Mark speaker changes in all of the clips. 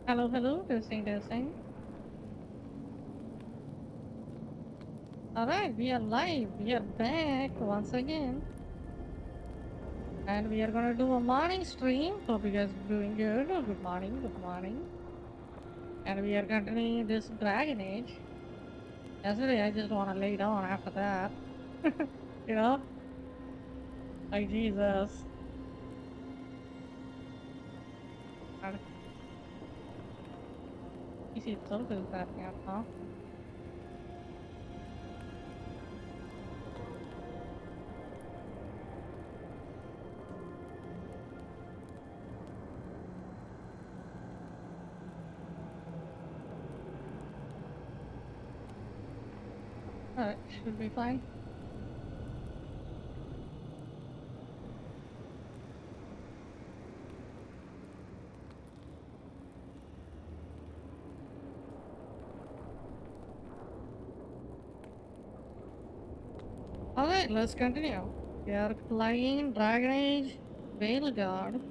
Speaker 1: Hello, hello, testing, testing. Alright, we are live. We are back once again. And we are gonna do a morning stream. Hope you guys are doing good. Good morning, good morning. And we are continuing this Dragon Age. Yesterday, I just wanna lay down after that. You know? Like, Jesus. And PC itself is crashing out now. Alright, should be fine. Alright, let's continue. We are playing Dragon Age Veilguard.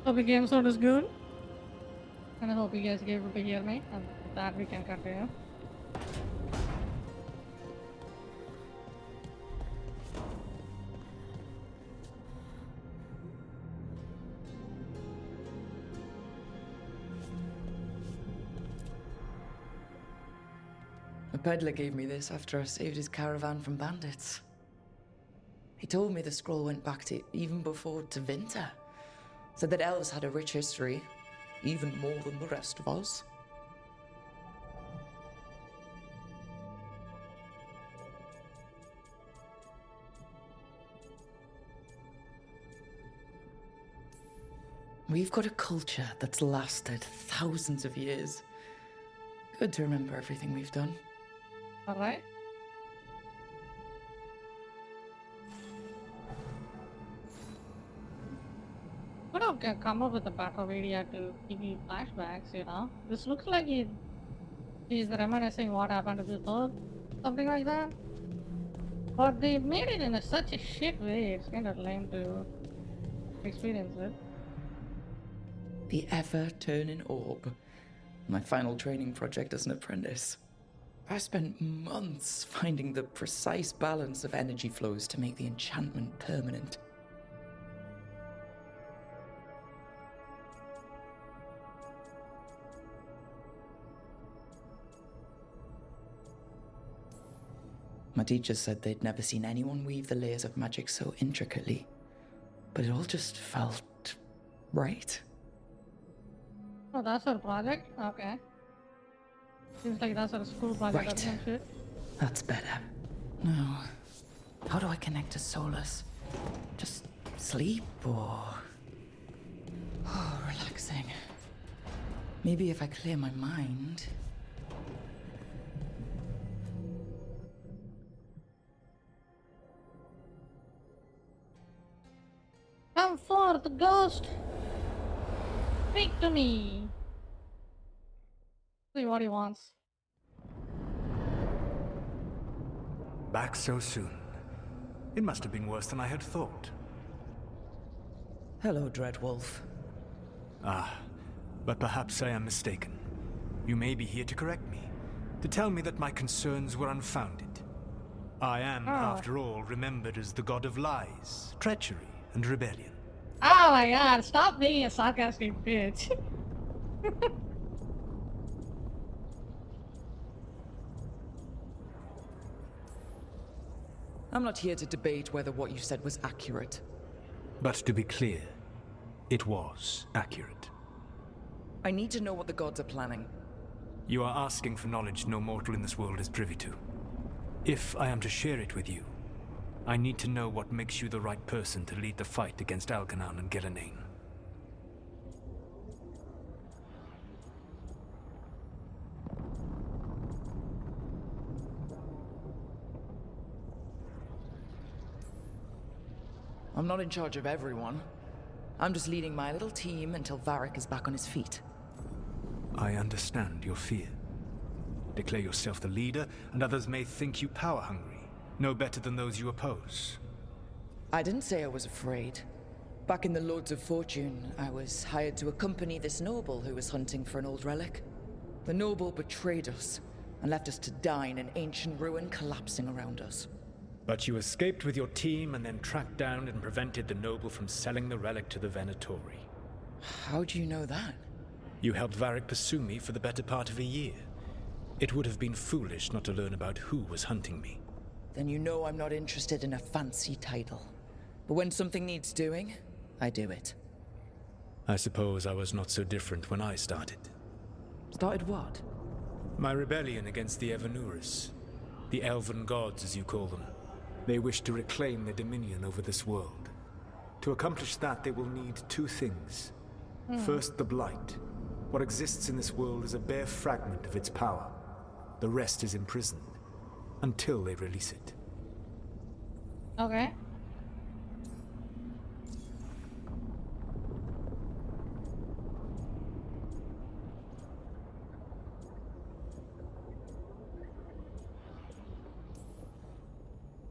Speaker 1: Hope the game sound is good. And I hope you guys are able to hear me. And with that, we can continue.
Speaker 2: A peddler gave me this after I saved his caravan from bandits. He told me the scroll went back to even before Tevinter. Said that elves had a rich history, even more than the rest of us. We've got a culture that's lasted thousands of years. Good to remember everything we've done.
Speaker 1: Alright. Could have come up with a better idea to give you flashbacks, you know? This looks like he's reminiscing what happened to the third, something like that. But they made it in such a shit way, it's kind of lame to experience it.
Speaker 2: The ever-turning orb. My final training project as an apprentice. I spent months finding the precise balance of energy flows to make the enchantment permanent. My teachers said they'd never seen anyone weave the layers of magic so intricately, but it all just felt right.
Speaker 1: Oh, that's our project? Okay. Seems like that's our school project or
Speaker 2: Right.
Speaker 1: some shit.
Speaker 2: That's better. Now, how do I connect to Solus? Just sleep or... Oh, relaxing. Maybe if I clear my mind...
Speaker 1: Come forth, ghost! Speak to me! See what he wants.
Speaker 3: Back so soon. It must have been worse than I had thought.
Speaker 2: Hello, Dreadwolf.
Speaker 3: Ah, but perhaps I am mistaken. You may be here to correct me, to tell me that my concerns were unfounded. I am, after all, remembered as the god of lies, treachery, and rebellion.
Speaker 1: Oh my god, stop being a sarcastic bitch.
Speaker 2: I'm not here to debate whether what you said was accurate.
Speaker 3: But to be clear, it was accurate.
Speaker 2: I need to know what the gods are planning.
Speaker 3: You are asking for knowledge no mortal in this world is privy to. If I am to share it with you, I need to know what makes you the right person to lead the fight against Algernon and Gillenane.
Speaker 2: I'm not in charge of everyone. I'm just leading my little team until Varric is back on his feet.
Speaker 3: I understand your fear. Declare yourself the leader, and others may think you power-hungry, no better than those you oppose.
Speaker 2: I didn't say I was afraid. Back in the Lords of Fortune, I was hired to accompany this noble who was hunting for an old relic. The noble betrayed us and left us to die in an ancient ruin collapsing around us.
Speaker 3: But you escaped with your team and then tracked down and prevented the noble from selling the relic to the Venatori.
Speaker 2: How do you know that?
Speaker 3: You helped Varric pursue me for the better part of a year. It would have been foolish not to learn about who was hunting me.
Speaker 2: Then you know I'm not interested in a fancy title. But when something needs doing, I do it.
Speaker 3: I suppose I was not so different when I started.
Speaker 2: Started what?
Speaker 3: My rebellion against the Evanuris. The Elven Gods, as you call them. They wish to reclaim their dominion over this world. To accomplish that, they will need two things. First, the Blight. What exists in this world is a bare fragment of its power. The rest is imprisoned, until they release it.
Speaker 1: Okay.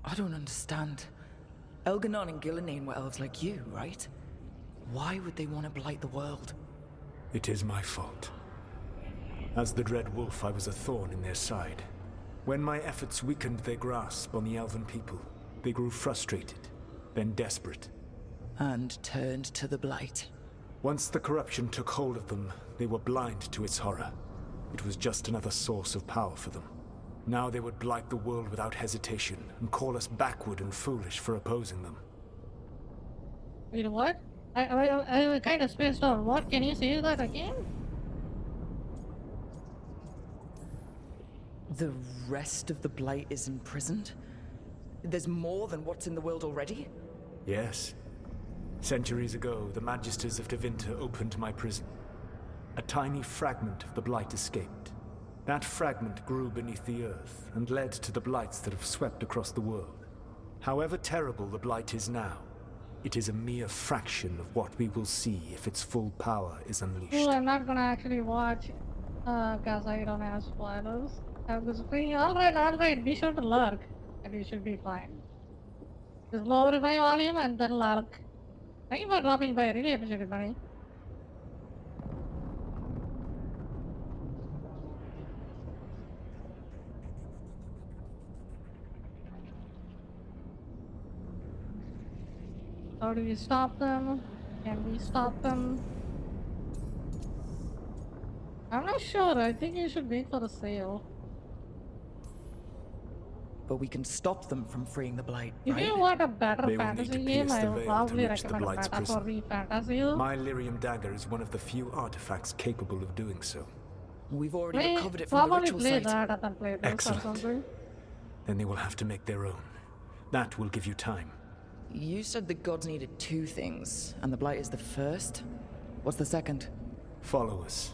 Speaker 2: I don't understand. Elganon and Gillenane were elves like you, right? Why would they want to blight the world?
Speaker 3: It is my fault. As the Dread Wolf, I was a thorn in their side. When my efforts weakened their grasp on the Elven people, they grew frustrated, then desperate.
Speaker 2: And turned to the Blight.
Speaker 3: Once the corruption took hold of them, they were blind to its horror. It was just another source of power for them. Now they would blight the world without hesitation, and call us backward and foolish for opposing them.
Speaker 1: Wait, what? I kind of spaced out. What? Can you say that again?
Speaker 2: The rest of the Blight is imprisoned? There's more than what's in the world already?
Speaker 3: Yes. Centuries ago, the Magisters of Tevinter opened my prison. A tiny fragment of the Blight escaped. That fragment grew beneath the earth and led to the Blights that have swept across the world. However terrible the Blight is now, it is a mere fraction of what we will see if its full power is unleashed.
Speaker 1: Oh, I'm not gonna actually watch, cause I don't have spoilers. I was free. Alright, be sure to lurk, and you should be fine. Just lower my volume and then lurk. Thank you for dropping by, I really appreciate it, buddy. How do we stop them? Can we stop them? I'm not sure. I think you should wait for the sale.
Speaker 2: But we can stop them from freeing the Blight,
Speaker 1: If
Speaker 2: right?
Speaker 1: you want a better
Speaker 3: They will need
Speaker 1: fantasy
Speaker 3: to
Speaker 1: game,
Speaker 3: pierce
Speaker 1: I
Speaker 3: the
Speaker 1: would
Speaker 3: veil to
Speaker 1: probably
Speaker 3: reach the
Speaker 1: recommend a
Speaker 3: Blight's
Speaker 1: better for
Speaker 3: prison.
Speaker 1: fantasy.
Speaker 3: My Lyrium dagger is one of the few artifacts capable of doing so.
Speaker 2: We've already
Speaker 1: Play,
Speaker 2: recovered it from the
Speaker 1: probably
Speaker 2: ritual
Speaker 1: play
Speaker 2: site.
Speaker 1: that and then play this or
Speaker 3: Excellent.
Speaker 1: something.
Speaker 3: Then they will have to make their own. That will give you time.
Speaker 2: You said the gods needed two things, and the Blight is the first? What's the second?
Speaker 3: Followers.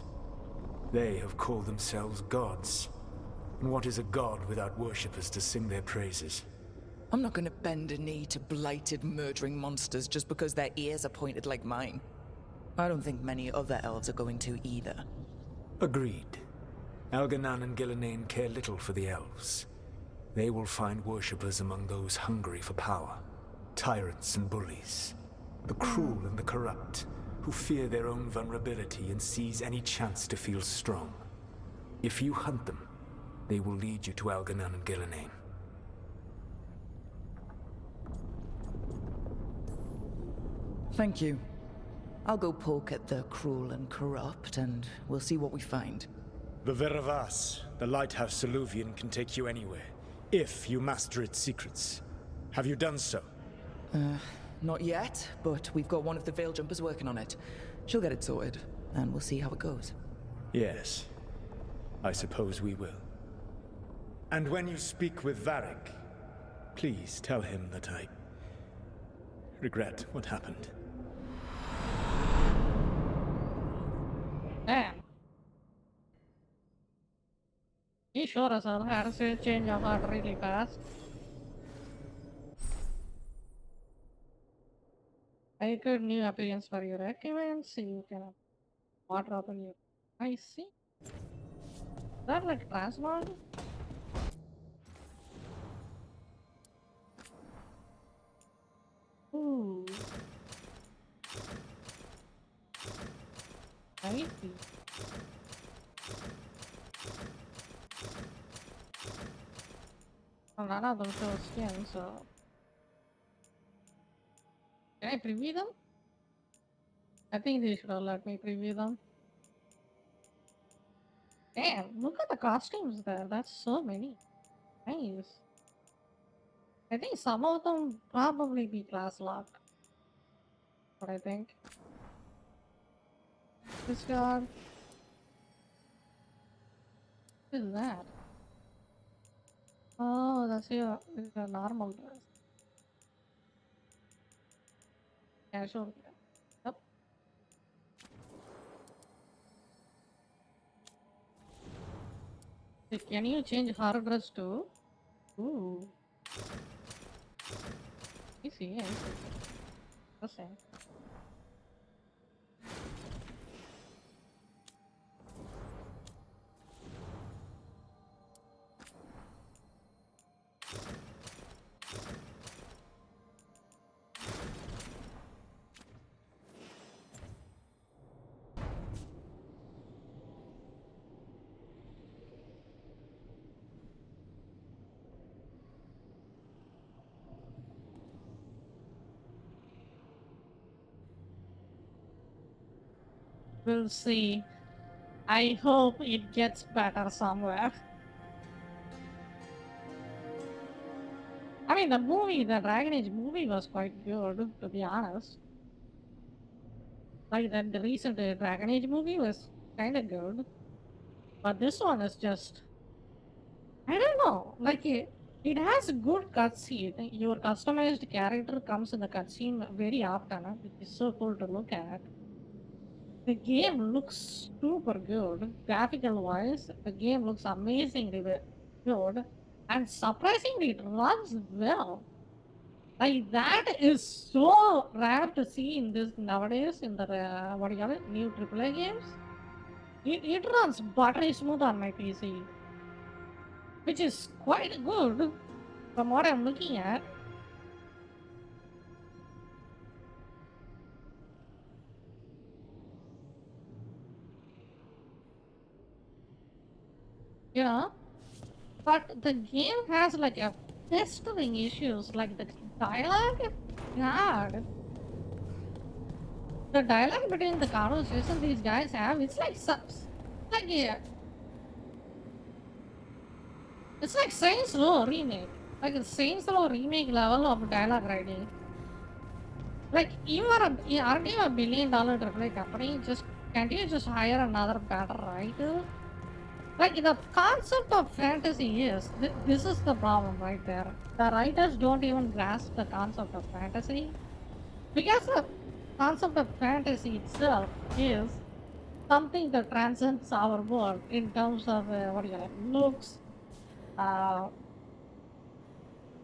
Speaker 3: They have called themselves gods. And what is a god without worshippers to sing their praises?
Speaker 2: I'm not gonna bend a knee to blighted, murdering monsters just because their ears are pointed like mine. I don't think many other elves are going to either.
Speaker 3: Agreed. Elganon and Gillenane care little for the elves. They will find worshippers among those hungry for power. Tyrants and bullies. The cruel and the corrupt, who fear their own vulnerability and seize any chance to feel strong. If you hunt them, they will lead you to Elganon and Gillenane.
Speaker 2: Thank you. I'll go poke at the cruel and corrupt, and we'll see what we find.
Speaker 3: The Veravas, the lighthouse Soluvian, can take you anywhere, if you master its secrets. Have you done so?
Speaker 2: Not yet, but we've got one of the Veil Jumpers working on it. She'll get it sorted, and we'll see how it goes.
Speaker 3: Yes. I suppose we will. And when you speak with Varric, please tell him that I regret what happened.
Speaker 1: Damn. He sure as hell had to change of heart really fast. I could new appearance for your recommends, so you can water up on your. I see. Is that like transport? Ooh. I see. Well, none of them show skin, so. Can I preview them? I think they should have let me preview them. Damn, look at the costumes there. That's so many. Nice. I think some of them probably be class lock. What I think. This god. What is that? Oh, that's your normal dress. Casual. Yep. Hey, can you change her dress too? Ooh. I see. Interesting. We'll see. I hope it gets better somewhere. I mean, the Dragon Age movie was quite good, to be honest. Like, the recent Dragon Age movie was kinda good. But this one is just. I don't know. Like, it has a good cutscene. Your customized character comes in the cutscene very often, which is so cool to look at. The game looks super good, graphical wise. The game looks amazingly good, and surprisingly, it runs well. Like that is so rare to see in this nowadays in the what do you call it, new AAA games. It runs buttery smooth on my PC, which is quite good from what I'm looking at. You know, but the game has like a pestering issues, like the dialogue. God, the dialogue between the conversation these guys have, it's like like it's like Saints Row remake, like a Saints Row remake level of dialogue writing. Like aren't you a $1 billion AAA company? Just can't you just hire another better writer? Like the concept of fantasy is this is the problem right there. The writers don't even grasp the concept of fantasy because the concept of fantasy itself is something that transcends our world in terms of what do you call it, looks, uh,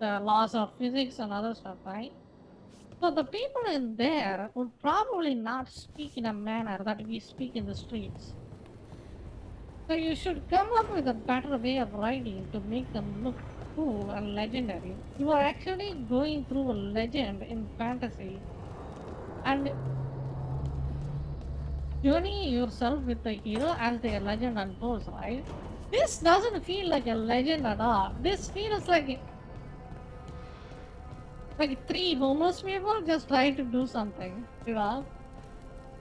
Speaker 1: the laws of physics and other stuff, right? So the people in there would probably not speak in a manner that we speak in the streets. So you should come up with a better way of writing to make them look cool and legendary. You are actually going through a legend in fantasy and journey yourself with the hero as their legend unfolds, right? This doesn't feel like a legend at all. This feels like three homeless people just trying to do something, you know?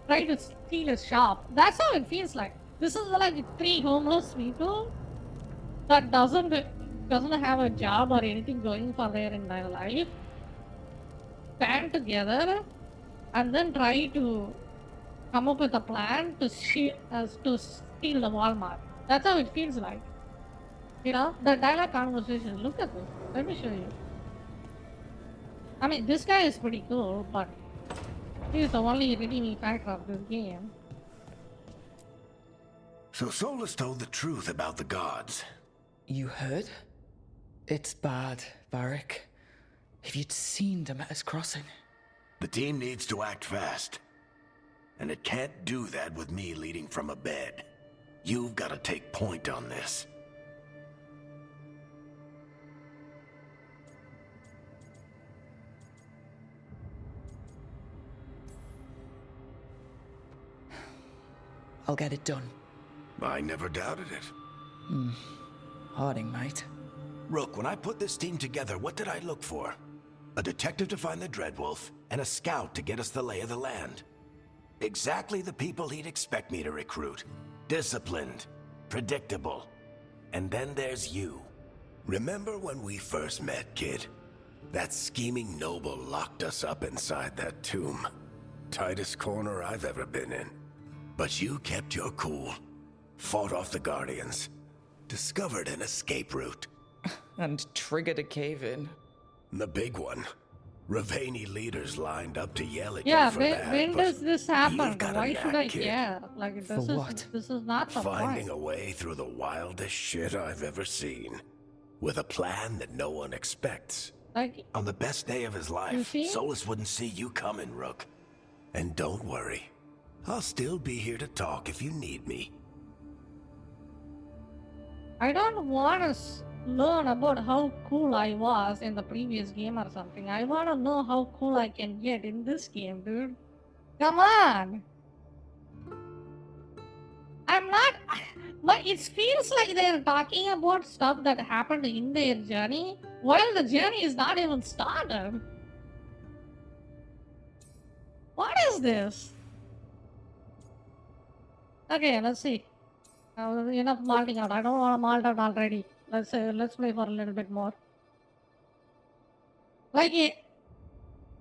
Speaker 1: Try to steal a shop. That's how it feels like. This is like three homeless people that doesn't have a job or anything going for their in their life. Stand together and then try to come up with a plan to steal the Walmart. That's how it feels like. You know, the dialogue conversation. Look at this. Let me show you. I mean, this guy is pretty cool, but he's the only redeeming factor of this game.
Speaker 4: So Solus told the truth about the gods.
Speaker 2: You heard? It's bad, Varric. If you'd seen Demeter's crossing.
Speaker 4: The team needs to act fast. And it can't do that with me leading from a bed. You've got to take point on this.
Speaker 2: I'll get it done.
Speaker 4: I never doubted it.
Speaker 2: Harding might.
Speaker 4: Rook, when I put this team together, what did I look for? A detective to find the Dreadwolf, and a scout to get us the lay of the land. Exactly the people he'd expect me to recruit. Disciplined, predictable. And then there's you. Remember when we first met, kid? That scheming noble locked us up inside that tomb. Tightest corner I've ever been in. But you kept your cool. Fought off the Guardians. Discovered an escape route.
Speaker 2: And triggered a cave-in.
Speaker 4: The big one. Ravani leaders lined up to yell at
Speaker 1: Yeah,
Speaker 4: you for that.
Speaker 1: when
Speaker 4: but
Speaker 1: does this
Speaker 4: you've
Speaker 1: happen?
Speaker 4: got a
Speaker 1: Why should I
Speaker 4: knack, kid.
Speaker 1: care? Like,
Speaker 2: For what?
Speaker 1: this is not the
Speaker 4: Finding
Speaker 1: point.
Speaker 4: a way through the wildest shit I've ever seen. With a plan that no one expects.
Speaker 1: Like,
Speaker 4: On the best day of his
Speaker 1: You
Speaker 4: life,
Speaker 1: see?
Speaker 4: Solus wouldn't see you coming, Rook. And don't worry. I'll still be here to talk if you need me.
Speaker 1: I don't want to learn about how cool I was in the previous game or something. I want to know how cool I can get in this game, dude. Come on! I'm not... But it feels like they're talking about stuff that happened in their journey, while the journey is not even started. What is this? Okay, let's see. Enough malting out. I don't want to malt out already. Let's play for a little bit more. Like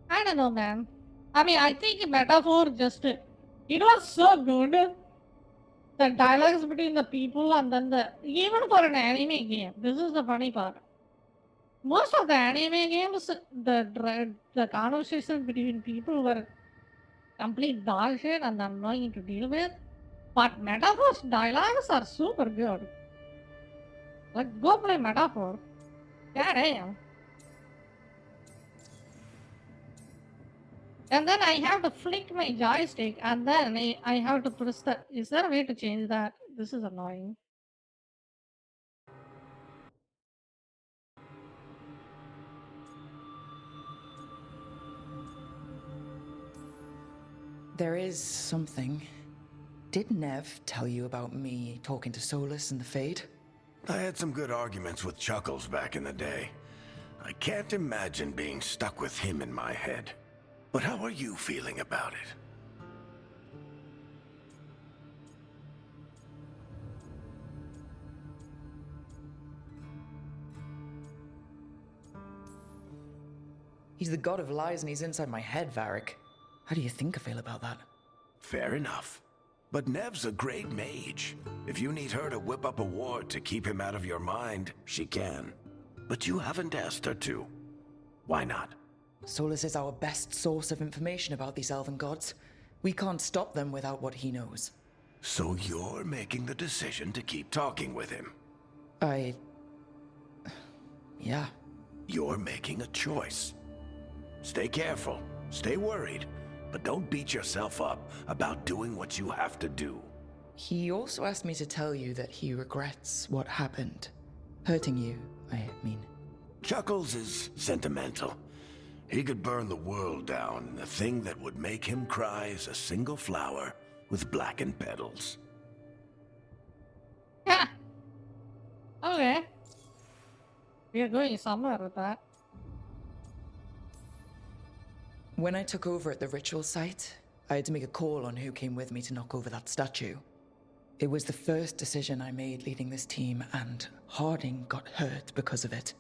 Speaker 1: I don't know, man. I mean, I think metaphor just it was so good. The dialogues between the people and then even for an anime game. This is the funny part. Most of the anime games, the conversations between people were complete dog shit and annoying to deal with. But Metaphor's dialogues are super good. Like, go play Metaphor. God damn. And then I have to flick my joystick and then I have to press the... Is there a way to change that? This is annoying.
Speaker 2: There is something. Did Nev tell you about me talking to Solus and the Fade?
Speaker 4: I had some good arguments with Chuckles back in the day. I can't imagine being stuck with him in my head. But how are you feeling about it?
Speaker 2: He's the god of lies and he's inside my head, Varric. How do you think I feel about that?
Speaker 4: Fair enough. But Nev's a great mage. If you need her to whip up a ward to keep him out of your mind, she can. But you haven't asked her to. Why not?
Speaker 2: Solus is our best source of information about these elven gods. We can't stop them without what he knows.
Speaker 4: So you're making the decision to keep talking with him.
Speaker 2: Yeah.
Speaker 4: You're making a choice. Stay careful, stay worried, but don't beat yourself up about doing what you have to do.
Speaker 2: He also asked me to tell you that he regrets what happened. Hurting you, I mean.
Speaker 4: Chuckles is sentimental. He could burn the world down, and the thing that would make him cry is a single flower with blackened petals.
Speaker 1: Yeah. Okay. We are going somewhere with that.
Speaker 2: When I took over at the ritual site, I had to make a call on who came with me to knock over that statue. It was the first decision I made leading this team, and Harding got hurt because of it.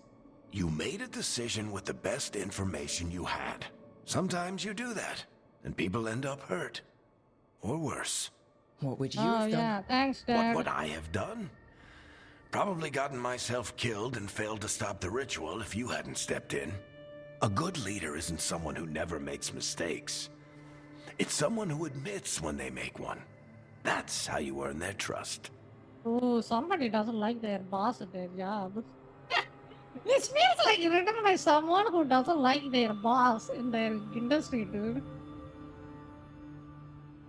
Speaker 4: You made a decision with the best information you had. Sometimes you do that, and people end up hurt. Or worse.
Speaker 2: What would you
Speaker 1: Oh
Speaker 2: have done?
Speaker 1: yeah, thanks,
Speaker 4: What
Speaker 1: Dad.
Speaker 4: would I have done? Probably gotten myself killed and failed to stop the ritual if you hadn't stepped in. A good leader isn't someone who never makes mistakes. It's someone who admits when they make one. That's how you earn their trust.
Speaker 1: Oh, somebody doesn't like their boss at their job. This feels like written by someone who doesn't like their boss in their industry, dude.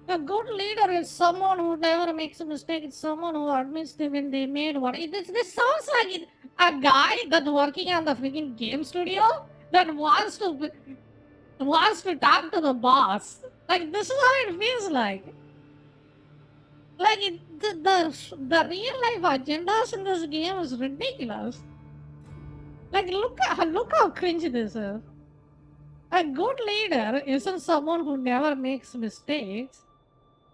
Speaker 1: A good leader is someone who never makes a mistake. It's someone who admits them when they made one. This sounds like a guy that's working on the freaking game studio that wants to talk to the boss. Like this is how it feels like. Like the real life agendas in this game is ridiculous. Like look how cringe this is. A good leader isn't someone who never makes mistakes.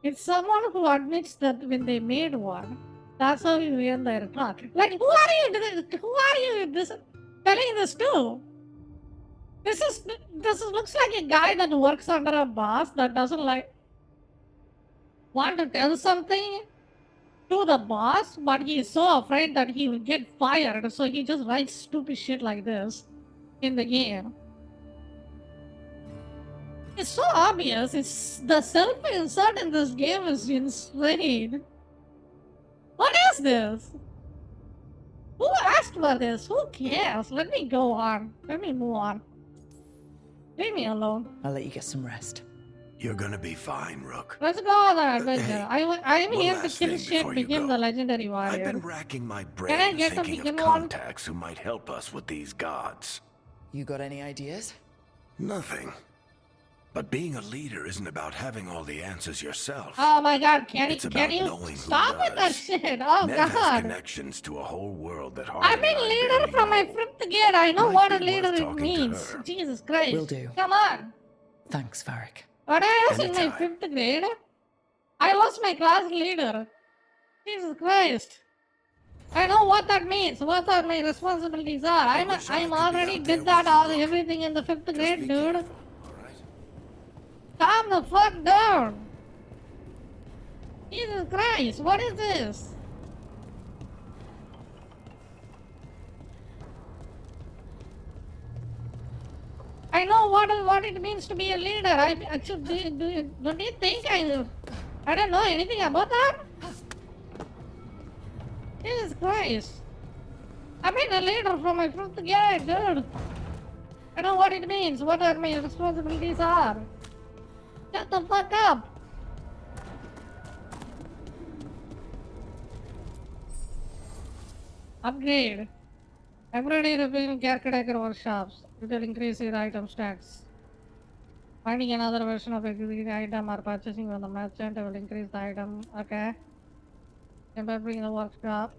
Speaker 1: It's someone who admits that when they made one. That's how you win their trust. Like who are you? Who are you? Telling this to? This looks like a guy that works under a boss that doesn't like want to tell something to the boss, but he's so afraid that he will get fired, so he just writes stupid shit like this in the game. It's so obvious. It's the self-insert in this game is insane. What is this? Who asked for this? Who cares? Let me go on. Let me move on. Leave me alone.
Speaker 2: I'll let you get some rest.
Speaker 4: You're gonna be fine, Rook.
Speaker 1: Let's go on an adventure.
Speaker 4: Hey,
Speaker 1: I am
Speaker 4: one
Speaker 1: here to
Speaker 4: last
Speaker 1: kill
Speaker 4: thing
Speaker 1: shit,
Speaker 4: before you
Speaker 1: become
Speaker 4: go.
Speaker 1: the legendary
Speaker 4: I've
Speaker 1: warrior.
Speaker 4: been racking my
Speaker 1: Can I
Speaker 4: brain
Speaker 1: get to
Speaker 4: thinking
Speaker 1: begin
Speaker 4: of
Speaker 1: one?
Speaker 4: contacts who might help us with these gods.
Speaker 2: You got any ideas?
Speaker 4: Nothing. But being a leader isn't about having all the answers yourself.
Speaker 1: Oh my god, can
Speaker 4: It's
Speaker 1: you
Speaker 4: about knowing who
Speaker 1: stop with that
Speaker 4: does.
Speaker 1: shit? Oh
Speaker 4: Nev has
Speaker 1: god.
Speaker 4: connections to a whole world that
Speaker 1: I'm
Speaker 4: hardly
Speaker 1: a leader from my fifth grade. I know
Speaker 4: Might
Speaker 1: what a
Speaker 4: be
Speaker 1: leader
Speaker 4: worth
Speaker 1: it
Speaker 4: talking to
Speaker 1: means.
Speaker 4: her.
Speaker 1: Jesus Christ.
Speaker 2: Will do.
Speaker 1: Come on.
Speaker 2: Thanks, Varric.
Speaker 1: When I was in my
Speaker 4: Anytime.
Speaker 1: fifth grade, I was my class leader. Jesus Christ. I know what that means, what my responsibilities are. I'm
Speaker 4: wish I could be
Speaker 1: already
Speaker 4: out there
Speaker 1: did that
Speaker 4: with you,
Speaker 1: all
Speaker 4: Rook.
Speaker 1: everything in the fifth
Speaker 4: Just
Speaker 1: grade,
Speaker 4: be
Speaker 1: dude.
Speaker 4: careful, all right?
Speaker 1: Calm the fuck down. Jesus Christ, what is this? I know what it means to be a leader. I actually don't you think I don't know anything about that? Jesus Christ. I've been a leader from my fifth grade, dude. I know what it means, what my responsibilities are. Shut the fuck up. Upgrade. Every day revealing caretaker workshops. It will increase your item stacks. Finding another version of existing item or purchasing from the merchant will increase the item. Okay. Remembering the workshop.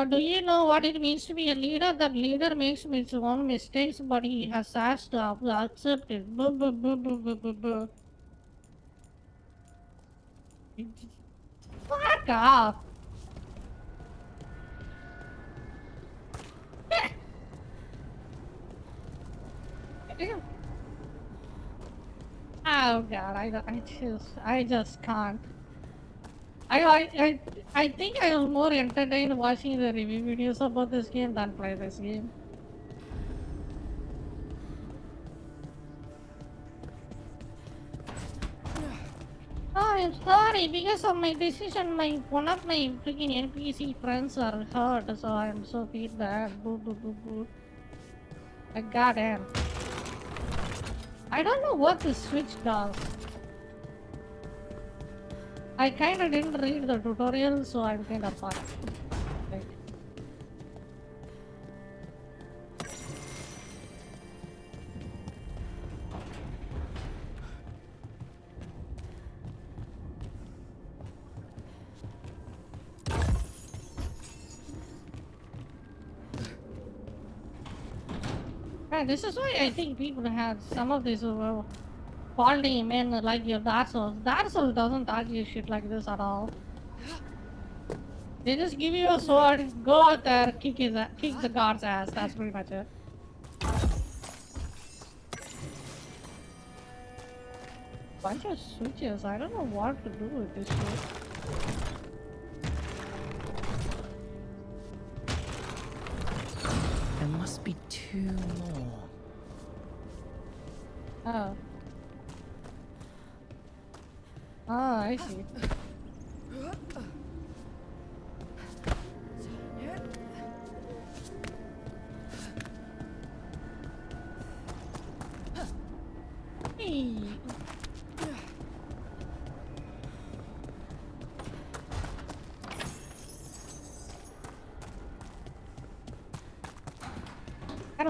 Speaker 1: Do you know what it means to be a leader? That leader makes his own mistakes, but he has to accept it. Boo, boo, boo, boo, boo, boo, boo. Fuck off. Oh god, I just can't. I think I was more entertained watching the review videos about this game than play this game. Oh, I'm sorry. Because of my decision, one of my freaking NPC friends are hurt, so I'm so feel bad. Boo boo boo boo. Like goddamn. I don't know what this switch does. I kinda didn't read the tutorial, so I'm kinda fucked. Like, yeah, this is why I think people had some of these faulty men like your Dark Souls. Dark Souls doesn't argue shit like this at all. They just give you a sword, go out there, kick the god's ass. That's pretty much it. Bunch of switches. I don't know what to do with this shit.
Speaker 2: There must be 2 more.
Speaker 1: Oh. Oh, I see. Hey.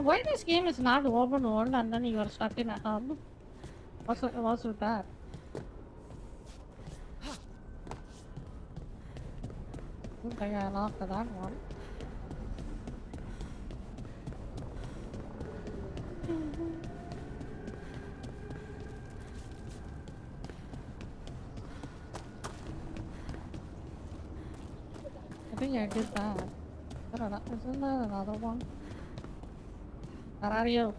Speaker 1: why this game is not open world and then you are stuck in a hub? What's with that? I think I lost that one. I think I did that. Isn't there another one? Where are you?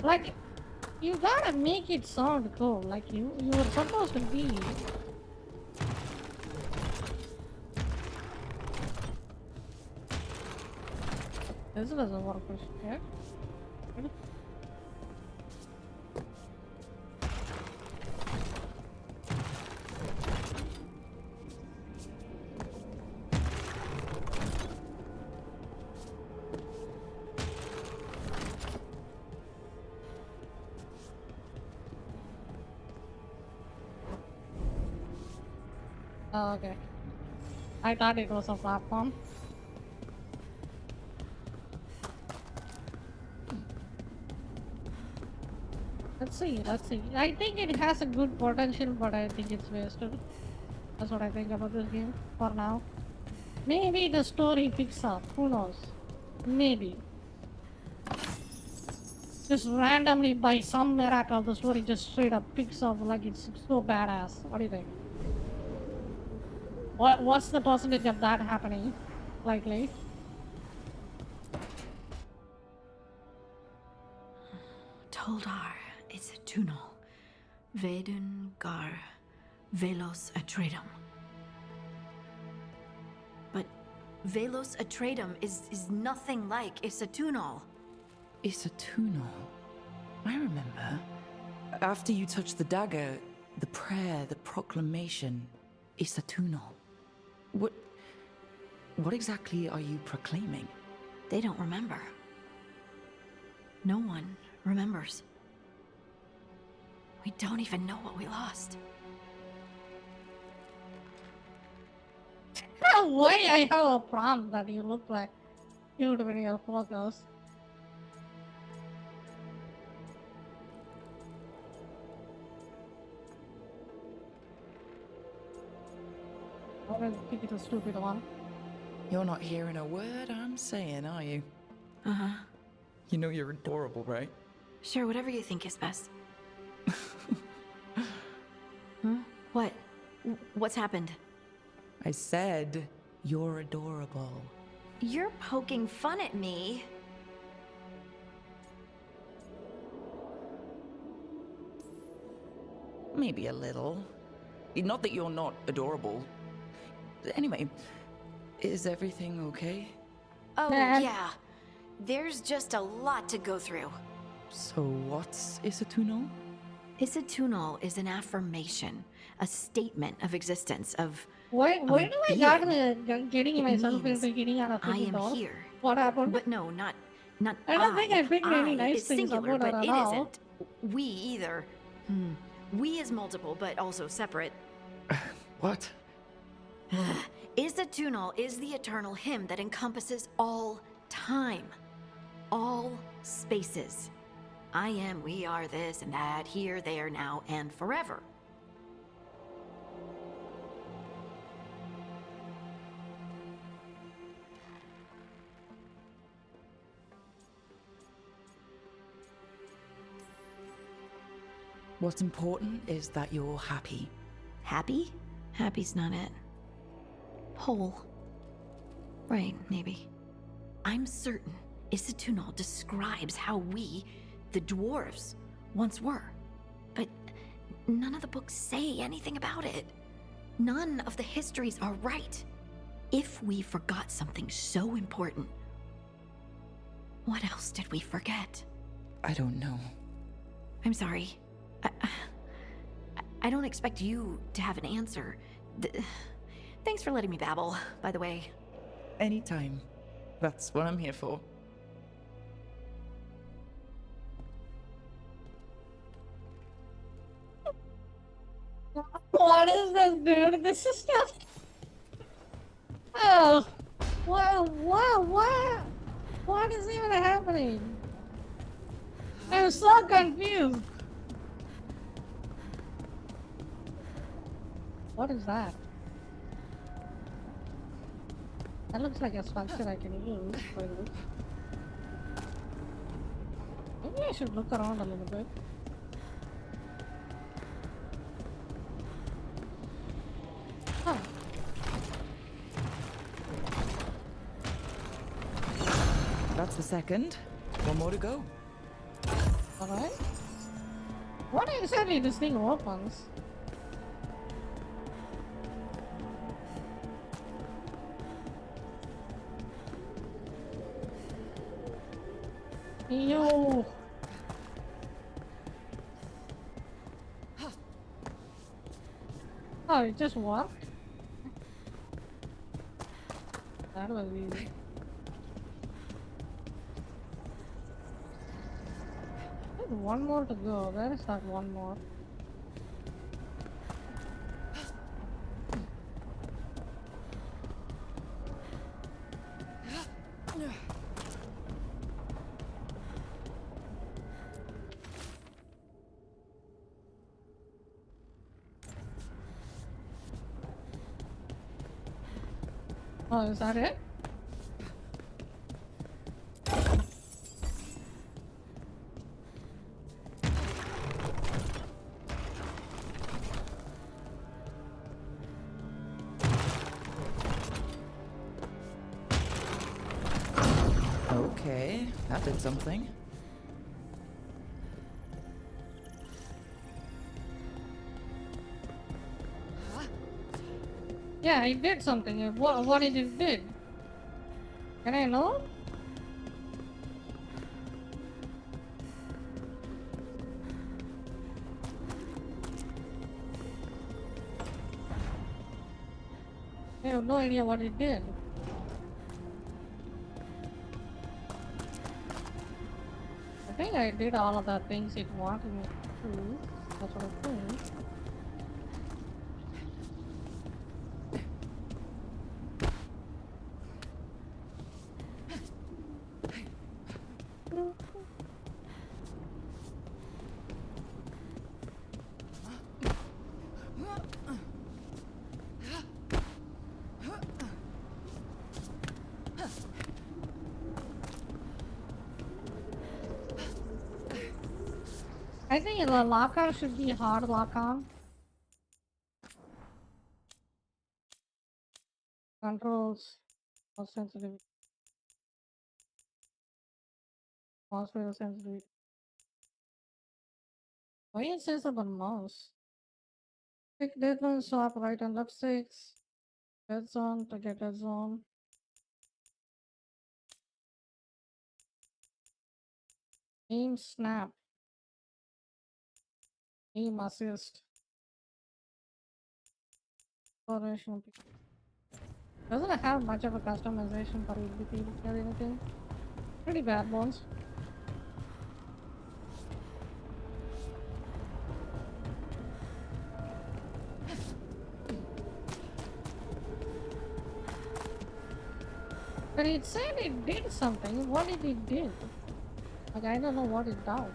Speaker 1: Like, you gotta make it sound cool. Like you were supposed to be. This doesn't work for shit. Oh, okay. I thought it was a platform. Let's see. I think it has a good potential, but I think it's wasted. That's what I think about this game for now. Maybe the story picks up. Who knows? Maybe. Just randomly, by some miracle, the story just straight up picks up like it's so badass. What do you think? What's the percentage of that happening? Likely.
Speaker 5: Toldar, it's a tunnel. Vedun gar velos atredum. But velos atredum is nothing like Isatunal.
Speaker 2: Isatunal. I remember. After you touched the dagger, the prayer, the proclamation, Isatunal. What exactly are you proclaiming?
Speaker 5: They don't remember. No one remembers. We don't even know what we lost.
Speaker 1: No way I have a prompt that you look like cute when you're focused. I don't think it's a stupid one.
Speaker 2: You're not hearing a word I'm saying, are you?
Speaker 5: Uh-huh.
Speaker 2: You know you're adorable, right?
Speaker 5: Sure, whatever you think is best. Huh? What? What's happened?
Speaker 2: I said you're adorable.
Speaker 5: You're poking fun at me.
Speaker 2: Maybe a little. Not that you're not adorable. Anyway, is everything okay?
Speaker 5: Oh,
Speaker 1: Dad.
Speaker 5: yeah. There's just a lot to go through.
Speaker 2: So what's Isatunal?
Speaker 5: Isatunal is an affirmation, a statement of existence, of
Speaker 1: Why do I got getting
Speaker 5: It
Speaker 1: myself
Speaker 5: means
Speaker 1: into getting out of
Speaker 5: I
Speaker 1: freaking
Speaker 5: am
Speaker 1: door?
Speaker 5: here.
Speaker 1: What happened?
Speaker 5: But no, not
Speaker 1: I don't think I picked any nice
Speaker 5: is
Speaker 1: things
Speaker 5: singular,
Speaker 1: about
Speaker 5: but
Speaker 1: her
Speaker 5: it
Speaker 1: at all.
Speaker 5: isn't. We either. We is multiple, but also separate.
Speaker 2: What?
Speaker 5: Isatunal is the eternal hymn that encompasses all time, all spaces. I am, we are, this and that, here, there, now, and forever.
Speaker 2: What's important is that you're happy.
Speaker 5: Happy? Happy's not it. Whole. Right, maybe. I'm certain Isatunal describes how we, the dwarves, once were. But none of the books say anything about it. None of the histories are right. If we forgot something so important, what else did we forget?
Speaker 2: I don't know.
Speaker 5: I'm sorry. I don't expect you to have an answer. Thanks for letting me babble, by the way.
Speaker 2: Anytime. That's what I'm here for.
Speaker 1: What is this dude, this is not. Oh, what is even happening? I'm so confused. What is that? That looks like a structure I can use. Maybe I should look around a little bit. Huh.
Speaker 2: That's the second. One more to go.
Speaker 1: Alright. What exactly this thing opens? Yo. Oh, it just worked? That was easy. There's one more to go. Where is that one more? Oh, is that it?
Speaker 2: Okay, that did something.
Speaker 1: Yeah, it did something. What did it did? Can I know? I have no idea what it did. I think I did all of the things it wanted me to do. That's what I think. I think the locker should be hard lock on. Controls. More sensitivity. Mouse sensitivity. Why it says about mouse? Click dead zone, swap right and left sticks. Dead zone to get dead zone. Aim snap. Aim assist. Exploration. Doesn't have much of a customization for ability or anything. Pretty bad ones. But it said it did something. What did it do? Like, I don't know what it does.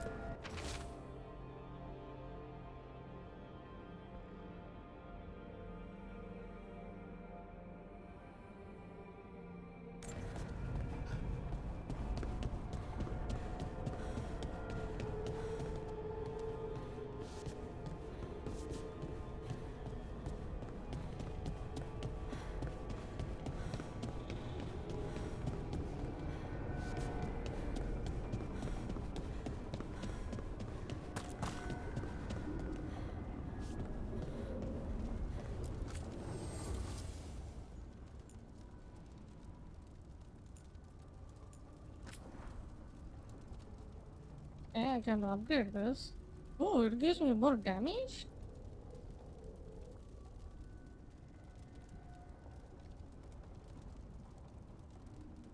Speaker 1: Yeah, I can upgrade this. Oh, it gives me more damage?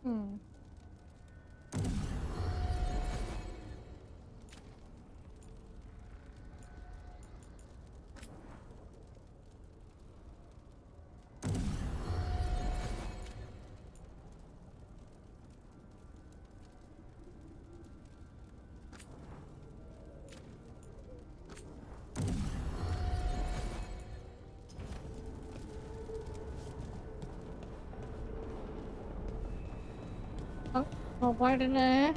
Speaker 1: Hmm. Oh, why didn't I?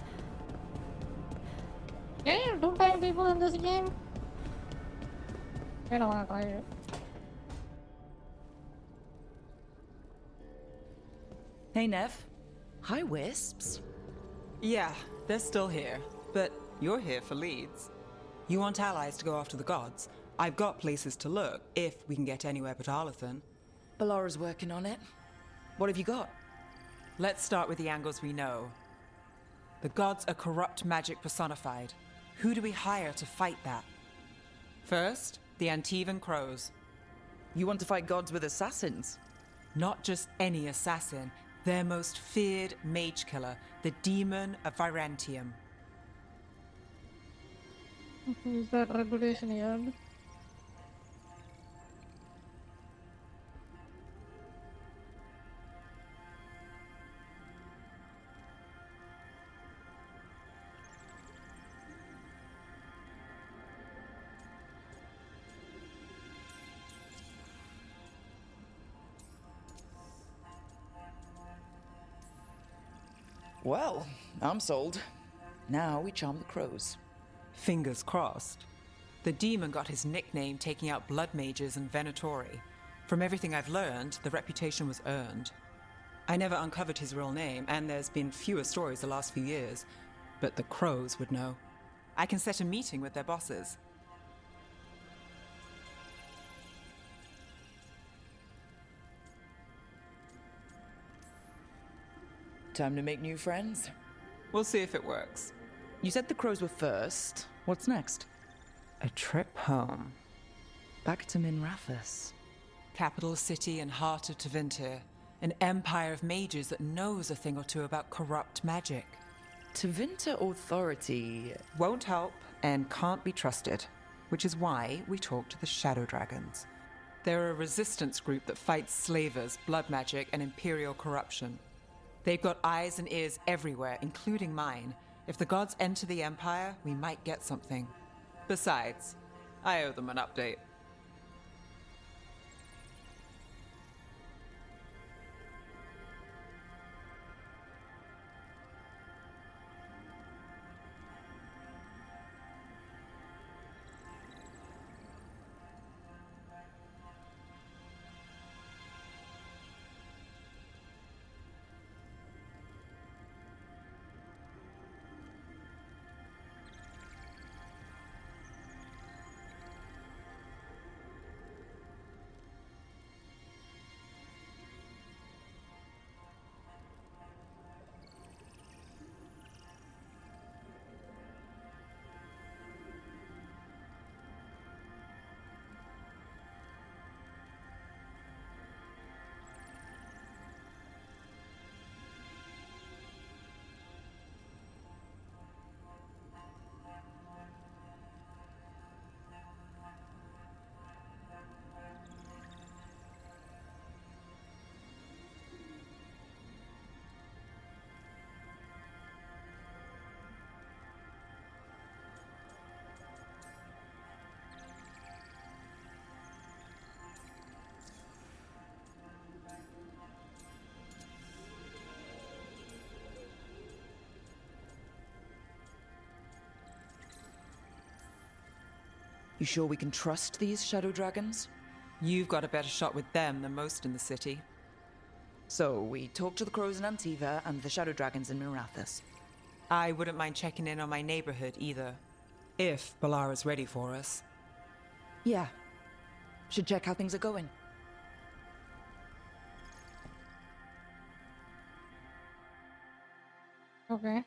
Speaker 1: Can you do time people in this game? I don't wanna try it.
Speaker 2: Hey, Nev. Hi, Wisps.
Speaker 6: Yeah, they're still here, but you're here for leads. You want allies to go after the gods? I've got places to look, if we can get anywhere but Arlathan.
Speaker 2: Ballara's working on it. What have you got?
Speaker 6: Let's start with the angles we know. The gods are corrupt magic personified. Who do we hire to fight that? First, the Antivan Crows.
Speaker 2: You want to fight gods with assassins?
Speaker 6: Not just any assassin, their most feared mage killer, the Demon of Virantium.
Speaker 1: Is that reputation yet?
Speaker 2: Well, I'm sold. Now we charm the crows.
Speaker 6: Fingers crossed. The demon got his nickname taking out blood mages and Venatori. From everything I've learned, the reputation was earned. I never uncovered his real name, and there's been fewer stories the last few years, but the crows would know. I can set a meeting with their bosses.
Speaker 2: Time to make new friends.
Speaker 6: We'll see if it works.
Speaker 2: You said the crows were first. What's next?
Speaker 6: A trip home.
Speaker 2: Back to Minrathous.
Speaker 6: Capital city and heart of Tevinter. An empire of mages that knows a thing or two about corrupt magic.
Speaker 2: Tevinter Authority.
Speaker 6: Won't help and can't be trusted, which is why we talk to the Shadow Dragons. They're a resistance group that fights slavers, blood magic, and imperial corruption. They've got eyes and ears everywhere, including mine. If the gods enter the Empire, we might get something. Besides, I owe them an update.
Speaker 2: You sure we can trust these Shadow Dragons?
Speaker 6: You've got a better shot with them than most in the city.
Speaker 2: So, we talk to the crows in Antiva and the Shadow Dragons in Minrathous.
Speaker 6: I wouldn't mind checking in on my neighborhood either. If Ballara's ready for us.
Speaker 2: Yeah. Should check how things are going.
Speaker 1: Okay.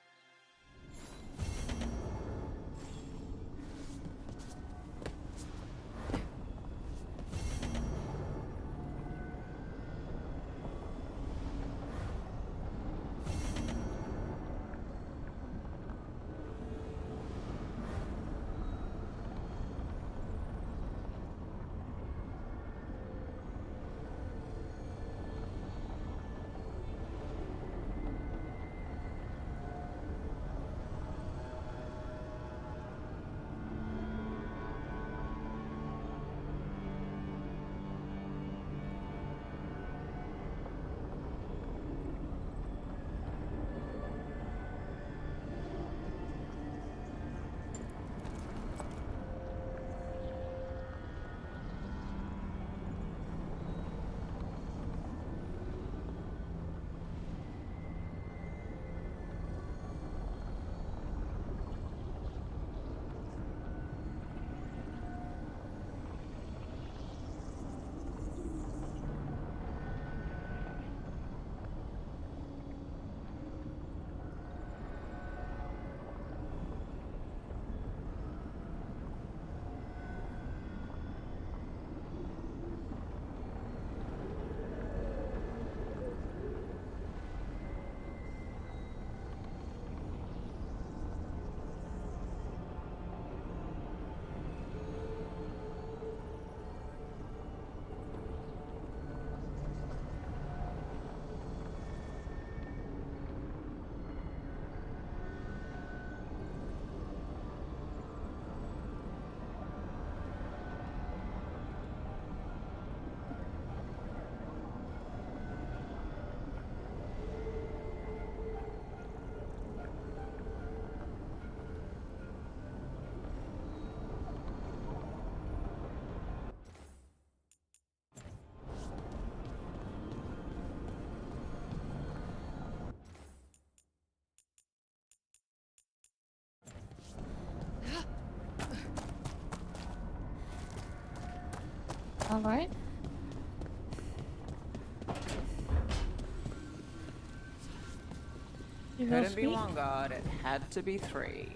Speaker 1: Alright.
Speaker 6: Couldn't be one god, it had to be 3.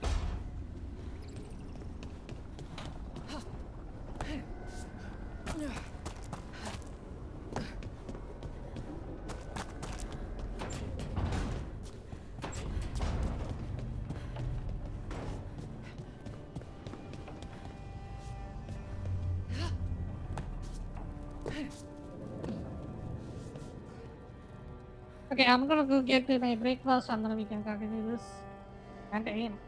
Speaker 1: Okay, I'm gonna go get my breakfast and then we can continue this. And aim.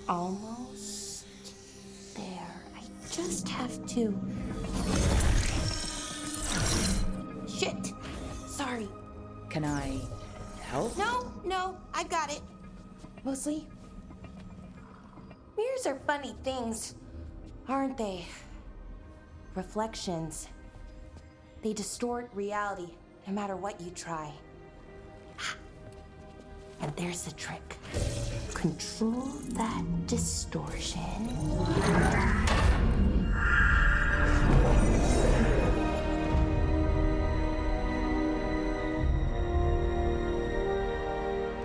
Speaker 7: Almost there. I just have to.
Speaker 2: Can I help?
Speaker 7: No, I got it. Mostly, mirrors are funny things, aren't they? Reflections. They distort reality, no matter what you try. And there's the trick. Control that distortion.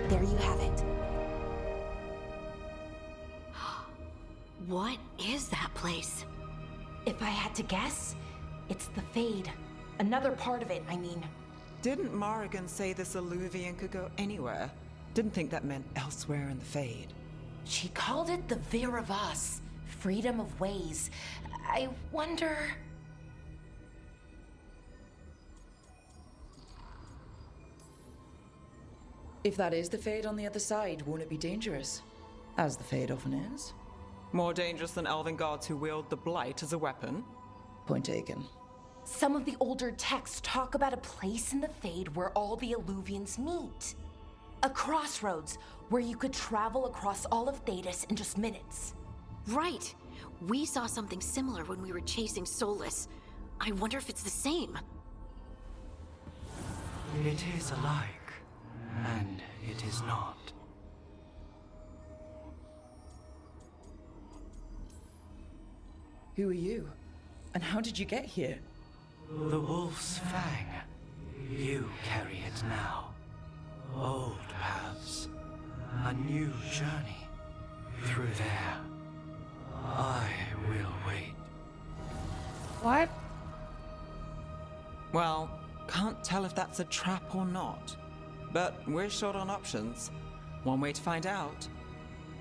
Speaker 7: There you have it.
Speaker 5: What is that place?
Speaker 7: If I had to guess, it's the Fade. Another part of it, I mean.
Speaker 6: Didn't Morrigan say this Illuvian could go anywhere? Didn't think that meant elsewhere in the Fade.
Speaker 7: She called it the Vir of Us, freedom of ways. I wonder...
Speaker 2: If that is the Fade on the other side, won't it be dangerous? As the Fade often is.
Speaker 6: More dangerous than elven gods who wield the Blight as a weapon?
Speaker 2: Point taken.
Speaker 7: Some of the older texts talk about a place in the Fade where all the Illuvians meet. A crossroads where you could travel across all of Thedas in just minutes.
Speaker 5: Right. We saw something similar when we were chasing Solus. I wonder if it's the same.
Speaker 8: It is alike, and it is not.
Speaker 2: Who are you? And how did you get here?
Speaker 8: The Wolf's Fang. You carry it now. Old paths. A new journey. Through there. I will wait.
Speaker 1: What?
Speaker 6: Well, can't tell if that's a trap or not. But we're short on options. One way to find out.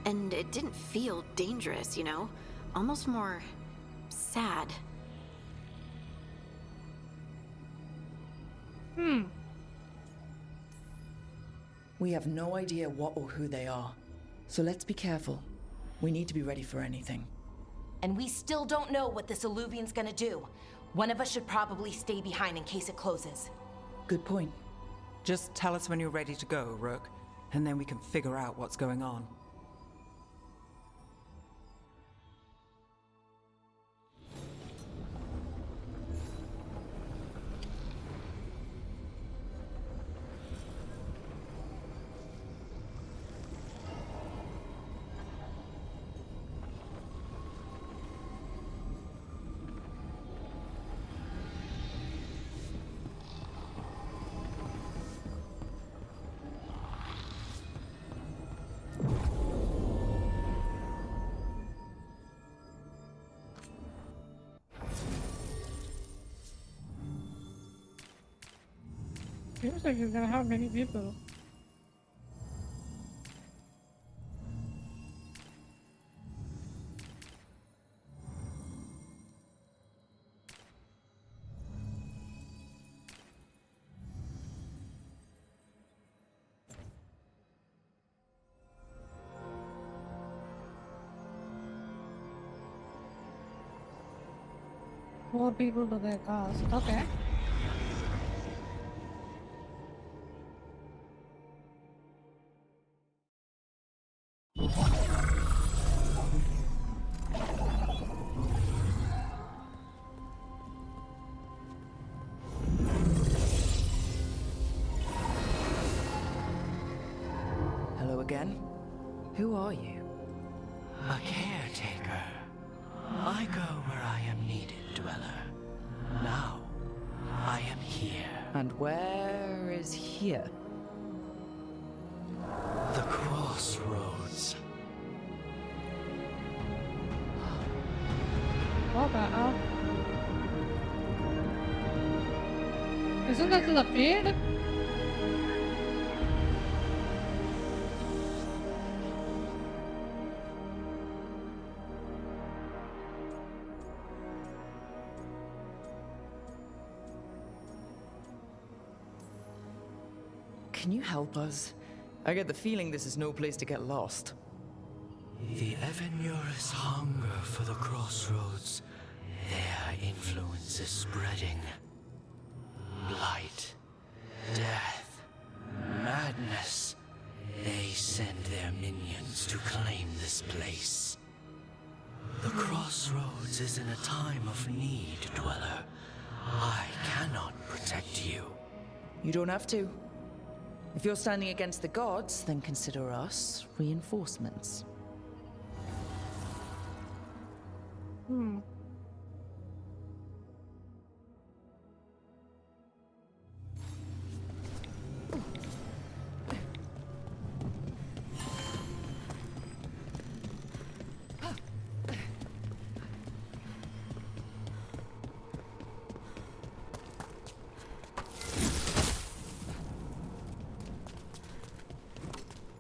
Speaker 5: And it didn't feel dangerous, you know? Almost more... sad.
Speaker 2: We have no idea what or who they are. So let's be careful. We need to be ready for anything.
Speaker 7: And we still don't know what this Illuvian's gonna do. One of us should probably stay behind in case it closes.
Speaker 2: Good point.
Speaker 6: Just tell us when you're ready to go, Rook, and then we can figure out what's going on.
Speaker 1: Seems like you're gonna have many people. More people to their cast. Okay.
Speaker 2: Hello again. Who are you?
Speaker 8: A caretaker. I go where I am needed, Dweller. Now, I am here.
Speaker 2: And where is here?
Speaker 8: The crossroads.
Speaker 1: What the hell? Isn't that the Fade?
Speaker 2: Can you help us? I get the feeling this is no place to get lost.
Speaker 8: The Evenurus hunger for the crossroads. Their influence is spreading. Blight, death, wants to claim this place. The Crossroads is in a time of need, Dweller. I cannot protect you.
Speaker 2: You don't have to. If you're standing against the gods, then consider us reinforcements.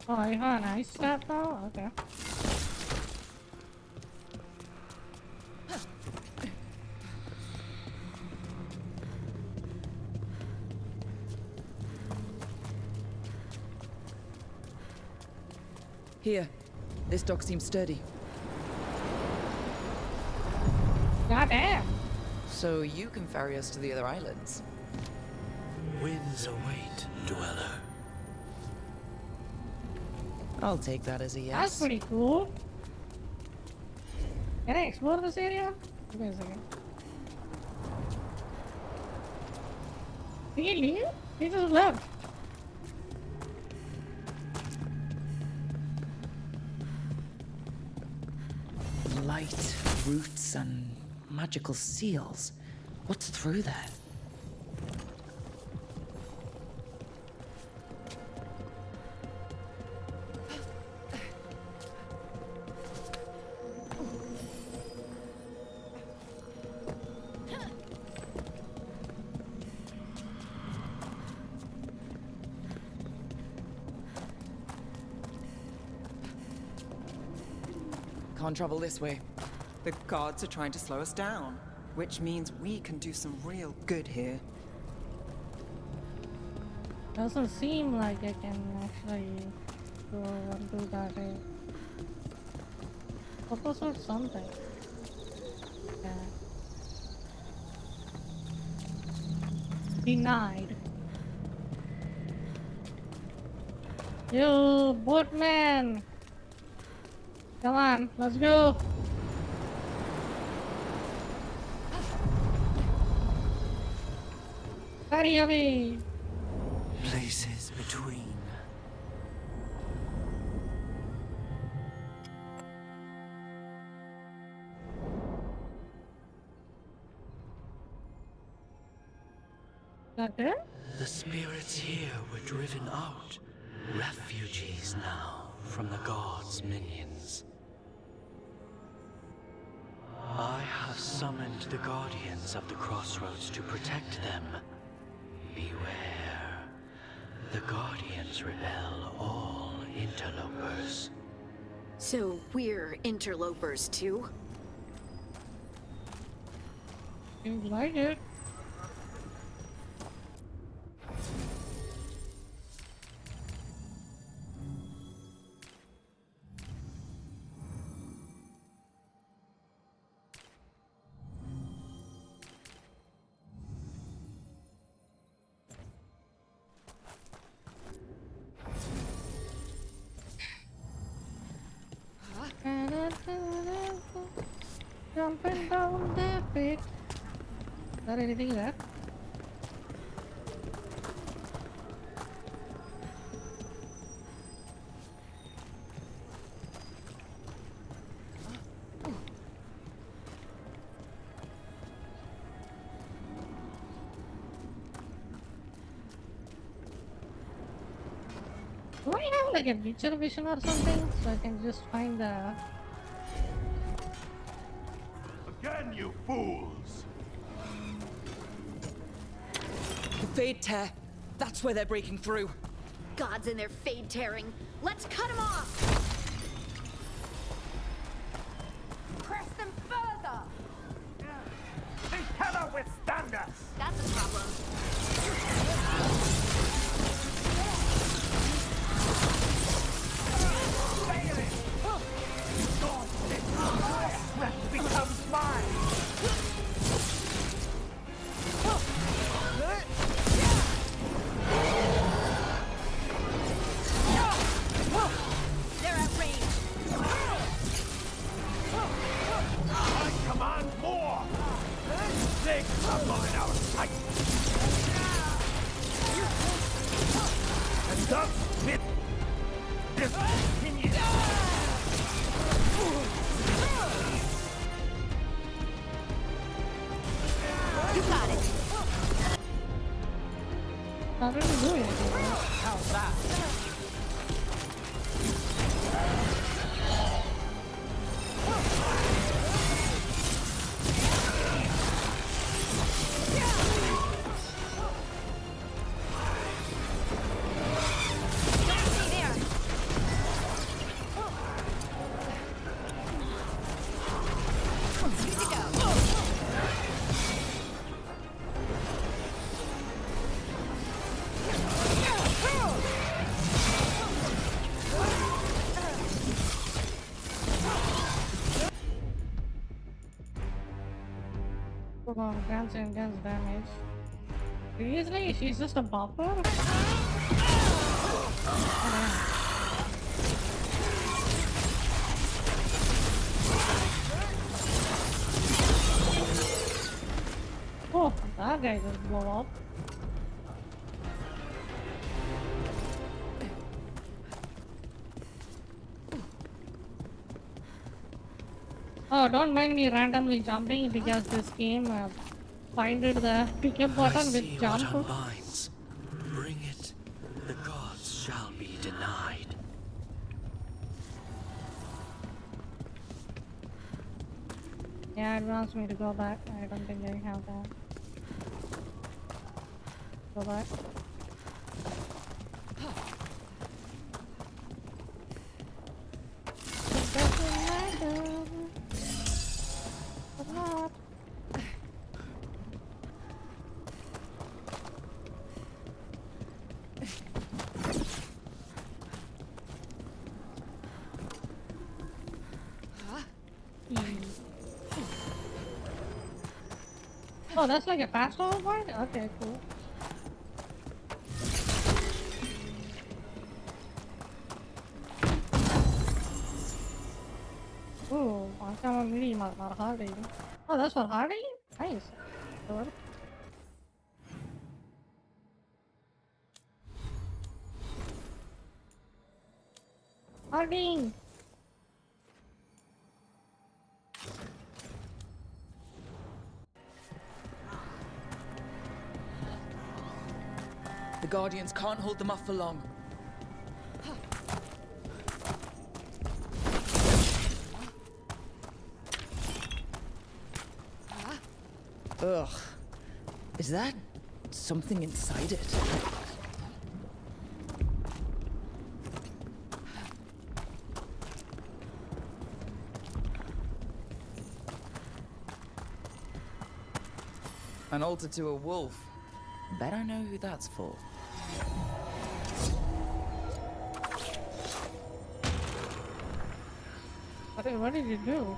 Speaker 1: Oh, you have an ice step though? Okay.
Speaker 2: Here. This dock seems sturdy.
Speaker 1: Goddamn.
Speaker 2: So you can ferry us to the other islands.
Speaker 8: Winds await, Dweller.
Speaker 2: I'll take that as a yes.
Speaker 1: That's pretty cool. Can I explore this area? Give me a second. Did he leave? He just left.
Speaker 2: Light, roots, and magical seals. What's through there? Can't travel this way.
Speaker 6: The gods are trying to slow us down, which means we can do some real good here.
Speaker 1: Doesn't seem like I can actually go and do that. Focus on something. Yeah. Denied. You boatman! Come on, let's go! Hurry away!
Speaker 8: Places between.
Speaker 1: That it?
Speaker 8: The spirits here were driven out. Refugees now from the gods' minions. I have summoned the guardians of the Crossroads to protect them. Beware. The guardians repel all interlopers.
Speaker 5: So we're interlopers too?
Speaker 1: Seems like it. Jumping down the pit. Is there anything there? Do I have like a Witcher vision or something so I can just find the...
Speaker 4: Again, you fools!
Speaker 2: The Fade Tear. That's where they're breaking through.
Speaker 5: Gods and their fade tearing. Let's cut them off!
Speaker 7: Press them further!
Speaker 9: They cannot withstand us!
Speaker 5: That's a problem.
Speaker 9: That becomes mine!
Speaker 5: They're at range.
Speaker 9: The business continues.
Speaker 5: You got it.
Speaker 1: Not really doing anything.
Speaker 9: How's that?
Speaker 1: Oh, guns and guns damage. Seriously? She's just a buffer? Oh, that guy just blew up. Oh, don't mind me randomly jumping because this game finded the pick button
Speaker 8: I see
Speaker 1: with
Speaker 8: what
Speaker 1: jump.
Speaker 8: unbinds. Bring it. The gods shall be denied.
Speaker 1: Yeah, it wants me to go back. I don't think I have that. Go back. It doesn't matter. But not. Oh, that's like a fast travel point? Okay, cool. Ooh, I'm really not harding. Oh, that's what harding? Nice. Good. Harding!
Speaker 2: The Guardians can't hold them off for long. Ugh. Is that something inside it? An altar to a wolf. Bet I know who that's for.
Speaker 1: What did you do?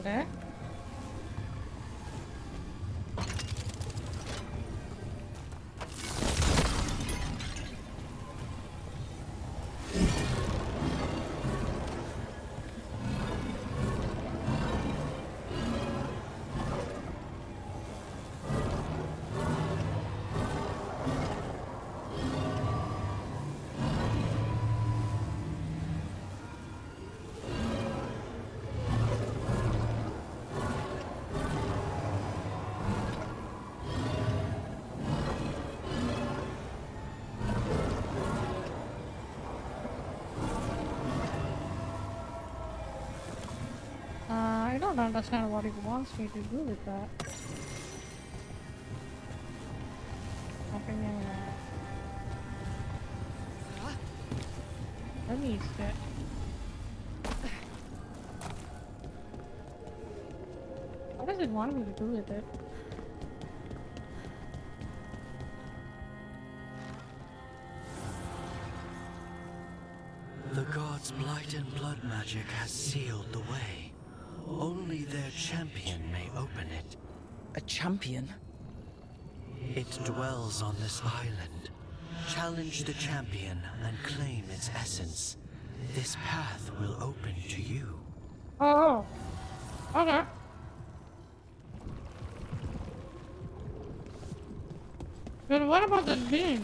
Speaker 1: Okay. I don't understand what it wants me to do with that. Nothing in there. Let me sit. What does it want me to do with it?
Speaker 8: The god's blight and blood magic has sealed the way. Only their champion may open it.
Speaker 2: A champion?
Speaker 8: It dwells on this island. Challenge the champion and claim its essence. This path will open to you.
Speaker 1: Oh. Okay. But what about the beam?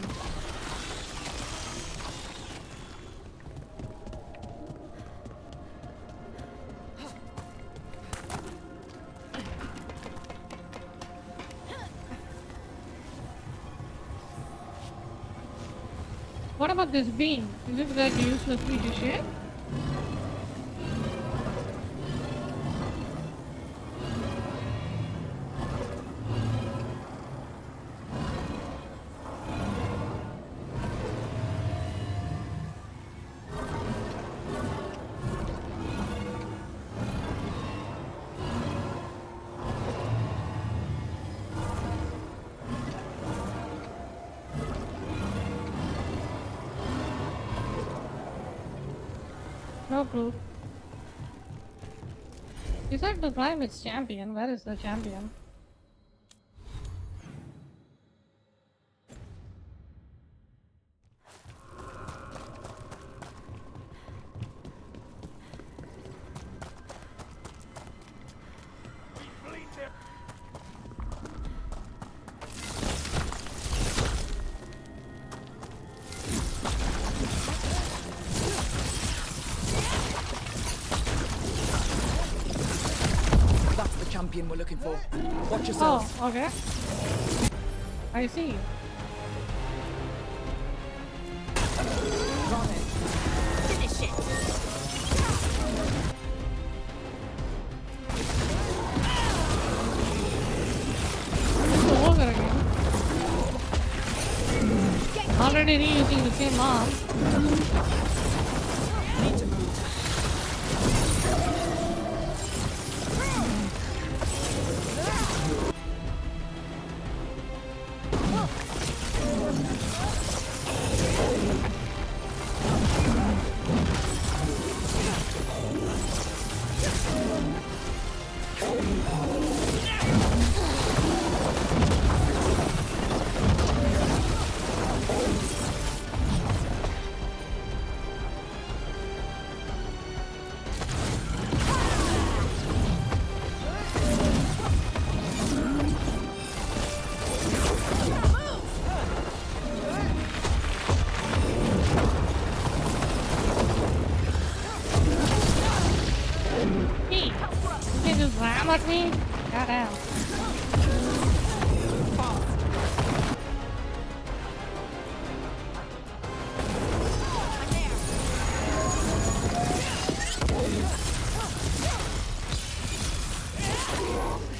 Speaker 1: What about this beam? Is it like useless piece of shit? No clue. You said to climb its champion. Where is the champion?
Speaker 2: That's the champion we're looking for. Watch yourself.
Speaker 1: Oh, okay. I see.
Speaker 5: Finish it.
Speaker 1: It's the ogre again. Already reusing the same arm.
Speaker 6: Need to move.
Speaker 1: Hey, you can just ram at me? Goddamn.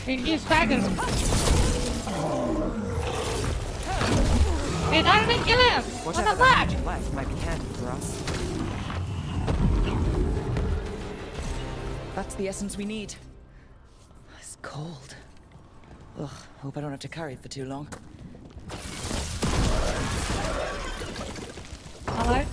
Speaker 1: He's staggers. Hey, that didn't kill him! What the
Speaker 6: Whatever
Speaker 1: fuck?
Speaker 6: energy left might be handy for us.
Speaker 2: That's the essence we need. It's cold. Ugh, hope I don't have to carry it for too long.
Speaker 1: Alright.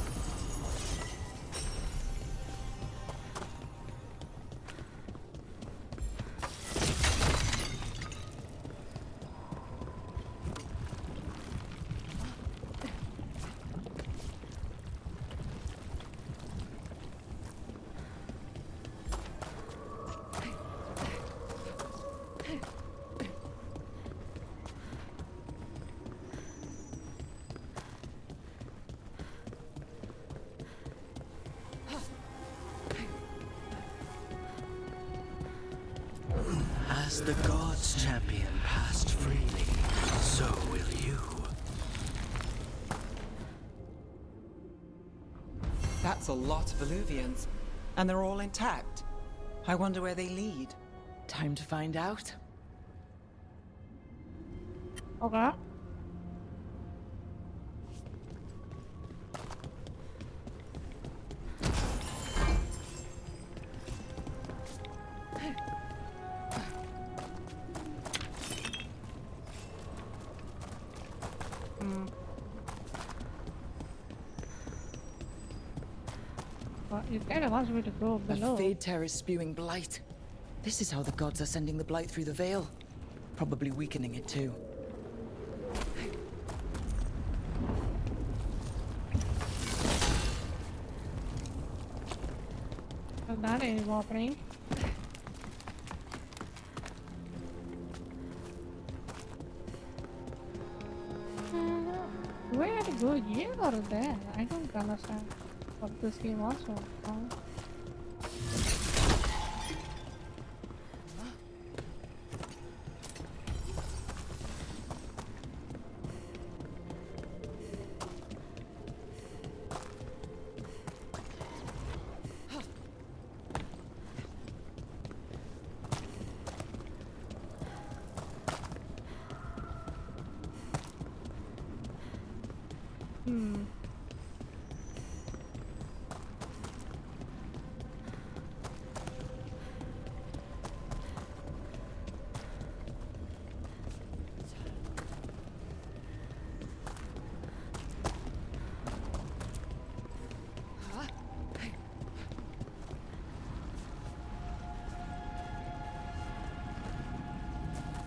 Speaker 8: As the gods' champion passed freely, so will you.
Speaker 6: That's a lot of Illuvians. And they're all intact. I wonder where they lead.
Speaker 2: Time to find out.
Speaker 1: Okay. Well, it kind of wants me to go
Speaker 2: A
Speaker 1: below.
Speaker 2: fade tear is spewing blight. This is how the gods are sending the blight through the veil. Probably weakening it too.
Speaker 1: So that is opening. Where to go here or there? I don't understand what this game wants from.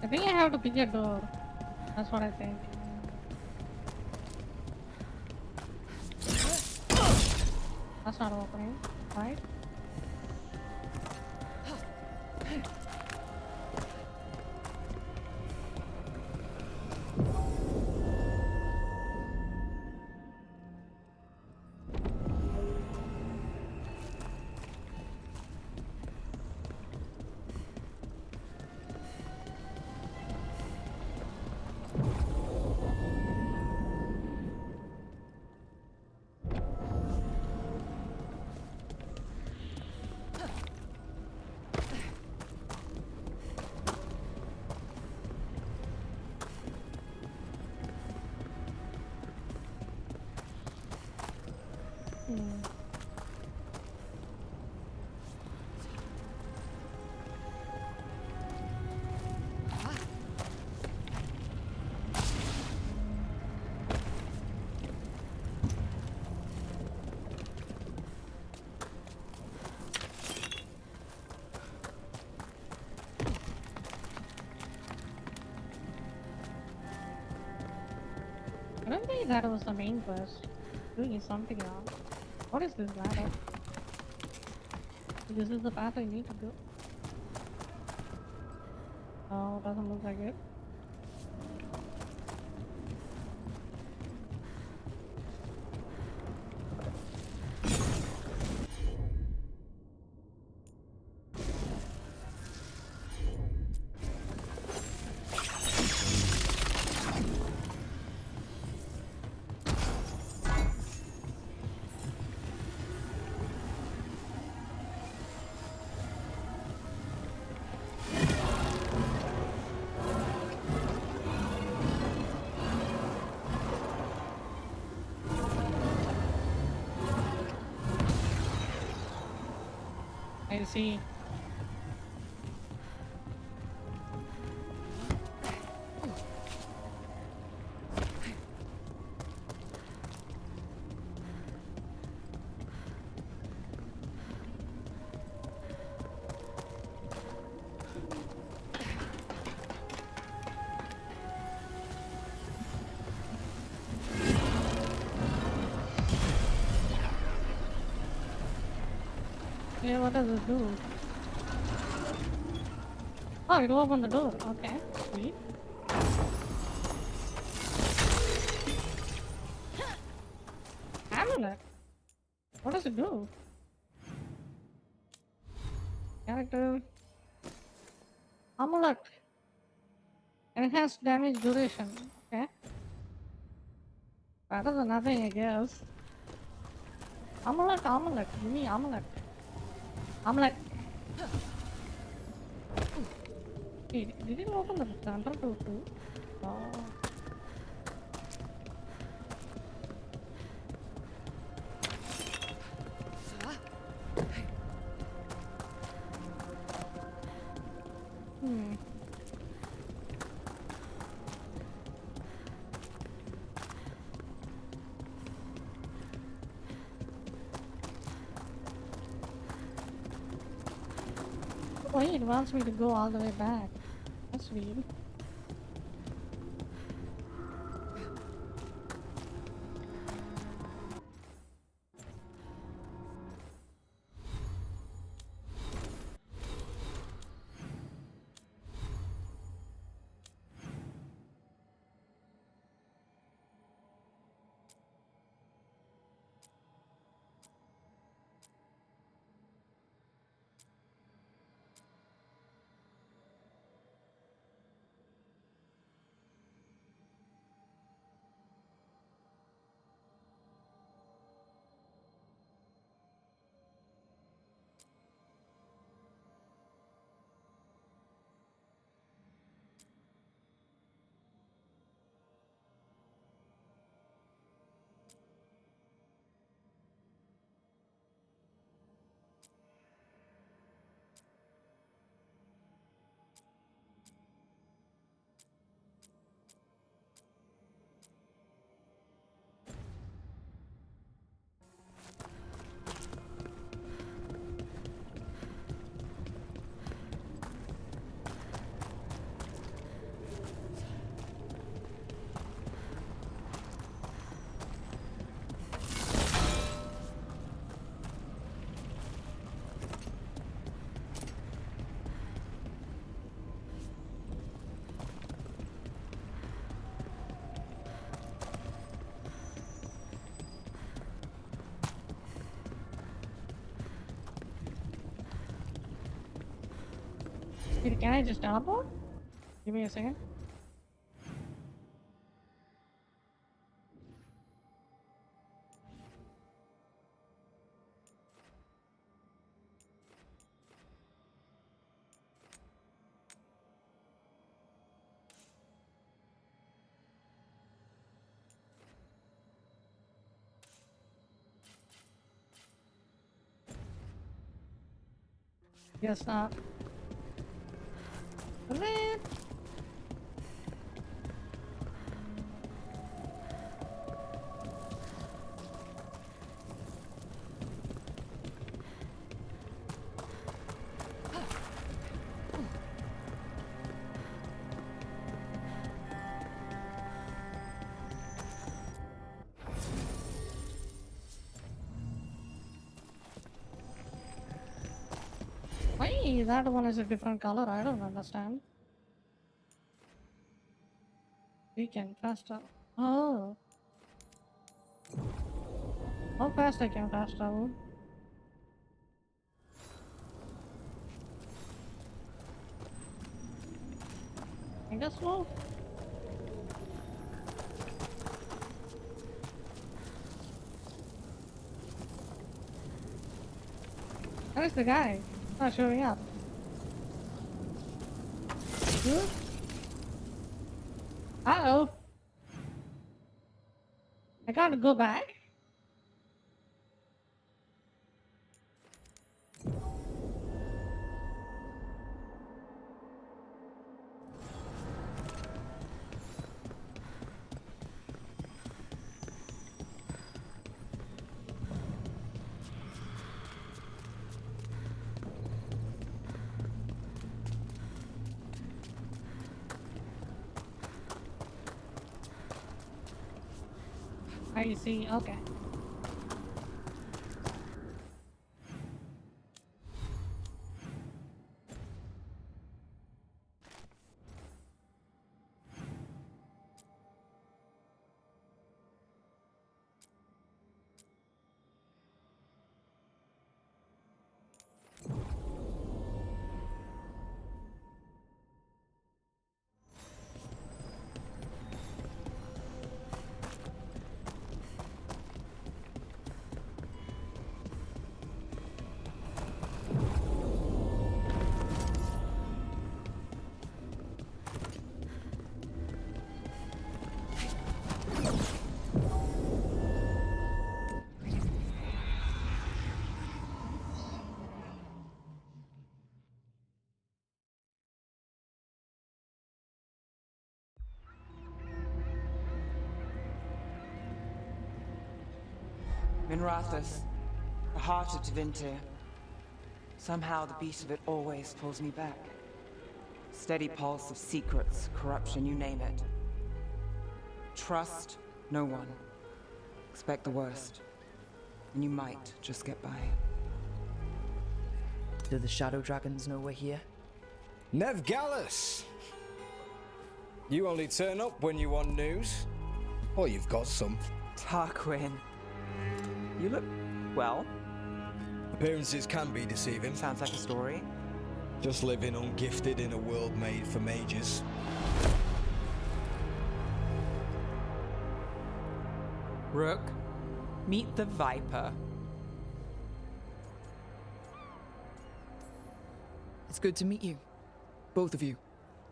Speaker 1: I think I have to pick a door. That's what I think. That's not opening, right? I don't think that was the main quest. Doing something wrong. What is this ladder? This is the path I need to go. Oh, doesn't look like it. I see. Yeah, what does it do? Oh, it opened the door. Okay, sweet. Amulet. What does it do? Character. Amulet. Enhanced damage duration. Okay. Better than nothing, I guess. Amulet, amulet. Give me amulet. Amulet. Did it open the temple door too? Oh. Why why it wants me to go all the way back. That's weird. Wait, can I just teleport? Give me a second. Guess not. Come in. Why that one is a different color? I don't understand. We can fast travel. Oh. How fast I can fast travel? I guess so. Where's the guy? Not showing up. Uh-oh. I gotta go back. I see, okay.
Speaker 10: Minrathous, the heart of Tevinter.
Speaker 6: Somehow the beat of it always pulls me back. Steady pulse of secrets, corruption, you name it. Trust no one. Expect the worst. And you might just get by.
Speaker 2: Do the Shadow Dragons know we're here?
Speaker 10: Nev Gallus! You only turn up when you want news. Or you've got some.
Speaker 6: Tarquin. You look well.
Speaker 10: Appearances can be deceiving.
Speaker 6: Sounds like a story.
Speaker 10: Just living ungifted in a world made for mages.
Speaker 6: Rook, meet the Viper.
Speaker 2: It's good to meet you. Both of you.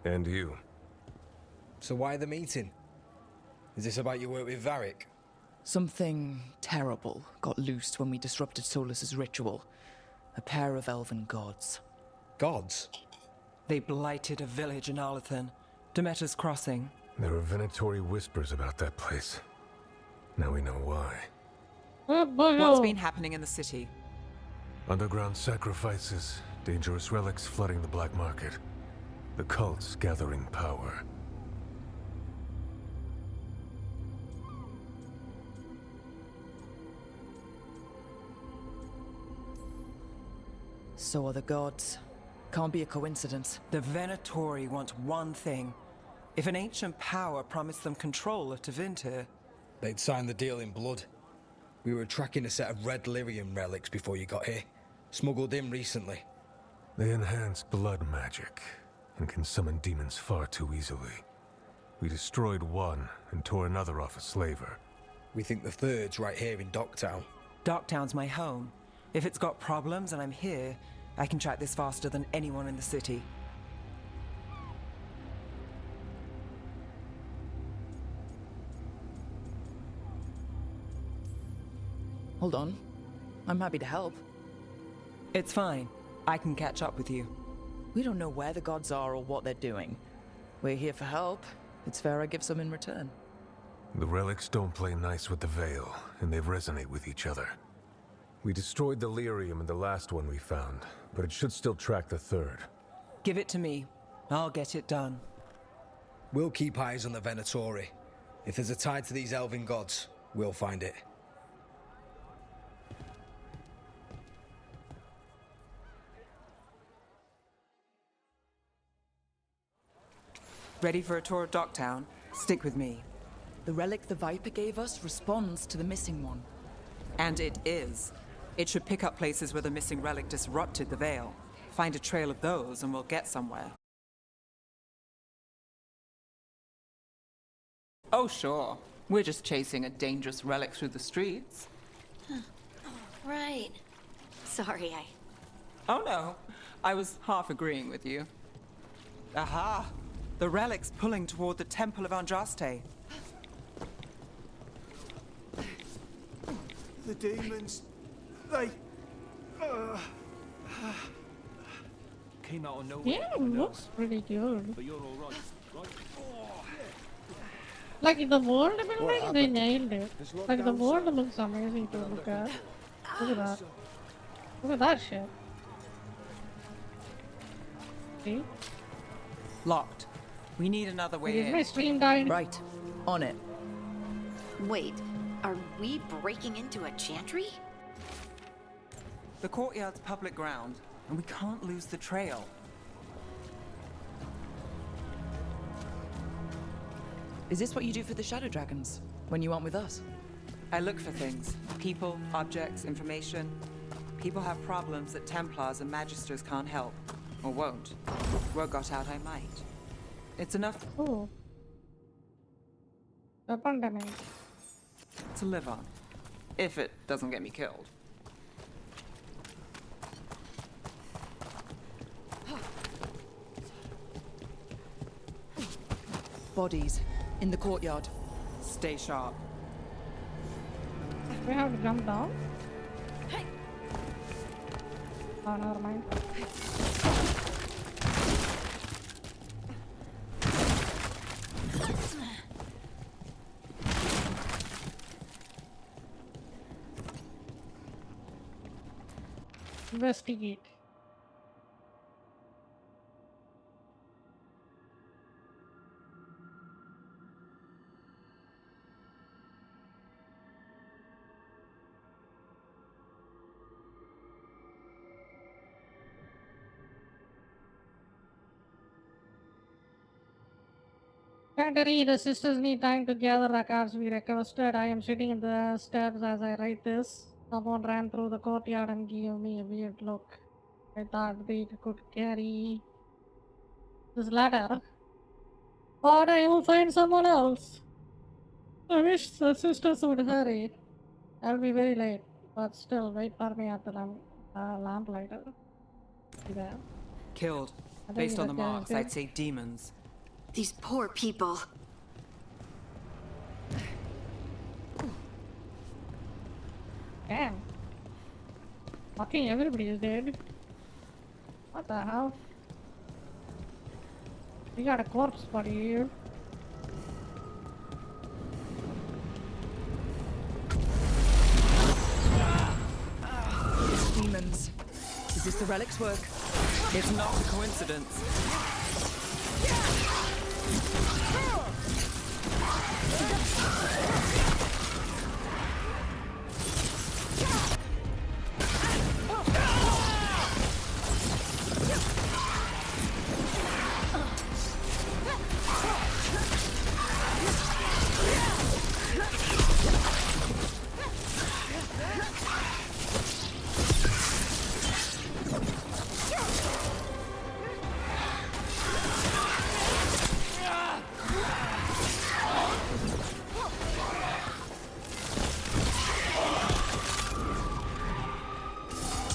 Speaker 11: And you.
Speaker 10: So why the meeting? Is this about your work with Varric?
Speaker 2: Something terrible got loosed when we disrupted Solus's ritual. A pair of elven gods.
Speaker 10: Gods?
Speaker 6: They blighted a village in Arlathan, Demeter's Crossing.
Speaker 11: There are Venatori whispers about that place. Now we know why.
Speaker 6: What's been happening in the city?
Speaker 11: Underground sacrifices, dangerous relics flooding the black market. The cults gathering power.
Speaker 2: So are the gods. Can't be a coincidence.
Speaker 6: The Venatori want one thing. If an ancient power promised them control of Tevinter,
Speaker 10: They'd signed the deal in blood. We were tracking a set of red lyrium relics before you got here. Smuggled in recently.
Speaker 11: They enhance blood magic and can summon demons far too easily. We destroyed one and tore another off a slaver.
Speaker 10: We think the third's right here in Docktown.
Speaker 6: Docktown's my home. If it's got problems and I'm here, I can track this faster than anyone in the city.
Speaker 2: Hold on. I'm happy to help.
Speaker 6: It's fine. I can catch up with you.
Speaker 2: We don't know where the gods are or what they're doing. We're here for help. It's fair I give some in return.
Speaker 11: The relics don't play nice with the Veil, and they resonate with each other. We destroyed the lyrium in the last one we found, but it should still track the third.
Speaker 6: Give it to me. I'll get it done.
Speaker 10: We'll keep eyes on the Venatori. If there's a tie to these elven gods, we'll find it.
Speaker 6: Ready for a tour of Docktown? Stick with me.
Speaker 2: The relic the Viper gave us responds to the missing one.
Speaker 6: And it is. It should pick up places where the missing relic disrupted the Veil. Find a trail of those and we'll get somewhere. Oh, sure. We're just chasing a dangerous relic through the streets.
Speaker 5: Right. Sorry,
Speaker 6: Oh no, I was half agreeing with you. Aha! The relic's pulling toward the Temple of Andraste.
Speaker 9: The demons, they came out of nowhere.
Speaker 1: Yeah, it looks pretty good.
Speaker 9: But you're all right, right?
Speaker 1: Like the world building, they nailed it. Like the world looks amazing to look at. Look at that. Look at that shit. See?
Speaker 6: Locked. We need another way
Speaker 1: Is my
Speaker 6: in.
Speaker 1: stream dying?
Speaker 2: Right. On it.
Speaker 5: Wait, are we breaking into a chantry?
Speaker 6: The courtyard's public ground, and we can't lose the trail.
Speaker 2: Is this what you do for the Shadow Dragons? When you aren't with us?
Speaker 6: I look for things. People, objects, information. People have problems that Templars and Magisters can't help. Or won't. Word got out I might. It's enough
Speaker 1: Oh. Weapon damage.
Speaker 6: to live on. If it doesn't get me killed.
Speaker 2: Bodies. In the courtyard.
Speaker 6: Stay sharp.
Speaker 1: We have to jump down? Oh, never mind. Investigate. Cantery, the sisters need time to gather records we requested. I am sitting in the steps as I write this. Someone ran through the courtyard and gave me a weird look. I thought they could carry this ladder. Or I will find someone else. I wish the sisters would hurry. I'll be very late. But still, wait for me at the lamplighter. See there?
Speaker 6: Killed.
Speaker 1: I think
Speaker 6: Based on the
Speaker 1: that guy is
Speaker 6: marks,
Speaker 1: good.
Speaker 6: I'd say demons.
Speaker 5: These poor people.
Speaker 1: Damn. Fucking everybody is dead. What the hell? We got a corpse body here.
Speaker 2: Demons. Is this the relic's work?
Speaker 6: It's not a coincidence.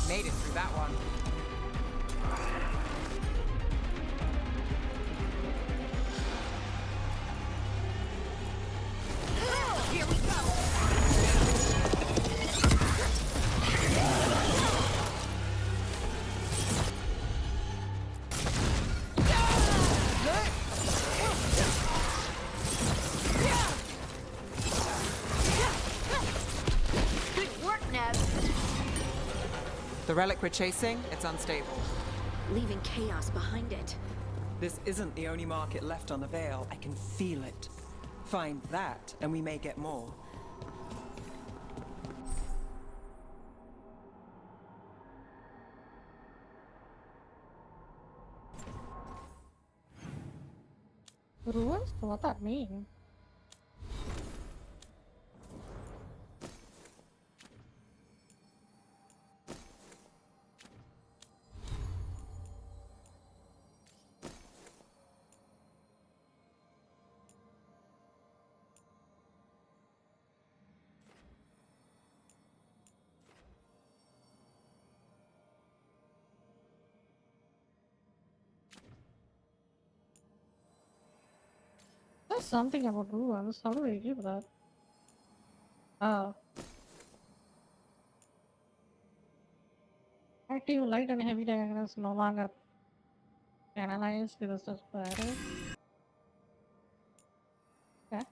Speaker 6: Made it through that one.
Speaker 5: Here we go. Good work, Nev.
Speaker 6: The relic we're chasing, it's unstable.
Speaker 5: Leaving chaos behind it.
Speaker 6: This isn't the only market left on the Veil. I can feel it. Find that, and we may get more.
Speaker 1: Ruins? What that mean? There's something about ruins. How do I give that? Oh. Active light and heavy diagrams no longer analyzed. This is better. Okay.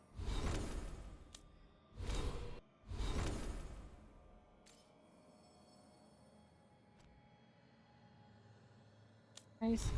Speaker 1: Nice.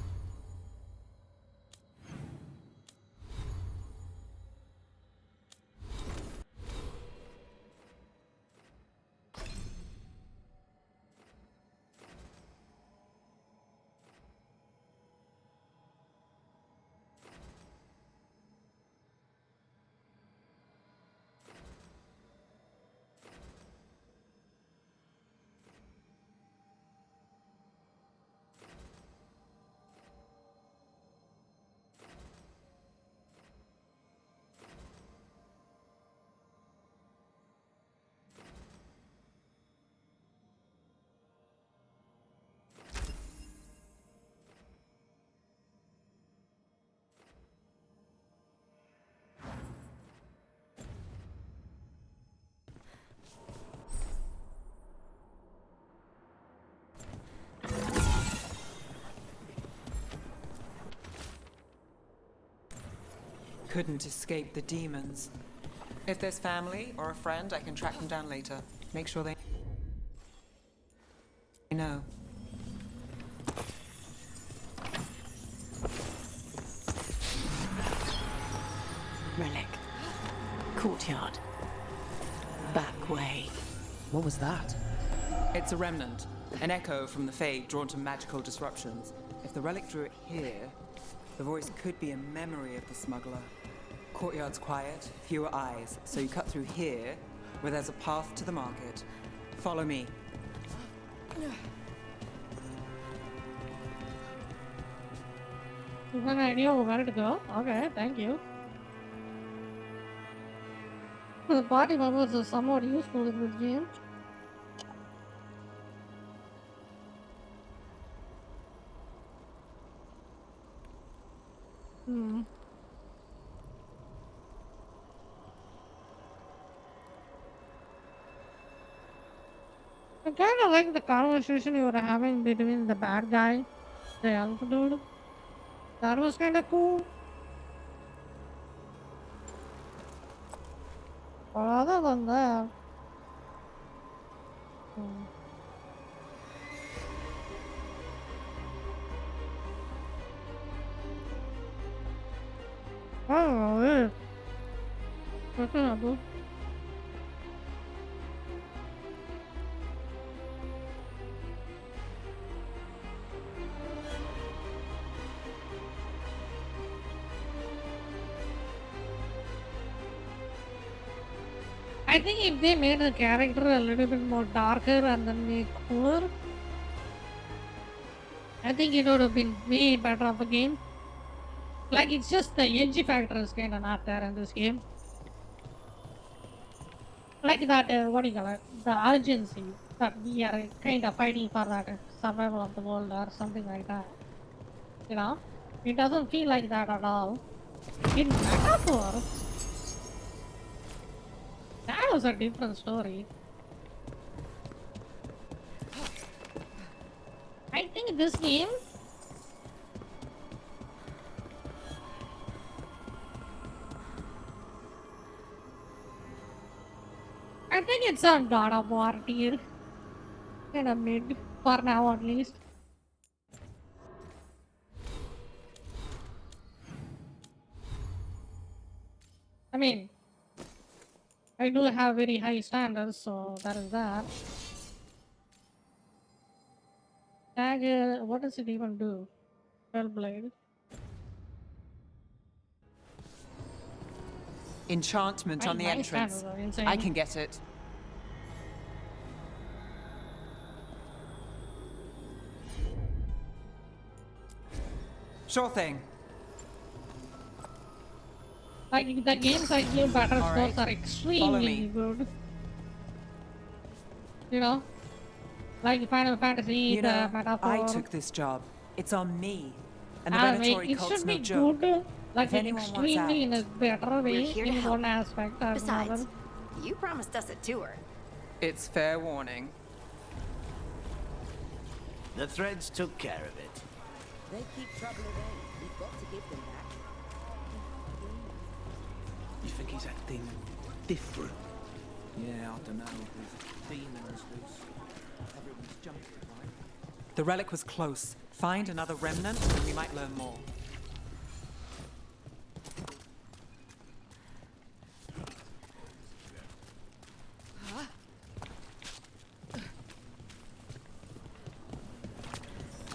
Speaker 6: Couldn't escape the demons. If there's family or a friend, I can track them down later. Make sure they know.
Speaker 8: Relic. Courtyard. Back way. What was that?
Speaker 6: It's a remnant, an echo from the Fade drawn to magical disruptions. If the relic drew it here, the voice could be a memory of the smuggler. courtyard's quiet, fewer eyes, so you cut through here, where there's a path to the market. Follow me.
Speaker 1: You have an idea of where to go? Okay, thank you. The party members are somewhat useful in this game. I kind of like the conversation you were having between the bad guy, the elf dude. That was kind of cool. But other than that, I don't know. What can I do? I think if they made the character a little bit more darker and then made cooler, I think it would have been way better of a game. Like, it's just the edgy factor is kind of not there in this game. Like that, what do you call it? The urgency that we are kind of fighting for that survival of the world or something like that. You know? It doesn't feel like that at all. In Metaphor, that was a different story. I think this game I think it's a God of War tier. Kind of mid for now at least. I mean, I do have very high standards, so that is that. Dagger, what does it even do? Hellblade.
Speaker 6: Enchantment on the
Speaker 1: My
Speaker 6: entrance.
Speaker 1: standards are insane.
Speaker 6: I can get it. Sure thing.
Speaker 1: Like, the games I give better
Speaker 6: All
Speaker 1: scores
Speaker 6: right.
Speaker 1: are
Speaker 6: Follow
Speaker 1: extremely
Speaker 6: me.
Speaker 1: good. You know? Like Final Fantasy,
Speaker 6: You
Speaker 1: the
Speaker 6: know,
Speaker 1: Metaphor.
Speaker 6: I took this job. It's on me. And the
Speaker 1: I mean,
Speaker 6: predatory
Speaker 1: it
Speaker 6: cult's
Speaker 1: should
Speaker 6: no
Speaker 1: be
Speaker 6: joke.
Speaker 1: good, like
Speaker 6: If anyone wants
Speaker 1: extremely in a
Speaker 6: out,
Speaker 1: better way
Speaker 5: here to
Speaker 1: in
Speaker 5: help.
Speaker 1: one aspect or
Speaker 5: Besides,
Speaker 1: another.
Speaker 5: you promised us a tour.
Speaker 6: It's fair warning.
Speaker 8: The threads took care of it.
Speaker 12: They keep trouble away. We've got to give them back.
Speaker 8: You think he's acting different?
Speaker 10: Yeah, I don't know. With demons loose. Everyone's jumping, right?
Speaker 6: The relic was close. Find another remnant and we might learn more.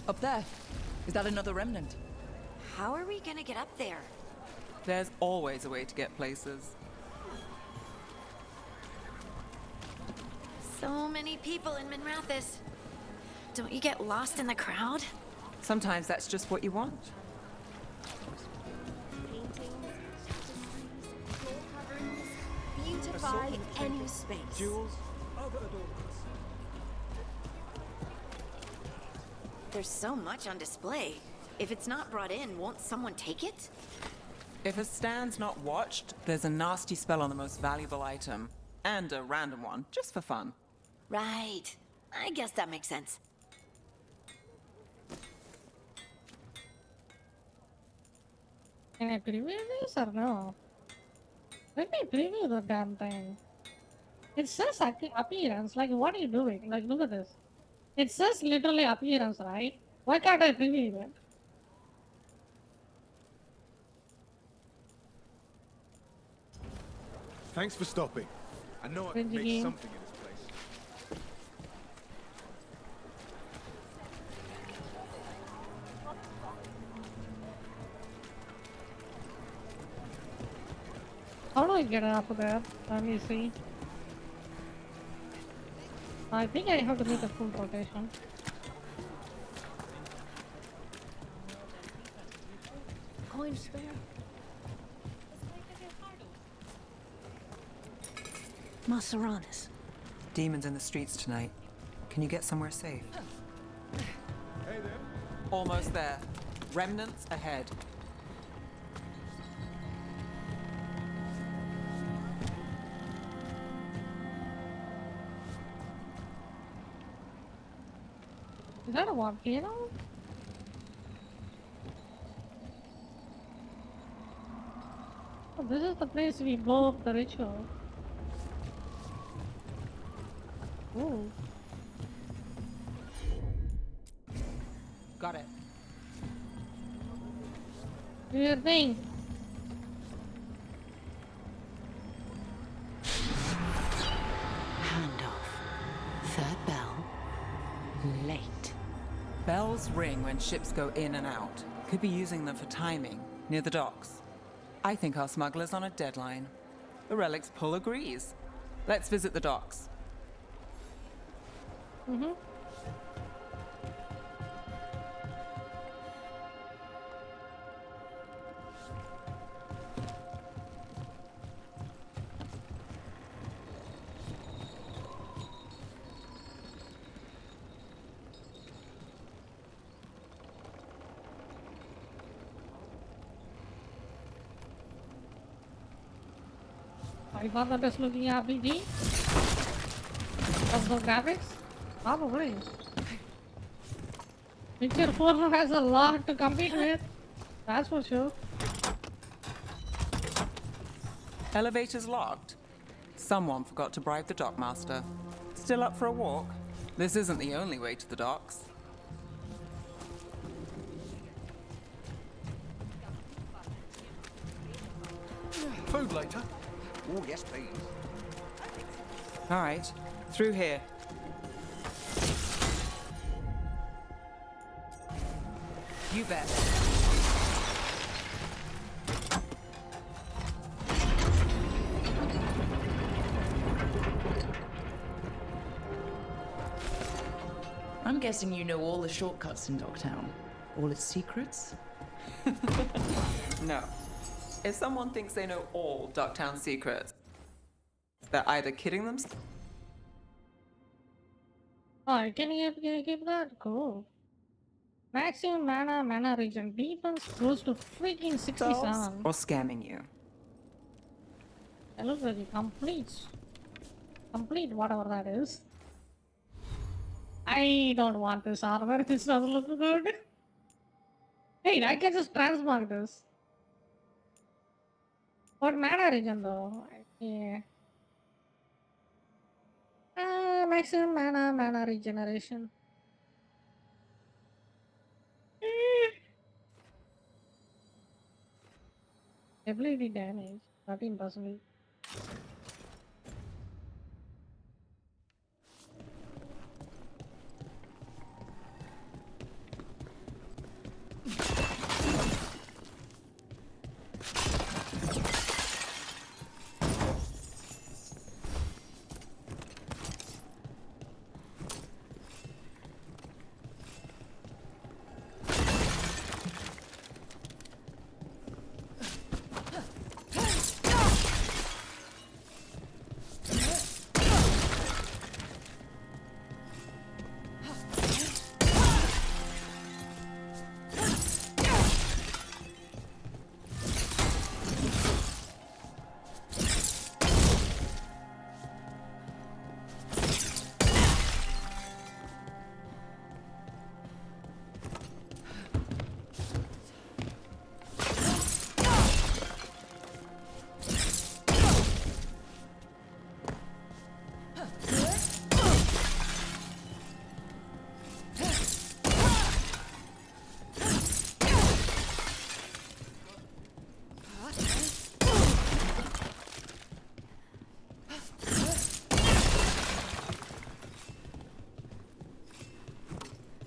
Speaker 2: Up there. Is that another remnant?
Speaker 5: How are we gonna get up there?
Speaker 6: There's always a way to get places.
Speaker 5: So many people in Minrathis. Don't you get lost in the crowd?
Speaker 6: Sometimes that's just what you want.
Speaker 12: Paintings, tapestries, floor coverings. Beautify any space.
Speaker 9: Jewels, other adornments.
Speaker 5: There's so much on display. If it's not brought in, won't someone take it?
Speaker 6: If a stand's not watched, there's a nasty spell on the most valuable item. And a random one, just for fun.
Speaker 5: Right. I guess that makes sense.
Speaker 1: Can I preview this or no? Let me preview the damn thing. It says appearance, like what are you doing? Like look at this. It says literally appearance, right? Why can't I preview it?
Speaker 9: Thanks for stopping. I know I can
Speaker 1: Cringy
Speaker 9: make
Speaker 1: game.
Speaker 9: something in this place.
Speaker 1: How do I get up there? Let me see. I think I have to make a full rotation.
Speaker 12: Coin spare? Maseranis.
Speaker 6: Demons in the streets tonight. Can you get somewhere safe?
Speaker 9: Hey there.
Speaker 6: Almost there. Remnants ahead.
Speaker 1: Is that a volcano? Oh, this is the place we blow up the ritual. Ooh.
Speaker 6: Got it.
Speaker 1: Do your thing.
Speaker 12: Handoff. Third bell. Late.
Speaker 6: Bells ring when ships go in and out. Could be using them for timing, near the docks. I think our smuggler's on a deadline. The Relic's pull agrees. Let's visit the docks.
Speaker 1: Mm-hmm. I thought the best looking RPG. Of the graphics? Probably. Picture 4 has a lot to compete with. That's for sure.
Speaker 6: Elevator's locked. Someone forgot to bribe the dockmaster. Still up for a walk? This isn't the only way to the docks.
Speaker 9: Food later.
Speaker 10: Oh, yes, please.
Speaker 6: All right, through here. You bet.
Speaker 2: I'm guessing you know all the shortcuts in Docktown. All its secrets?
Speaker 6: No. If someone thinks they know all Docktown secrets, they're either kidding themselves.
Speaker 1: Oh, can you keep that? Cool. Maximum mana regen. Defense goes to freaking 67.
Speaker 6: Or scamming you.
Speaker 1: It looks like it completes. Complete whatever that is. I don't want this armor. This doesn't look good. Hey, I can just transmog this. What mana regen though? Yeah. Maximum mana regeneration. Ability damage, 13%.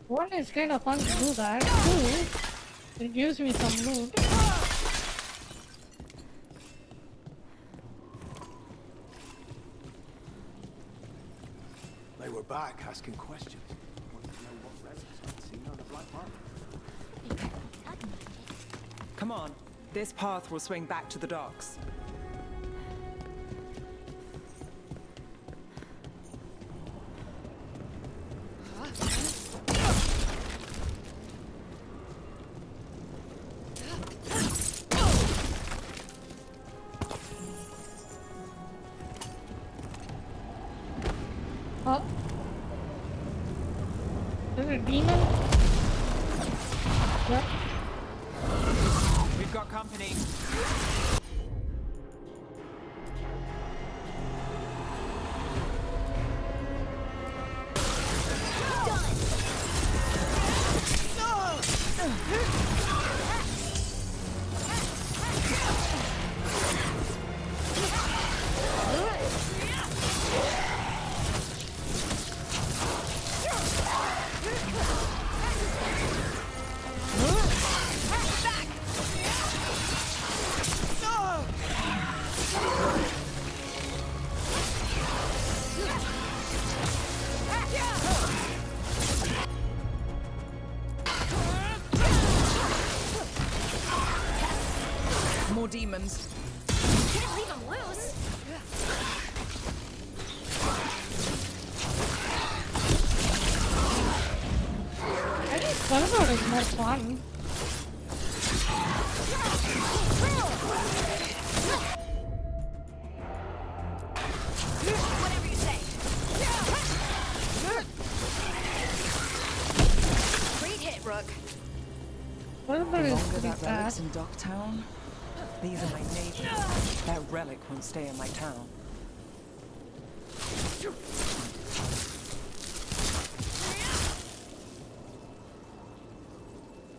Speaker 1: One is kind of fun to do that. Two, it gives me some loot.
Speaker 9: were back asking questions. Wanted to know what relics I'd seen on the Black Market.
Speaker 6: Come on. This path will swing back to the docks.
Speaker 1: Oh. There's a demon? Yep.
Speaker 6: We've got company.
Speaker 2: More demons.
Speaker 5: Can't leave him loose.
Speaker 1: I think Slumber is more fun.
Speaker 5: Whatever you say. Great hit, Rook.
Speaker 1: Slumber
Speaker 6: The
Speaker 1: is
Speaker 6: longer
Speaker 1: pretty
Speaker 6: that
Speaker 1: fast.
Speaker 6: relic's in Docktown, these are my neighbors. That relic won't stay in my town.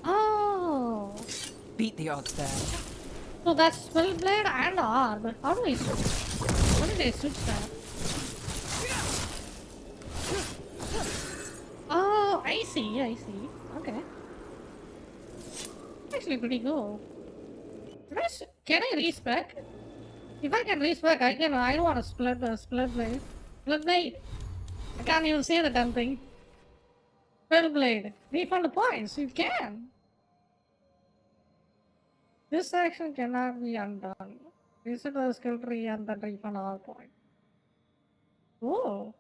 Speaker 1: Oh.
Speaker 6: Beat the odds there.
Speaker 1: So that's Spellblade and Orb. How do I switch? How did I switch that? Oh, I see, I see. Okay. Actually pretty cool. Can I respec? If I can respec, I want to split the Spellblade. Spellblade. I can't even say the damn thing. Spellblade. Refund the points. You can. This action cannot be undone. Reset the skill tree and then refund all points. Oh.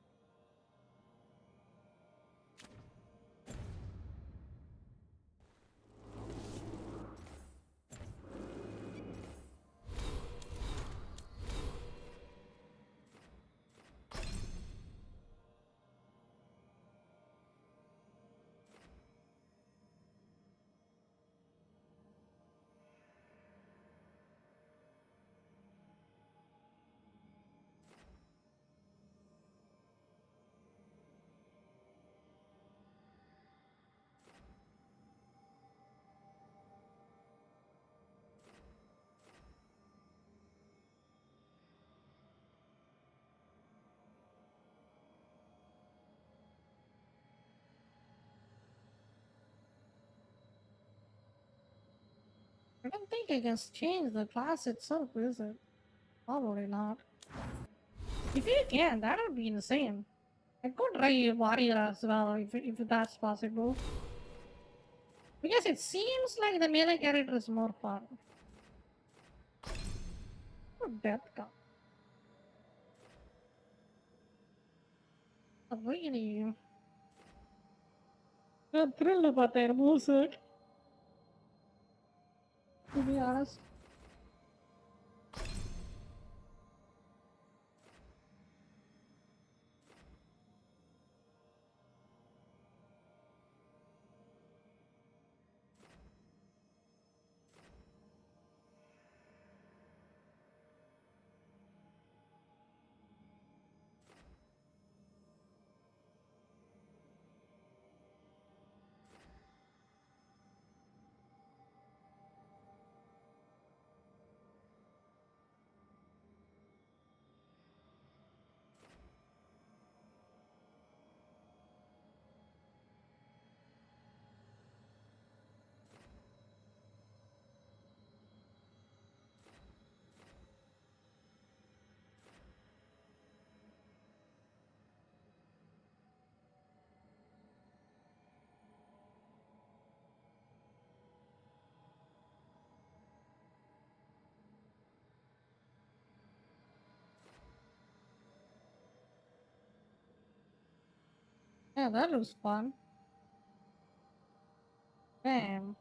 Speaker 1: I don't think I can change the class itself, is it? Probably not. If you can, that would be insane. I could try warrior as well if that's possible. Because it seems like the melee character is more fun. Oh, death come. Really? I'm thrilled about their moveset. To be honest. Yeah, that was fun. Damn.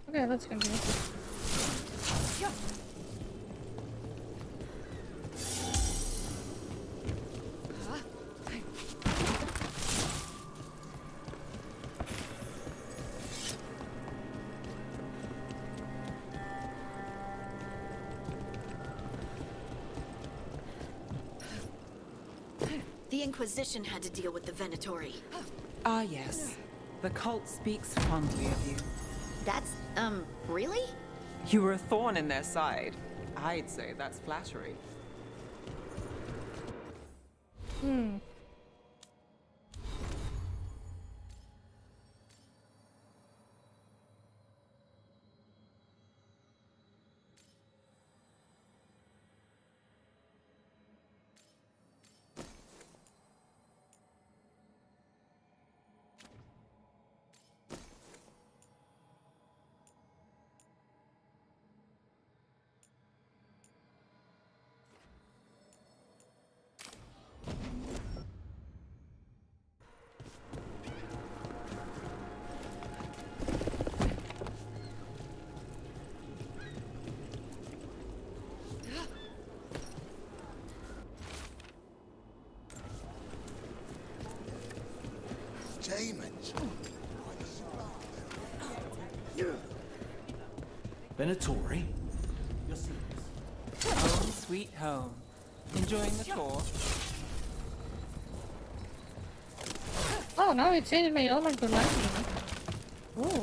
Speaker 1: Okay, let's continue.
Speaker 5: The Inquisition had to deal with the Venatori.
Speaker 6: Ah, yes. The cult speaks fondly of you.
Speaker 5: That's, really?
Speaker 6: You were a thorn in their side. I'd say that's flattery.
Speaker 1: Hmm.
Speaker 13: Demons.
Speaker 8: Venatori?
Speaker 6: Home sweet home. Enjoying the tour?
Speaker 1: Oh, now it changed my element to lightning. Ooh.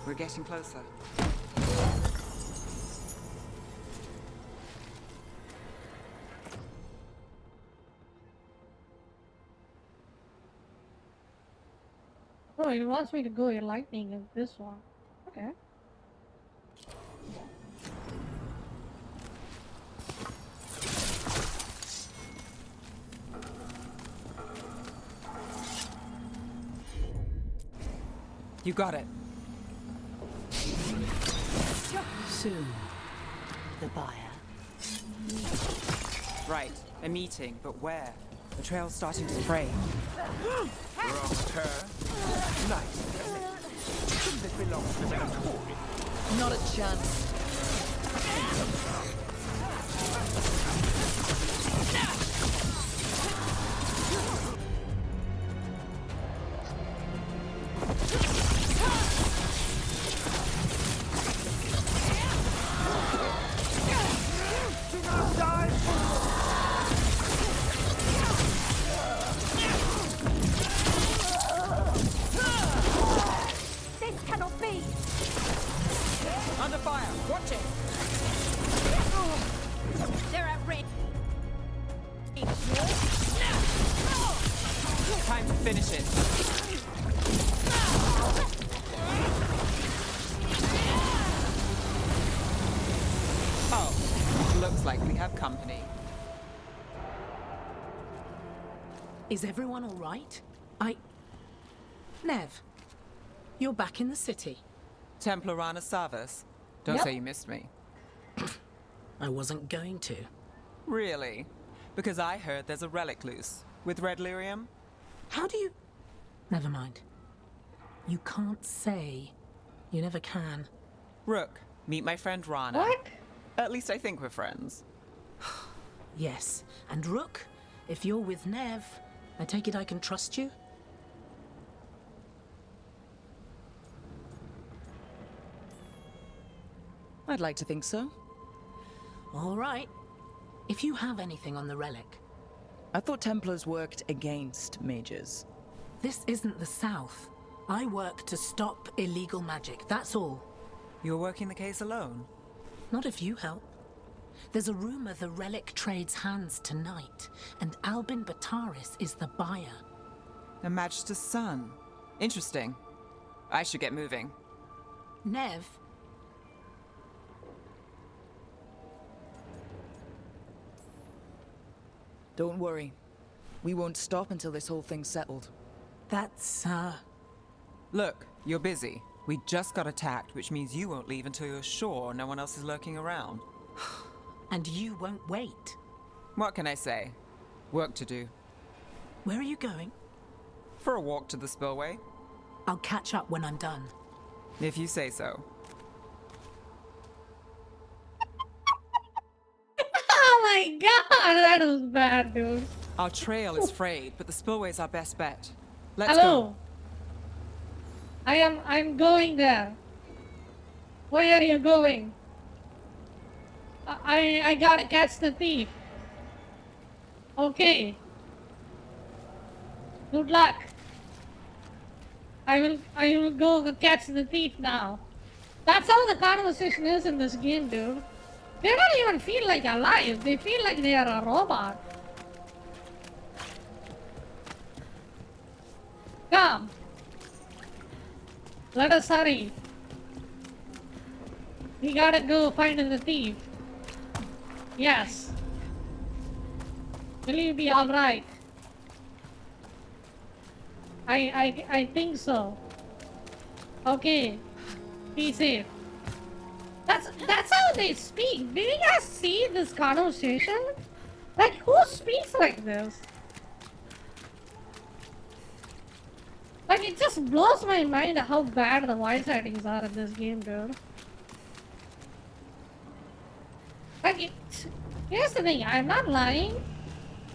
Speaker 6: We're getting closer.
Speaker 1: Oh, he wants me to go in lightning in this one. Okay.
Speaker 6: You got it.
Speaker 12: Soon, the buyer.
Speaker 6: Right, a meeting, but where? The trail's starting to spray.
Speaker 9: Shouldn't it belong to the Venatori?
Speaker 12: Not a chance.
Speaker 6: Under fire! Watch it!
Speaker 5: They're at range.
Speaker 6: Time to finish it. Oh, looks like we have company.
Speaker 12: Is everyone all right? Nev, you're back in the city.
Speaker 6: Templorana Savas. Don't
Speaker 12: Yep.
Speaker 6: say you missed me.
Speaker 12: I wasn't going to.
Speaker 6: Really? Because I heard there's a relic loose. With Red Lyrium?
Speaker 13: How do you... Never mind. You can't say. You never can.
Speaker 6: Rook, meet my friend Rana.
Speaker 1: What?
Speaker 6: At least I think we're friends.
Speaker 13: Yes. And Rook, if you're with Nev, I take it I can trust you?
Speaker 2: I'd like to think so.
Speaker 13: All right. If you have anything on the relic.
Speaker 2: I thought Templars worked against mages.
Speaker 13: This isn't the South. I work to stop illegal magic, that's all.
Speaker 6: You're working the case alone?
Speaker 13: Not if you help. There's a rumor the relic trades hands tonight, and Albin Bataris is the buyer.
Speaker 6: A Magister's son. Interesting. I should get moving.
Speaker 13: Nev?
Speaker 2: Don't worry. We won't stop until this whole thing's settled.
Speaker 13: That's,
Speaker 6: Look, you're busy. We just got attacked, which means you won't leave until you're sure no one else is lurking around.
Speaker 13: And you won't wait.
Speaker 6: What can I say? Work to do.
Speaker 13: Where are you going?
Speaker 6: For a walk to the spillway.
Speaker 13: I'll catch up when I'm done.
Speaker 6: If you say so.
Speaker 1: Oh my god, that was bad, dude.
Speaker 6: Our trail is frayed, but the spillway's our best bet. Let's
Speaker 1: Hello.
Speaker 6: go.
Speaker 1: I'm going there. Where are you going? I gotta catch the thief. Okay. Good luck. I will go catch the thief now. That's how the conversation is in this game, dude. They don't even feel like alive. They feel like they are a robot. Come. Let us hurry. We gotta go find the thief. Yes. Will you be alright? I think so. Okay. Be safe. That's how they speak. Did you guys see this conversation? Like, who speaks like this? Like, it just blows my mind how bad the voice actings are in this game, dude. Like, here's the thing, I'm not lying.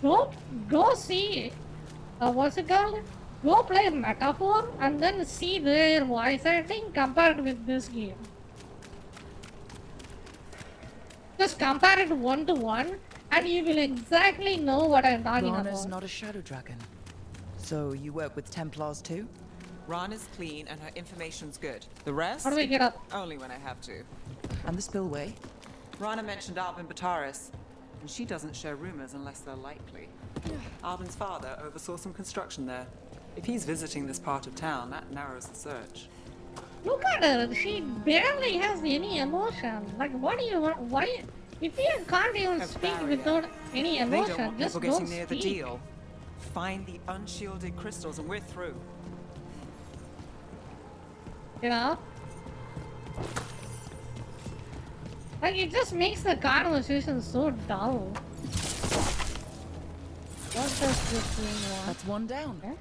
Speaker 1: Go see, what's it called? Go play Metaphor and then see their voice acting compared with this game. Just compare it 1-to-1 and you will exactly know what I'm talking
Speaker 2: Rana's
Speaker 1: about.
Speaker 2: not a shadow dragon. So you work with Templars too?
Speaker 6: Rana's clean and her information's good. The rest?
Speaker 1: How do we get up?
Speaker 6: Only when I have to.
Speaker 2: And the spillway?
Speaker 6: Rana mentioned Albin Bataris, and she doesn't share rumors unless they're likely. Albin's father oversaw some construction there. If he's visiting this part of town, that narrows the search.
Speaker 1: Look at her, she barely has any emotion. Like, what do you want? Why? If you can't even speak without any
Speaker 6: They
Speaker 1: emotion,
Speaker 6: don't want
Speaker 1: just
Speaker 6: people
Speaker 1: don't
Speaker 6: getting near the
Speaker 1: speak.
Speaker 6: deal. Find the unshielded crystals and we're through.
Speaker 1: You know? Like, it just makes the conversation so dull. What does this thing want?
Speaker 2: That's one down.
Speaker 1: Okay.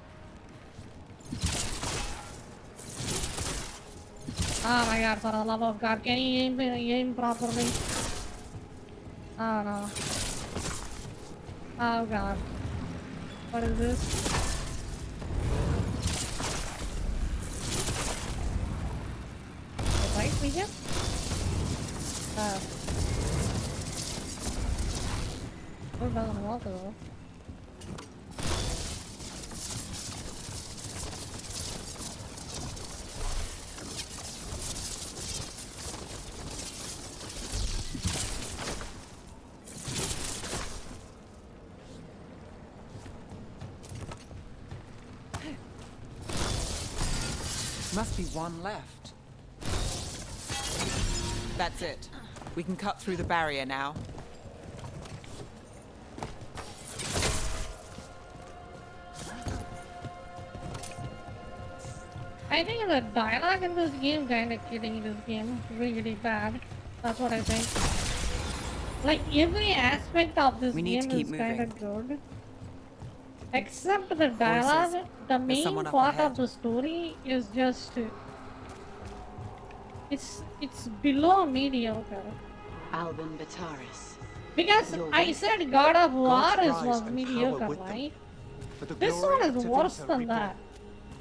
Speaker 1: Oh my god, for the love of God, can you aim properly? Oh no. Oh god. What is this? The light we get? What about the water though?
Speaker 6: Must be one left. That's it. We can cut through the barrier now.
Speaker 1: I think the dialogue in this game kinda killing this game really bad. That's what I think. Like every aspect of this
Speaker 6: We need
Speaker 1: game
Speaker 6: to keep
Speaker 1: is kinda
Speaker 6: moving.
Speaker 1: good. Except the dialogue, the main
Speaker 6: someone up
Speaker 1: part
Speaker 6: ahead.
Speaker 1: of the story is just it's below mediocre.
Speaker 12: Albin Bataris.
Speaker 1: Because
Speaker 12: You're
Speaker 1: I
Speaker 12: right.
Speaker 1: said God of War
Speaker 10: God's
Speaker 1: is
Speaker 10: rise
Speaker 1: was
Speaker 10: and
Speaker 1: mediocre,
Speaker 10: power with them.
Speaker 1: right?
Speaker 10: For the
Speaker 1: This
Speaker 10: glory
Speaker 1: one
Speaker 10: of
Speaker 1: is worse
Speaker 10: Tevita
Speaker 1: than
Speaker 10: reborn.
Speaker 1: that.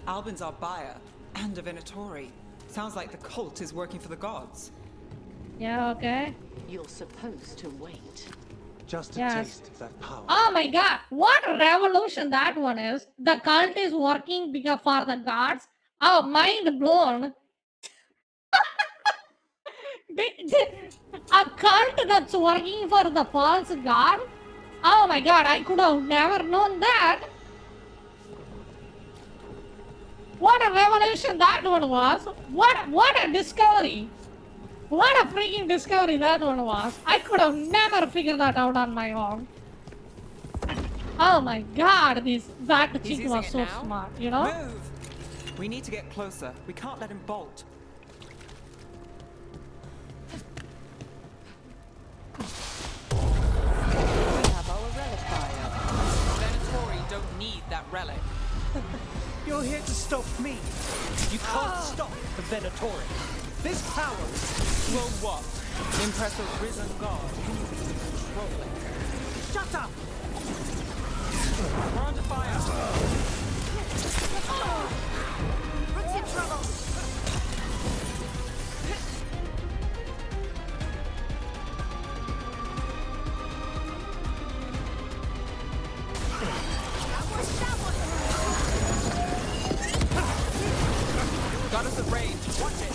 Speaker 6: Albin's our buyer, and a Venatori. Sounds like the cult is working for the gods.
Speaker 1: Yeah, okay.
Speaker 12: You're supposed to wait.
Speaker 9: Just a
Speaker 1: Yes.
Speaker 9: taste of that power.
Speaker 1: Oh my god, what a revolution that one is. The cult is working because for the gods. Oh, mind blown. A cult that's working for the false god? Oh my god, I could have never known that. What a revelation that one was. What a discovery. What a freaking discovery that one was. I could have never figured that out on my own. Oh my god, that
Speaker 6: He's
Speaker 1: chick
Speaker 6: using
Speaker 1: was
Speaker 6: it
Speaker 1: so
Speaker 6: now.
Speaker 1: smart, you know?
Speaker 6: Move! We need to get closer. We can't let him bolt.
Speaker 12: We have our relic buyer.
Speaker 6: Venatori don't need that relic.
Speaker 14: You're here to stop me. You can't stop the Venatori. This power.
Speaker 6: Well, what? Impress a risen god. Control it.
Speaker 14: Shut up!
Speaker 6: We're under fire.
Speaker 7: Rook's in trouble.
Speaker 6: Got us at range. Watch it.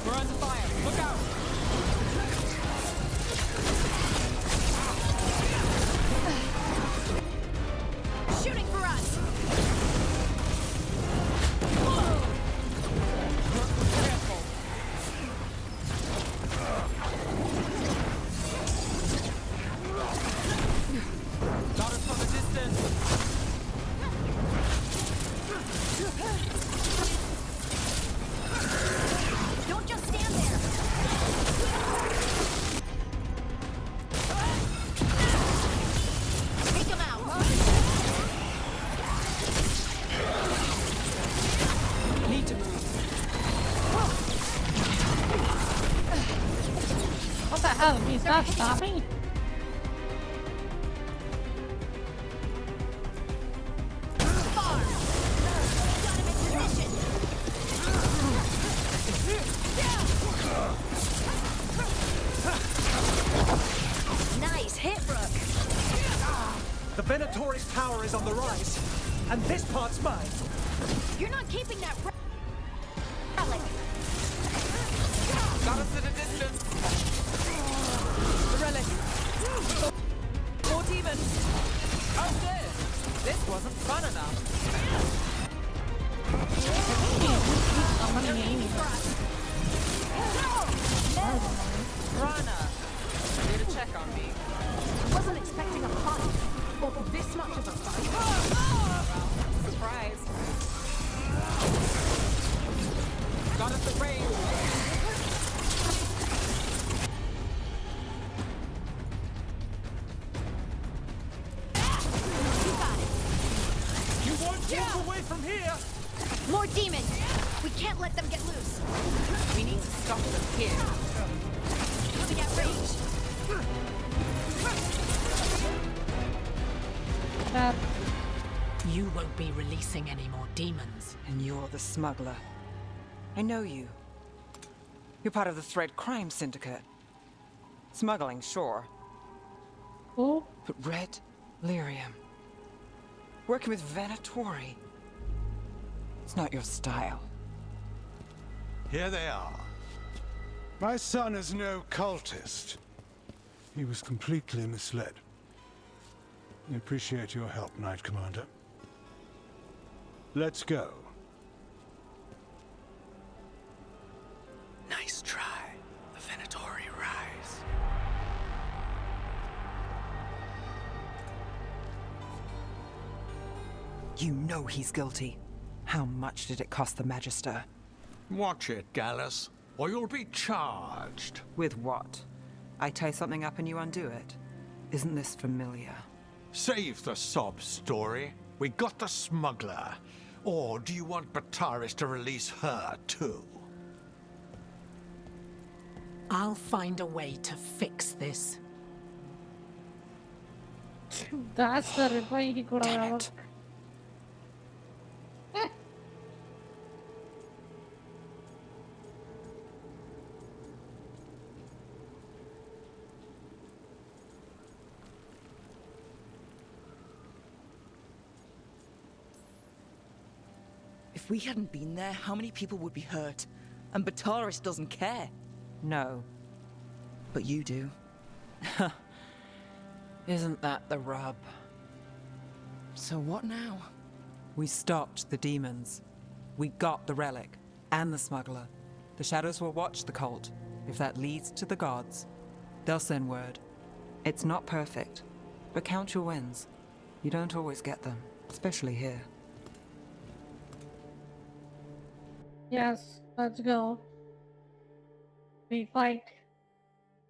Speaker 6: We're under fire. Look out.
Speaker 7: Shooting for us.
Speaker 6: Careful. Got us from a distance.
Speaker 7: Don't just stand there. Take him out.
Speaker 6: Need to move.
Speaker 1: What the hell? He's not stopping?
Speaker 7: Far. Got him in position. Nice hit, Rook.
Speaker 14: The Venatori's power is on the rise, and this part's mine.
Speaker 7: You're not keeping that relic.
Speaker 6: Got us at a distance. The relic. More demons. Oh dear. This wasn't fun enough. Rana, here to check on me.
Speaker 7: Wasn't expecting a fight. Or this much of a fight.
Speaker 6: Surprise. Got us at range.
Speaker 7: You got it.
Speaker 14: You won't walk away from here!
Speaker 7: More demons. We can't let them get loose.
Speaker 6: We need to stop them here.
Speaker 7: Coming at range.
Speaker 13: You won't be releasing any more demons.
Speaker 6: And you're the smuggler. I know you. You're part of the Thread Crime Syndicate. Smuggling, sure.
Speaker 1: Who?
Speaker 6: But Red Lyrium. Working with Venatori. It's not your style.
Speaker 15: Here they are. My son is no cultist. He was completely misled. I appreciate your help, Knight Commander. Let's go.
Speaker 8: Nice try. The Venatori rise.
Speaker 6: You know he's guilty. How much did it cost the Magister?
Speaker 16: Watch it, Gallus, or you'll be charged.
Speaker 6: With what? I tie something up and you undo it? Isn't this familiar?
Speaker 16: Save the sob story. We got the smuggler. Or do you want Bataris to release her, too?
Speaker 13: I'll find a way to fix this.
Speaker 1: That's the reply he could have ever.
Speaker 2: If we hadn't been there, how many people would be hurt? And Bataris doesn't care.
Speaker 6: No.
Speaker 2: But you do.
Speaker 6: Isn't that the rub?
Speaker 2: So what now?
Speaker 6: We stopped the demons. We got the relic. And the smuggler. The shadows will watch the cult. If that leads to the gods, they'll send word. It's not perfect, but count your wins. You don't always get them, especially here.
Speaker 1: Yes, let's go. We fight.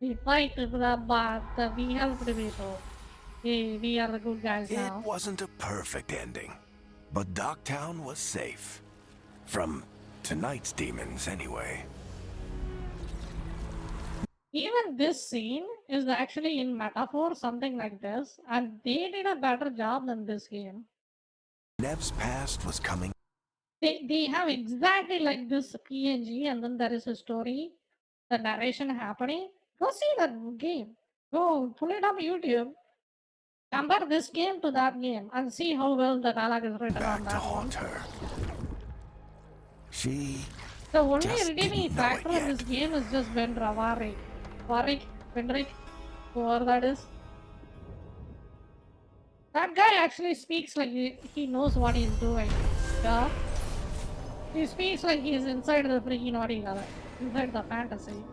Speaker 1: We fight with the bot. We help the people. We are the good guys now.
Speaker 4: It wasn't a perfect ending, but Docktown was safe. From tonight's demons, anyway.
Speaker 1: Even this scene is actually in metaphor, something like this, and they did a better job than this game.
Speaker 4: Nev's past was coming.
Speaker 1: They have exactly like this PNG, and then there is a story, the narration happening. Go see that game. Go pull it up YouTube. Compare this game to that game and see how well the dialogue is written on that one.
Speaker 4: Her. She.
Speaker 1: The only redeeming factor in this game is just Vendra, Vendrick, whoever that is. That guy actually speaks like he knows what he's doing. Yeah. He speaks like he's inside the freaking what inside the fantasy.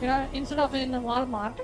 Speaker 1: You know, instead of in Walmart.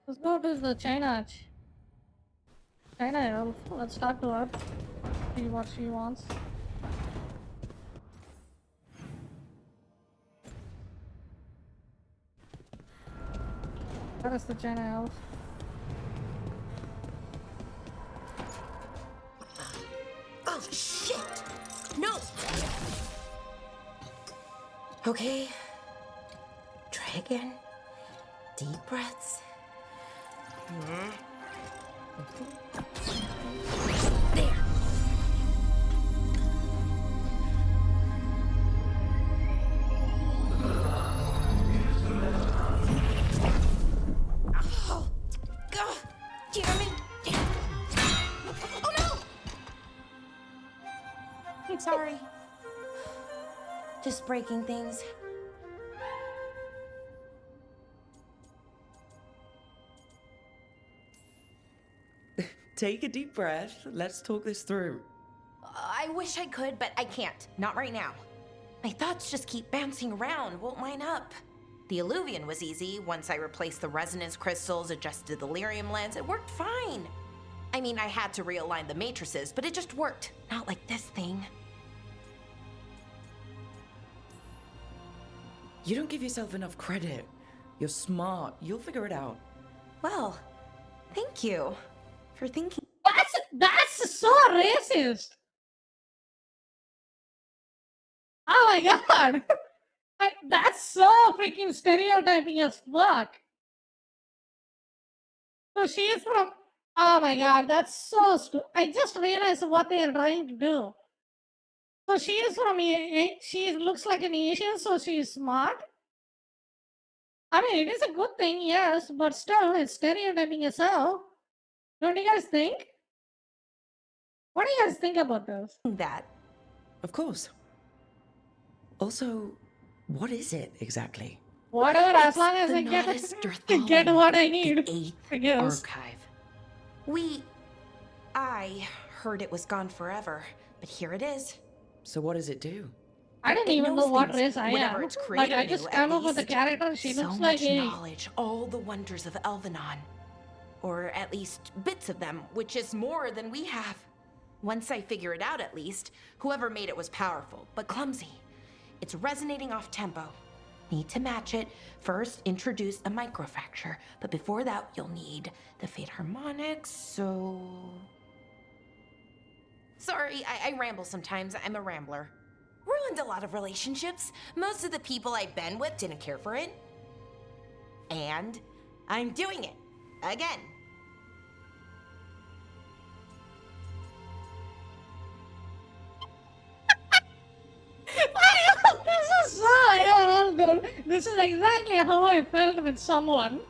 Speaker 1: Let's go to the China elf. Let's talk to her. See what she wants. That is the China elf.
Speaker 7: Oh shit! No! Okay. Try again. Deep breaths. There. Oh, God, damn it! Oh no! Sorry. Just breaking things.
Speaker 2: Take a deep breath. Let's talk this through.
Speaker 7: I wish I could, but I can't. Not right now. My thoughts just keep bouncing around, won't line up. The Illuvian was easy. Once I replaced the resonance crystals, adjusted the lyrium lens, it worked fine. I mean, I had to realign the matrices, but it just worked. Not like this thing.
Speaker 2: You don't give yourself enough credit. You're smart. You'll figure it out.
Speaker 7: Well, thank you for thinking.
Speaker 1: That's so racist. Oh my god. That's so freaking stereotyping as fuck. So she is from Oh my god, that's so stupid. I just realized what they are trying to do. So she is from she looks like an Asian, so she is smart. I mean, it is a good thing, yes, but still, it's stereotyping as hell. Don't you guys think? What do you guys think about this?
Speaker 7: That.
Speaker 2: Of course. Also, what is it exactly?
Speaker 1: Whatever, as long as
Speaker 5: the
Speaker 1: I get,
Speaker 5: Nodus
Speaker 1: get what I
Speaker 5: the
Speaker 1: need.
Speaker 5: eighth
Speaker 1: I guess.
Speaker 5: archive.
Speaker 7: I heard it was gone forever, but here it is.
Speaker 2: So what does it do?
Speaker 1: I don't
Speaker 7: It
Speaker 1: even know
Speaker 7: knows
Speaker 1: what
Speaker 7: things,
Speaker 1: race I
Speaker 7: whatever
Speaker 1: am.
Speaker 7: its
Speaker 1: Like,
Speaker 7: creator
Speaker 1: I just
Speaker 7: knew,
Speaker 1: came
Speaker 7: at
Speaker 1: up with the
Speaker 7: least.
Speaker 1: character. She
Speaker 7: So
Speaker 1: looks
Speaker 7: much
Speaker 1: like a.
Speaker 7: knowledge, all the wonders of Elvenon. Or at least bits of them, which is more than we have. Once I figure it out, at least, whoever made it was powerful, but clumsy. It's resonating off tempo. Need to match it. First, introduce a microfracture, but before that, you'll need the Fate harmonics, so... Sorry, I ramble sometimes. I'm a rambler. Ruined a lot of relationships. Most of the people I've been with didn't care for it. And I'm doing it. Again.
Speaker 1: This is so. I don't know. This is exactly how I felt with someone.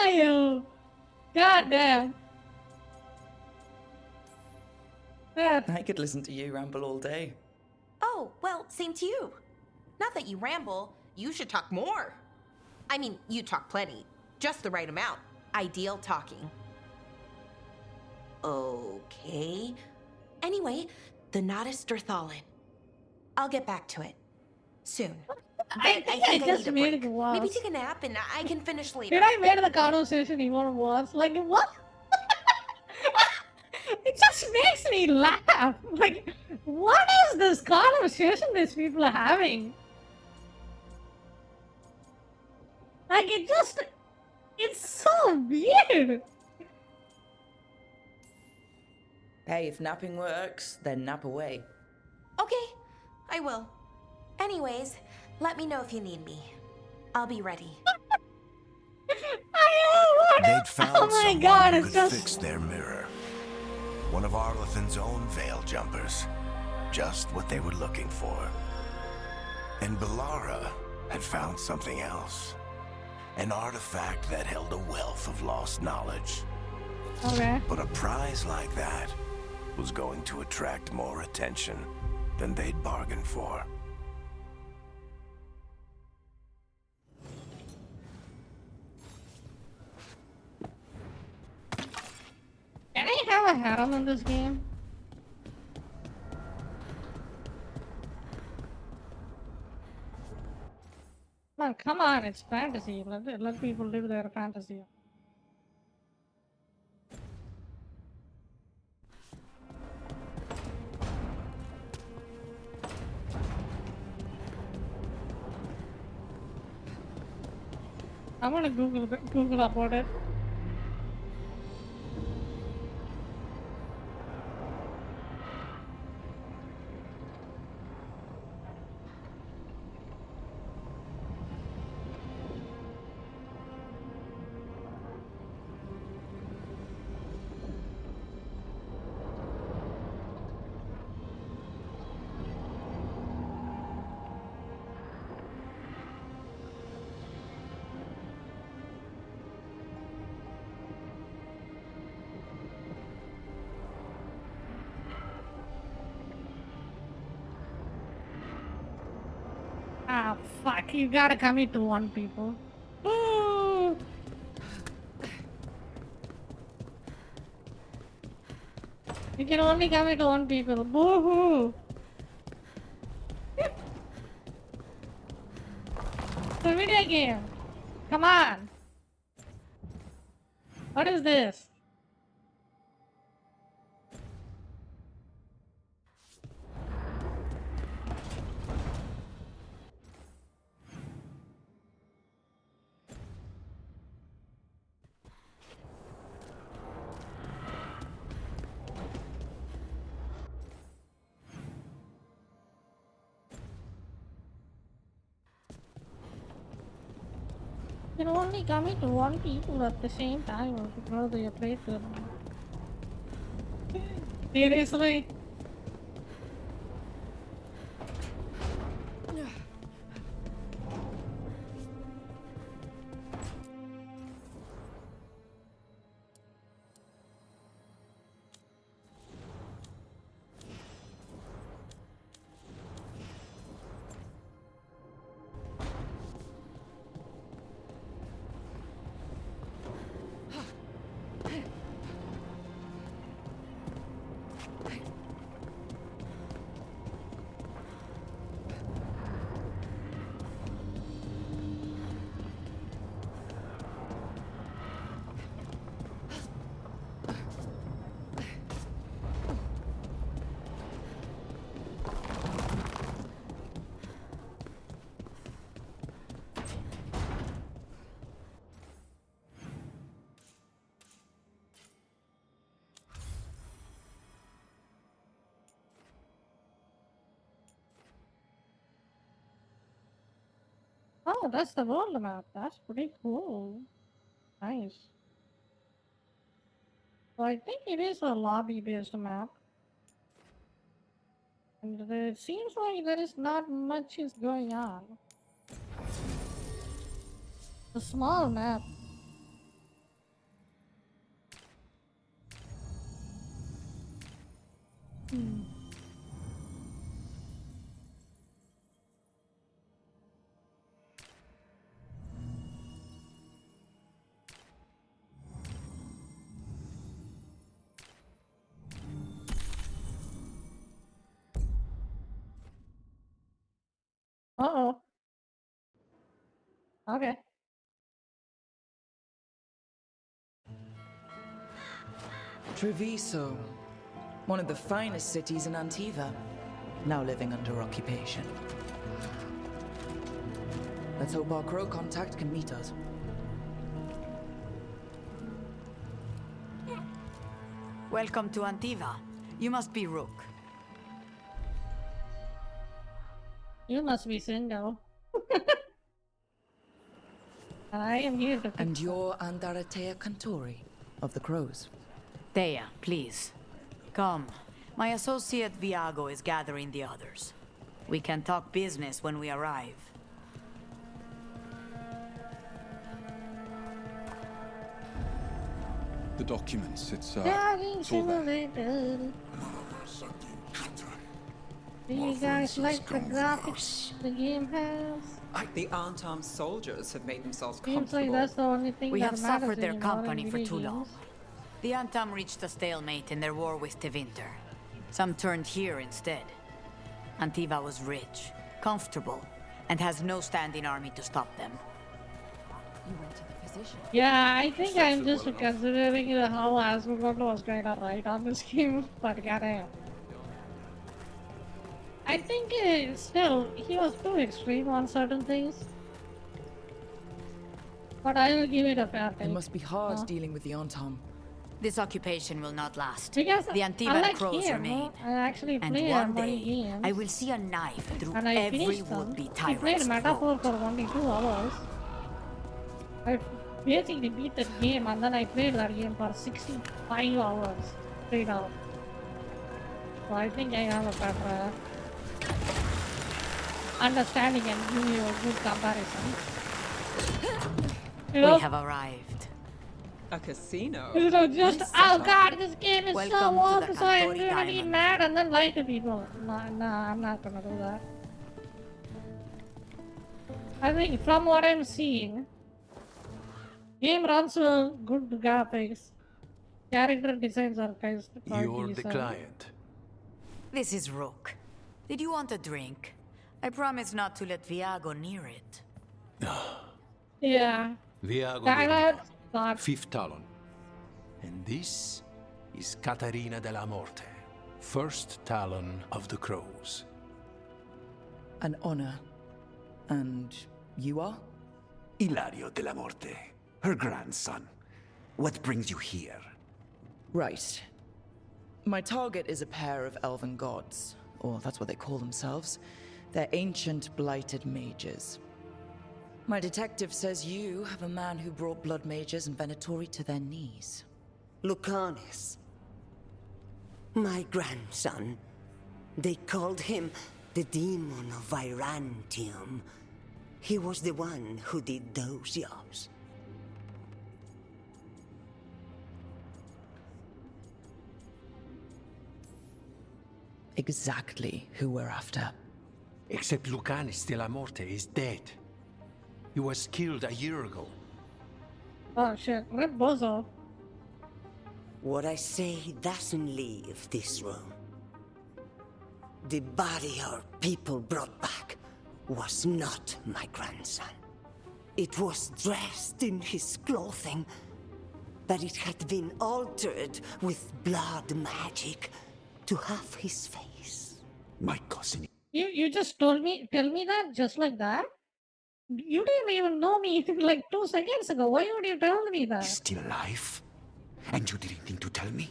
Speaker 1: Ayo. God damn.
Speaker 2: I could listen to you ramble all day.
Speaker 7: Oh, well, same to you. Not that you ramble, you should talk more. I mean, you talk plenty. Just the right amount. Ideal talking. Okay. Anyway, the Nodus Dirthalin. I'll get back to it. Soon.
Speaker 1: I think I just
Speaker 7: need a
Speaker 1: made
Speaker 7: break.
Speaker 1: it worse.
Speaker 7: Maybe take a nap and I can finish later.
Speaker 1: Did I make the conversation even worse? Like, what? It just makes me laugh. Like, what is this conversation these people are having? Like, it's so weird.
Speaker 2: Hey, if napping works, then nap away.
Speaker 7: Okay, I will. Anyways, let me know if you need me. I'll be ready.
Speaker 4: They'd found
Speaker 1: Oh my
Speaker 4: someone
Speaker 1: god,
Speaker 4: who
Speaker 1: it's
Speaker 4: could
Speaker 1: just.
Speaker 4: fix their mirror. One of Arlethan's own Veil Jumpers. Just what they were looking for. And Bellara had found something else. An artifact that held a wealth of lost knowledge.
Speaker 1: Okay.
Speaker 4: But a prize like that was going to attract more attention than they'd bargained for.
Speaker 1: Can I have a harem in this game? Man, come on, it's fantasy. Let people live their fantasy. I'm gonna Google about it. Ah, fuck, you gotta commit to one, people. Ooh. You can only commit to one, people. Boo-hoo! It's a video game. Come on. What is this? can only commit to one people at the same time because they play to them. Seriously? Oh, that's the world map. That's pretty cool. Nice. So I think it is a lobby-based map. And it seems like there is not much is going on. A small map. Hmm. Uh-oh. Okay.
Speaker 2: Treviso, one of the finest cities in Antiva, now living under occupation. Let's hope our crow contact can meet us.
Speaker 17: Welcome to Antiva. You must be Rook.
Speaker 1: You must be single. And I am here to
Speaker 2: And you're Andaratea Cantori of the Crows.
Speaker 17: Thea, please. Come. My associate Viago is gathering the others. We can talk business when we arrive.
Speaker 9: The documents, it's
Speaker 1: Darling
Speaker 9: it's all there.
Speaker 1: simulator. Do you guys like the graphics the game has?
Speaker 6: The unarmed soldiers have made themselves
Speaker 1: Seems
Speaker 6: comfortable.
Speaker 1: like that's the only thing
Speaker 17: We
Speaker 1: that
Speaker 17: have
Speaker 1: matters
Speaker 17: suffered their
Speaker 1: anymore in
Speaker 17: company for
Speaker 1: video
Speaker 17: too long.
Speaker 1: games.
Speaker 17: The Antam reached a stalemate in their war with Tevinter. Some turned here instead. Antiva was rich, comfortable, and has no standing army to stop them.
Speaker 5: You went to the physician.
Speaker 1: Yeah, I think I'm just considering the how Asgard was kind of right on this game, but goddamn. I think still, he was too extreme on certain things. But I will give it a fair take.
Speaker 2: It must be hard dealing with the Antam.
Speaker 17: This occupation will not last.
Speaker 1: Because
Speaker 17: the Antiva
Speaker 1: unlike
Speaker 17: crows
Speaker 1: here,
Speaker 17: remain.
Speaker 1: I actually
Speaker 17: And
Speaker 1: played
Speaker 17: one
Speaker 1: many
Speaker 17: day,
Speaker 1: games.
Speaker 17: I will see a knife through
Speaker 1: And I
Speaker 17: every
Speaker 1: finished them.
Speaker 17: would-be
Speaker 1: I played
Speaker 17: tyrant's
Speaker 1: Metaphor
Speaker 17: throat.
Speaker 1: for only 2 hours. I basically beat that game and then I played that game for 65 hours straight out. So I think I have a better understanding and give you a good comparison. You know,
Speaker 17: We have arrived.
Speaker 6: A casino?
Speaker 1: you know, just, oh god, this game is
Speaker 17: Welcome
Speaker 1: so
Speaker 17: to
Speaker 1: awesome,
Speaker 17: the
Speaker 1: so I'm
Speaker 17: Cantori
Speaker 1: gonna be
Speaker 17: Diamond.
Speaker 1: mad and then lie to people. No, I'm not gonna do that. I think from what I'm seeing, game runs well, good graphics, character designs are quite
Speaker 16: You're the
Speaker 1: decent.
Speaker 16: client.
Speaker 17: This is Rook. Did you want a drink? I promise not to let Viago near it.
Speaker 1: Yeah.
Speaker 16: Viago
Speaker 1: Tyler,
Speaker 16: Verino,
Speaker 1: God.
Speaker 16: 5th Talon. And this is Catarina della Morte, 1st Talon of the Crows.
Speaker 2: An honor. And you are?
Speaker 4: Ilario della Morte, her grandson. What brings you here?
Speaker 2: Right. My target is a pair of elven gods, or that's what they call themselves. They're ancient blighted mages. My detective says you have a man who brought blood mages and Venatori to their knees.
Speaker 12: Lucanus. My grandson. They called him the Demon of Virantium. He was the one who did those jobs.
Speaker 2: Exactly who we're after.
Speaker 16: Except Lucanus de la Morte is dead. He was killed a year ago.
Speaker 1: Oh shit, Red Bozo.
Speaker 12: What I say doesn't leave this room. The body our people brought back was not my grandson. It was dressed in his clothing, but it had been altered with blood magic to have his face.
Speaker 16: My cousin.
Speaker 1: You just tell me that just like that? You didn't even know me like 2 seconds ago. Why would you tell me that?
Speaker 16: He's still alive? And you didn't think to tell me?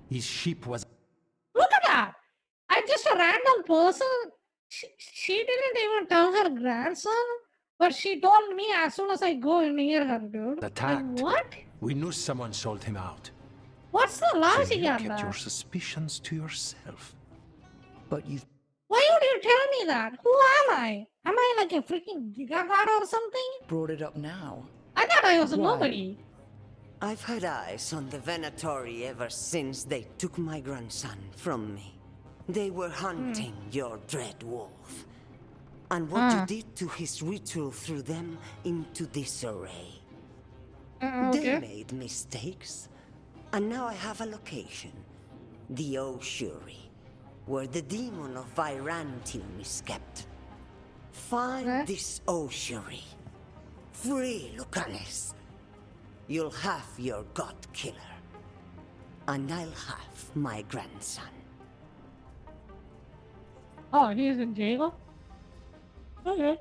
Speaker 16: His ship was...
Speaker 1: Look at that! I'm just a random person. She didn't even tell her grandson, but she told me as soon as I go near her, dude.
Speaker 16: attacked.
Speaker 1: Like, what?
Speaker 16: We knew someone sold him out.
Speaker 1: What's the
Speaker 16: So
Speaker 1: logic
Speaker 16: you
Speaker 1: on
Speaker 16: kept
Speaker 1: that?
Speaker 16: your suspicions to yourself.
Speaker 2: But you've...
Speaker 1: Why would you tell me that? Who am I? Am I like a freaking gigagod or something?
Speaker 2: brought it up now.
Speaker 1: I thought I was a
Speaker 2: Why?
Speaker 1: nobody.
Speaker 12: I've had eyes on the Venatori ever since they took my grandson from me. They were hunting your dread wolf. And what you did to his ritual threw them into disarray. They made mistakes. And now I have a location. The Oshuri, where the demon of Virantium is kept. Find this Oshuri. Free Lucanus. You'll have your god killer. And I'll have my grandson.
Speaker 1: Oh, he's in jail? Okay.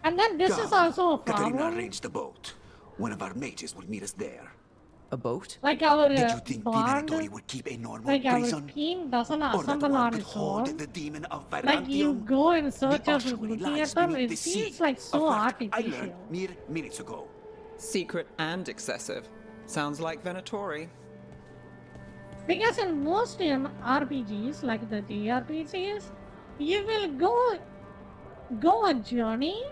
Speaker 1: And then this is also a
Speaker 9: Katarina
Speaker 1: problem.
Speaker 9: arranged the boat. One of our mages will meet us there.
Speaker 2: A boat?
Speaker 1: Like our
Speaker 9: Did you think
Speaker 1: bond,
Speaker 9: Venatori would keep a normal
Speaker 1: like our
Speaker 9: prison?
Speaker 1: team doesn't
Speaker 9: Or that
Speaker 1: assemble
Speaker 9: one
Speaker 1: on
Speaker 9: could
Speaker 1: its
Speaker 9: hold
Speaker 1: own.
Speaker 9: the demon of
Speaker 1: Like you
Speaker 9: Virantium?
Speaker 1: go in search
Speaker 9: The
Speaker 1: of
Speaker 9: Oshuri
Speaker 1: looking
Speaker 9: lies
Speaker 1: at them,
Speaker 9: beneath
Speaker 1: it
Speaker 9: the sea.
Speaker 1: feels like so
Speaker 9: A fact I
Speaker 1: artificial.
Speaker 9: learned mere minutes ago.
Speaker 6: Secret and excessive. Sounds like Venatori.
Speaker 1: Because in most RPGs, like the JRPGs, you will go a journey,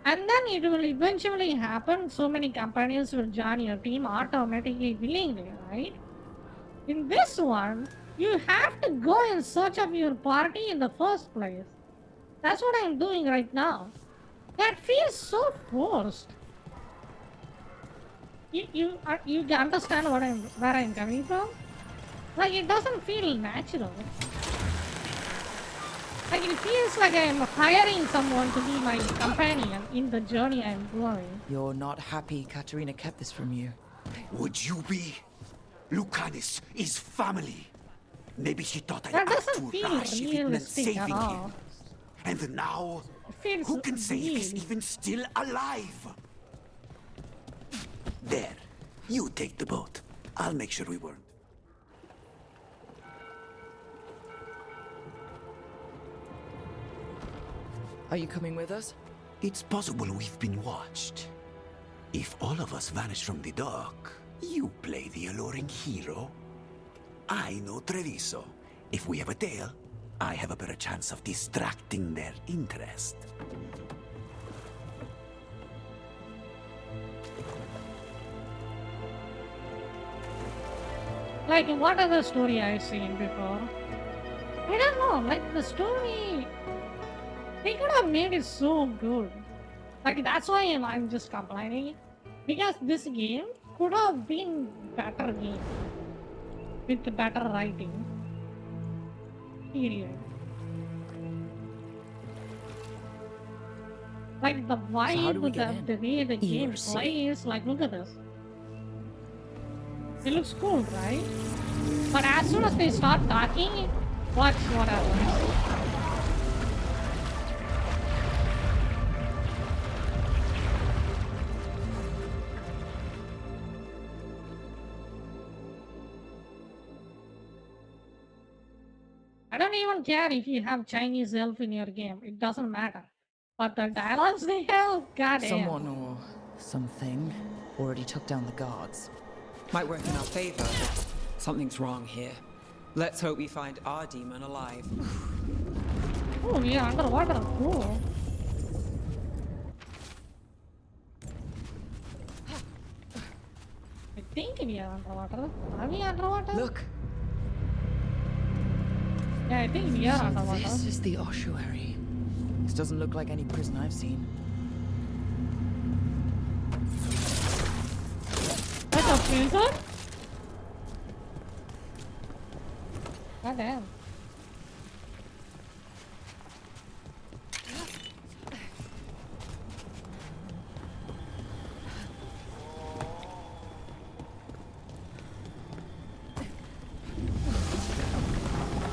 Speaker 1: and then it will eventually happen. So many companions will join your team automatically, willingly, right? In this one, you have to go in search of your party in the first place. That's what I'm doing right now. That feels so forced. You understand where I'm coming from? Like, it doesn't feel natural. Like, it feels like I'm hiring someone to be my companion in the journey I'm going.
Speaker 2: You're not happy Katarina kept this from you.
Speaker 9: Would you be? Lucanus is family. Maybe she thought I'd
Speaker 1: That
Speaker 9: act
Speaker 1: doesn't
Speaker 9: too
Speaker 1: feel
Speaker 9: rash if it meant
Speaker 1: realistic at
Speaker 9: saving
Speaker 1: all.
Speaker 9: him. And now,
Speaker 1: It feels
Speaker 9: who can say if he's
Speaker 1: weird.
Speaker 9: even still alive? There. You take the boat. I'll make sure we weren't.
Speaker 2: Are you coming with us?
Speaker 9: It's possible we've been watched. If all of us vanish from the dock, you play the alluring hero. I know Treviso. If we have a tail, I have a better chance of distracting their interest.
Speaker 1: Like, what other story I've seen before? I don't know, like, the story... They could have made it so good. Like, that's why I'm just complaining. Because this game could have been better game. With better writing. Period. Like, the
Speaker 2: how do we
Speaker 1: vibe,
Speaker 2: get
Speaker 1: the way the game
Speaker 2: ERC.
Speaker 1: plays, like, look at this. It looks cool, right? But as soon as they start talking, watch what happens. I don't even care if you have Chinese elf in your game. It doesn't matter. But the dialogues they have, goddamn.
Speaker 2: Someone or something already took down the guards.
Speaker 6: Might work in our favor, but something's wrong here. Let's hope we find our demon alive.
Speaker 1: Oh yeah, underwater, cool. I think we are underwater. Are we underwater?
Speaker 2: Look.
Speaker 1: Yeah, I think we are
Speaker 2: So
Speaker 1: underwater.
Speaker 2: this is the ossuary. This doesn't look like any prison I've seen.
Speaker 1: That's a prison? Goddamn.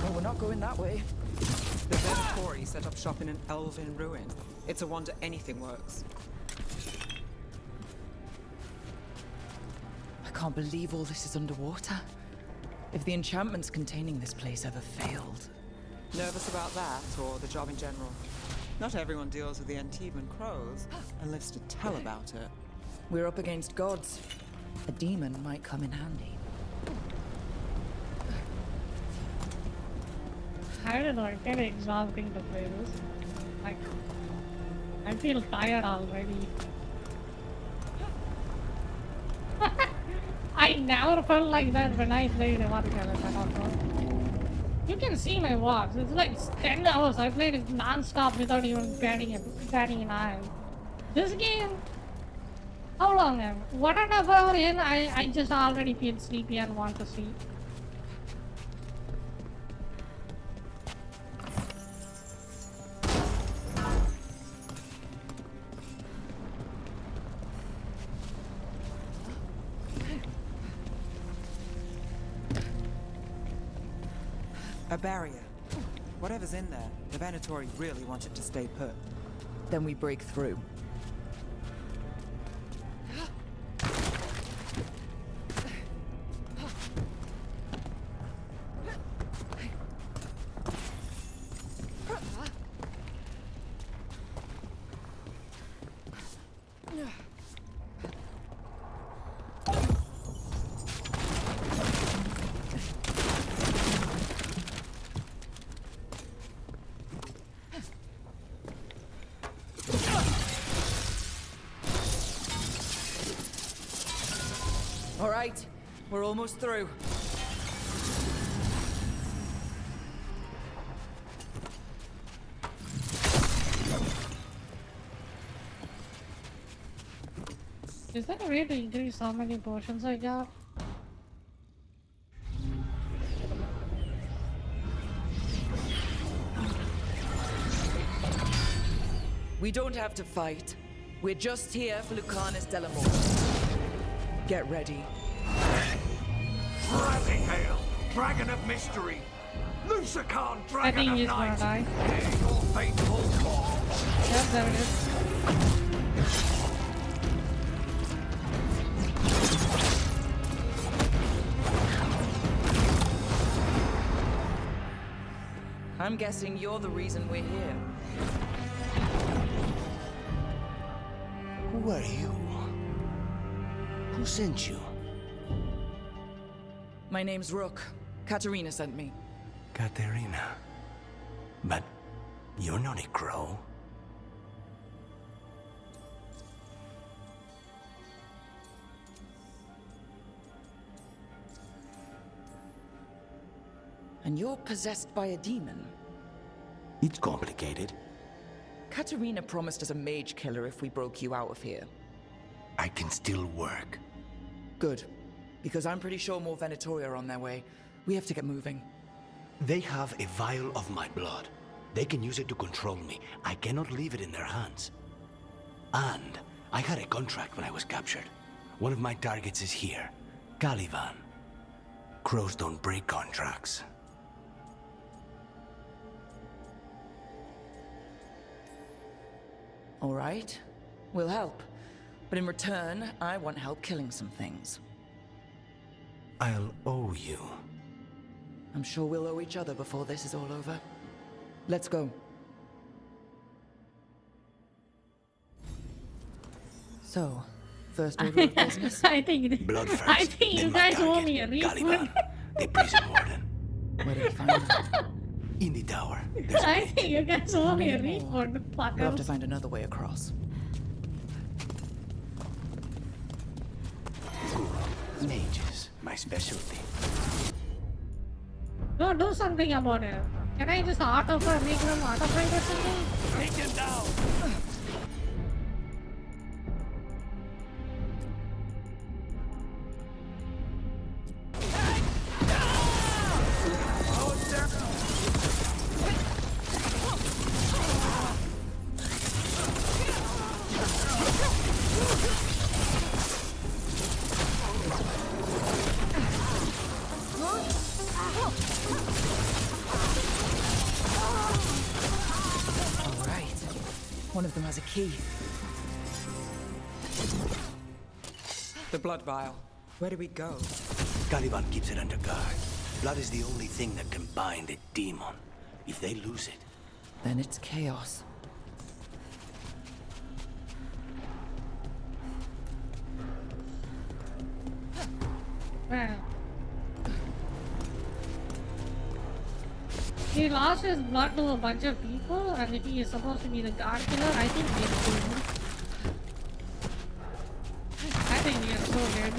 Speaker 2: Well, we're not going that way.
Speaker 6: The Venatori set up shop in an elven ruin. It's a wonder anything works.
Speaker 2: I can't believe all this is underwater. If the enchantments containing this place ever failed.
Speaker 6: Nervous about that, or the job in general? Not everyone deals with the Antivan crows and lives to tell about it.
Speaker 2: We're up against gods. A demon might come in handy.
Speaker 1: I don't know, it's kind of exhausting to play this. Like, I feel tired already. I never felt like that when I played Immortality also. You can see my walks. It's like 10 hours. I played it non-stop without even batting an eye. This game, how long am I? 1.5 hours in, I just already feel sleepy and want to sleep.
Speaker 6: A barrier. Whatever's in there, the Venatori really want it to stay put.
Speaker 2: Then we break through. All right, we're almost through.
Speaker 1: Is there a way to increase how many potions I got?
Speaker 2: We don't have to fight. We're just here for Lucanus Delamorte. Get ready.
Speaker 16: Rising Hail, Dragon of Mystery! Lucican, Dragon of Night! Your faithful cause!
Speaker 1: Yep, there it is.
Speaker 2: I'm guessing you're the reason we're here.
Speaker 9: Who are you? Who sent you?
Speaker 2: My name's Rook. Katerina sent me.
Speaker 9: Katerina. But you're not a crow.
Speaker 2: And you're possessed by a demon.
Speaker 9: It's complicated.
Speaker 2: Katerina promised us a mage killer if we broke you out of here.
Speaker 9: I can still work.
Speaker 2: Good. Because I'm pretty sure more Venatori are on their way. We have to get moving.
Speaker 9: They have a vial of my blood. They can use it to control me. I cannot leave it in their hands. And I had a contract when I was captured. One of my targets is here. Caliban. Crows don't break contracts.
Speaker 2: All right. We'll help. But in return, I want help killing some things.
Speaker 9: I'll owe you.
Speaker 2: I'm sure we'll owe each other before this is all over. Let's go. So, first order of business?
Speaker 1: I think you guys owe me a refund.
Speaker 9: Caliban, the prison warden.
Speaker 2: Where did you find them?
Speaker 9: In the tower.
Speaker 1: I think you guys owe me a refund.
Speaker 2: We'll have to find another way across.
Speaker 9: Mages, my specialty.
Speaker 1: No, do something about it. Can I just make them auto-fight or something?
Speaker 9: Take him down!
Speaker 2: One of them has a key.
Speaker 6: The blood vial. Where do we go?
Speaker 9: Caliban keeps it under guard. Blood is the only thing that can bind a demon. If they lose it,
Speaker 2: Then it's chaos.
Speaker 1: Well, he lost his blood to a bunch of people, and if he is supposed to be the god killer, I think he is good. I think he is so good.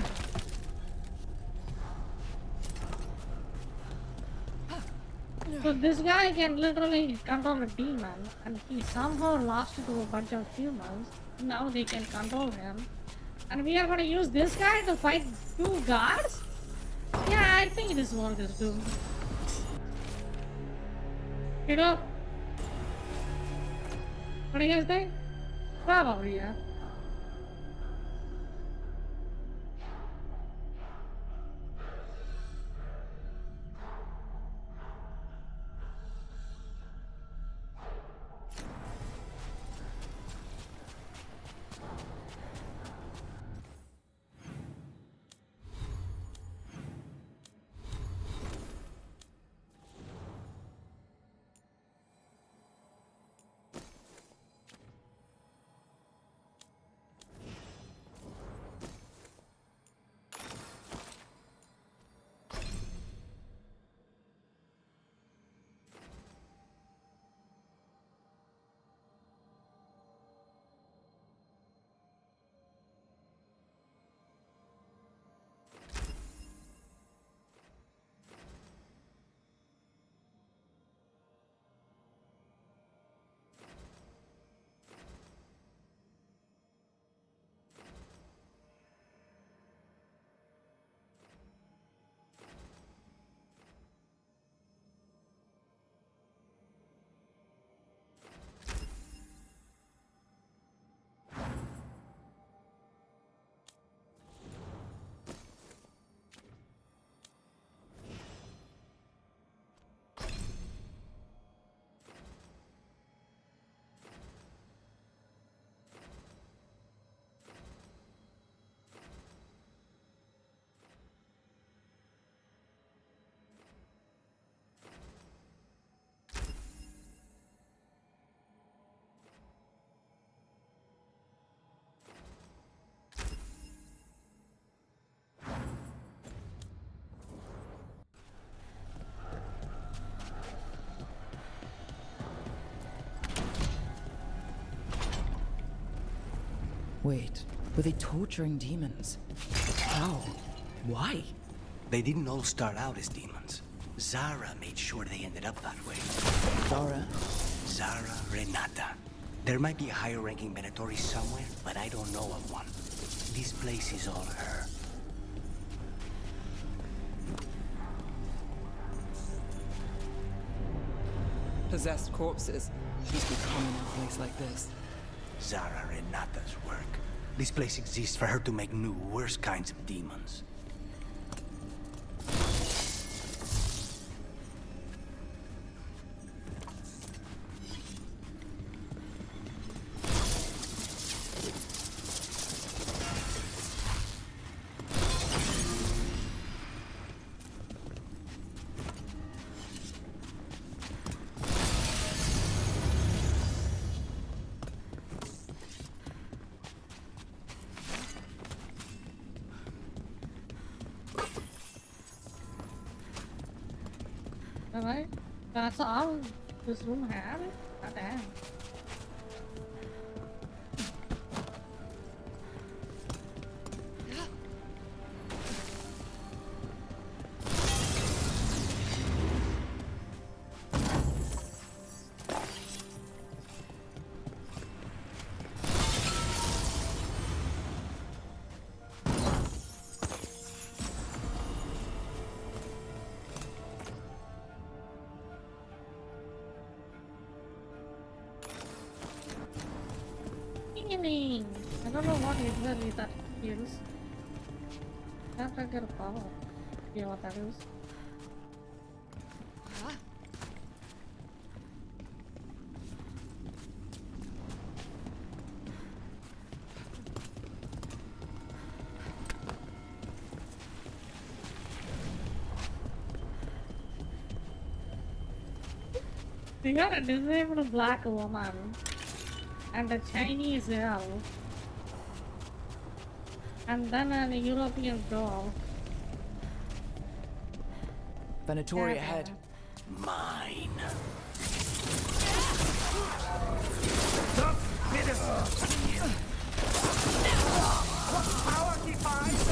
Speaker 1: So this guy can literally control a demon, and he somehow lost it to a bunch of humans. Now they can control him. And we are gonna use this guy to fight two gods? Yeah, I think this world is doomed. You know? What do you guys think? Probably, yeah.
Speaker 2: Wait, were they torturing demons? How? Why?
Speaker 9: they didn't all start out as demons. Zara made sure they ended up that way.
Speaker 2: Zara?
Speaker 9: Zara Renata. There might be a higher-ranking Venatori somewhere, but I don't know of one. This place is all her.
Speaker 6: Possessed corpses must be common in a place like this.
Speaker 9: Zara Renata's work. This place exists for her to make new, worse kinds of demons.
Speaker 1: Alright. That's all this room had? God damn. I don't know what exactly that is. Can't I get a power? You know what that is? You got a disabled black woman and a Chinese elf. And then an European girl.
Speaker 8: Venatori ahead. Mine.
Speaker 14: Power defies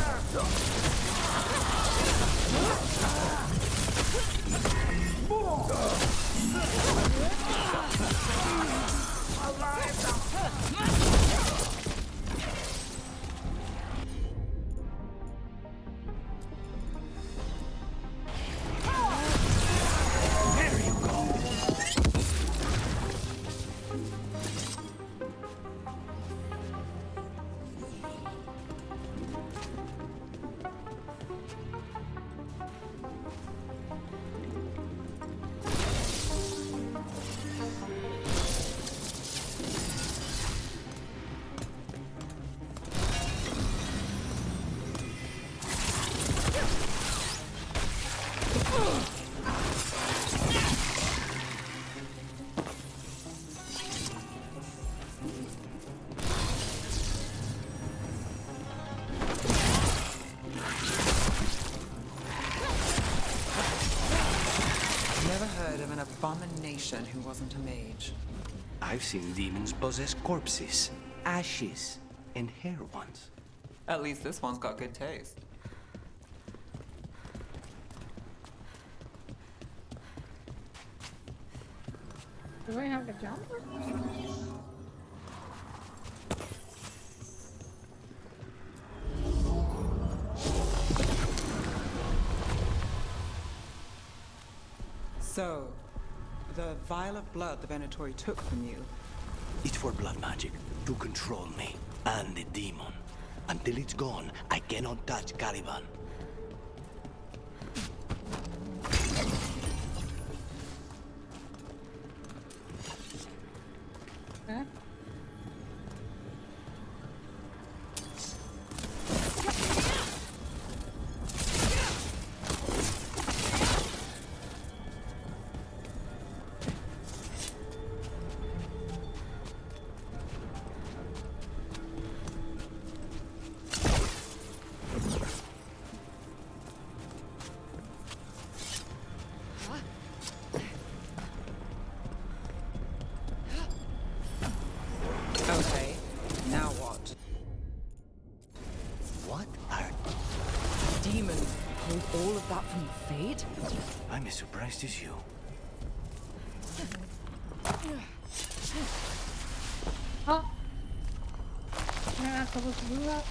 Speaker 6: Abomination who wasn't a mage.
Speaker 9: I've seen demons possess corpses, ashes, and hair ones.
Speaker 6: At least this one's got good taste.
Speaker 1: Do I have to jump?
Speaker 6: So, the vial of blood the Venatori took from you.
Speaker 9: It's for blood magic, to control me, and the demon. Until it's gone, I cannot touch Caliban.
Speaker 1: Huh?
Speaker 6: Okay, now what?
Speaker 9: What are...
Speaker 6: Demons pulled all of that from the Fade?
Speaker 9: I'm as surprised as you.
Speaker 1: Oh! Am I not supposed to do that?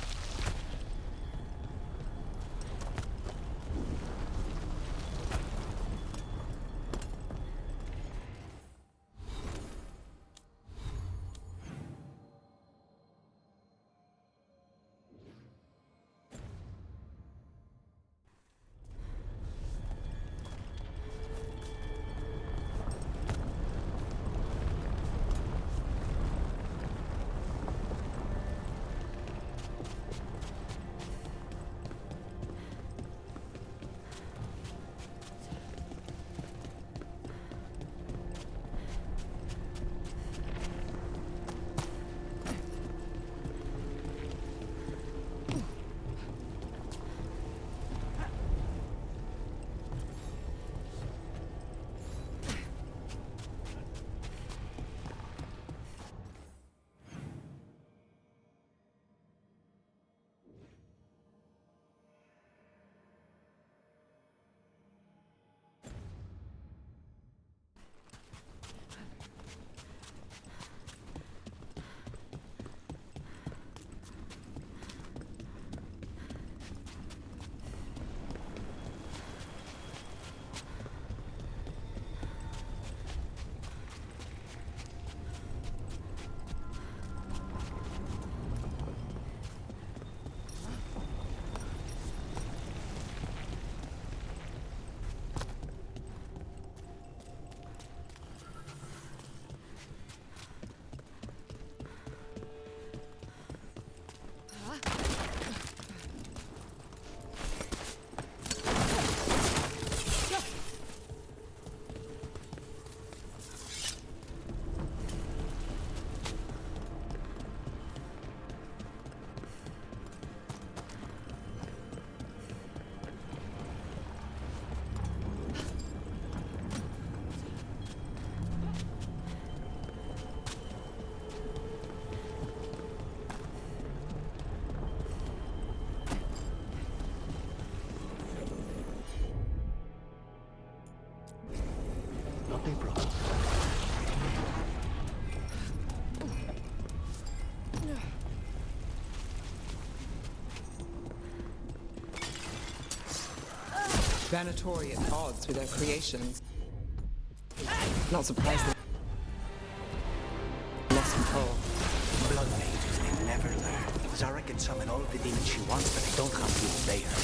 Speaker 6: Venatori at odds with their creations. Not surprised they lost control.
Speaker 9: Blood mages, they never learn. Zara can summon all the demons she wants, but they don't have to obey her.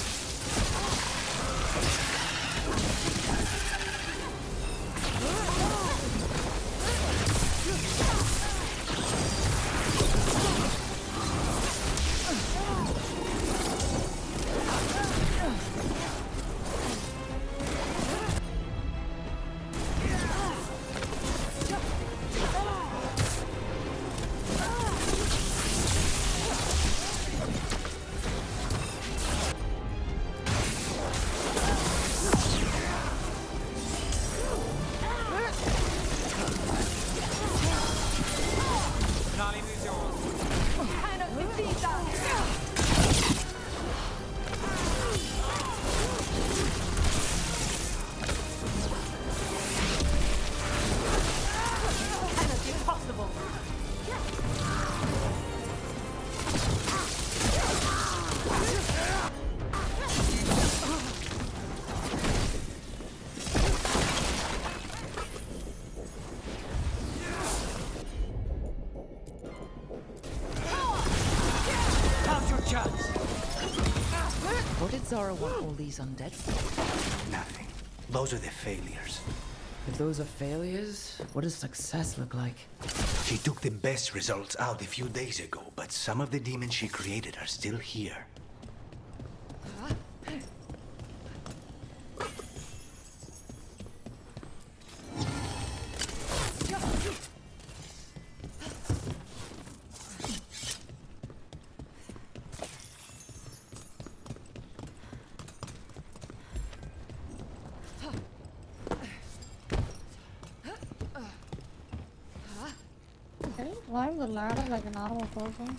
Speaker 2: What did Zara want all these undead for?
Speaker 9: Nothing. Those are the failures.
Speaker 2: If those are failures, what does success look like?
Speaker 9: She took the best results out a few days ago, but some of the demons she created are still here.
Speaker 1: Okay, climb the ladder like a normal person.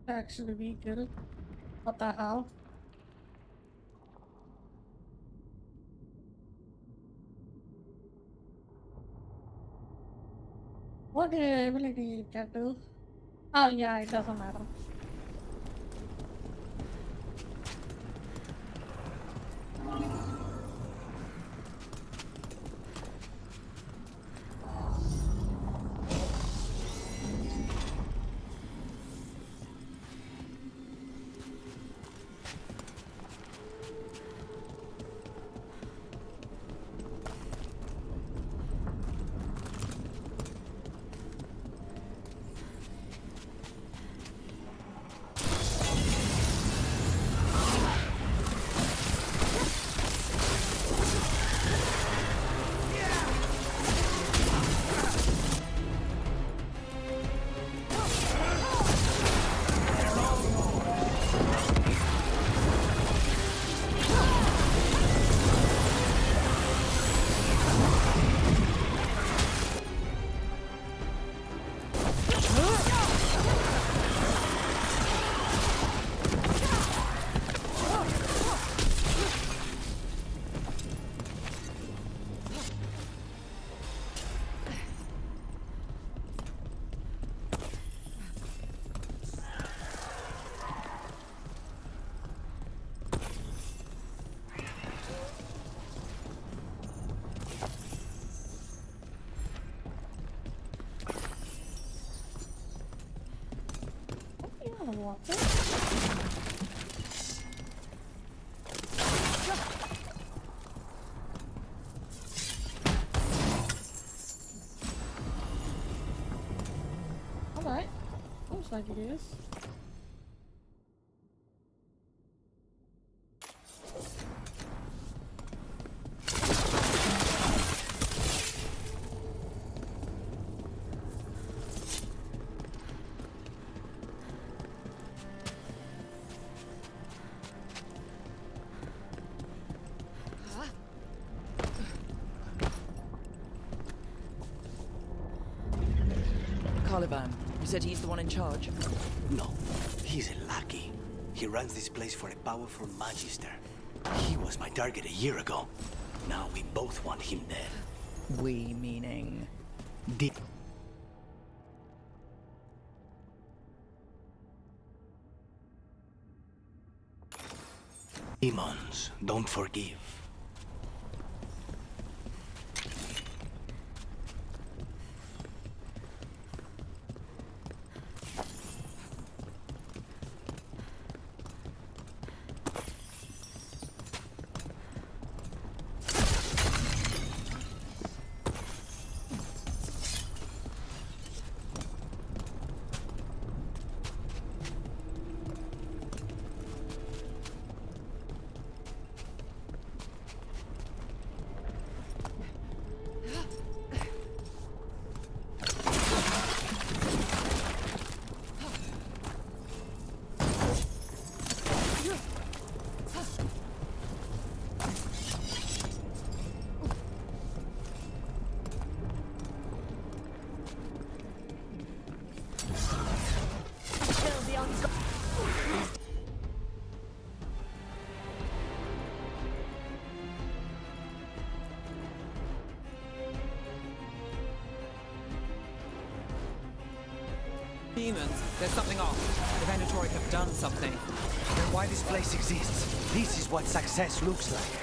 Speaker 1: Actually be good. What the hell? What ability you can do? Oh yeah, it doesn't matter. gonna walk it. Alright. Looks like it is.
Speaker 2: Caliban, you said he's the one in charge?
Speaker 8: No, he's a lackey. He runs this place for a powerful magister. He was my target a year ago. Now we both want him dead.
Speaker 2: We meaning...
Speaker 8: Demons don't forgive.
Speaker 6: Demons, there's something off. The Venatori have done something.
Speaker 8: Then why this place exists? This is what success looks like.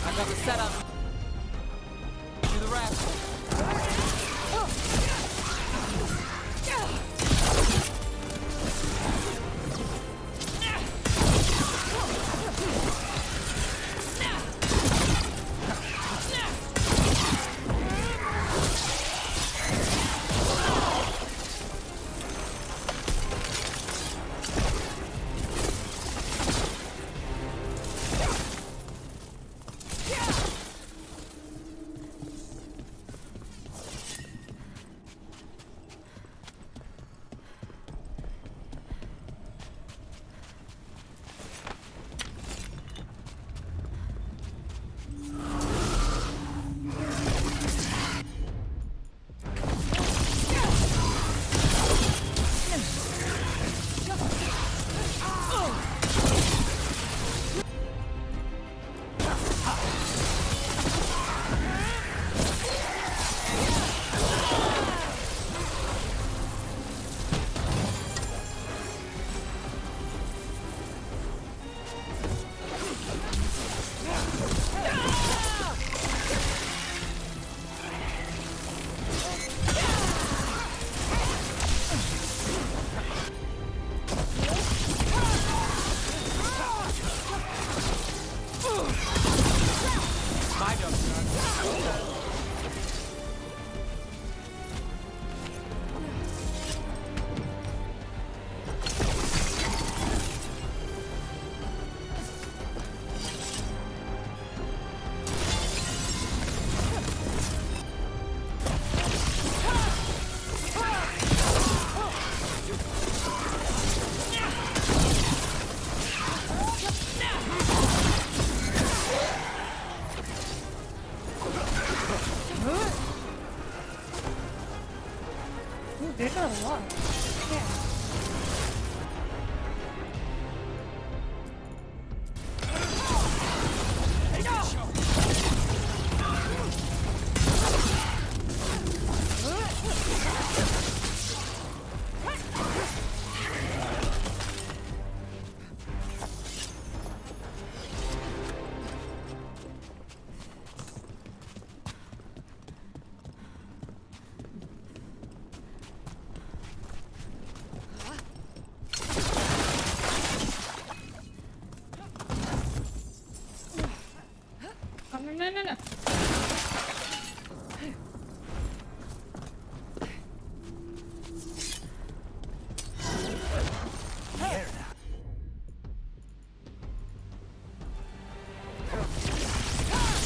Speaker 6: I've got the setup. Do the rest.
Speaker 1: did a lot. Yeah. No.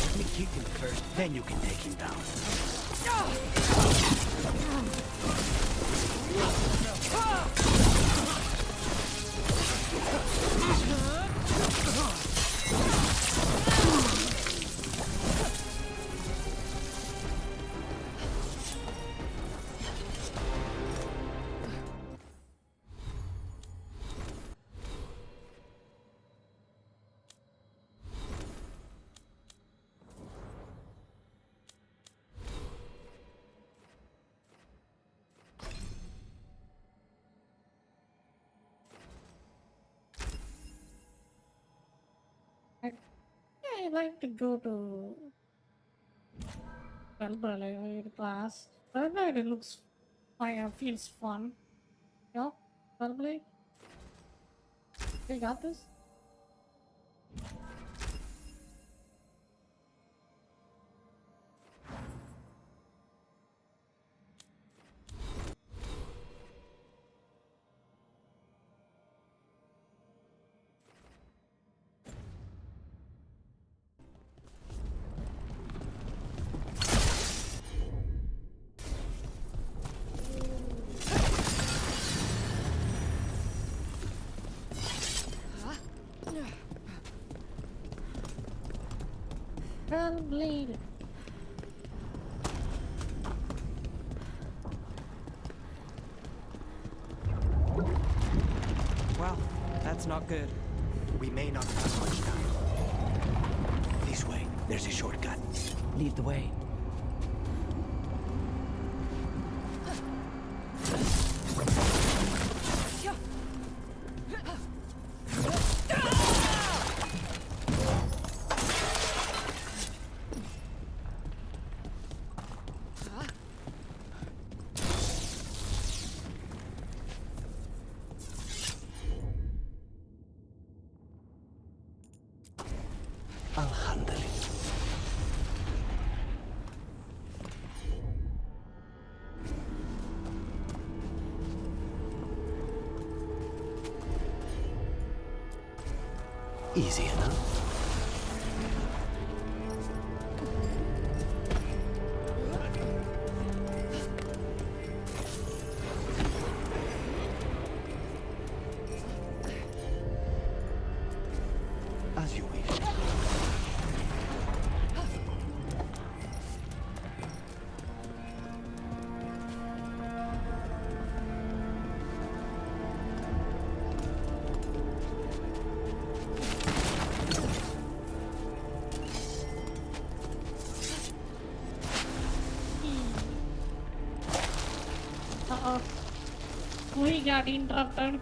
Speaker 14: Let me kick him first, then you can take him down.
Speaker 1: I like to go to Spellblade class. Spellblade looks like feels fun. Yeah, Spellblade. You got this? Spellblade.
Speaker 6: Well, that's not good.
Speaker 14: We may not have much time. This way, there's a shortcut.
Speaker 2: Lead the way.
Speaker 14: I'll handle it. Easy enough. As you wish.
Speaker 1: Uh-oh. We got interrupted.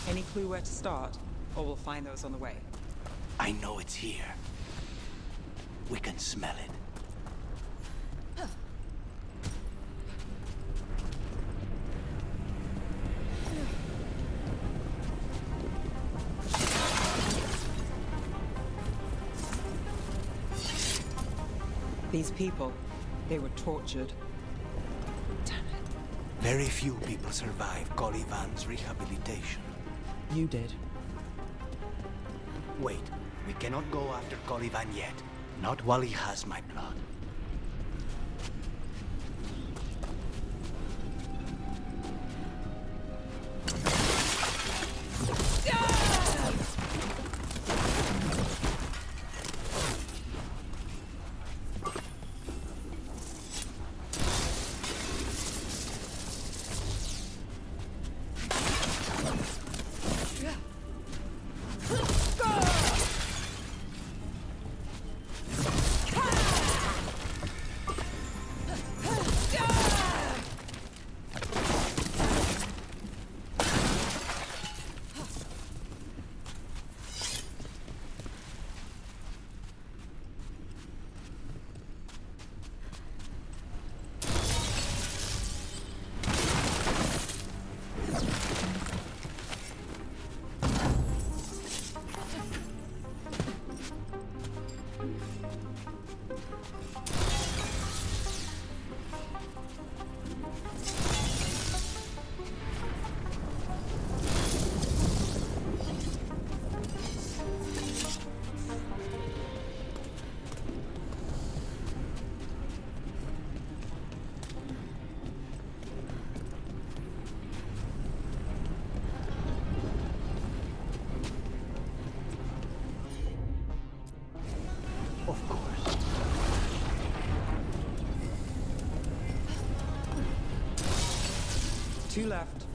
Speaker 6: Any clue where to start? Or we'll find those on the way.
Speaker 14: I know it's here. We can smell it.
Speaker 6: These people, they were tortured.
Speaker 9: Very few people survive Calivan's rehabilitation.
Speaker 2: You did.
Speaker 9: Wait, we cannot go after Calivan yet. Not while he has my blood.
Speaker 14: Of course.
Speaker 6: Two left.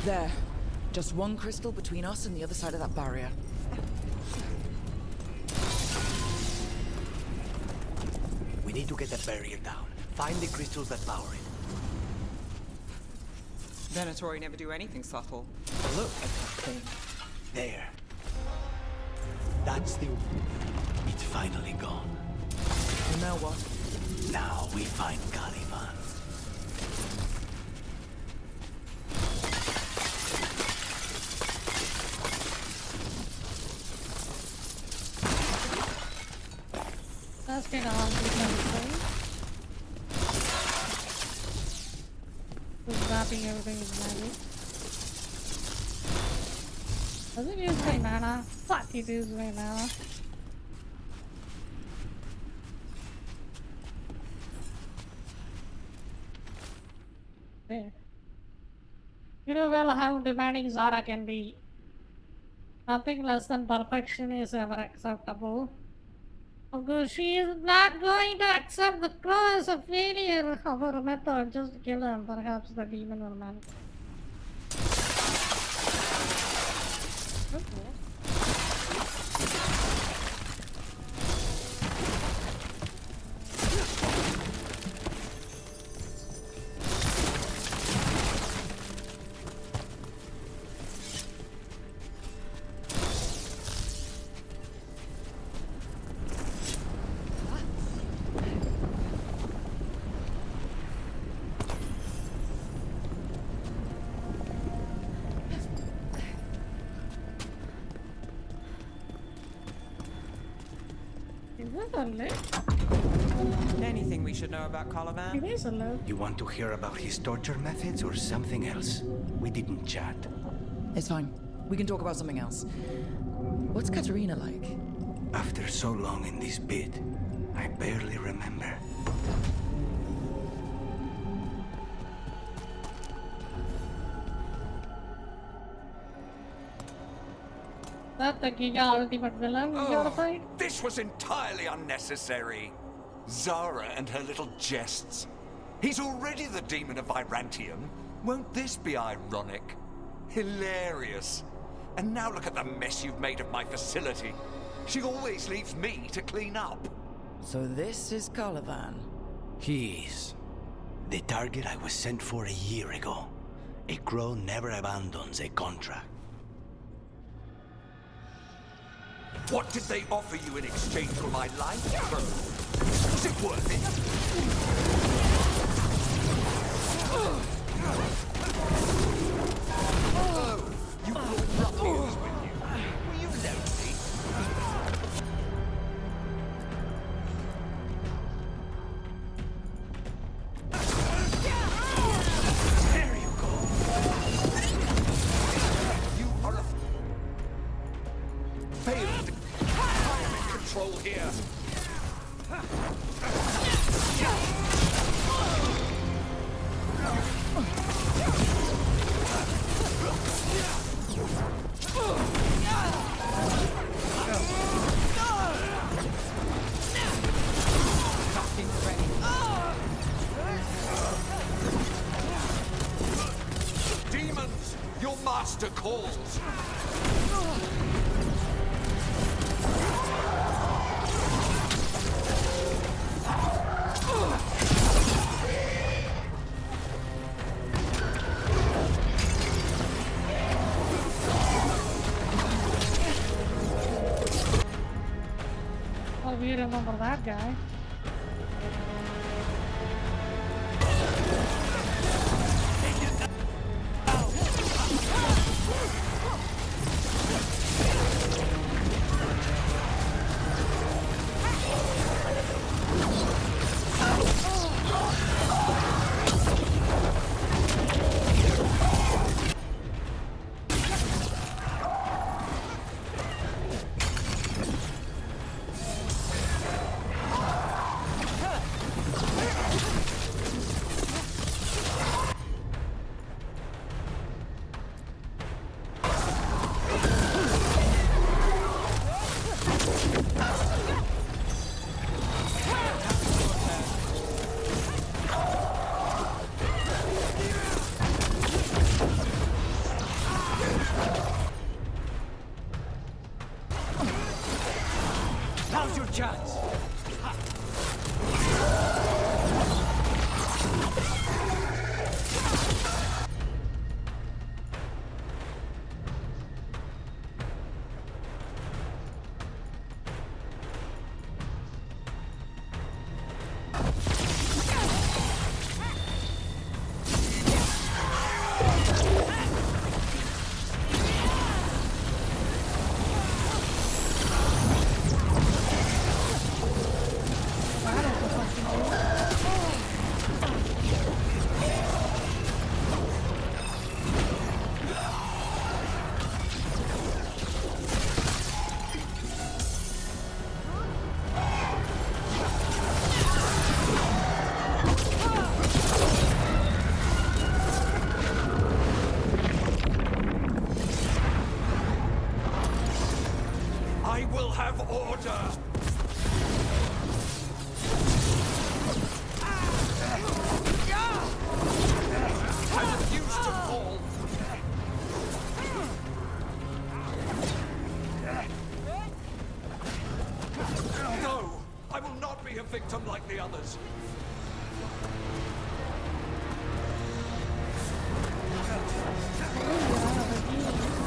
Speaker 2: There. Just one crystal between us and the other side of that barrier.
Speaker 9: We need to get that barrier down. Find the crystals that power it.
Speaker 6: Venatori never do anything subtle. Look at that thing.
Speaker 9: There. That's the... It's finally gone.
Speaker 2: And now what?
Speaker 9: Now we find Calivan.
Speaker 1: That's kind of hard to do. Just wrapping everything with magic. Does it use my mana? Fuck, it uses my mana. There. You know well how demanding Zara can be. Nothing less than perfection is ever acceptable. Because she is not going to accept the cross of failure of her method. Just kill him. Perhaps the demon will manage.
Speaker 6: Anything we should know about Calivan?
Speaker 1: It is a low.
Speaker 9: You want to hear about his torture methods or something else? We didn't chat.
Speaker 2: It's fine. We can talk about something else. What's Katerina like?
Speaker 9: After so long in this pit, I barely remember.
Speaker 1: that the Giga ultimate villain you gotta fight?
Speaker 18: This was entirely unnecessary. Zara and her little jests. He's already the demon of Virantium. Won't this be ironic? Hilarious. And now look at the mess you've made of my facility. She always leaves me to clean up.
Speaker 2: So this is Caliban.
Speaker 9: He is. The target I was sent for a year ago. A crow never abandons a contract.
Speaker 18: What did they offer you in exchange for my life, Crow? Was it worth it? Oh, you brought ruffians with you. Were you lonely? There you go. You are a failed. I am in control here. Demons, your master calls.
Speaker 1: Oh, we remember that guy.
Speaker 14: Now's your chance.
Speaker 18: I will have order. I refuse to fall. No, I will not be a victim like the others.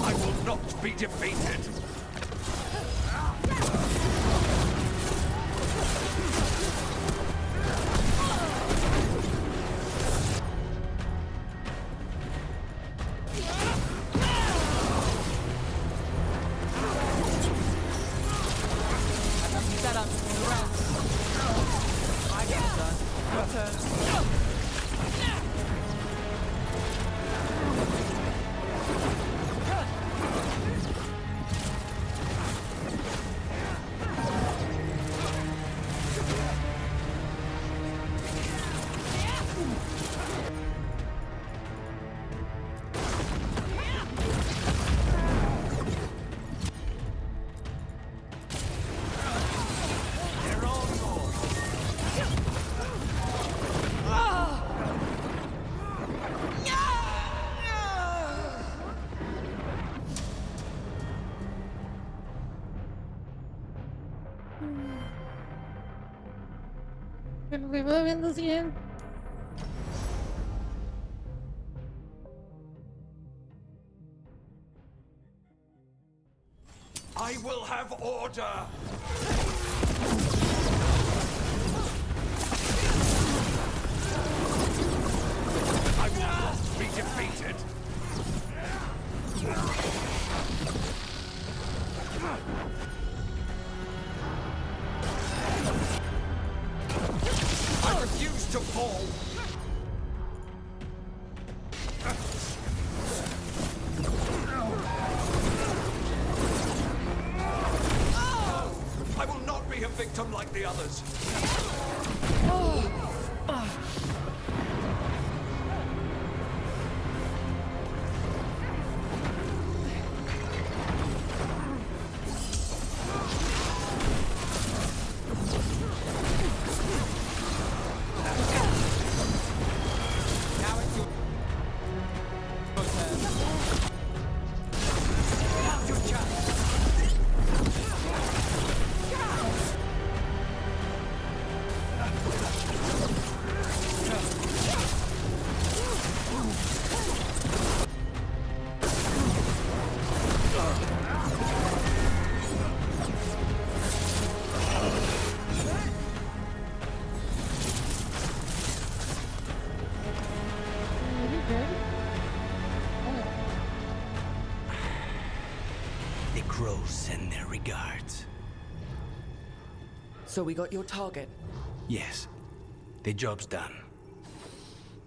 Speaker 18: I will not be defeated.
Speaker 6: Set up the rest. I get it done. Your turn.
Speaker 1: Can we move in this game?
Speaker 18: I will have order! I will not be defeated! I refuse to fall! I will not be a victim like the others!
Speaker 8: The crows send their regards.
Speaker 2: So we got your target?
Speaker 8: Yes. The job's done.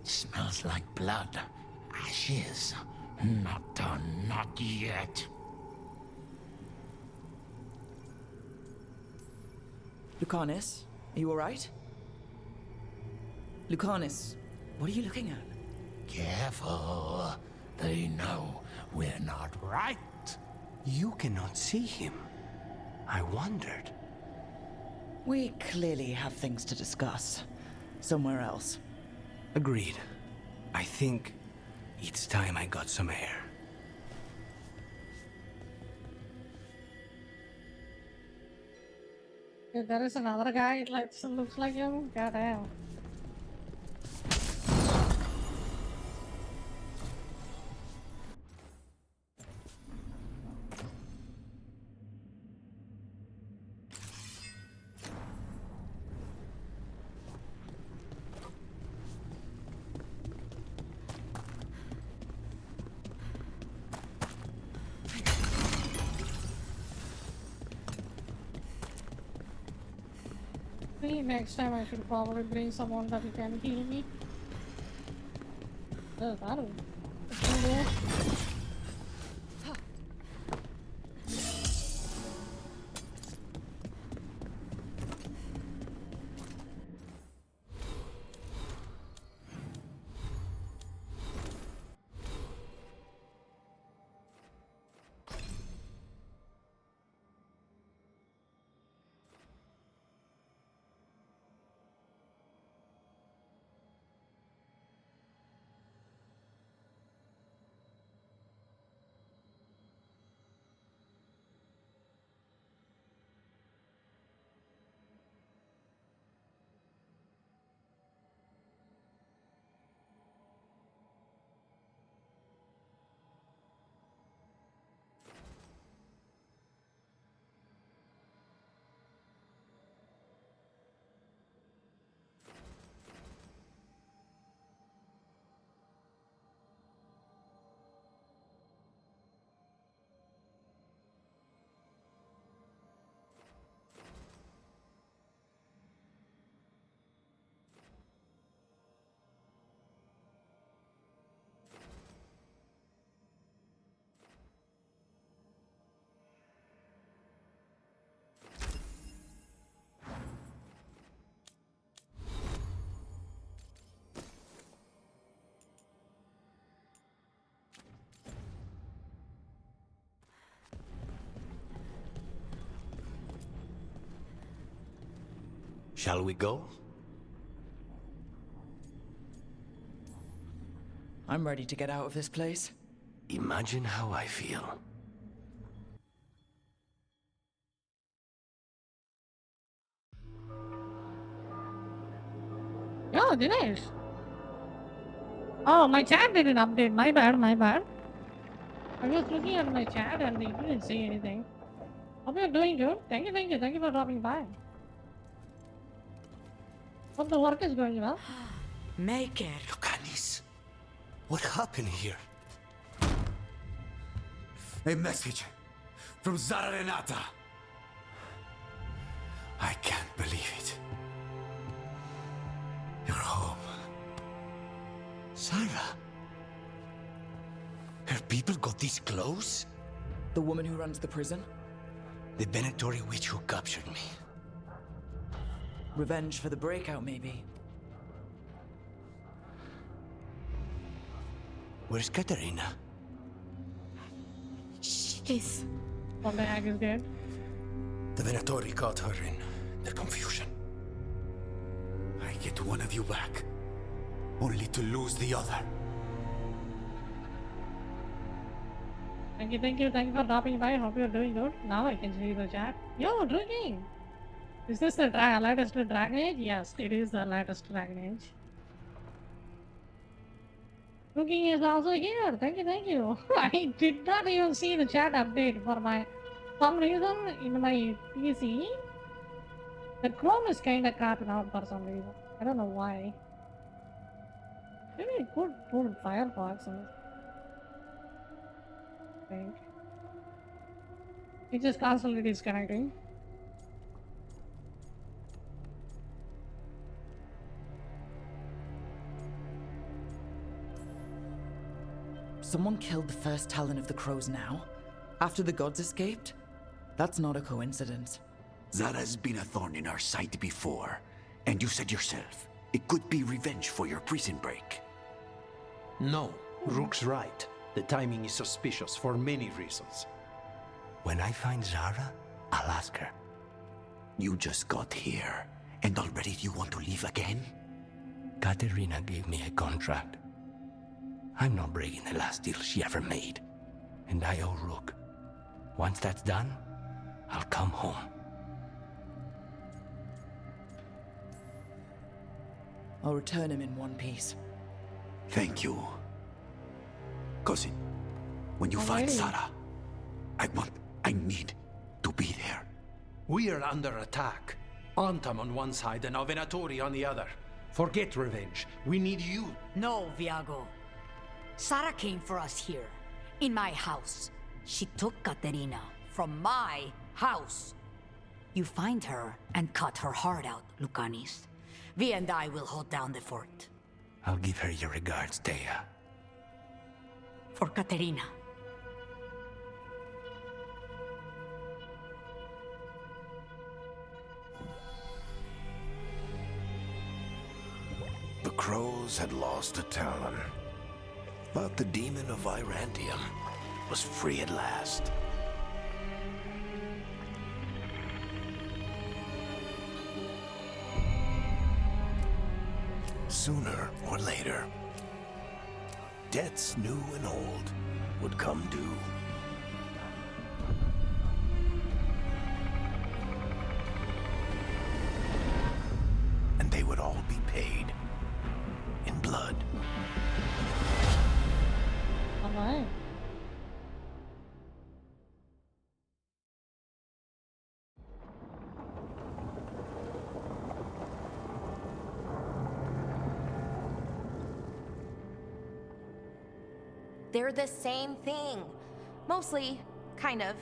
Speaker 19: Smells like blood. Ashes. Not done, not yet.
Speaker 2: Lucanus, are you alright? Lucanus, what are you looking at?
Speaker 19: Careful. They know we're not right.
Speaker 8: You cannot see him. I wondered.
Speaker 2: We clearly have things to discuss. Somewhere else.
Speaker 8: Agreed. I think it's time I got some air.
Speaker 1: Dude, there is another guy that looks like him. Goddamn. Maybe next time I should probably bring someone that can heal me. That'll.
Speaker 8: Shall we go?
Speaker 2: I'm ready to get out of this place.
Speaker 8: Imagine how I feel.
Speaker 1: Oh, Dinesh. Oh, my chat didn't update. My bad, my bad. I was looking at my chat and they didn't say anything. Hope you're doing good. Thank you for dropping by. Hope the work is going well.
Speaker 8: Make it.
Speaker 9: Lucanis, what happened here? A message from Zara Renata. I can't believe it. You're home. Zara? Her people got this close?
Speaker 2: The woman who runs the prison?
Speaker 9: The Venatori witch who captured me.
Speaker 2: Revenge for the breakout, maybe.
Speaker 9: Where's Katerina?
Speaker 1: She's... What the heck is dead?
Speaker 9: The Venatori caught her in their confusion. I get one of you back, only to lose the other.
Speaker 1: Thank you for dropping by. Hope you're doing good. Now I can see the chat. Yo, drinking! Is this the latest Dragon Age? Yes, it is the latest Dragon Age. Cooking is also here. Thank you. I did not even see the chat update for some reason in my PC. The Chrome is kinda cutting out for some reason. I don't know why. Maybe I could pull Firefox on this. I think. It's just constantly disconnecting.
Speaker 2: Someone killed the first Talon of the Crows now? After the gods escaped? That's not a coincidence.
Speaker 9: Zara's been a thorn in our side before, and you said yourself, it could be revenge for your prison break.
Speaker 14: No, Rook's right. The timing is suspicious for many reasons.
Speaker 9: When I find Zara, I'll ask her. You just got here, and already you want to leave again?
Speaker 8: Katerina gave me a contract. I'm not breaking the last deal she ever made. And I owe Rook. Once that's done, I'll come home.
Speaker 2: I'll return him in one piece.
Speaker 9: Thank you. Cousin, when you find Zara, I need to be there.
Speaker 14: We are under attack. Antam on one side and our Venatori on the other. Forget revenge. We need you.
Speaker 17: No, Viago. Sara came for us here, in my house. She took Katerina from my house. You find her and cut her heart out, Lucanis. Vi and I will hold down the fort.
Speaker 8: I'll give her your regards, Thea.
Speaker 17: For Katerina.
Speaker 4: The Crows had lost a Talon, but the demon of Irantium was free at last. Sooner or later, debts new and old would come due. And they would all be paid in blood.
Speaker 1: Alright.
Speaker 7: They're the same thing. Mostly, kind of.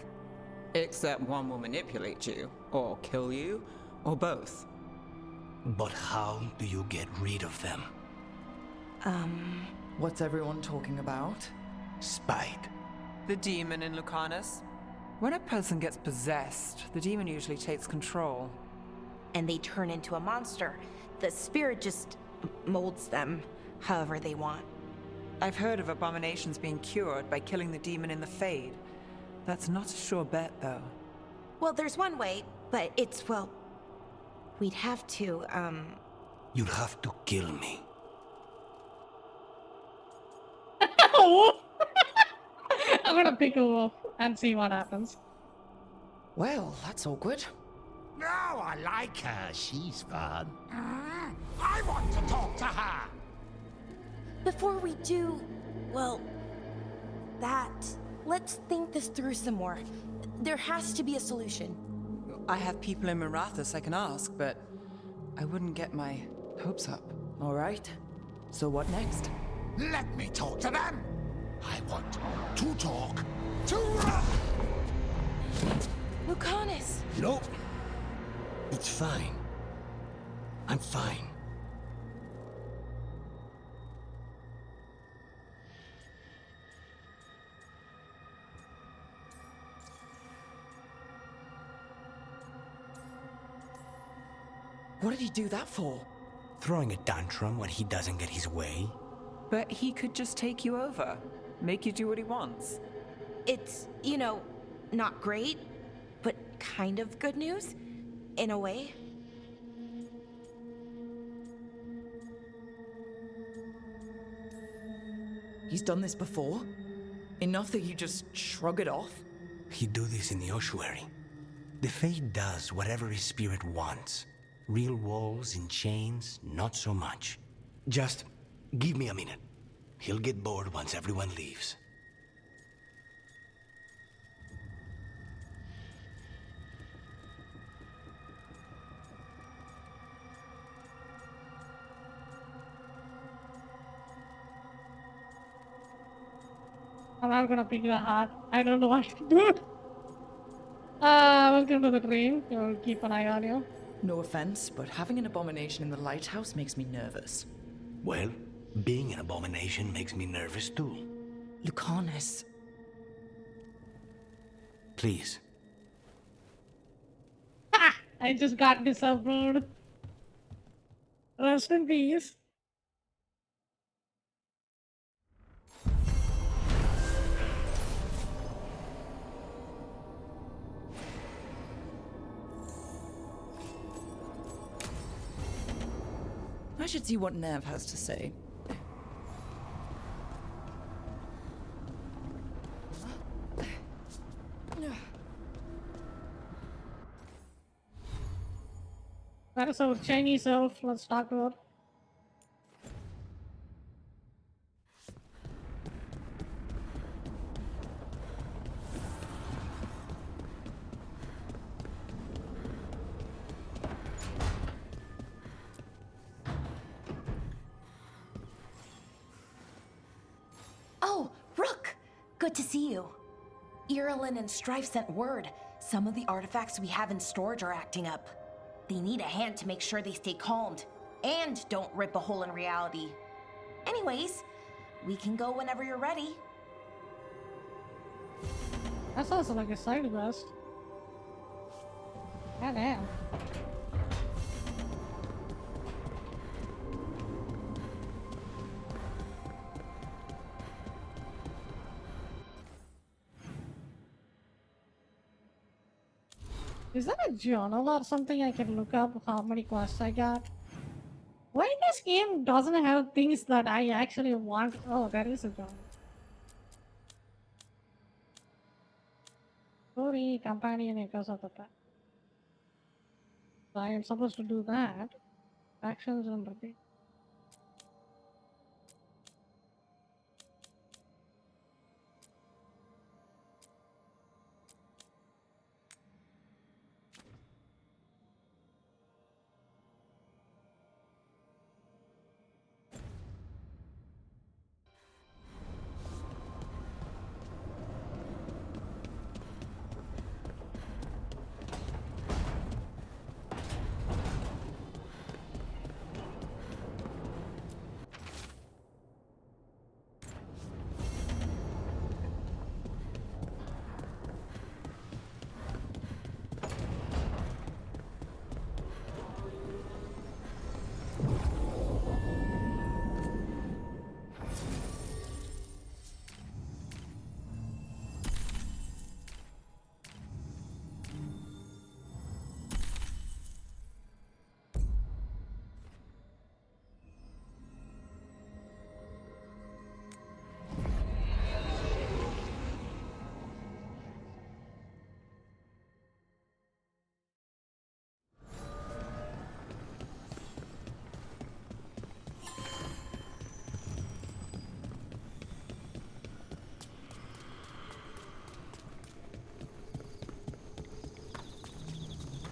Speaker 6: Except one will manipulate you, or kill you, or both.
Speaker 4: But how do you get rid of them?
Speaker 2: What's everyone talking about?
Speaker 4: Spite.
Speaker 6: The demon in Lucanus. When a person gets possessed, the demon usually takes control.
Speaker 7: And they turn into a monster. The spirit just molds them however they want.
Speaker 6: I've heard of abominations being cured by killing the demon in the Fade. That's not a sure bet, though.
Speaker 7: Well, there's one way, but it's, well... We'd have to,
Speaker 4: You'd have to kill me.
Speaker 1: I'm gonna pick a wolf and see what happens.
Speaker 2: Well, that's awkward.
Speaker 19: No, I like her. She's fun. I want to talk to her.
Speaker 7: Before we do, well, that, let's think this through some more. There has to be a solution.
Speaker 6: I have people in Marathas I can ask, but I wouldn't get my hopes up.
Speaker 2: All right. So what next?
Speaker 19: Let me talk to them. I want to talk to...
Speaker 7: Lucanus!
Speaker 8: No. It's fine. I'm fine.
Speaker 2: What did he do that for?
Speaker 8: Throwing a tantrum when he doesn't get his way?
Speaker 6: But he could just take you over, make you do what he wants.
Speaker 7: It's, you know, not great, but kind of good news, in a way.
Speaker 2: He's done this before? Enough that you just shrug it off?
Speaker 8: He'd do this in the ossuary. The Fade does whatever his spirit wants. Real walls in chains, not so much. Just give me a minute. He'll get bored once everyone leaves.
Speaker 1: I'm not gonna pick the heart. I don't know what to do. Welcome to the dream. We'll keep an eye on you.
Speaker 2: No offense, but having an abomination in the lighthouse makes me nervous.
Speaker 8: Well, being an abomination makes me nervous too.
Speaker 2: Lucanus.
Speaker 8: Please.
Speaker 1: Ha! I just got disapproved. Rest in peace.
Speaker 2: I should see what Nev has to say.
Speaker 1: That is our Chinese elf. Let's talk about.
Speaker 7: Oh, Rook! Good to see you. Irilyn and Strife sent word. Some of the artifacts we have in storage are acting up. They need a hand to make sure they stay calmed, and don't rip a hole in reality. Anyways, we can go whenever you're ready.
Speaker 1: That sounds like a side quest. God damn. Is that a journal or something I can look up how many quests I got? Why this game doesn't have things that I actually want? Oh, there is a journal. Story, companion, echoes of the past. So I am supposed to do that. Actions and repeat.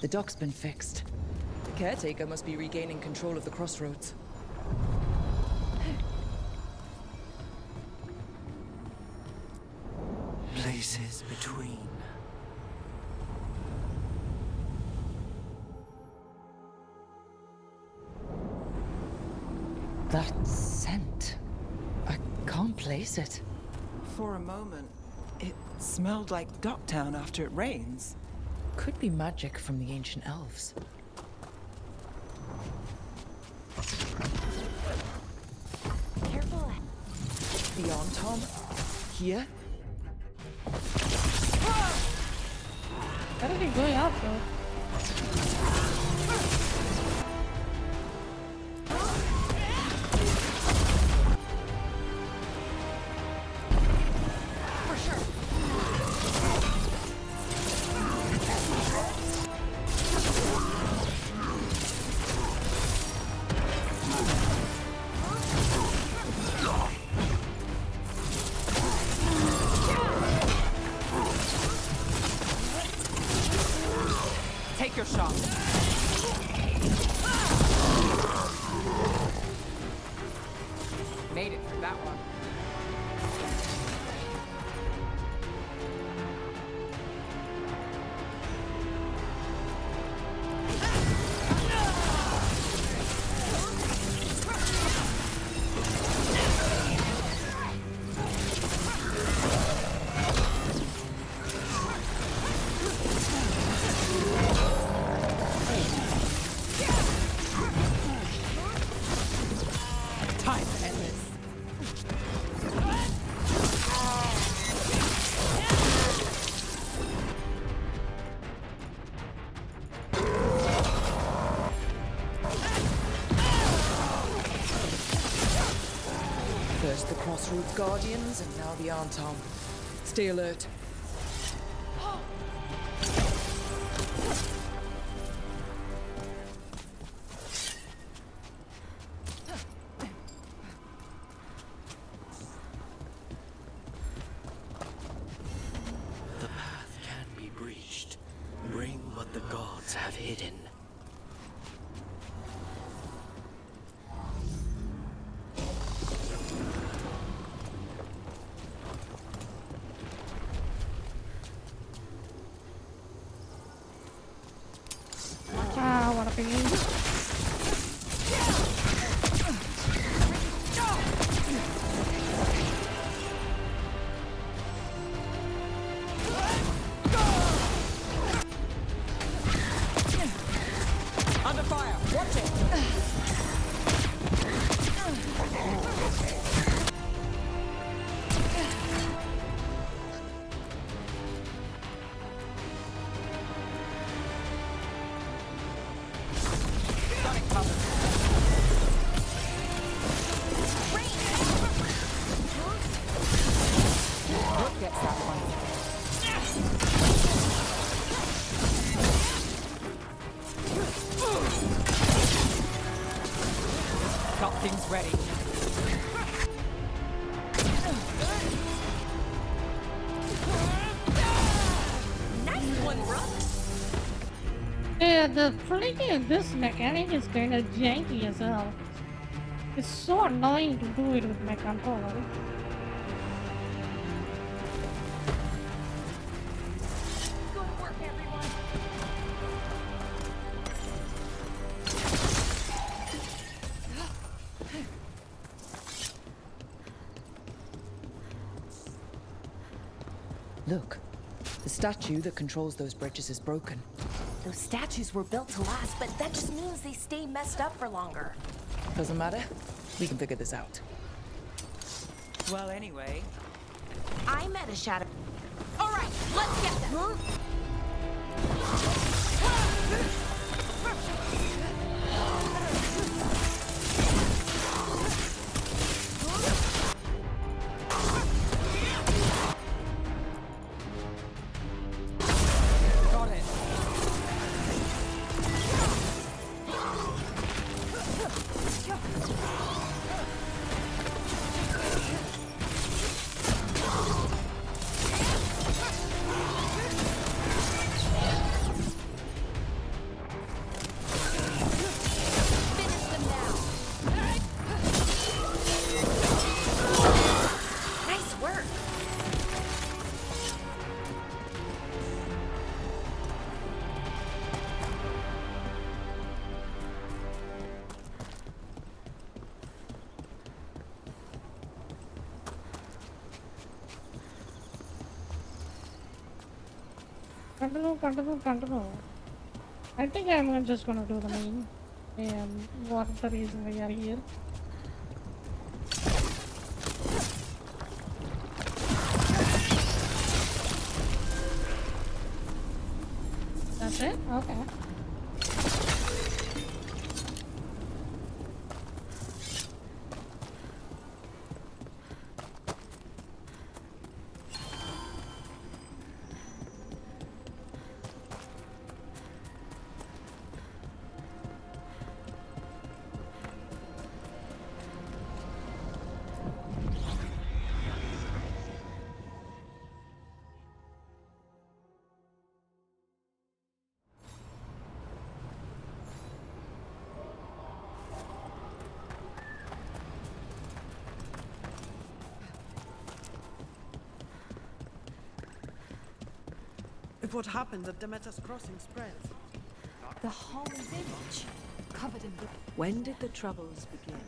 Speaker 2: The dock's been fixed. The caretaker must be regaining control of the crossroads.
Speaker 9: Places between.
Speaker 2: That scent. I can't place it.
Speaker 6: For a moment, it smelled like Docktown after it rains.
Speaker 2: Could be magic from the ancient elves.
Speaker 7: Careful.
Speaker 2: Beyond Tom? Here?
Speaker 1: Where did he go out though?
Speaker 7: For sure.
Speaker 6: Take your shot. Made it through that one. Time to end this.
Speaker 2: First the Crossroads Guardians, and now the Arntom. Stay alert.
Speaker 9: The path can be breached. Bring what the gods have hidden.
Speaker 1: Ah, what a pain.
Speaker 6: Under fire! Watch it! Sonic cover. Brooke gets that one. Got things ready.
Speaker 7: Nice one, Brooke.
Speaker 1: Yeah, the freaking this mechanic is kinda janky as hell. It's so annoying to do it with my controller.
Speaker 7: Good work, everyone.
Speaker 2: Look. The statue that controls those bridges is broken.
Speaker 7: Those statues were built to last, but that just means they stay messed up for longer.
Speaker 2: Doesn't matter. We can figure this out.
Speaker 6: Well, anyway.
Speaker 7: I met a shadow. All right, let's get them.
Speaker 6: Got it.
Speaker 1: Continue. I think I'm just gonna do the main. And what's the reason we are here? That's it? Okay.
Speaker 20: If what happened at Demeter's Crossing spreads.
Speaker 21: The whole village covered in blood.
Speaker 20: When did the troubles begin?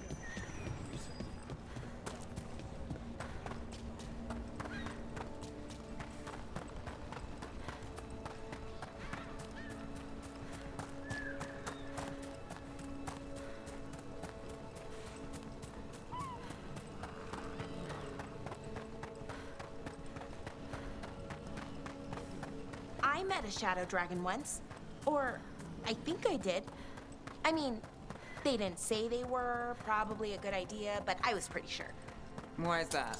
Speaker 7: I met a shadow dragon once. Or, I think I did. I mean, they didn't say they were probably a good idea, but I was pretty sure.
Speaker 6: Why is that?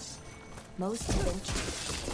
Speaker 7: Most adventures.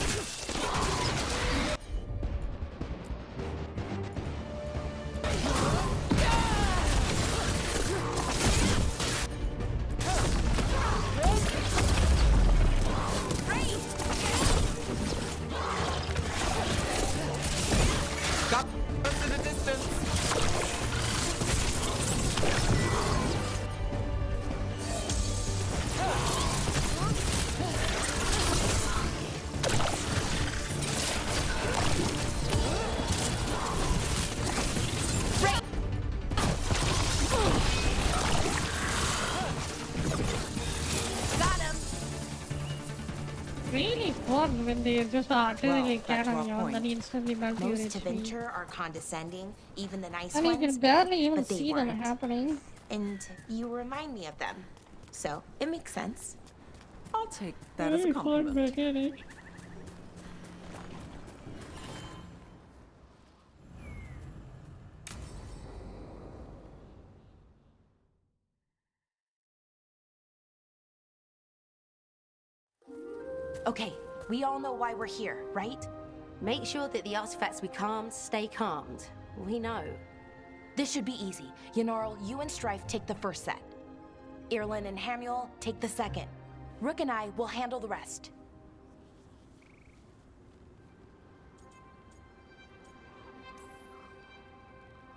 Speaker 1: Really fun when they just artillery cannon you and then instantly melt your
Speaker 7: Most to
Speaker 1: HP.
Speaker 7: venture are condescending, even the nice
Speaker 1: And you
Speaker 7: ones.
Speaker 1: can barely even
Speaker 7: but they
Speaker 1: see them
Speaker 7: weren't.
Speaker 1: happening.
Speaker 7: And you remind me of them. So, it makes sense.
Speaker 6: I'll take that as a compliment.
Speaker 1: Mechanic.
Speaker 7: Okay, we all know why we're here, right?
Speaker 22: Make sure that the artifacts we calmed stay calmed. We know.
Speaker 7: This should be easy. Yanarl, you and Strife take the first set. Irlin and Hamuel take the second. Rook and I will handle the rest.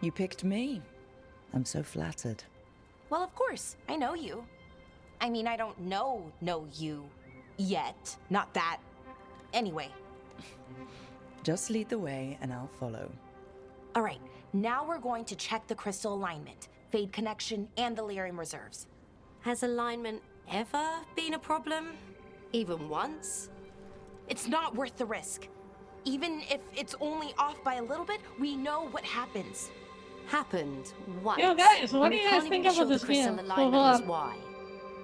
Speaker 2: You picked me. I'm so flattered.
Speaker 7: Well, of course, I know you. I mean, I don't know you yet. Not that. Anyway.
Speaker 2: Just lead the way and I'll follow.
Speaker 7: All right, now we're going to check the crystal alignment, Fade connection, and the Lyrium reserves.
Speaker 22: Has alignment ever been a problem? Even once?
Speaker 7: It's not worth the risk. Even if it's only off by a little bit, we know what happens.
Speaker 22: Happened once.
Speaker 1: Yo guys, what do
Speaker 22: And we
Speaker 1: you guys
Speaker 22: can't
Speaker 1: think
Speaker 22: even
Speaker 1: about
Speaker 22: be
Speaker 1: this
Speaker 22: sure the
Speaker 1: game?
Speaker 22: crystal
Speaker 1: So
Speaker 22: alignment was
Speaker 1: far?
Speaker 22: why.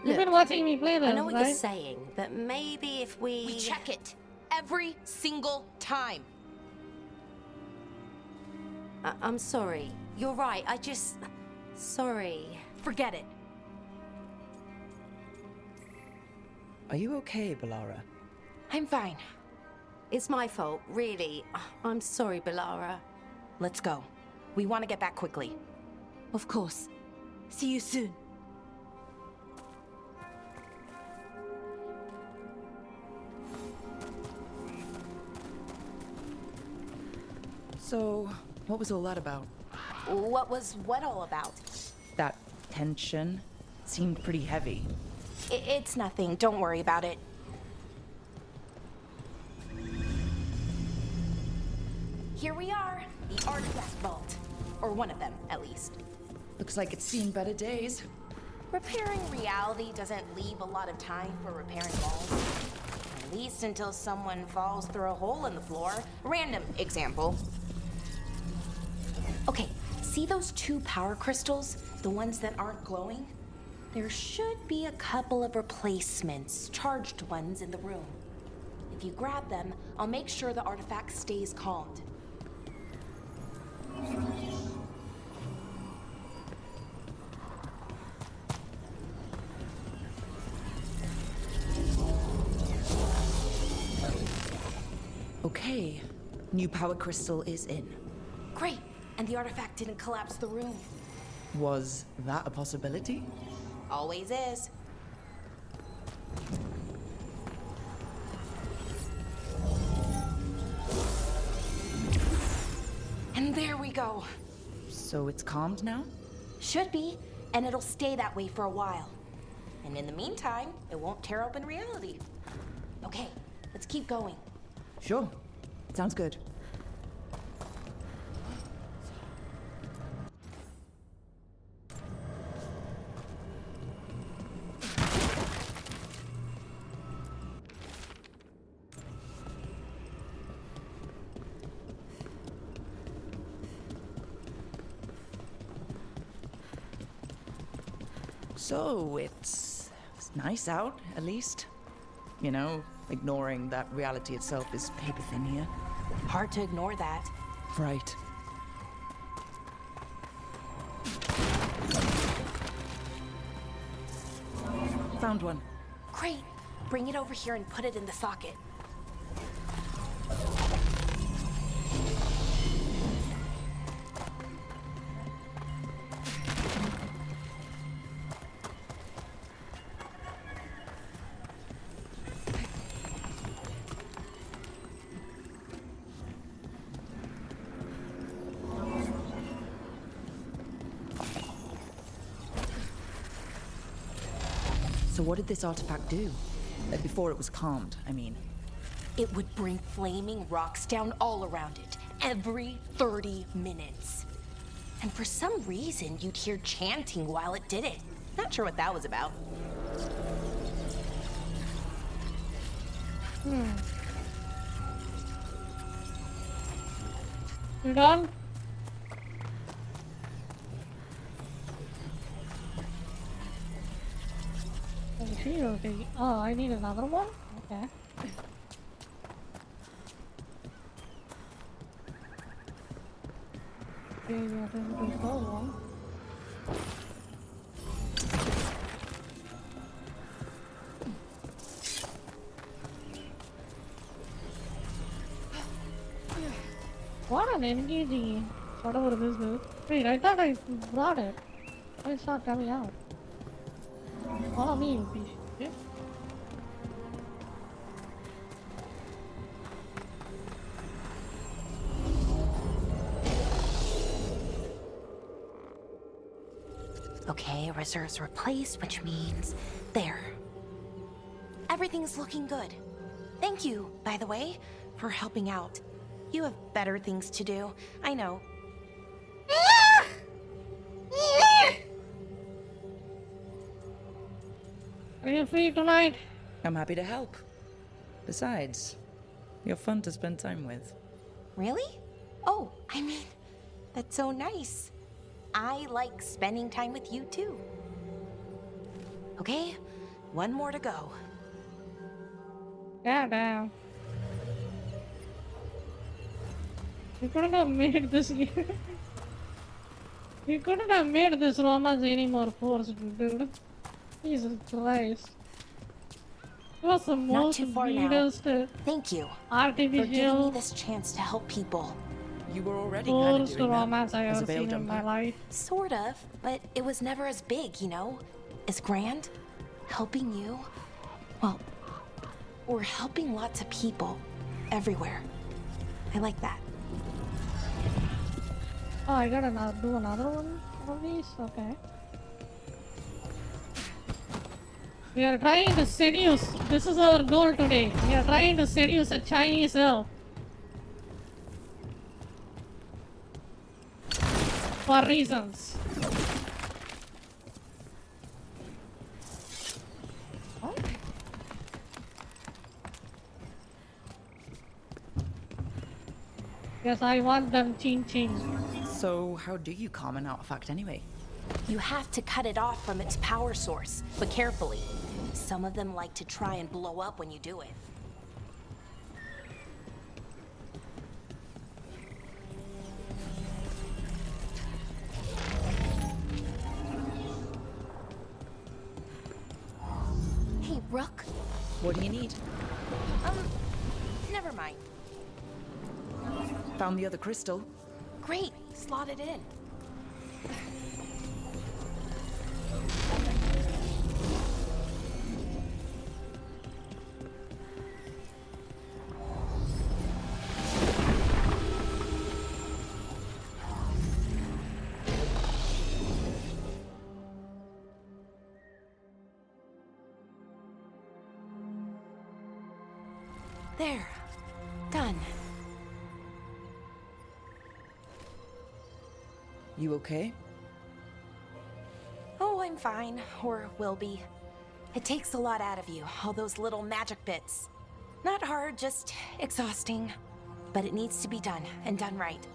Speaker 1: You've been
Speaker 22: Look,
Speaker 1: watching me play this,
Speaker 22: I know what
Speaker 1: right?
Speaker 22: you're saying, but maybe if
Speaker 7: We check it every single time.
Speaker 22: I'm sorry. You're right. Sorry.
Speaker 7: Forget it.
Speaker 2: Are you okay, Balara?
Speaker 7: I'm fine.
Speaker 22: It's my fault, really. I'm sorry, Balara.
Speaker 7: Let's go. We want to get back quickly.
Speaker 17: Of course. See you soon.
Speaker 2: So, what was all that about?
Speaker 7: What was what all about?
Speaker 2: That tension seemed pretty heavy.
Speaker 7: It's nothing. Don't worry about it. Here we are, the artifact vault. Or one of them, at least.
Speaker 2: Looks like it's seen better days.
Speaker 7: Repairing reality doesn't leave a lot of time for repairing walls. At least until someone falls through a hole in the floor. Random example. Okay, see those 2 power crystals? The ones that aren't glowing? There should be a couple of replacements, charged ones, in the room. If you grab them, I'll make sure the artifact stays calmed.
Speaker 2: Okay, new power crystal is in.
Speaker 7: Great, and the artifact didn't collapse the room.
Speaker 2: Was that a possibility?
Speaker 7: Always is. And there we go.
Speaker 2: So it's calmed now?
Speaker 7: Should be, and it'll stay that way for a while. And in the meantime, it won't tear open reality. Okay, let's keep going.
Speaker 2: Sure. Sounds good. So, it's nice out, at least. You know, ignoring that reality itself is paper thin here.
Speaker 7: Hard to ignore that.
Speaker 2: Right. Found one.
Speaker 7: Great. Bring it over here and put it in the socket.
Speaker 2: So what did this artifact do? Before it was calmed, I mean.
Speaker 7: It would bring flaming rocks down all around it, every 30 minutes. And for some reason, you'd hear chanting while it did it. Not sure what that was about.
Speaker 1: You done? Oh, I need another one? Okay. Maybe I didn't do the gold one. What an engaging whatever this is. Wait, I thought I brought it. Why it's not coming out? Follow me, you piece of shit.
Speaker 7: Okay, reserves replaced, which means there. Everything's looking good. Thank you, by the way, for helping out. You have better things to do. I know.
Speaker 1: Are you free tonight?
Speaker 2: I'm happy to help. Besides, you're fun to spend time with.
Speaker 7: Really? Oh, I mean, that's so nice. I like spending time with you too. Okay, one more to go.
Speaker 1: Goddamn. You couldn't have made this You couldn't have made this romance any more forced, dude. Jesus Christ. It was the
Speaker 7: Not
Speaker 1: most
Speaker 7: too far
Speaker 1: weirdest,
Speaker 7: now. Thank you for
Speaker 1: artificial,
Speaker 7: giving me this chance to help people.
Speaker 2: You were already kind of
Speaker 1: forced
Speaker 2: doing
Speaker 1: romance I
Speaker 2: that as a
Speaker 1: ever
Speaker 2: bail
Speaker 1: seen in my
Speaker 2: jumper.
Speaker 1: life.
Speaker 7: Sort of, but it was never as big, you know? As grand. Helping you. Well, we're helping lots of people. Everywhere. I like that.
Speaker 1: Oh, I gotta do another one of these? Okay. We are trying to seduce. This is our goal today. We are trying to seduce a Chinese elf. For reasons. because I want them ching.
Speaker 2: So, how do you calm an artifact anyway?
Speaker 7: You have to cut it off from its power source, but carefully. Some of them like to try and blow up when you do it. Hey, Rook.
Speaker 2: What do you need?
Speaker 7: Never mind.
Speaker 2: Found the other crystal.
Speaker 7: Great, slot it in. There. Done.
Speaker 2: You okay?
Speaker 7: Oh, I'm fine. Or will be. It takes a lot out of you, all those little magic bits. Not hard, just exhausting. But it needs to be done, and done right.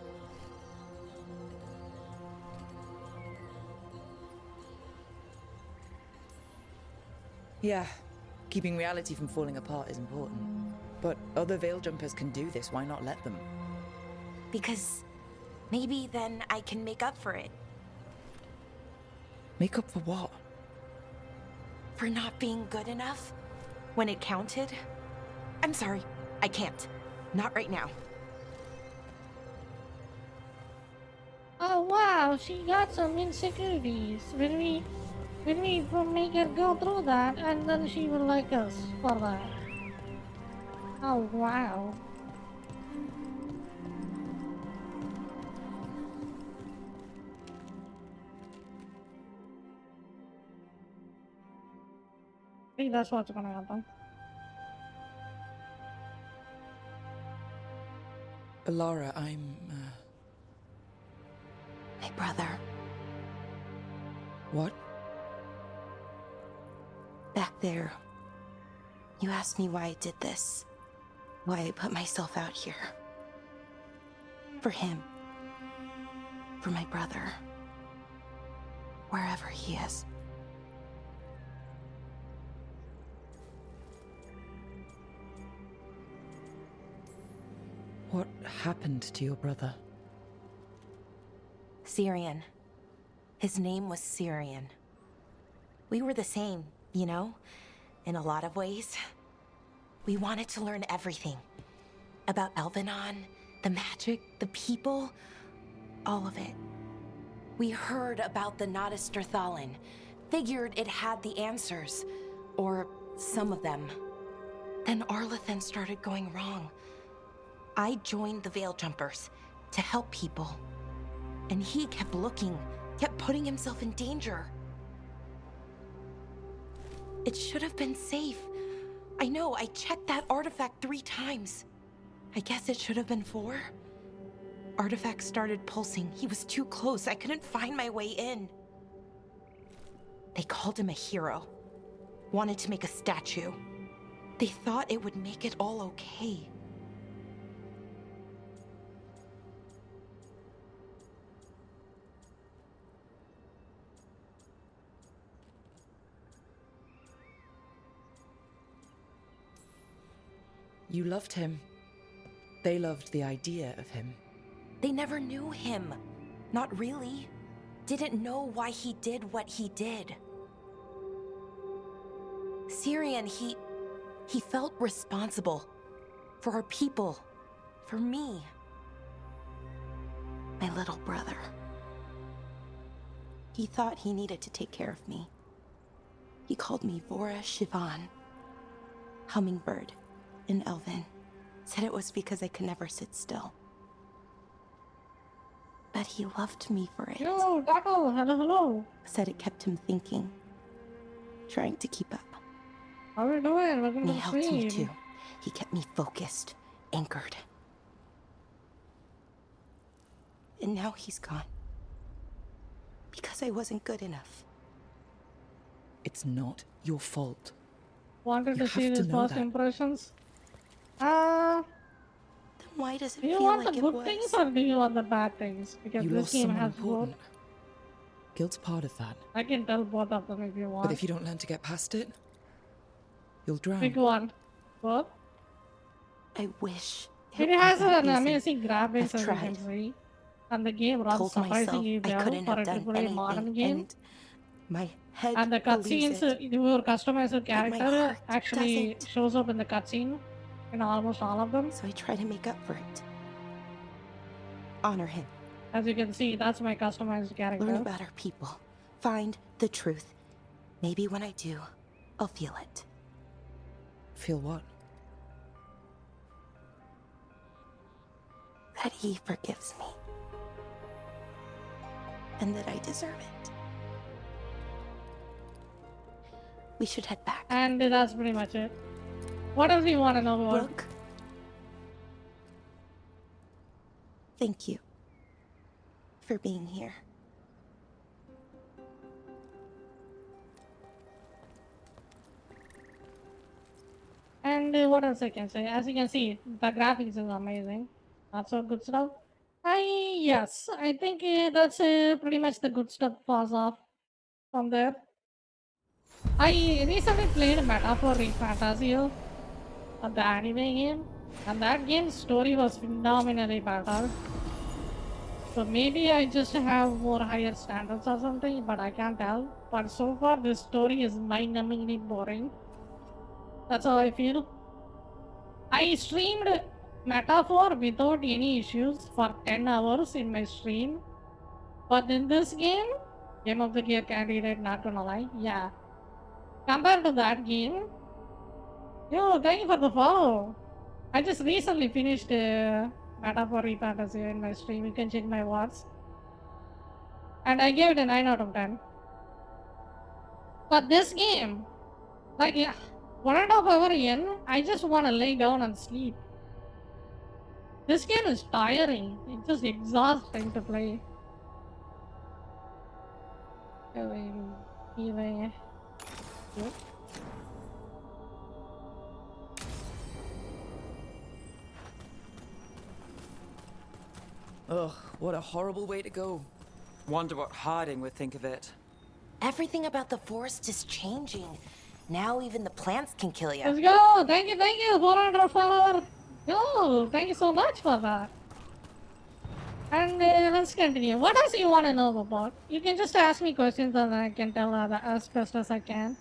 Speaker 2: Yeah, keeping reality from falling apart is important. But other Veil Jumpers can do this, why not let them?
Speaker 7: Because maybe then I can make up for it.
Speaker 2: Make up for what?
Speaker 7: For not being good enough when it counted. I'm sorry, I can't. Not right now.
Speaker 1: Oh wow, she got some insecurities. When we make her go through that, and then she will like us for that. Oh wow. I think that's what's gonna happen.
Speaker 2: Laura, I'm,
Speaker 7: My brother.
Speaker 2: What?
Speaker 7: Back there. You asked me why I did this. Why I put myself out here. For him. For my brother. Wherever he is.
Speaker 2: What happened to your brother?
Speaker 7: Syrian. His name was Syrian. We were the same, you know? In a lot of ways. We wanted to learn everything. About Elvenon, the magic, the people, all of it. We heard about the Notister Thalin. Figured it had the answers. Or some of them. Then Arlathan started going wrong. I joined the Veil Jumpers to help people. And he kept looking, kept putting himself in danger. It should have been safe. I know, I checked that artifact 3 times. I guess it should have been 4. Artifact started pulsing. He was too close. I couldn't find my way in. They called him a hero. Wanted to make a statue. They thought it would make it all okay.
Speaker 2: You loved him. They loved the idea of him.
Speaker 7: They never knew him. Not really. Didn't know why he did what he did. Syrian, he felt responsible. For our people. For me. My little brother. He thought he needed to take care of me. He called me Vora Shivan. Hummingbird. In Elven. Said it was because I could never sit still. But he loved me for it.
Speaker 1: Yo, Daco, hello.
Speaker 7: Said it kept him thinking. Trying to keep up.
Speaker 1: How are we doing? Welcome
Speaker 7: And
Speaker 1: to
Speaker 7: he
Speaker 1: the
Speaker 7: helped me
Speaker 1: stream.
Speaker 7: too. He kept me focused. Anchored. And now he's gone. Because I wasn't good enough.
Speaker 2: It's not your fault.
Speaker 1: Wanted
Speaker 2: You
Speaker 1: to see
Speaker 2: have to
Speaker 1: his
Speaker 2: know
Speaker 1: first
Speaker 2: that.
Speaker 1: impressions?
Speaker 7: The why does it
Speaker 1: Do you
Speaker 7: feel
Speaker 1: want
Speaker 7: like
Speaker 1: the
Speaker 7: it
Speaker 1: good
Speaker 7: was?
Speaker 1: things or do you want the bad things? Because
Speaker 2: You
Speaker 1: this
Speaker 2: lost
Speaker 1: game
Speaker 2: someone
Speaker 1: has both.
Speaker 2: important. Guilt's part of that.
Speaker 1: I can tell both of them if you want.
Speaker 2: But if you don't learn to get past it, you'll drown.
Speaker 1: Pick one. Both?
Speaker 7: I wish
Speaker 1: It has
Speaker 7: wasn't
Speaker 1: an
Speaker 7: easy.
Speaker 1: amazing graphics
Speaker 7: I've
Speaker 1: as you
Speaker 7: tried.
Speaker 1: can see. And the game runs
Speaker 7: Told myself
Speaker 1: surprisingly
Speaker 7: I
Speaker 1: well
Speaker 7: couldn't
Speaker 1: for
Speaker 7: have
Speaker 1: a
Speaker 7: done
Speaker 1: AAA modern
Speaker 7: anything,
Speaker 1: game.
Speaker 7: and my head
Speaker 1: And the
Speaker 7: believes
Speaker 1: cutscenes,
Speaker 7: it.
Speaker 1: your customized character
Speaker 7: heart
Speaker 1: actually shows up in the cutscene in almost all of them.
Speaker 7: So I try to make up for it. Honor him.
Speaker 1: As you can see, that's my customized character.
Speaker 7: Learn about our people. Find the truth. Maybe when I do, I'll feel it.
Speaker 2: Feel what?
Speaker 7: That he forgives me. And that I deserve it. We should head back.
Speaker 1: And that's pretty much it. What else do you want to know about?
Speaker 7: Rook. Thank you for being here.
Speaker 1: And what else I can say? As you can see, the graphics is amazing. That's all good stuff. Yes, I think that's pretty much the good stuff falls off from there. I recently played Metaphor Refantasio, the anime game, and that game's story was phenomenally better. So maybe I just have more higher standards or something, but I can't tell. But so far, this story is mind-numbingly boring. That's how I feel. I streamed Metaphor without any issues for 10 hours in my stream. But in this game, Game of the Year candidate, not gonna lie, yeah. Compared to that game, yo, thank you for the follow. I just recently finished Metaphor Refantasy in my stream. You can check my words. And I gave it a 9 out of 10. But this game, like, yeah, 1.5 hour in, I just want to lay down and sleep. This game is tiring. It's just exhausting to play. Healing. Yep.
Speaker 2: Ugh, what a horrible way to go. Wonder what Harding would think of it.
Speaker 7: Everything about the forest is changing. Now even the plants can kill you.
Speaker 1: Let's go! Thank you, 400 follower! Yo, thank you so much for that. And let's continue. What else you want to know about? You can just ask me questions and I can tell as best as I can.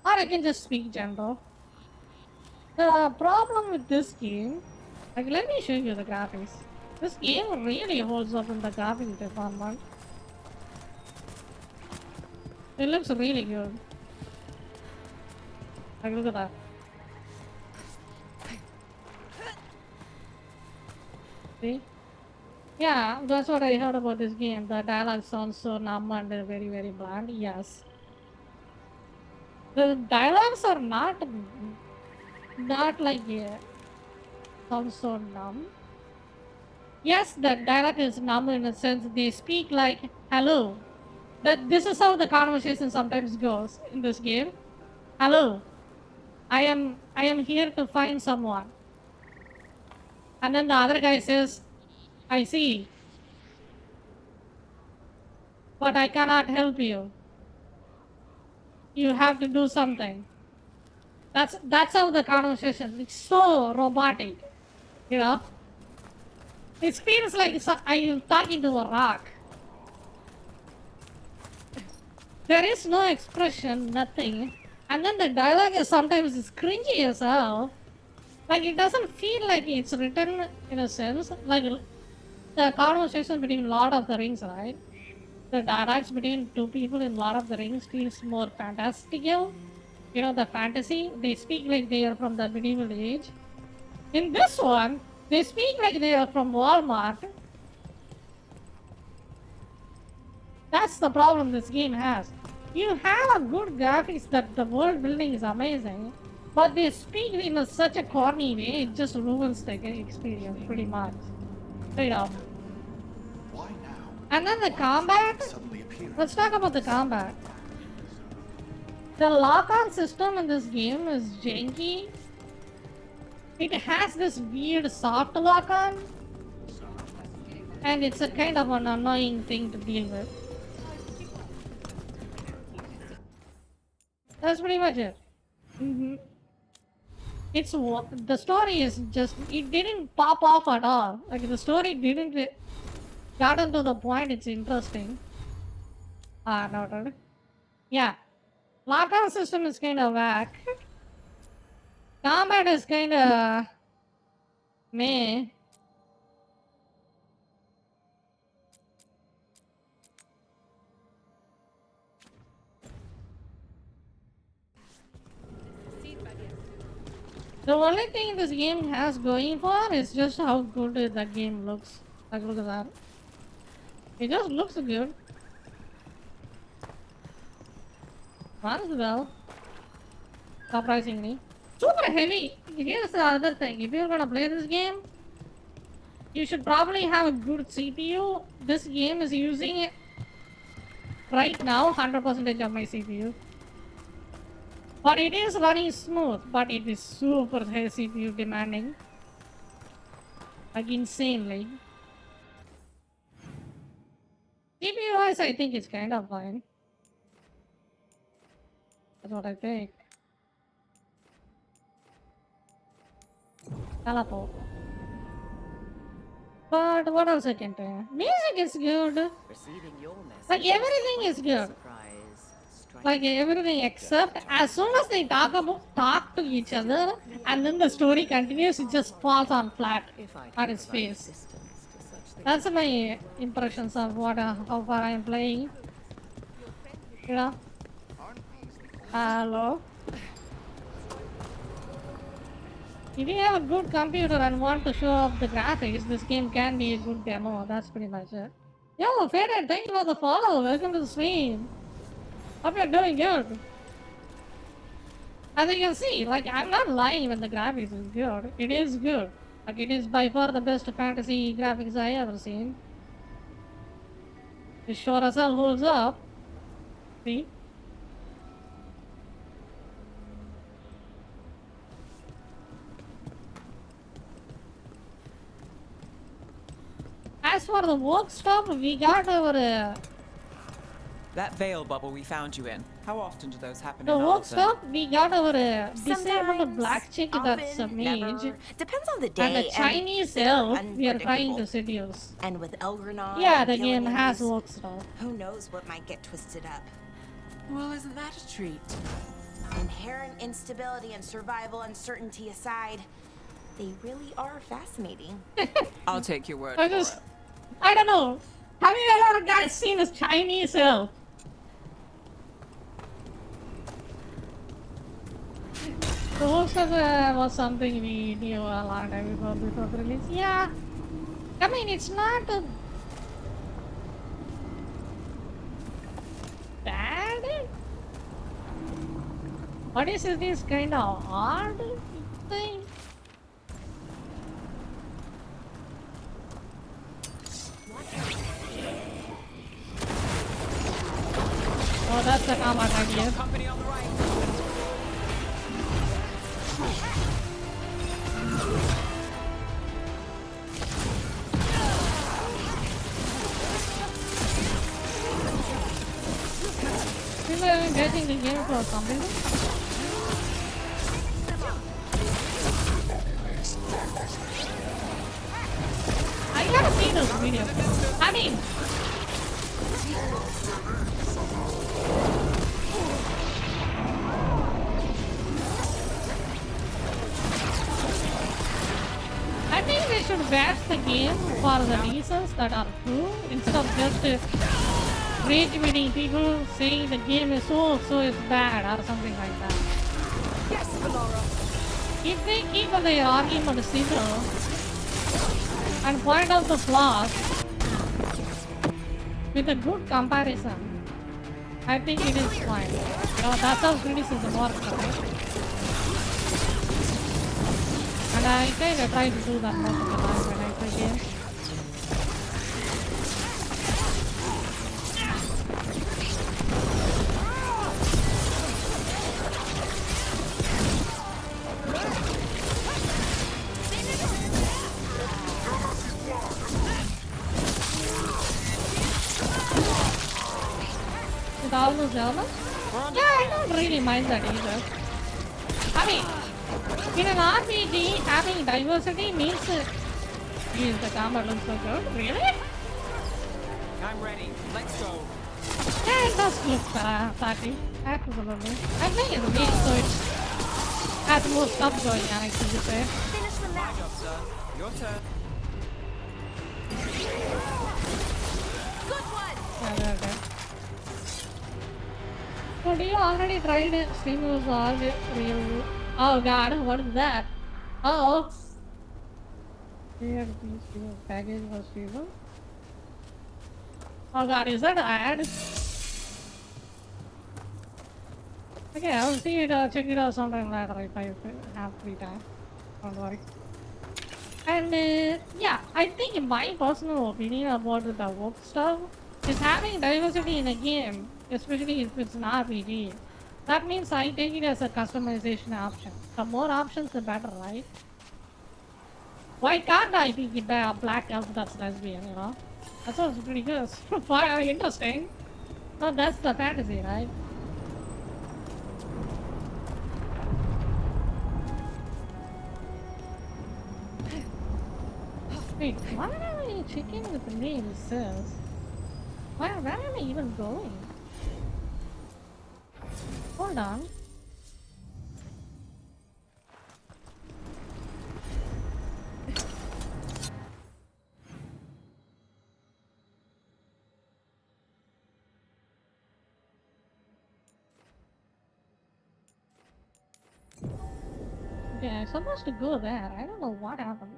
Speaker 1: Or I can just speak general. The problem with this game, like, let me show you the graphics. This game really holds up in the graphics department. It looks really good. Like, look at that. See? Yeah, that's what I heard about this game. The dialogue sounds so numb and very, very bland. Yes. The dialogues are not like sound so numb. Yes, the dialogue is numb in a sense they speak like hello. This is how the conversation sometimes goes in this game. Hello. I am here to find someone. And then the other guy says, I see. But I cannot help you. You have to do something. That's how the conversation, it's so robotic, you know? It feels like I am talking to a rock. There is no expression, nothing. And then the dialogue is sometimes cringy as hell. Like, it doesn't feel like it's written in a sense. Like, the conversation between Lord of the Rings, right? The dialogues between two people in Lord of the Rings feels more fantastical. You know, the fantasy, they speak like they are from the medieval age. In this one, they speak like they are from Walmart. That's the problem this game has. You have a good graphics that the world building is amazing, but they speak in such a corny way, it just ruins the experience pretty much. Straight up. And then the combat, let's talk about the combat. The lock-on system in this game is janky. it has this weird soft lock on, and it's a kind of an annoying thing to deal with. That's pretty much it. It's the story is just, it didn't pop off at all. Like the story didn't gotten to the point. It's interesting. No. Yeah, lockdown system is kind of whack. Combat is kind of meh. The only thing this game has going for is just how good that game looks. Like, look at that. It just looks good. Runs well. Surprisingly. Super heavy. Here's the other thing. If you're gonna play this game, you should probably have a good CPU. This game is using it right now 100% of my CPU. But it is running smooth, but it is super high CPU demanding. Like insanely. CPU wise, I think it's kind of fine. That's what I think. Teleport. But what else I can do? Music is good. Like everything is good. Like everything except as soon as they talk to each other and then the story continues, it just falls on flat on its face. That's my impressions of how far I am playing. You know? Hello? If you have a good computer and want to show off the graphics, this game can be a good demo. That's pretty much it. Yo, Faded, thank you for the follow. Welcome to the stream. Hope you're doing good. As you can see, like, I'm not lying when the graphics is good. It is good. Like, it is by far the best fantasy graphics I ever seen. It sure as hell holds up. See? As for the work stuff, we got our...
Speaker 6: That veil bubble we found you in. How often do those happen
Speaker 1: The
Speaker 6: in
Speaker 1: work
Speaker 6: Alton?
Speaker 1: stuff, we got our disabled black chick that's a mage.
Speaker 7: Depends on the day.
Speaker 1: And the Chinese elf we are trying to seduce.
Speaker 7: And with Elgrenon.
Speaker 1: Yeah,
Speaker 7: and
Speaker 1: the game
Speaker 7: Gilligan's,
Speaker 1: has work stuff.
Speaker 7: Who knows what might get twisted up.
Speaker 13: Well, isn't that a treat?
Speaker 7: Inherent instability and survival uncertainty aside, they really are fascinating.
Speaker 6: I'll take your word
Speaker 1: I don't know. Have you ever guys seen this Chinese elf? The work stuff was something we knew a long time before the release. Yeah. I mean, it's not bad. What is this kind of odd thing? Oh, that's the combat idea.
Speaker 6: Company on the right.
Speaker 1: People are getting the game for something. I gotta see those videos. I mean, I think they should batch the game for the reasons that are true instead of just rage-baiting people saying the game is so it's bad or something like that.
Speaker 20: Yes, Valora.
Speaker 1: If they keep their argument simple and point out the flaws with a good comparison, I think it is fine. You know, that's how criticism works, right? And I kinda try to do that most of the time when I play games. with all those elements? Yeah, I don't really mind that either. I mean, in an RPG, having diversity means geez, the combat looks so good. Really?
Speaker 6: I'm ready. Let's go.
Speaker 1: Yeah, it does look fatty. Absolutely. I think it's big, so it has more stuff going on, I think you say.
Speaker 7: Finish the map.
Speaker 6: Sir. Your turn.
Speaker 7: Good one.
Speaker 1: Okay. So do you already tried it? Streamers all real. Oh god, what is that? Oh. Here, these package was streamer. Oh god, is that an ad? Okay, I'll see it, check it out sometime later if I have free time. Don't worry. And yeah, I think in my personal opinion about the work stuff is having diversity in a game, especially if it's an RPG. That means I take it as a customization option. The more options, the better, right? Why can't I be a black elf that's lesbian, you know? That sounds pretty good. Interesting. No, that's the fantasy, right? Wait, why am I checking with the name it says? Where am I even going? Hold on. Okay, I'm supposed to go there. I don't know what happened.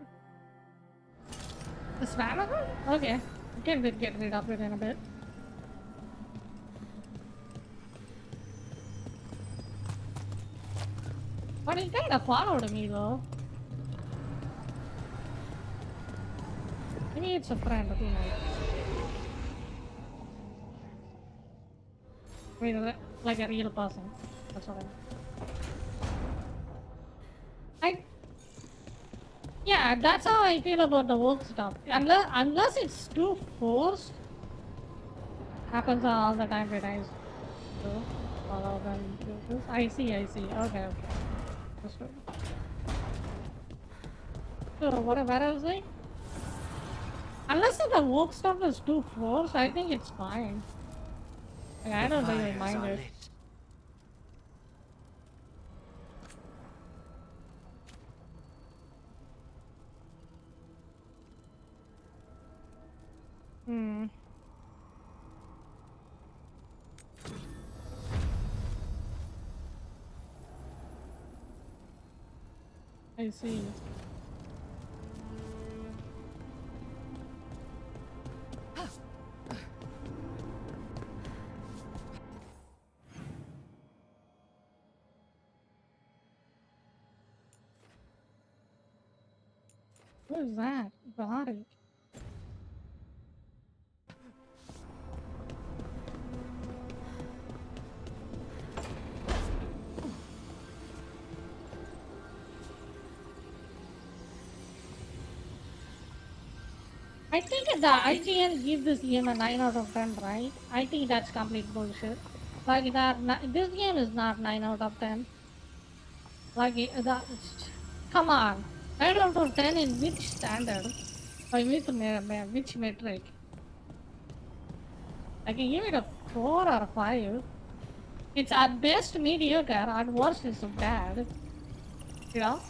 Speaker 1: The spam account? Okay. I can get rid of it in a bit. But he kinda followed me though. Maybe it's a friend, who knows? I mean, like a real person. That's what yeah, that's how I feel about the work stuff. Unless it's too forced. Happens all the time when I do follow them do this. I see. Okay. That's good. So where I was saying? Unless the work stuff is too forced, I think it's fine. Like, I don't really mind it. I see. What is that? Got it. I think the IGN give this game a 9 out of 10, right? I think that's complete bullshit. Like that, this game is not 9 out of 10. Like that, come on, 9 out of 10 in which standard? By which metric? I can give it a 4 or 5. It's at best mediocre, at worst it's bad. You know?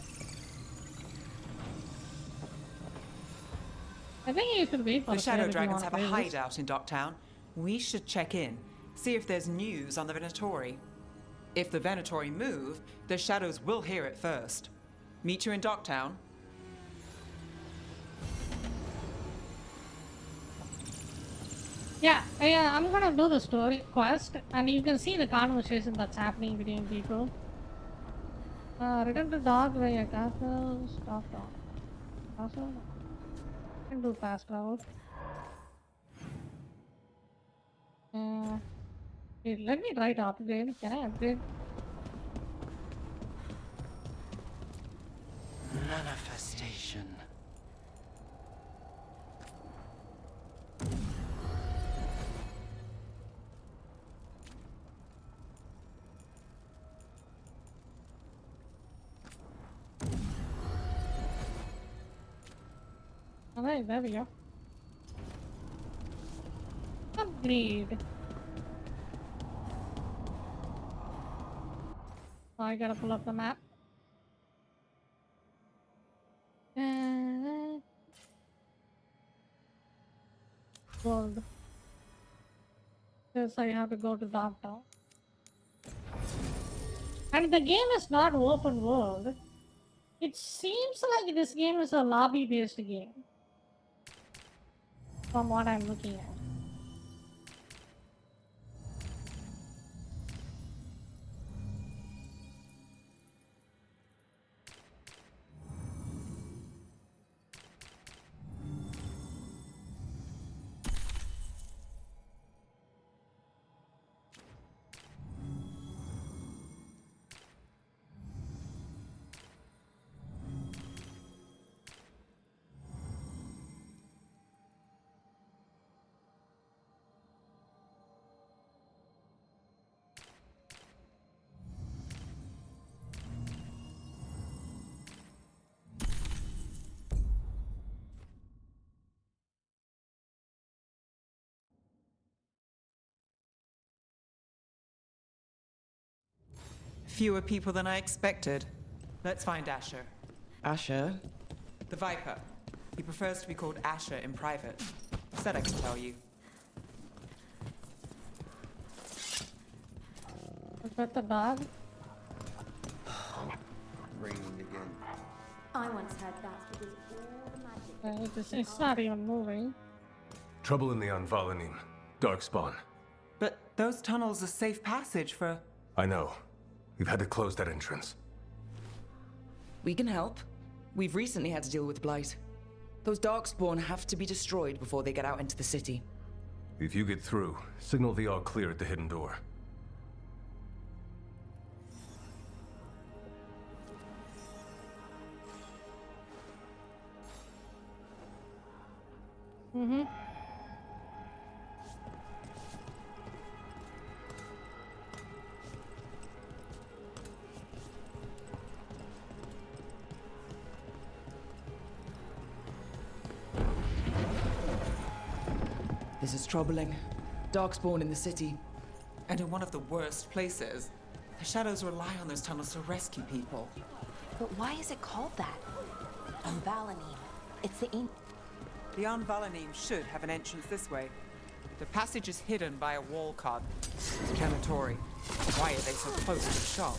Speaker 1: I think you should wait for
Speaker 6: the Shadow Dragons
Speaker 1: have
Speaker 6: a hideout in Docktown. We should check in, see if there's news on the Venatori. If the Venatori move, the Shadows will hear it first. Meet you in Docktown.
Speaker 1: Yeah, I'm gonna do the story quest, and you can see the conversation that's happening between people. Return to dog via castle, stop dog. Castle? Can do fast travel. Wait, let me try to upgrade. Can I upgrade?
Speaker 8: Manifestation.
Speaker 1: Alright, there we go. Upgrade. Oh, I gotta pull up the map. World. Yes, I have to go to downtown. And the game is not open world. It seems like this game is a lobby-based game. From what I'm looking at.
Speaker 6: Fewer people than I expected. Let's find Asher.
Speaker 2: Asher?
Speaker 6: The Viper. He prefers to be called Asher in private. Said I could tell you.
Speaker 1: Is that the dog?
Speaker 3: Raining again.
Speaker 22: I once had that because all the magic.
Speaker 1: It's not even moving.
Speaker 11: Trouble in the Anvalanim. Darkspawn.
Speaker 6: But those tunnels are safe passage for...
Speaker 11: I know. We've had to close that entrance.
Speaker 2: We can help. We've recently had to deal with Blight. Those Darkspawn have to be destroyed before they get out into the city.
Speaker 11: If you get through, signal the all clear at the hidden door.
Speaker 1: Mm-hmm.
Speaker 2: This is troubling. Darkspawn in the city.
Speaker 6: And in one of the worst places. The Shadows rely on those tunnels to rescue people.
Speaker 7: But why is it called that? Anvalanim. It's the
Speaker 6: The Anvalanim should have an entrance this way. The passage is hidden by a wall card. Canatori. Why are they so close to the shop?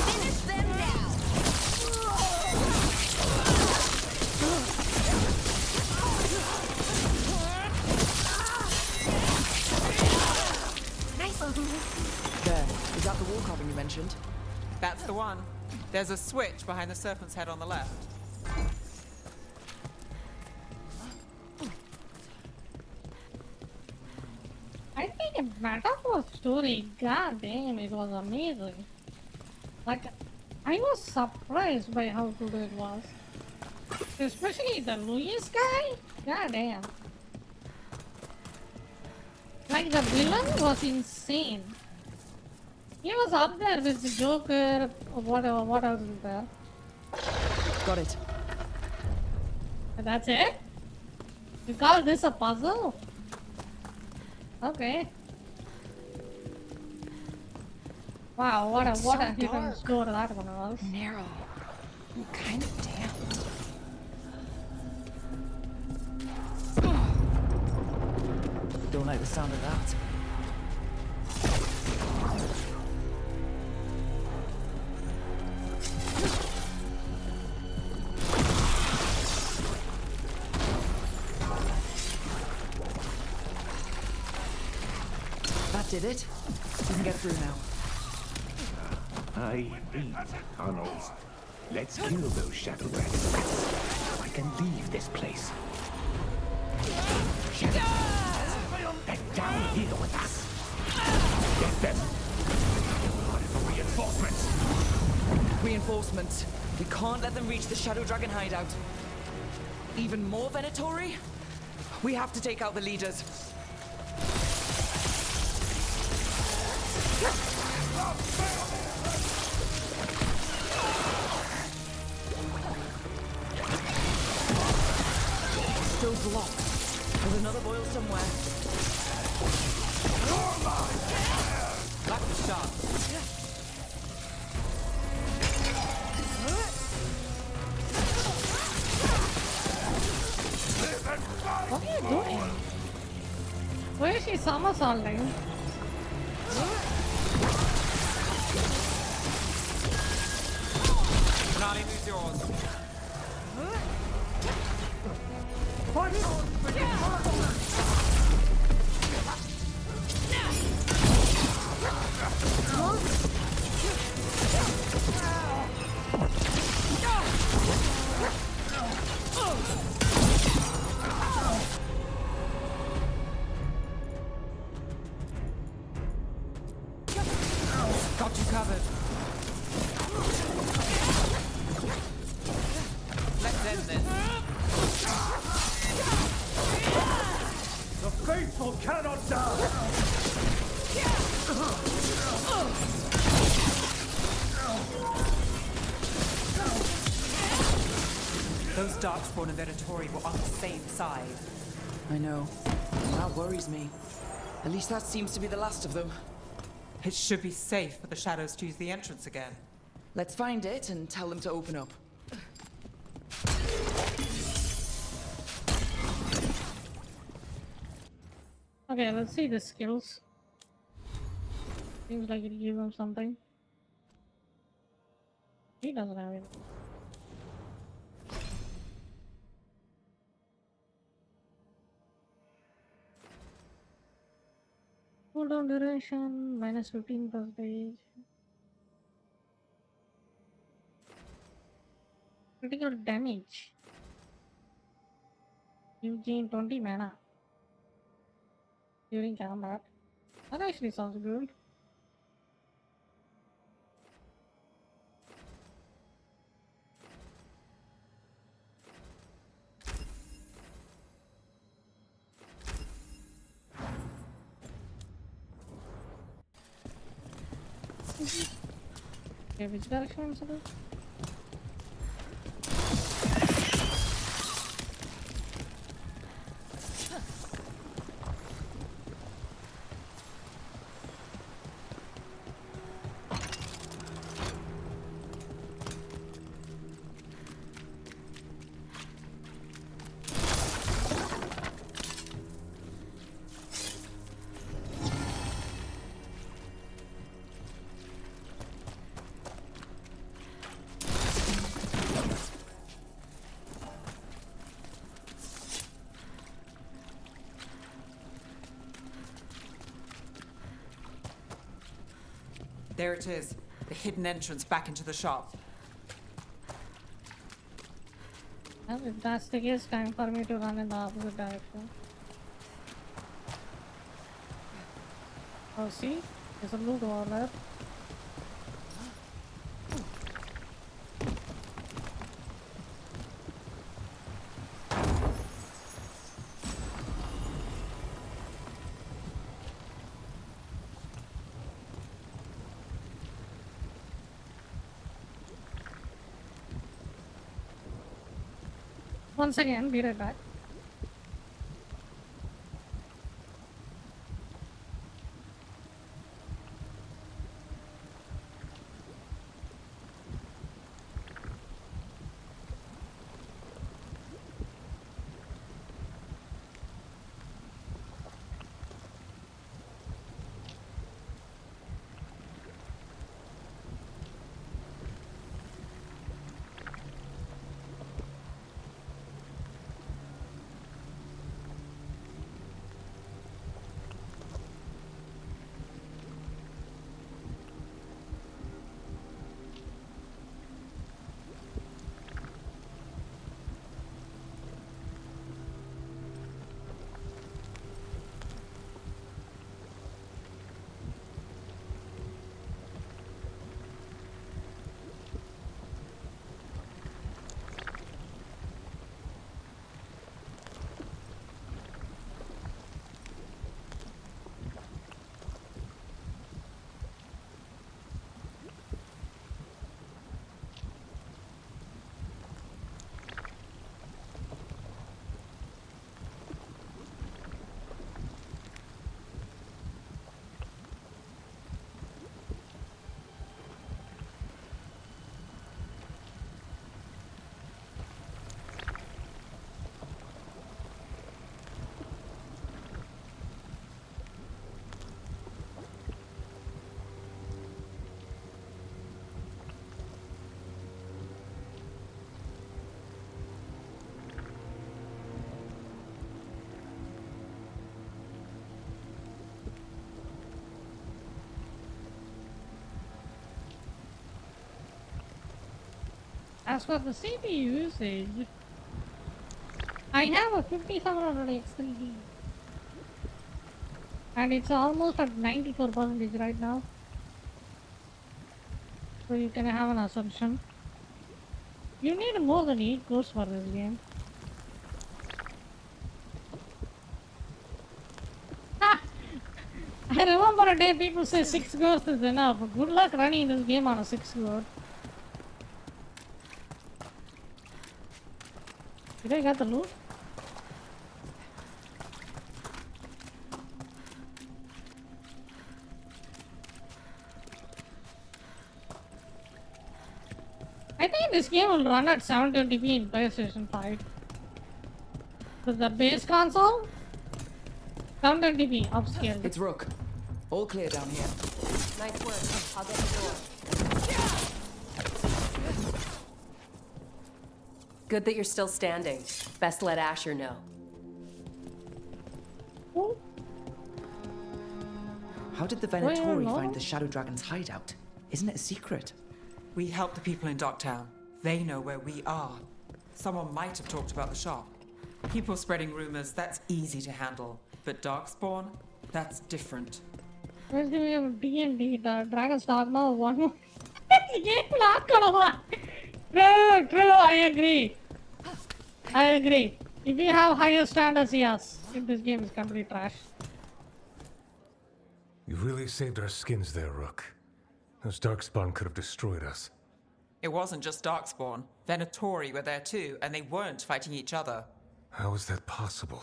Speaker 20: Finish them now!
Speaker 7: Nice.
Speaker 2: There. Is that the wall carving you mentioned?
Speaker 6: That's the one. There's a switch behind the serpent's head on the left.
Speaker 1: I think a metaphor story, god damn, it was amazing. Like, I was surprised by how good it was. Especially the Luis guy, god damn. Like, the villain was insane. He was up there with the Joker, or whatever, what else is there?
Speaker 2: Got it.
Speaker 1: And that's it? You call this a puzzle? Okay. Wow, what a hidden score that one was.
Speaker 5: Narrow. And kind of damp.
Speaker 2: Don't like the sound of that. That did it. We can get through now.
Speaker 9: I hate tunnels. Let's kill those shadow dragons so I can leave this place. Shadow dragons, they're down here with us. Get them. Reinforcements.
Speaker 2: Reinforcements. We can't let them reach the Shadow Dragon hideout. Even more Venatori? We have to take out the leaders. Still blocked. There's another boil somewhere.
Speaker 6: Lucky shot.
Speaker 1: What are you doing? Where is she somersaulting?
Speaker 6: Nani, who's yours? Got you covered. Let's end this.
Speaker 14: The faithful cannot die!
Speaker 6: Those Darkspawn and Venatori were on the same side.
Speaker 2: I know. That worries me. At least that seems to be the last of them.
Speaker 6: It should be safe for the Shadows to use the entrance again.
Speaker 2: Let's find it and tell them to open up.
Speaker 1: Okay, let's see the skills. Seems like it gives him something. He doesn't have it. Cooldown duration minus 15%. Critical damage. You gain 20 mana during combat. That actually sounds good. Okay, which direction am I supposed?
Speaker 6: There it is. The hidden entrance back into the shop.
Speaker 1: Well, if that's the case, time for me to run in the opposite direction. Oh, see? There's a blue door there. Once again, be right back. As for the CPU usage, I have a 5700 X3D. And it's almost at 94% right now. So you can have an assumption. You need more than 8 cores for this game. Ha! I remember a day people say 6 cores is enough. Good luck running this game on a 6 core. Did I get the loot? I think this game will run at 720p in PlayStation 5. With the base console, 720p upscale.
Speaker 2: It's Rook. All clear down here.
Speaker 22: Nice work. I'll get the door. Good that you're still standing. Best let Asher know.
Speaker 2: How did the Venatori find the Shadow Dragon's hideout? Isn't it a secret?
Speaker 6: We help the people in Docktown. They know where we are. Someone might have talked about the shop. People spreading rumors, that's easy to handle. But Darkspawn, that's different.
Speaker 1: Where's the D&D, the Dragon's Dogma 1? The game not gonna work. True, I agree. I agree. If you have higher standards, yes. If this game is complete trash.
Speaker 11: You really saved our skins there, Rook. Those Darkspawn could have destroyed us.
Speaker 6: It wasn't just Darkspawn. Venatori were there too, and they weren't fighting each other.
Speaker 11: How is that possible?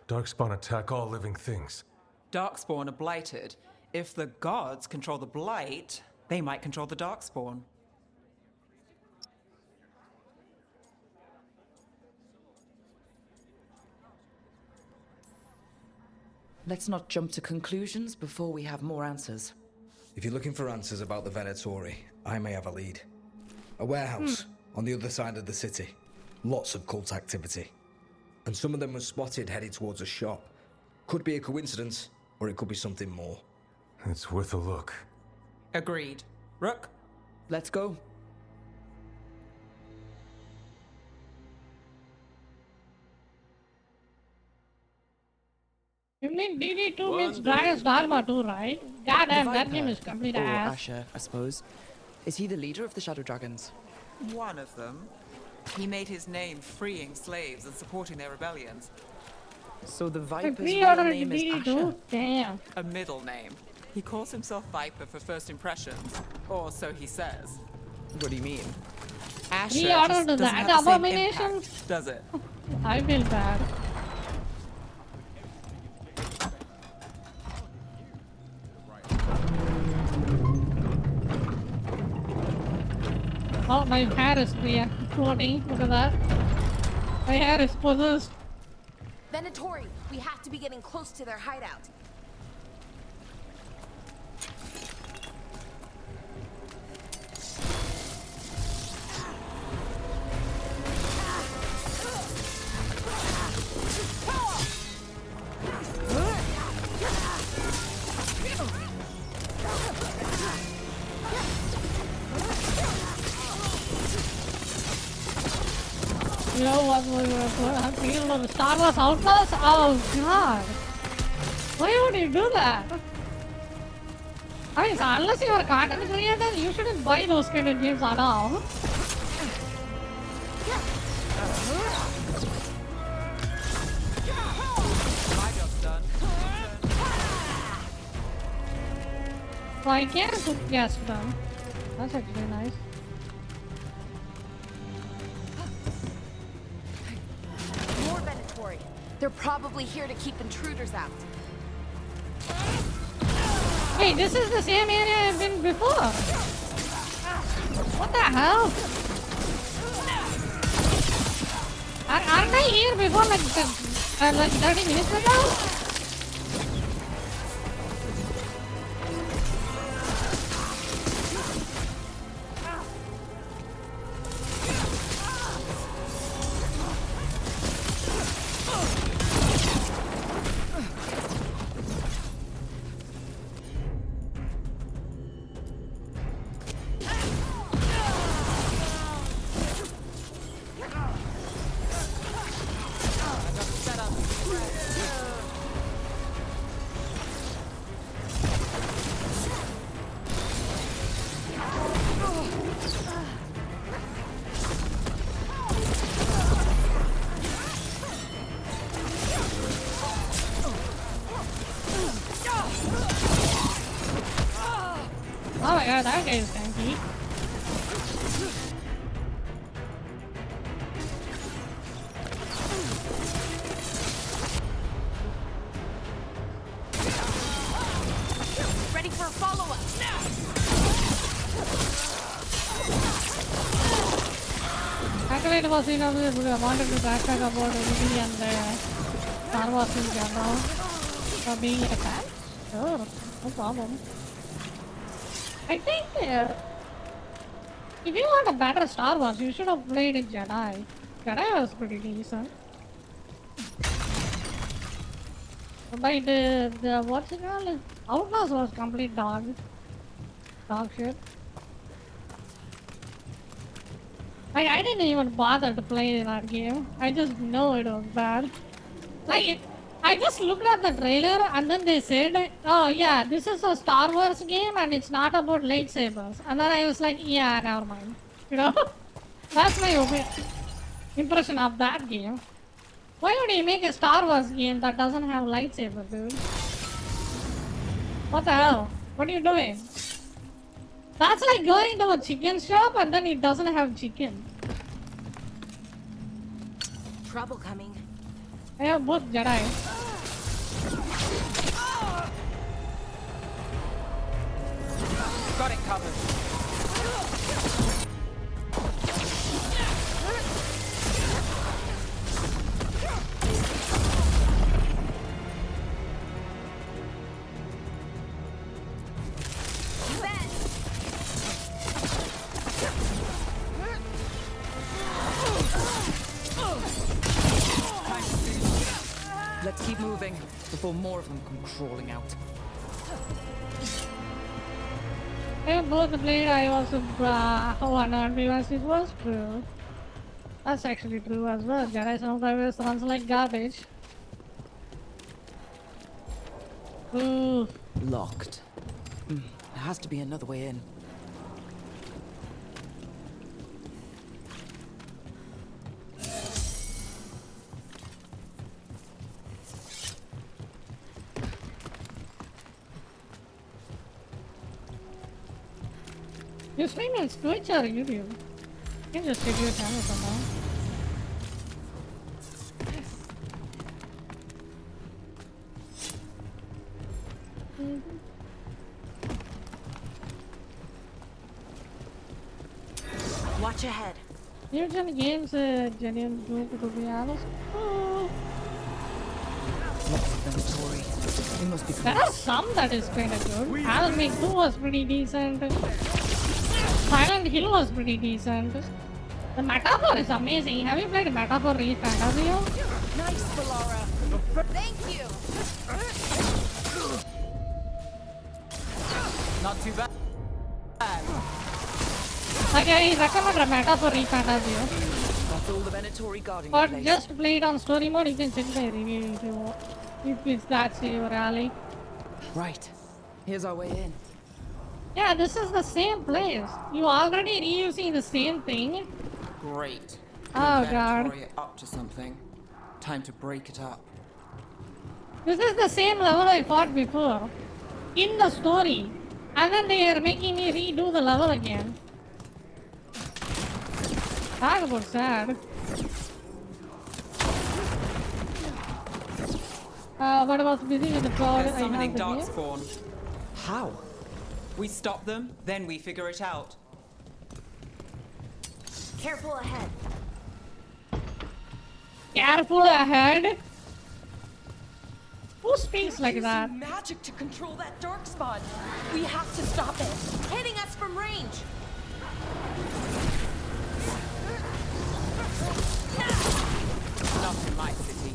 Speaker 11: Darkspawn attack all living things.
Speaker 6: Darkspawn are blighted. If the gods control the blight, they might control the Darkspawn.
Speaker 2: Let's not jump to conclusions before we have more answers.
Speaker 3: If you're looking for answers about the Venatori, I may have a lead. A warehouse on the other side of the city. Lots of cult activity. And some of them were spotted headed towards a shop. Could be a coincidence, or it could be something more.
Speaker 11: It's worth a look.
Speaker 6: Agreed. Rook?
Speaker 2: Let's go.
Speaker 1: You mean DD2 means Dragon's Dogma 2, right? Goddamn, that game is complete
Speaker 2: or
Speaker 1: ass.
Speaker 2: Asher, I suppose. Is he the leader of the Shadow Dragons?
Speaker 6: One of them. He made his name freeing slaves and supporting their rebellions.
Speaker 2: So the Viper's
Speaker 1: real
Speaker 2: real name is Asher?
Speaker 1: Damn.
Speaker 6: A middle name. He calls himself Viper for first impressions. Or so he says.
Speaker 2: What do you mean?
Speaker 6: Asher
Speaker 1: Pre-order
Speaker 6: just
Speaker 1: to
Speaker 6: doesn't
Speaker 1: that
Speaker 6: have the same
Speaker 1: abomination?
Speaker 6: impact, does it?
Speaker 1: I feel bad. Oh, my hair is floating. Look at that. My hair is possessed.
Speaker 7: Venatori, we have to be getting close to their hideout.
Speaker 1: You know what I'm thinking of Star Wars Outlaws? Oh god. Why would you do that? I mean, unless you're a content creator, you shouldn't buy those kind of games at all.
Speaker 6: My job's done.
Speaker 1: So I can put gas down. That's actually nice.
Speaker 7: More Venatori. They're probably here to keep intruders out.
Speaker 1: Hey, this is the same area I've been before. What the hell? Aren't I here before like 30 minutes ago? Yeah, that guy is tanky.
Speaker 20: Ready for a follow-up.
Speaker 1: Actually, it was I wanted to backtrack about Ruby and Star Wars in general for being attacked. Sure, no problem. I think if you want a better Star Wars, you should have played Jedi. Jedi was pretty decent. But the what's it called? Outlaws was complete dog shit. I didn't even bother to play that game. I just know it was bad. Like, I just looked at the trailer and then they said, oh yeah, this is a Star Wars game and it's not about lightsabers. And then I was like, yeah, never mind. You know? That's my impression of that game. Why would you make a Star Wars game that doesn't have lightsabers, dude? What the hell? What are you doing? That's like going to a chicken shop and then it doesn't have chicken.
Speaker 7: Trouble coming.
Speaker 1: I have both Jedi.
Speaker 6: Got it covered.
Speaker 2: Let's keep moving before more of them come crawling out.
Speaker 1: I have both played. I was one on because it was true. That's actually true as well. Jedi sometimes runs like garbage. Ooh.
Speaker 2: Locked. There has to be another way in.
Speaker 1: You stream on Twitch or YouTube? You can just take your channel somehow.
Speaker 7: Watch ahead.
Speaker 1: Usually games genuine joke to be honest. Oh.
Speaker 2: We must be
Speaker 1: There are some that is kinda good. Alan Wake 2 was pretty decent. Silent Hill was pretty decent. The metaphor is amazing. Have you played Metaphor Re Fantasio?
Speaker 20: Nice, Valara. Thank you.
Speaker 6: Not too bad.
Speaker 1: Okay, I recommend Metaphor Re Fantasio.
Speaker 2: That's all the Venatori guarding
Speaker 1: Or
Speaker 2: the place.
Speaker 1: just play it on story mode, you can check the review if you want. If it's that's your alley.
Speaker 2: Right. Here's our way in.
Speaker 1: Yeah, this is the same place. You already reusing the same thing.
Speaker 2: Great.
Speaker 1: Oh
Speaker 2: The
Speaker 1: god.
Speaker 2: Venatori are up to something. Time to break it up.
Speaker 1: This is the same level I fought before. In the story. And then they are making me redo the level again. Talk about sad. But I was busy with the cloud.
Speaker 6: They're
Speaker 1: I
Speaker 6: summoning
Speaker 1: have the game.
Speaker 6: Darkspawn. How? We stop them, then we figure it out.
Speaker 7: Careful ahead.
Speaker 1: Careful ahead. Who speaks like that?
Speaker 20: Magic to control that darkspawn. We have to stop it.
Speaker 7: Hitting us from range.
Speaker 6: Not in my city.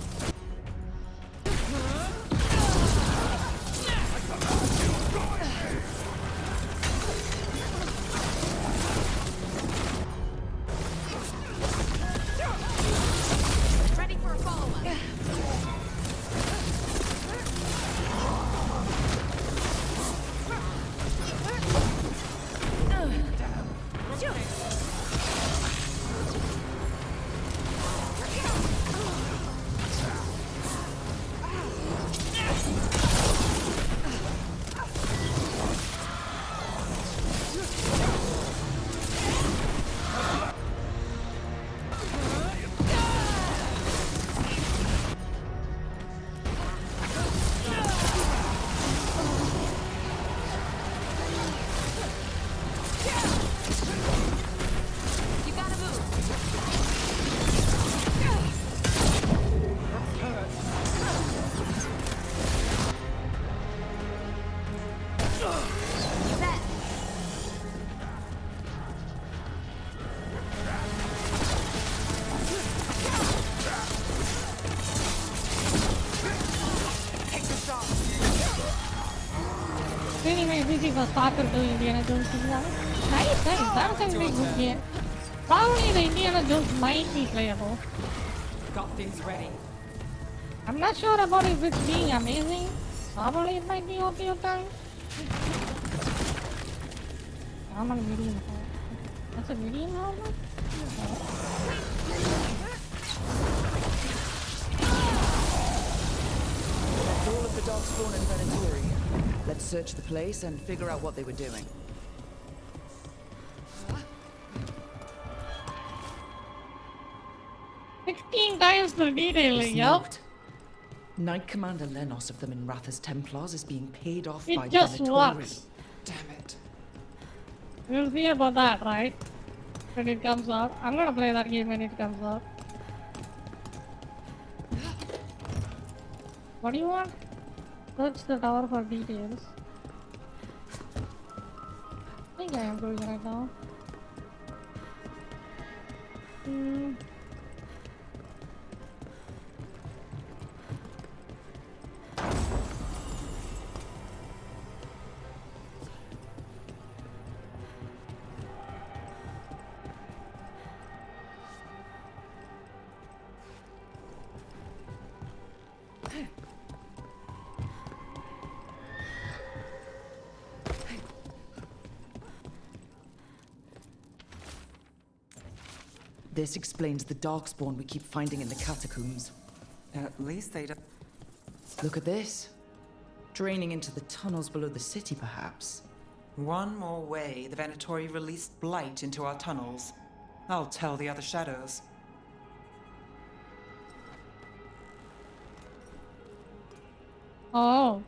Speaker 20: Ready for a follow-up.
Speaker 1: anyway busy for soccer doing Indiana Jones thing. Nice. That was a really good game. Probably the Indiana Jones might be playable.
Speaker 6: Got things ready.
Speaker 1: I'm not sure about if it's being amazing. Probably it might be okay at times. I'm on medium. That's a medium armor?
Speaker 10: All of the Darkspawn and Venatori. Let's search the place and figure out what they were doing.
Speaker 1: Times the detailing, yo.
Speaker 2: Knight Commander Lenos of the Minrathous Templars is being paid off by
Speaker 1: It just
Speaker 2: Venatori.
Speaker 1: works.
Speaker 2: Damn it.
Speaker 1: We'll see about that, right? When it comes out. I'm gonna play that game when it comes out. What do you want? Search the tower for details. I think I am doing it right now.
Speaker 2: This explains the Darkspawn we keep finding in the catacombs.
Speaker 6: At least they don't...
Speaker 2: Look at this. Draining into the tunnels below the city, perhaps.
Speaker 6: One more way the Venatori released blight into our tunnels. I'll tell the other shadows.
Speaker 1: Oh.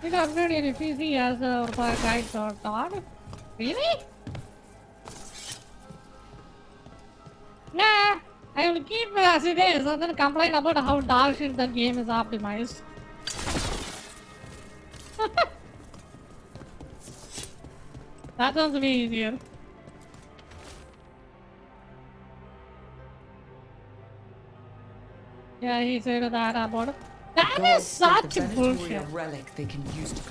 Speaker 1: We got upgraded if easy as a guide or god. Really? Nah, I will keep it as it is and then complain about how dog shit that game is optimized. That sounds way easier. Yeah, he said that about it. That is such
Speaker 2: the
Speaker 1: bullshit.
Speaker 2: Venatori a relic they can use to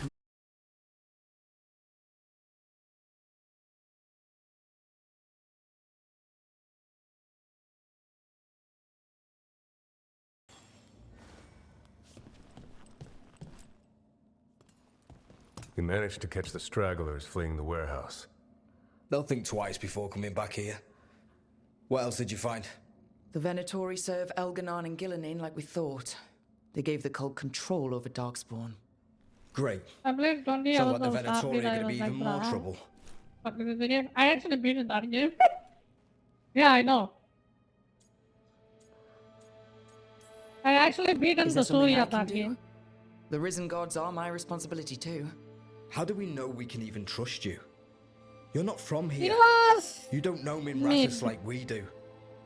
Speaker 11: We managed to catch the stragglers fleeing the warehouse.
Speaker 3: They'll think twice before coming back here. What else did you find?
Speaker 2: The Venatori serve Elganon and Gillenane like we thought. They gave the cult control over Darkspawn.
Speaker 3: Great.
Speaker 1: I played 20
Speaker 3: Sounds
Speaker 1: hours
Speaker 3: like the
Speaker 1: of
Speaker 3: Venatori are
Speaker 1: Starfield,
Speaker 3: going
Speaker 1: I
Speaker 3: to
Speaker 1: was
Speaker 3: be
Speaker 1: like,
Speaker 3: even more
Speaker 1: "Bruh,
Speaker 3: trouble.
Speaker 1: fuck with the game." I actually beat in that game. Yeah, I know. I actually beat in
Speaker 2: Is
Speaker 1: the
Speaker 2: there
Speaker 1: story
Speaker 2: something I
Speaker 1: of
Speaker 2: can
Speaker 1: that
Speaker 2: do?
Speaker 1: game.
Speaker 2: The Risen Gods are my responsibility too.
Speaker 3: How do we know we can even trust you? You're not from here.
Speaker 1: It was
Speaker 3: You don't know Minrathous like we do.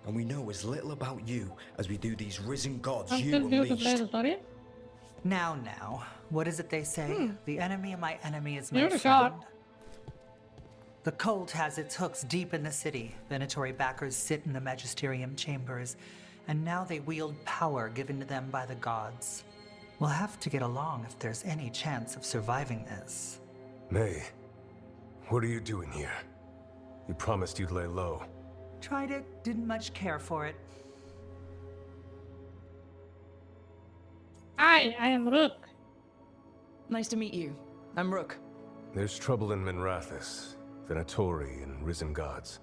Speaker 3: And we know as little about you as we do these Risen Gods
Speaker 1: I'm
Speaker 3: you
Speaker 1: still new to play
Speaker 3: unleashed.
Speaker 1: the story.
Speaker 13: Now, what is it they say? The enemy of my enemy is my
Speaker 1: Give it a
Speaker 13: friend.
Speaker 1: shot.
Speaker 13: The cult has its hooks deep in the city. Venatori backers sit in the Magisterium chambers, and now they wield power given to them by the gods. We'll have to get along if there's any chance of surviving this.
Speaker 11: May, what are you doing here? You promised you'd lay low.
Speaker 13: Tried it, didn't much care for it.
Speaker 1: Hi, I am Rook.
Speaker 2: Nice to meet you. I'm Rook.
Speaker 11: There's trouble in Minrathous, Venatori and Risen Gods.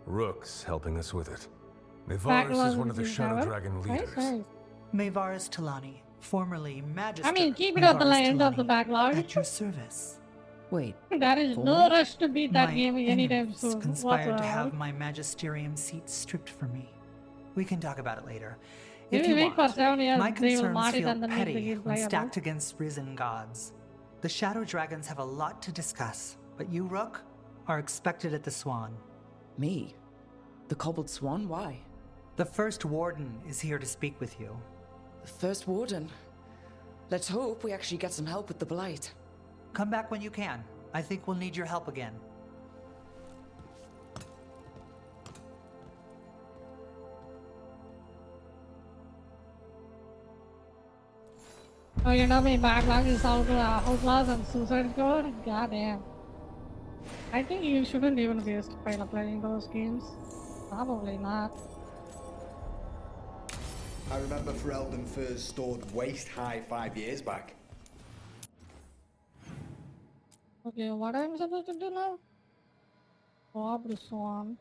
Speaker 11: Rook's helping us with it. Mayvaris is one of the Shadow Dragon leaders.
Speaker 13: Mayvaris Talani, formerly Magister.
Speaker 1: I mean, keep it at the
Speaker 13: Mayvaris
Speaker 1: end of the
Speaker 13: Talani,
Speaker 1: backlog.
Speaker 13: At your service.
Speaker 2: Wait.
Speaker 1: There is
Speaker 2: For
Speaker 1: no
Speaker 2: me?
Speaker 1: rush to beat that
Speaker 13: My
Speaker 1: game anytime
Speaker 13: enemies
Speaker 1: soon.
Speaker 13: conspired to
Speaker 1: whatsoever.
Speaker 13: have my magisterium seat stripped from me. We can talk about it later.
Speaker 1: If
Speaker 13: If
Speaker 1: you
Speaker 13: you
Speaker 1: wait for
Speaker 13: want,
Speaker 1: 7 years,
Speaker 13: my
Speaker 1: they will
Speaker 13: concerns
Speaker 1: mod it
Speaker 13: feel
Speaker 1: and then make the
Speaker 13: petty
Speaker 1: game
Speaker 13: when
Speaker 1: playable.
Speaker 13: stacked against risen gods. The Shadow Dragons have a lot to discuss, but you, Rook, are expected at the Swan.
Speaker 2: Me? The Cobbled Swan? Why?
Speaker 13: The First Warden is here to speak with you.
Speaker 2: The First Warden? Let's hope we actually get some help with the Blight.
Speaker 13: Come back when you can. I think we'll need your help again.
Speaker 1: Oh, you know me, backlog is Outlast and Suicide Squad? Goddamn. I think you shouldn't even be afraid of playing those games. Probably not.
Speaker 3: I remember Ferelden first stored waist high 5 years back.
Speaker 1: Okay, what am I supposed to do now? Rob the Swan.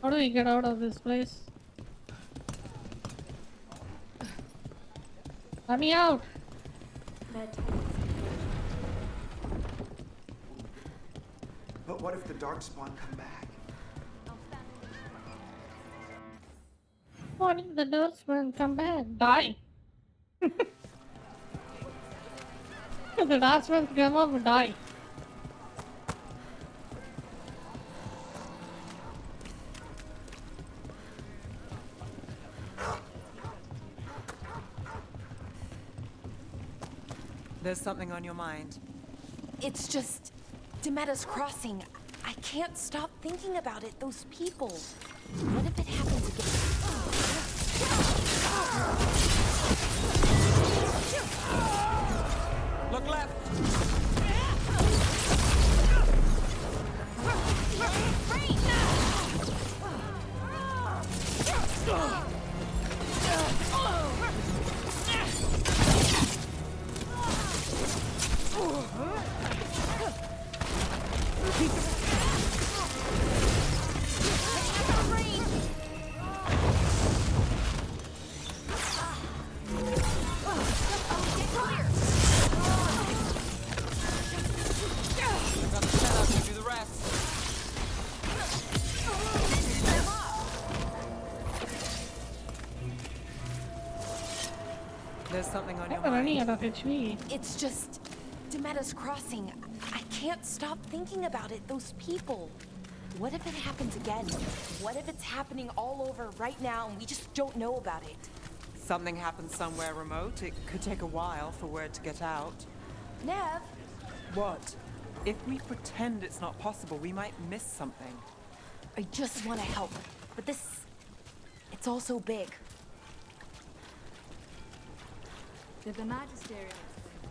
Speaker 1: How do we get out of this place? Let me out!
Speaker 12: But what if the Darkspawn come back?
Speaker 1: What if the Darkspawn come back? Die! If the Darkspawn come up, die!
Speaker 6: There's something on your mind.
Speaker 7: It's just Demetta's Crossing. I can't stop thinking about it. Those people. What if it happens again?
Speaker 6: Look left. There's something on your mind.
Speaker 7: It's just Demetta's Crossing. I can't stop thinking about it. Those people. What if it happens again? What if it's happening all over right now and we just don't know about it?
Speaker 6: Something happens somewhere remote. It could take a while for word to get out.
Speaker 7: Nev?
Speaker 6: What? If we pretend it's not possible, we might miss something.
Speaker 7: I just want to help. But this... it's all so big.
Speaker 21: Did the Magisterium explain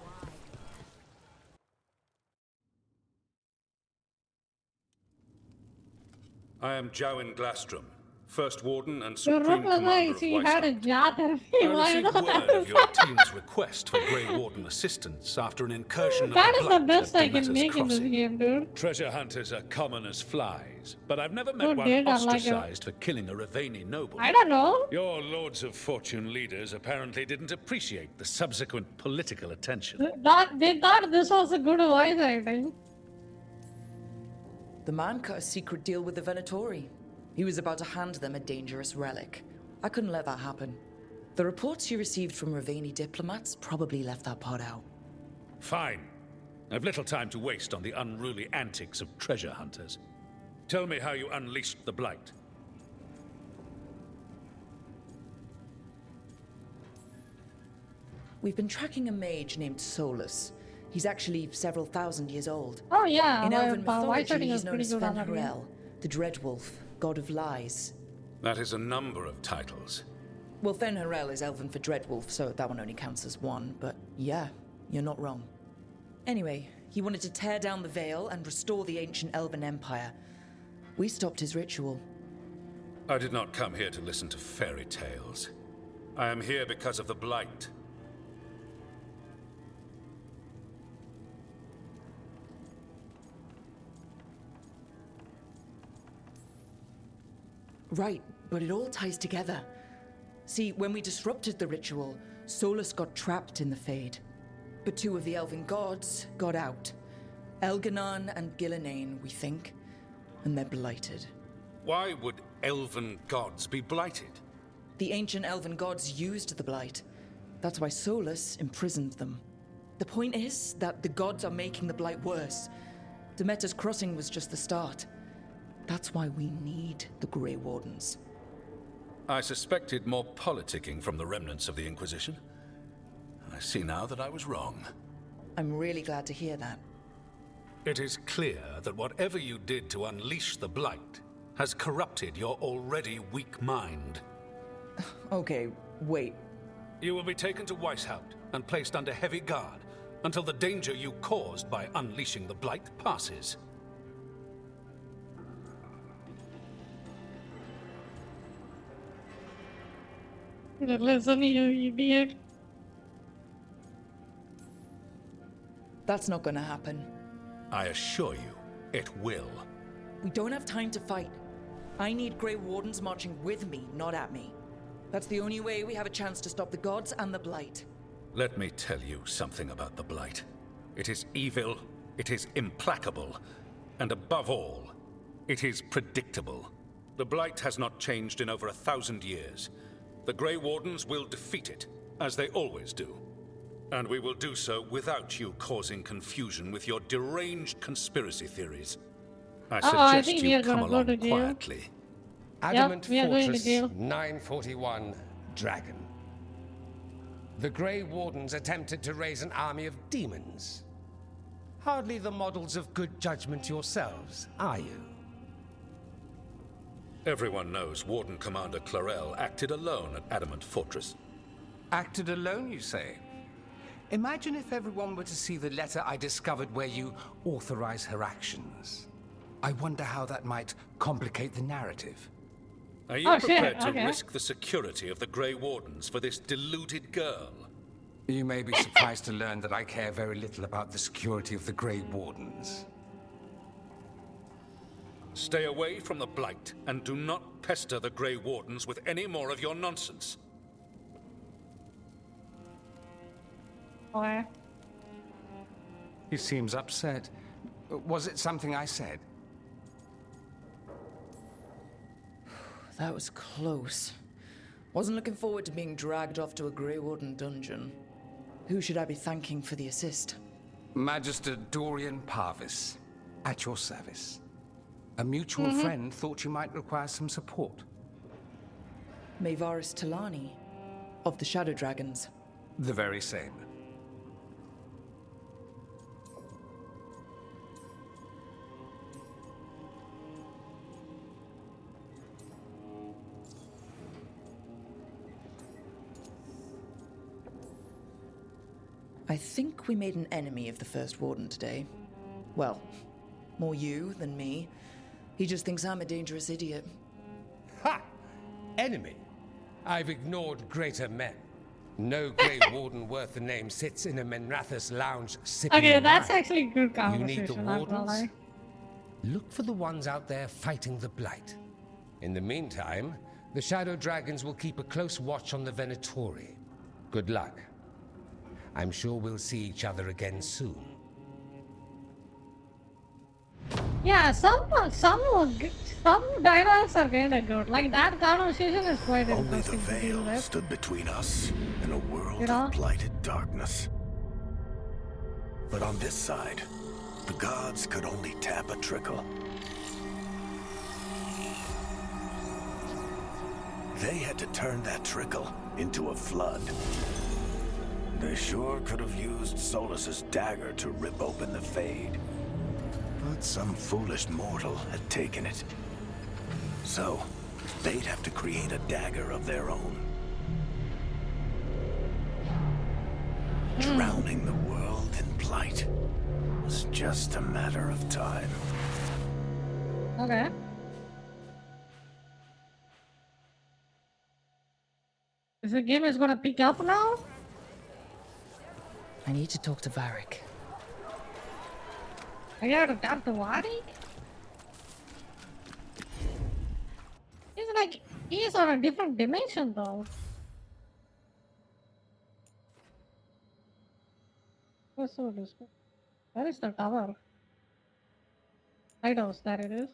Speaker 21: why?
Speaker 15: I am Jowen Glastrom, First Warden and
Speaker 1: You
Speaker 15: Supreme
Speaker 1: look like
Speaker 15: Commander
Speaker 1: he
Speaker 15: of
Speaker 1: had a
Speaker 15: Weisshaupt.
Speaker 1: job and
Speaker 15: I
Speaker 1: he wanted
Speaker 15: received
Speaker 1: to
Speaker 15: word of your team's request for Grey Warden assistance after an incursion
Speaker 1: That
Speaker 15: of
Speaker 1: is
Speaker 15: the
Speaker 1: the
Speaker 15: Blight
Speaker 1: best
Speaker 15: at
Speaker 1: I can
Speaker 15: Demeter's
Speaker 1: make in this
Speaker 15: Crossing.
Speaker 1: game, dude.
Speaker 15: Treasure hunters are common as flies, but I've never met
Speaker 1: Oh,
Speaker 15: one
Speaker 1: dude, I like it.
Speaker 15: ostracized for killing a Raveni noble.
Speaker 1: I don't know.
Speaker 15: Your Lords of Fortune leaders apparently didn't appreciate the subsequent political attention.
Speaker 1: They thought this was a good voice, I think.
Speaker 2: The man cut a secret deal with the Venatori. He was about to hand them a dangerous relic. I couldn't let that happen. The reports you received from Raveni diplomats probably left that part out.
Speaker 15: Fine. I've little time to waste on the unruly antics of treasure hunters. Tell me how you unleashed the Blight.
Speaker 2: We've been tracking a mage named Solus. He's actually several thousand years old.
Speaker 1: Oh yeah,
Speaker 2: In Elven
Speaker 1: White
Speaker 2: mythology,
Speaker 1: Setting
Speaker 2: he's
Speaker 1: is
Speaker 2: known
Speaker 1: pretty
Speaker 2: as
Speaker 1: good on that game.
Speaker 2: Fen'Harel, the Dreadwolf, god of lies.
Speaker 15: That is a number of titles.
Speaker 2: Well, Fen'Harel is Elven for Dreadwolf, so that one only counts as one, but yeah, you're not wrong. Anyway, he wanted to tear down the Veil and restore the ancient Elven Empire. We stopped his ritual.
Speaker 15: I did not come here to listen to fairy tales. I am here because of the Blight.
Speaker 2: Right, but it all ties together. See, when we disrupted the ritual, Solus got trapped in the Fade. But two of the Elven gods got out. Elganon and Gillenane, we think. And they're blighted.
Speaker 15: Why would elven gods be blighted?
Speaker 2: The ancient Elven gods used the Blight. That's why Solus imprisoned them. The point is that the gods are making the Blight worse. Demeter's Crossing was just the start. That's why we need the Grey Wardens.
Speaker 15: I suspected more politicking from the remnants of the Inquisition. I see now that I was wrong.
Speaker 2: I'm really glad to hear that.
Speaker 15: It is clear that whatever you did to unleash the Blight has corrupted your already weak mind.
Speaker 2: Okay, wait.
Speaker 15: You will be taken to Weishaupt and placed under heavy guard until the danger you caused by unleashing the Blight passes.
Speaker 1: Listen, you idiot.
Speaker 2: That's not gonna happen.
Speaker 15: I assure you, it will.
Speaker 2: We don't have time to fight. I need Grey Wardens marching with me, not at me. That's the only way we have a chance to stop the gods and the Blight.
Speaker 15: Let me tell you something about the Blight. It is evil, it is implacable, and above all, it is predictable. The Blight has not changed in over 1,000 years. The Grey Wardens will defeat it, as they always do. And we will do so without you causing confusion with your deranged conspiracy theories. I suggest you come along quietly.
Speaker 16: Adamant Fortress 941, Dragon. The Grey Wardens attempted to raise an army of demons. Hardly the models of good judgment yourselves, are you?
Speaker 15: Everyone knows Warden Commander Clarel acted alone at Adamant Fortress.
Speaker 16: Acted alone, you say? Imagine if everyone were to see the letter I discovered where you authorize her actions. I wonder how that might complicate the narrative.
Speaker 15: Are you prepared to risk the security of the Grey Wardens for this deluded girl?
Speaker 16: You may be surprised to learn that I care very little about the security of the Grey Wardens.
Speaker 15: Stay away from the Blight, and do not pester the Grey Wardens with any more of your nonsense.
Speaker 1: Okay.
Speaker 16: He seems upset. Was it something I said?
Speaker 2: That was close. Wasn't looking forward to being dragged off to a Grey Warden dungeon. Who should I be thanking for the assist?
Speaker 16: Magister Dorian Parvis, at your service. A mutual friend thought you might require some support.
Speaker 2: Maevaris Talani, of the Shadow Dragons.
Speaker 16: The very same.
Speaker 2: I think we made an enemy of the First Warden today. Well, more you than me. He just thinks I'm a dangerous idiot.
Speaker 16: Ha! Enemy? I've ignored greater men. No Grey Warden worth the name sits in a Menrathus lounge sipping
Speaker 1: Okay, that's
Speaker 16: wine.
Speaker 1: actually good
Speaker 16: You need the
Speaker 1: conversation, not gonna
Speaker 16: Wardens?
Speaker 1: lie.
Speaker 16: Look for the ones out there fighting the Blight. In the meantime, the Shadow Dragons will keep a close watch on the Venatori. Good luck. I'm sure we'll see each other again soon.
Speaker 1: Yeah, some dialogues are kinda good. Like that conversation is quite
Speaker 4: Only the
Speaker 1: interesting to deal
Speaker 4: veil
Speaker 1: with.
Speaker 4: stood between us and a world
Speaker 1: You know?
Speaker 4: of blighted darkness. But on this side, the gods could only tap a trickle. They had to turn that trickle into a flood. They sure could have used Solus's dagger to rip open the Fade. But some foolish mortal had taken it. So, they'd have to create a dagger of their own. Drowning the world in blight was just a matter of time.
Speaker 1: Okay. Is the game is gonna pick up now?
Speaker 2: I need to talk to Varric.
Speaker 1: I gotta talk to Wadi? He's on a different dimension though. What's so this? Where is the tower? Lighthouse, there it is.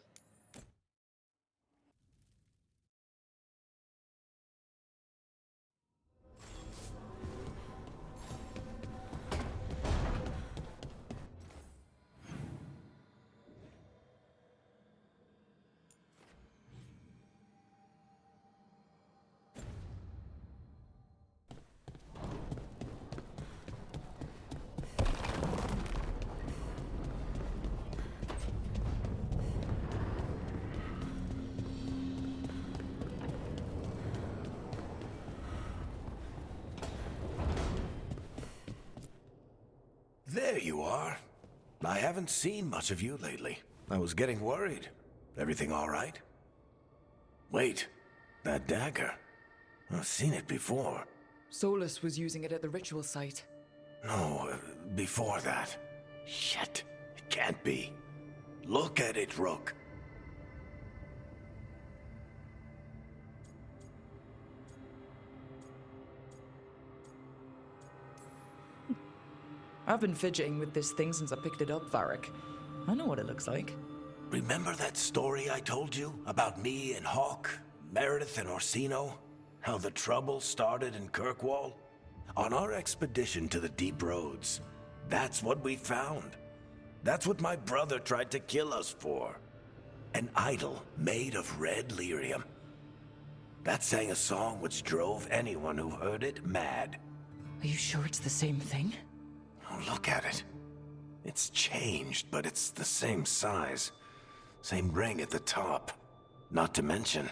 Speaker 4: There you are. I haven't seen much of you lately. I was getting worried. Everything all right? Wait, that dagger. I've seen it before.
Speaker 10: Solus was using it at the ritual site.
Speaker 4: No, before that. Shit, it can't be. Look at it, Rook.
Speaker 10: I've been fidgeting with this thing since I picked it up, Varric. I know what it looks like.
Speaker 4: Remember that story I told you about me and Hawk, Meredith and Orsino? How the trouble started in Kirkwall? On our expedition to the Deep Roads, that's what we found. That's what my brother tried to kill us for. An idol made of red lyrium. That sang a song which drove anyone who heard it mad.
Speaker 10: Are you sure it's the same thing?
Speaker 4: Oh, look at it. It's changed, but it's the same size. Same ring at the top. Not to mention,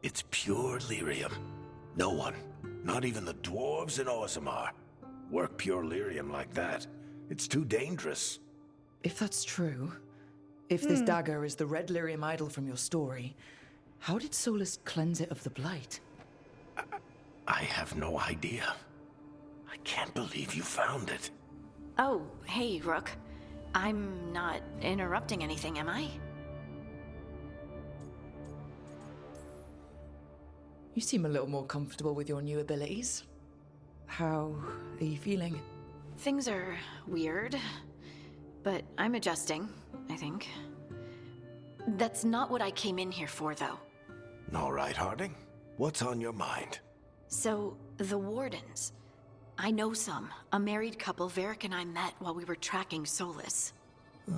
Speaker 4: it's pure lyrium. No one, not even the dwarves in Orzammar, work pure lyrium like that. It's too dangerous.
Speaker 10: If that's true, if this dagger is the red lyrium idol from your story, how did Solus cleanse it of the blight?
Speaker 4: I have no idea. I can't believe you found it.
Speaker 5: Oh, hey, Rook. I'm not interrupting anything, am I?
Speaker 10: You seem a little more comfortable with your new abilities. How are you feeling?
Speaker 5: Things are weird, but I'm adjusting, I think. That's not what I came in here for, though.
Speaker 4: All right, Harding. What's on your mind?
Speaker 5: So, the Wardens. I know some. A married couple Varric and I met while we were tracking Solus.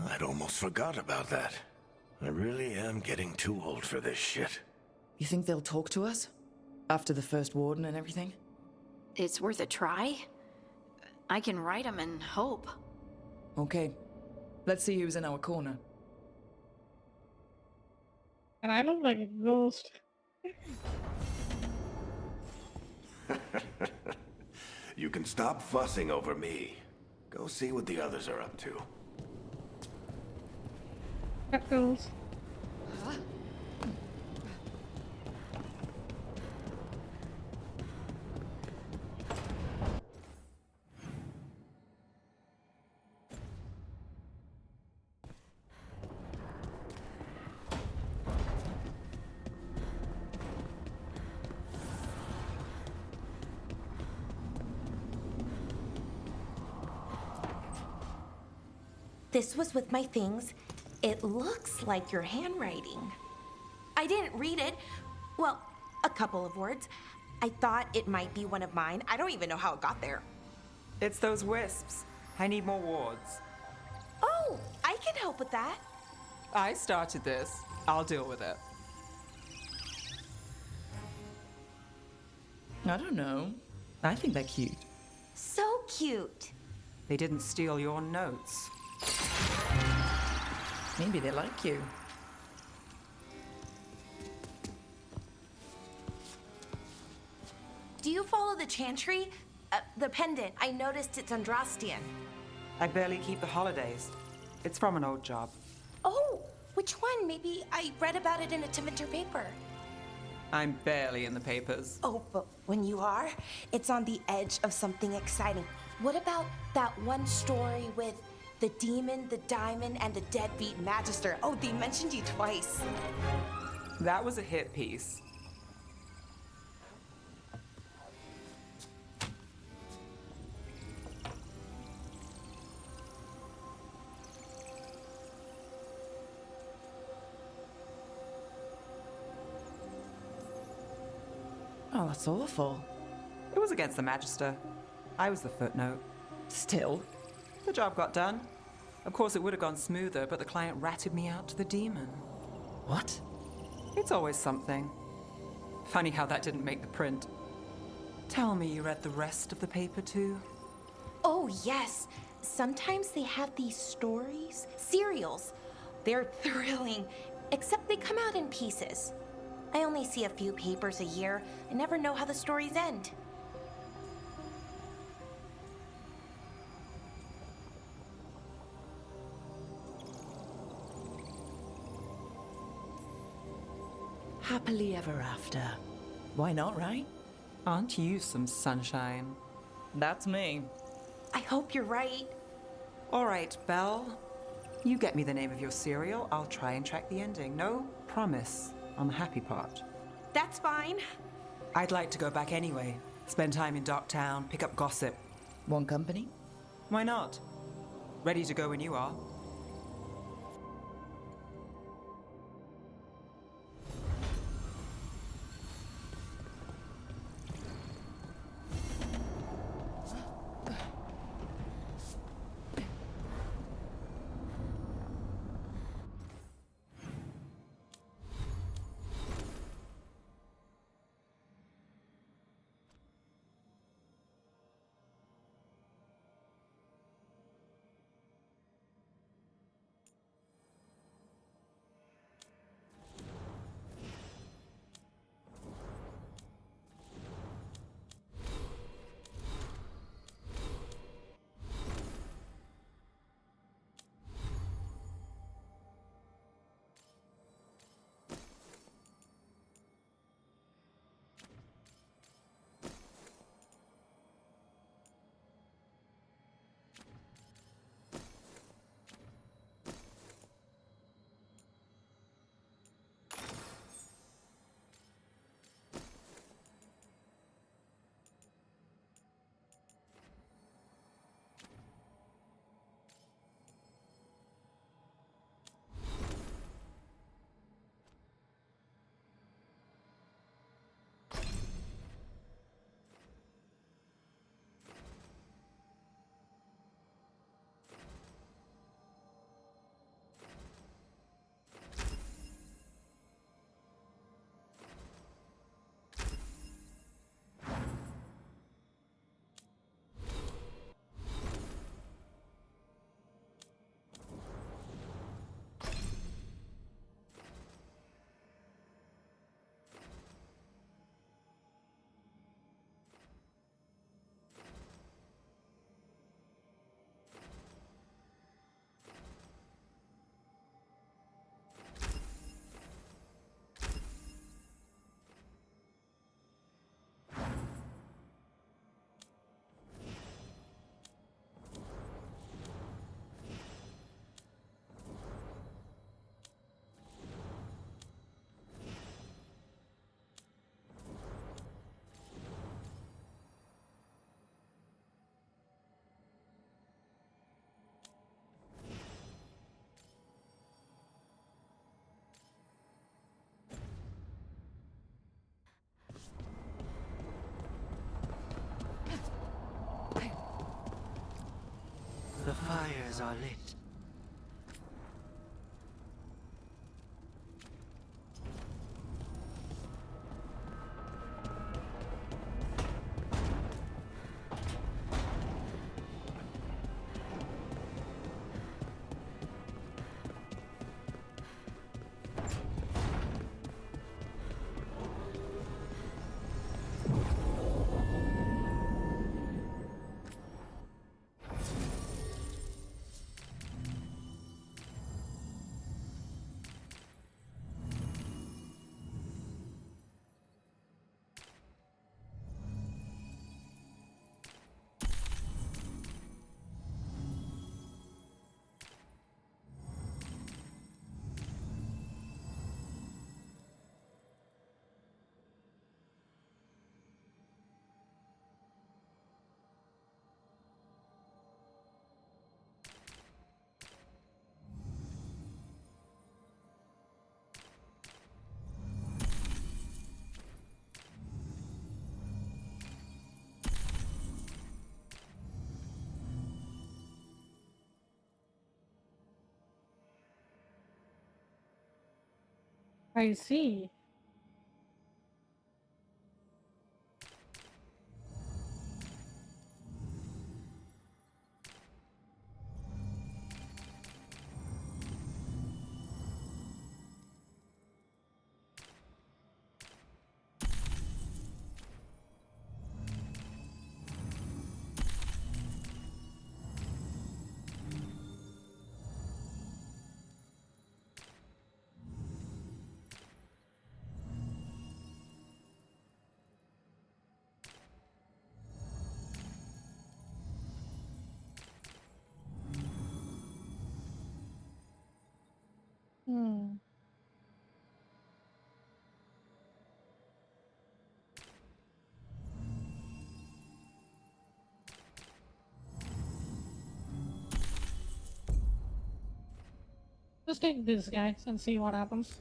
Speaker 4: I'd almost forgot about that. I really am getting too old for this shit.
Speaker 10: You think they'll talk to us? After the first warden and everything?
Speaker 5: It's worth a try. I can write them and hope.
Speaker 10: Okay. Let's see who's in our corner.
Speaker 1: And I look like a ghost.
Speaker 4: You can stop fussing over me. Go see what the others are up to.
Speaker 1: Freckles.
Speaker 7: This was with my things. It looks like your handwriting. I didn't read it. Well, a couple of words. I thought it might be one of mine. I don't even know how it got there.
Speaker 6: It's those wisps. I need more wards.
Speaker 7: Oh, I can help with that.
Speaker 6: I started this. I'll deal with it.
Speaker 10: I don't know. I think they're cute.
Speaker 7: So cute.
Speaker 6: They didn't steal your notes.
Speaker 10: Maybe they like you.
Speaker 7: Do you follow the chantry? The pendant. I noticed it's Andrastian.
Speaker 6: I barely keep the holidays. It's from an old job.
Speaker 7: Oh, which one? Maybe I read about it in a Tevinter paper.
Speaker 6: I'm barely in the papers.
Speaker 7: Oh, but when you are, it's on the edge of something exciting. What about that one story with the demon, the diamond, and the deadbeat magister? Oh, they mentioned you twice.
Speaker 6: That was a hit piece.
Speaker 10: Oh, that's awful.
Speaker 6: It was against the Magister. I was the footnote.
Speaker 10: Still?
Speaker 6: The job got done. Of course, it would have gone smoother, but the client ratted me out to the demon.
Speaker 10: What?
Speaker 6: It's always something. Funny how that didn't make the print. Tell me you read the rest of the paper too?
Speaker 7: Oh, yes. Sometimes they have these stories, serials. They're thrilling, except they come out in pieces. I only see a few papers a year. I never know how the stories end.
Speaker 10: Happily ever after. Why not, right?
Speaker 6: Aren't you some sunshine?
Speaker 10: That's me.
Speaker 7: I hope you're right.
Speaker 6: All right, Belle. You get me the name of your cereal, I'll try and track the ending. No promise on the happy part.
Speaker 7: That's fine.
Speaker 6: I'd like to go back anyway. Spend time in Darktown, pick up gossip.
Speaker 10: Want company?
Speaker 6: Why not? Ready to go when you are.
Speaker 14: The fires are lit.
Speaker 1: I see. Let's take this guy and see what happens.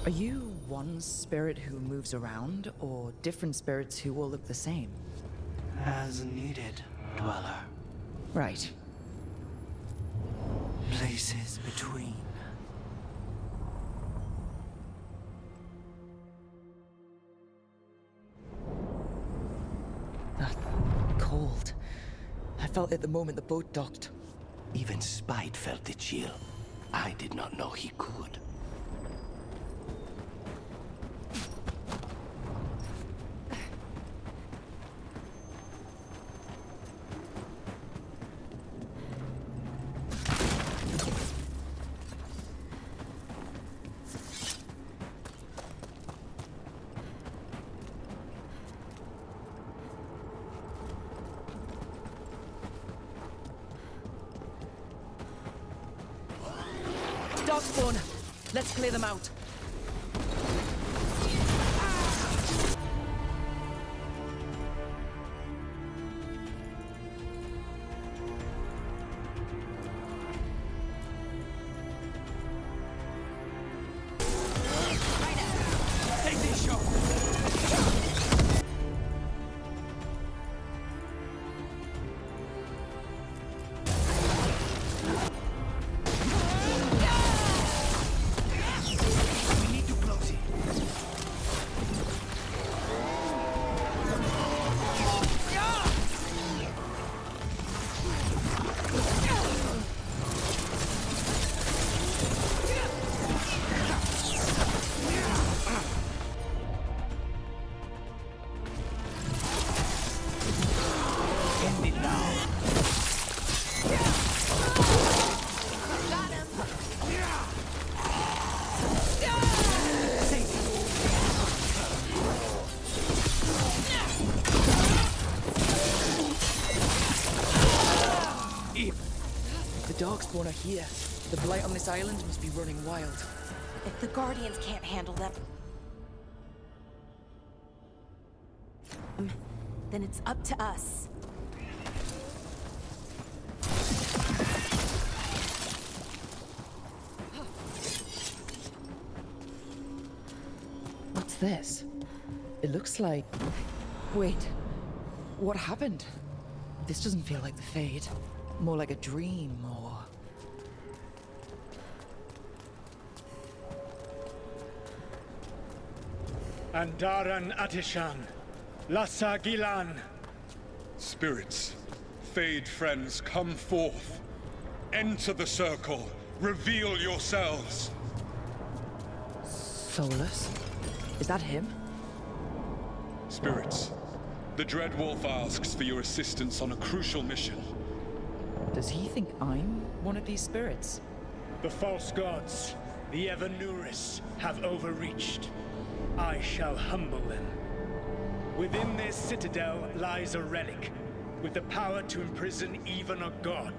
Speaker 10: Are you one spirit who moves around, or different spirits who all look the same?
Speaker 8: As needed, Dweller.
Speaker 10: Right.
Speaker 8: Places between.
Speaker 10: That cold. I felt it the moment the boat docked.
Speaker 9: Even Spite felt the chill. I did not know he could.
Speaker 10: Darkspawn! Let's clear them out.
Speaker 14: Take this shot!
Speaker 10: The Darkspawn are here. The blight on this island must be running wild.
Speaker 7: If the Guardians can't handle them, then it's up to us.
Speaker 10: What's this? It looks like... Wait. What happened? This doesn't feel like the Fade. More like a dream, or...
Speaker 18: Andaran Atishan, Lassa Gilan.
Speaker 19: Spirits, Fade friends, come forth. Enter the circle. Reveal yourselves.
Speaker 10: Solus? Is that him?
Speaker 19: Spirits, the Dreadwolf asks for your assistance on a crucial mission.
Speaker 10: Does he think I'm one of these spirits?
Speaker 18: The false gods, the Evanuris, have overreached. I shall humble them. Within this citadel lies a relic, with the power to imprison even a god.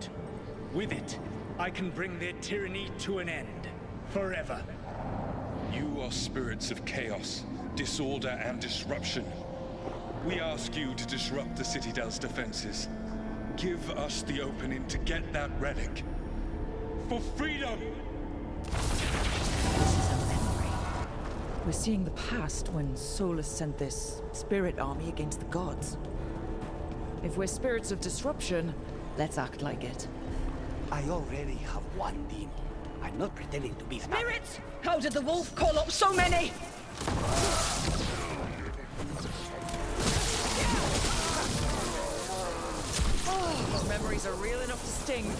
Speaker 18: With it, I can bring their tyranny to an end, forever.
Speaker 19: You are spirits of chaos, disorder, and disruption. We ask you to disrupt the Citadel's defenses. Give us the opening to get that relic. For freedom!
Speaker 10: We're seeing the past when Solus sent this spirit army against the gods. If we're spirits of disruption, let's act like it.
Speaker 8: I already have one demon. I'm not pretending to be another.
Speaker 10: Spirits! How did the wolf call up so many? Oh, those memories are real enough to sting.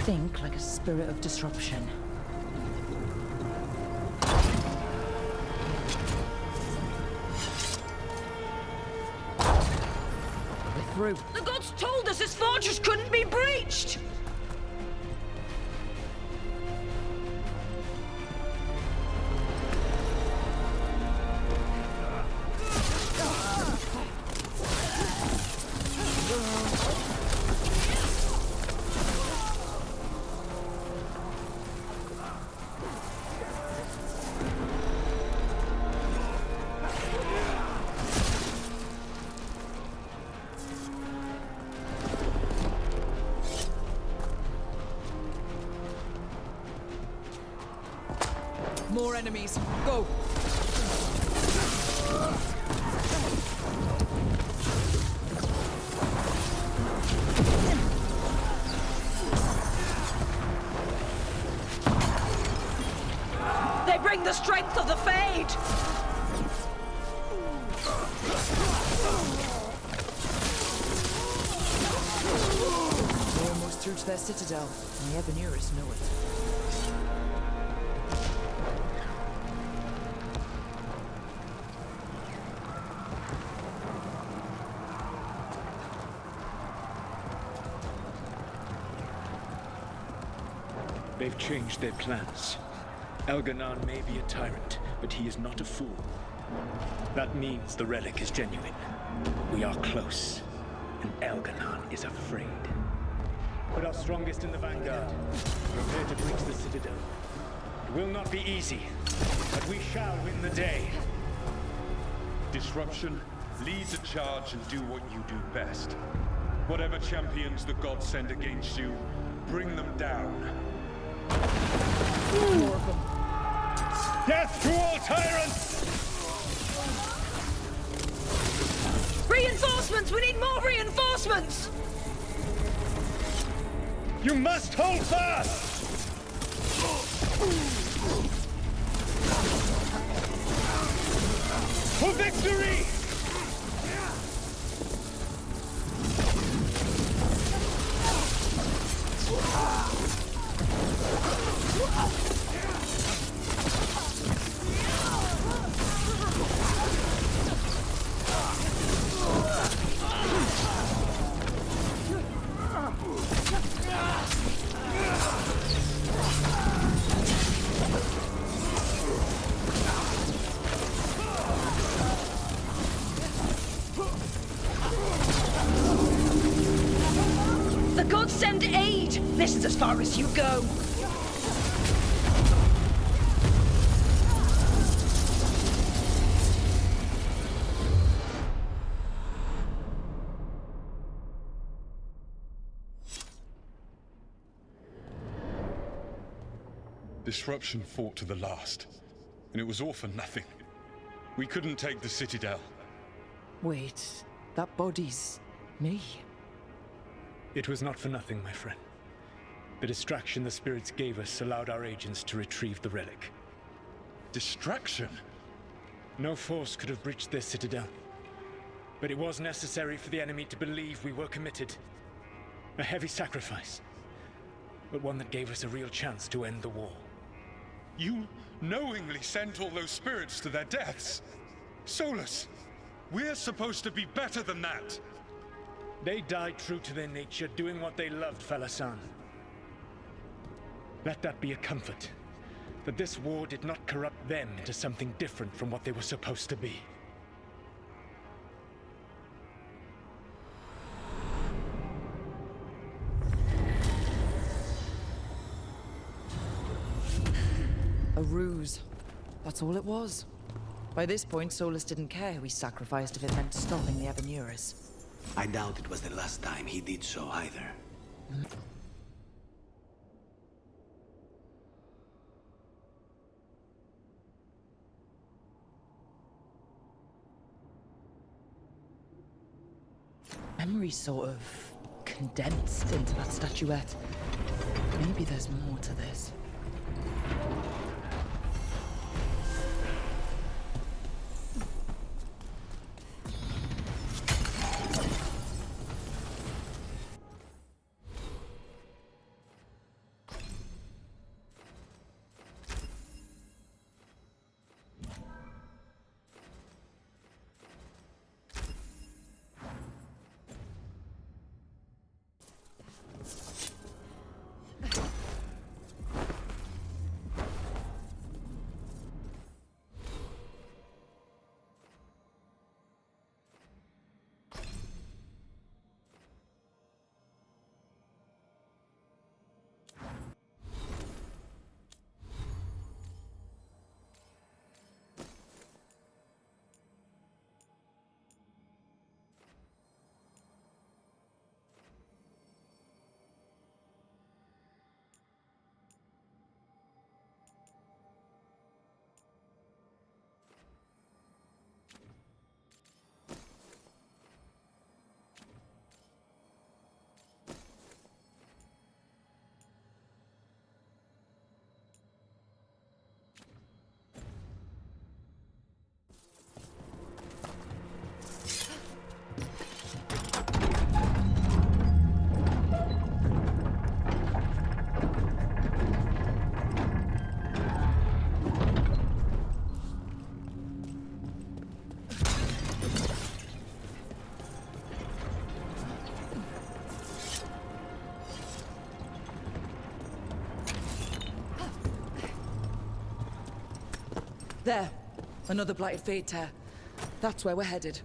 Speaker 10: Think like a spirit of disruption. We're through.
Speaker 23: The gods told us this fortress couldn't be breached!
Speaker 10: More enemies. Go!
Speaker 23: They bring the strength of the Fade!
Speaker 10: We're almost through to their citadel, and the Evanuris know it.
Speaker 18: They've changed their plans. Elganon may be a tyrant, but he is not a fool. That means the relic is genuine. We are close, and Elganon is afraid. Put our strongest in the vanguard. Prepare to breach the citadel. It will not be easy, but we shall win the day.
Speaker 19: Disruption, lead the charge and do what you do best. Whatever champions the gods send against you, bring them down.
Speaker 10: More of them.
Speaker 18: Death to all tyrants!
Speaker 23: Reinforcements! We need more reinforcements!
Speaker 18: You must hold fast! For victory!
Speaker 23: The gods send aid! This is as far as you go!
Speaker 19: Disruption fought to the last, and it was all for nothing. We couldn't take the Citadel.
Speaker 10: Wait, that body's me.
Speaker 18: It was not for nothing, my friend. The distraction the spirits gave us allowed our agents to retrieve the relic.
Speaker 19: Distraction?
Speaker 18: No force could have breached their Citadel. But it was necessary for the enemy to believe we were committed. A heavy sacrifice, but one that gave us a real chance to end the war.
Speaker 19: You knowingly sent all those spirits to their deaths. Solus, we're supposed to be better than that.
Speaker 18: They died true to their nature, doing what they loved, Falasan. Let that be a comfort, that this war did not corrupt them into something different from what they were supposed to be.
Speaker 10: A ruse. That's all it was. By this point, Solus didn't care who he sacrificed if it meant stopping the Avenuris.
Speaker 9: I doubt it was the last time he did so either.
Speaker 10: Memory sort of condensed into that statuette. Maybe there's more to this. There. Another blighted fate tear. That's where we're headed.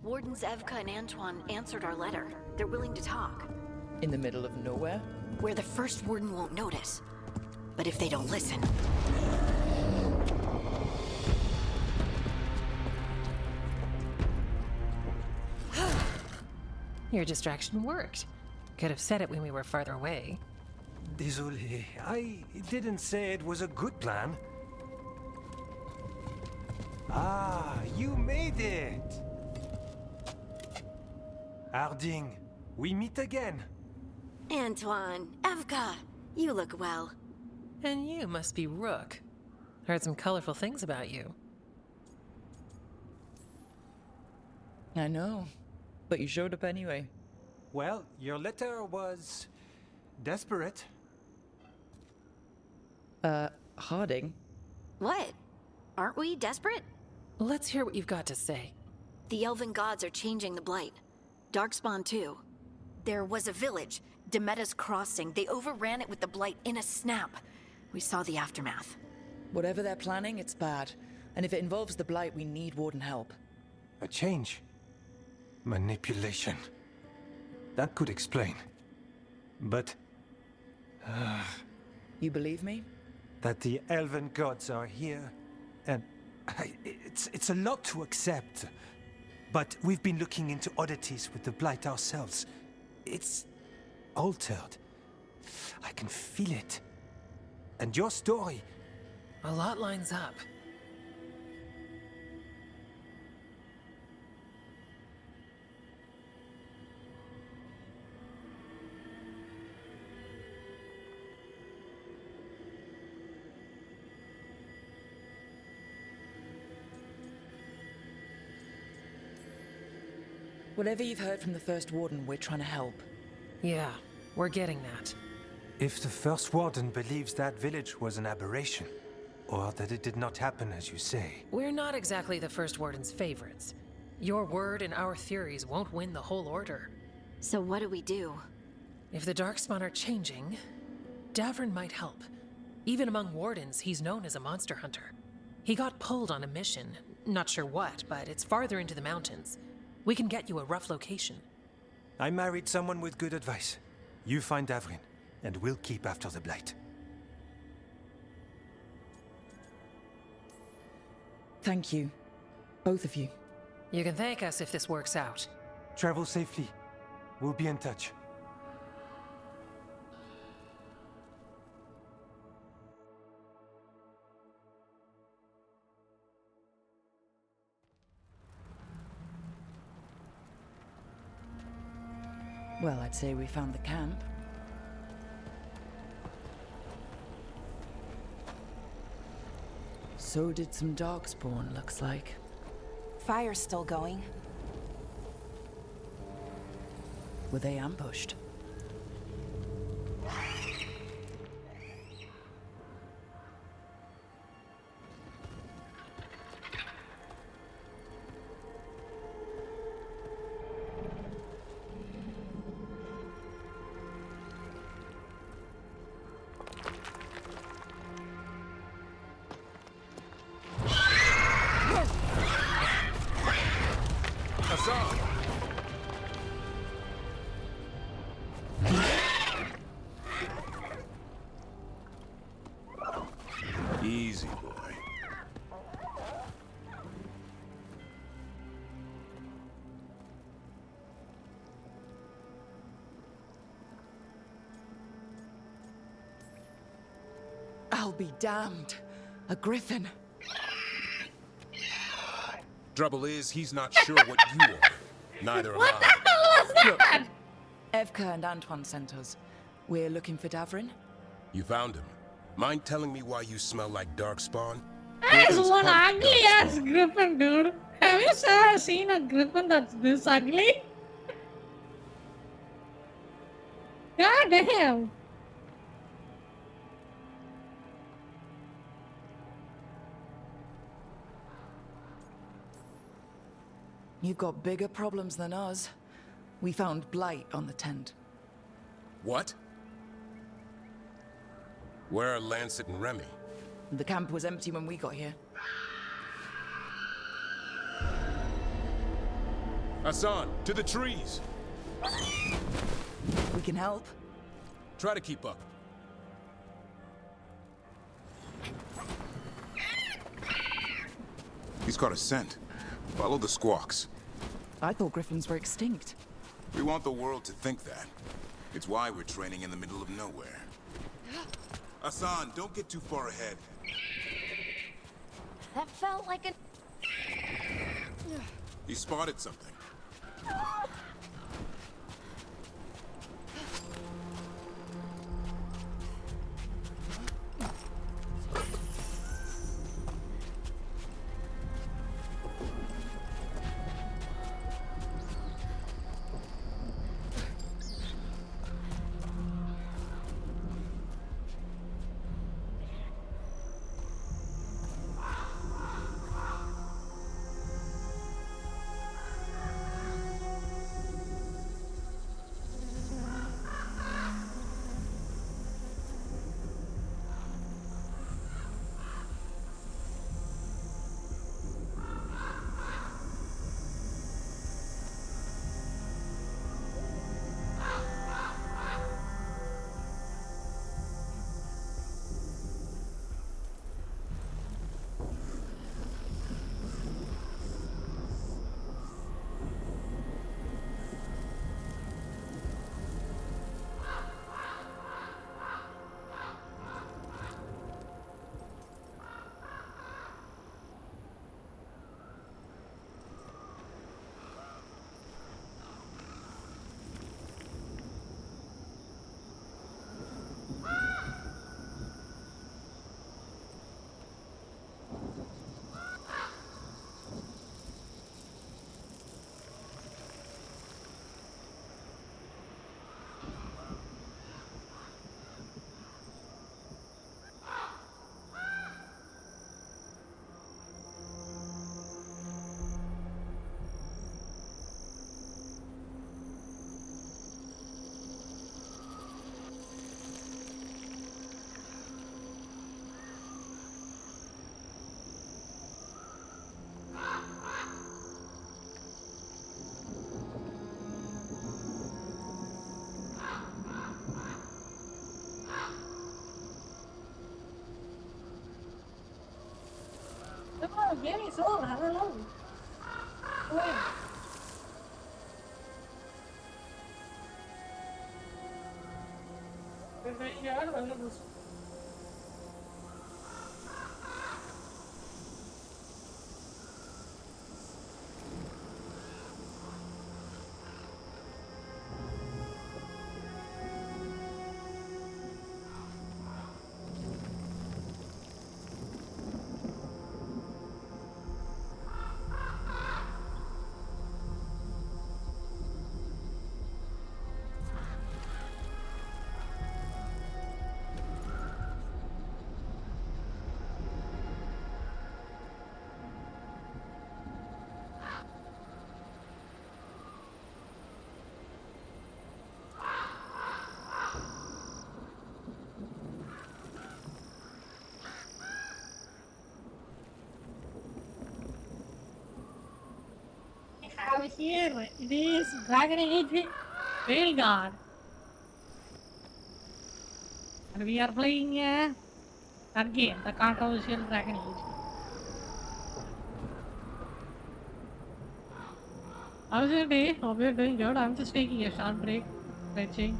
Speaker 5: Wardens Evka and Antoine answered our letter. They're willing to talk.
Speaker 10: In the middle of nowhere?
Speaker 5: Where the first warden won't notice. But if they don't listen...
Speaker 17: Your distraction worked. Could have said it when we were farther away.
Speaker 14: Désolé, I didn't say it was a good plan. Ah, you made it! Harding, we meet again.
Speaker 5: Antoine, Evka, you look well.
Speaker 17: And you must be Rook. Heard some colorful things about you.
Speaker 10: I know, but you showed up anyway.
Speaker 14: Well, your letter was... desperate.
Speaker 10: Harding?
Speaker 5: What? Aren't we desperate?
Speaker 17: Let's hear what you've got to say.
Speaker 5: The Elven gods are changing the Blight. Darkspawn too. There was a village, Demeda's Crossing. They overran it with the Blight in a snap. We saw the aftermath.
Speaker 10: Whatever they're planning, it's bad. And if it involves the Blight, we need Warden help.
Speaker 14: A change. Manipulation. That could explain. But...
Speaker 10: You believe me?
Speaker 14: That the Elven gods are here, and... It's a lot to accept. But we've been looking into oddities with the Blight ourselves. It's... altered. I can feel it. And your story...
Speaker 17: A lot lines up.
Speaker 10: Whatever you've heard from the First Warden, we're trying to help.
Speaker 17: Yeah, we're getting that.
Speaker 14: If the First Warden believes that village was an aberration, or that it did not happen as you say...
Speaker 17: We're not exactly the First Warden's favorites. Your word and our theories won't win the whole order.
Speaker 5: So what do we do?
Speaker 17: If the Darkspawn are changing, Davrin might help. Even among Wardens, he's known as a monster hunter. He got pulled on a mission. Not sure what, but it's farther into the mountains. We can get you a rough location.
Speaker 14: I married someone with good advice. You find Davrin, and we'll keep after the Blight.
Speaker 10: Thank you. Both of you.
Speaker 17: You can thank us if this works out.
Speaker 14: Travel safely. We'll be in touch.
Speaker 10: Well, I'd say we found the camp. So did some Darkspawn, looks like.
Speaker 20: Fire's still going.
Speaker 10: Were they ambushed?
Speaker 11: Easy, boy.
Speaker 10: I'll be damned. A griffin.
Speaker 11: Trouble is, he's not sure what you are. Neither am I.
Speaker 10: Look, Evka and Antoine sent us. We're looking for Davrin.
Speaker 11: You found him. Mind telling me why you smell like Darkspawn?
Speaker 1: That's one ugly ass griffin, dude. Have you seen a griffin that's this ugly? God damn.
Speaker 10: You've got bigger problems than us. We found blight on the tent.
Speaker 11: What? Where are Lancet and Remy?
Speaker 10: The camp was empty when we got here.
Speaker 3: Hassan, to the trees!
Speaker 10: We can help.
Speaker 3: Try to keep up.
Speaker 13: He's caught a scent. Follow the squawks.
Speaker 10: I thought griffins were extinct.
Speaker 13: We want the world to think that. It's why we're training in the middle of nowhere. Hassan, don't get too far ahead.
Speaker 7: That felt like an...
Speaker 13: He spotted something.
Speaker 1: Oh, Jenny Soul, hello. Wait. Have here, it is Dragon Age Railguard. And we are playing that game, the controversial Dragon Age. How's your day? Hope you're doing good. I'm just taking a short break, stretching.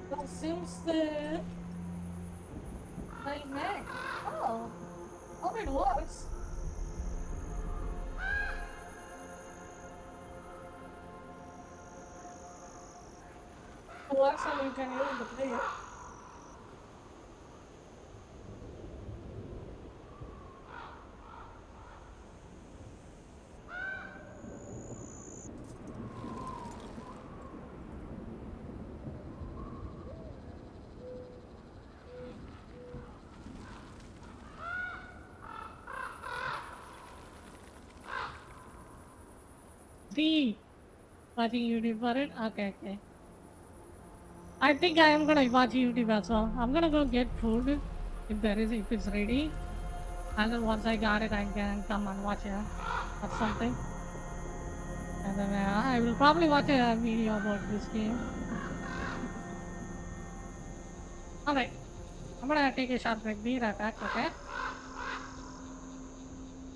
Speaker 1: What seems the like next? works and you can use the plate. D. I think YouTube for it. Okay, okay. I think I am gonna watch YouTube as well. I'm gonna go get food if it's ready. And then once I got it, I can come and watch it or something. And then I will probably watch a video about this game. Alright. I'm gonna take a short break. Be right back, okay?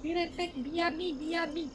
Speaker 1: Be right back. BRB.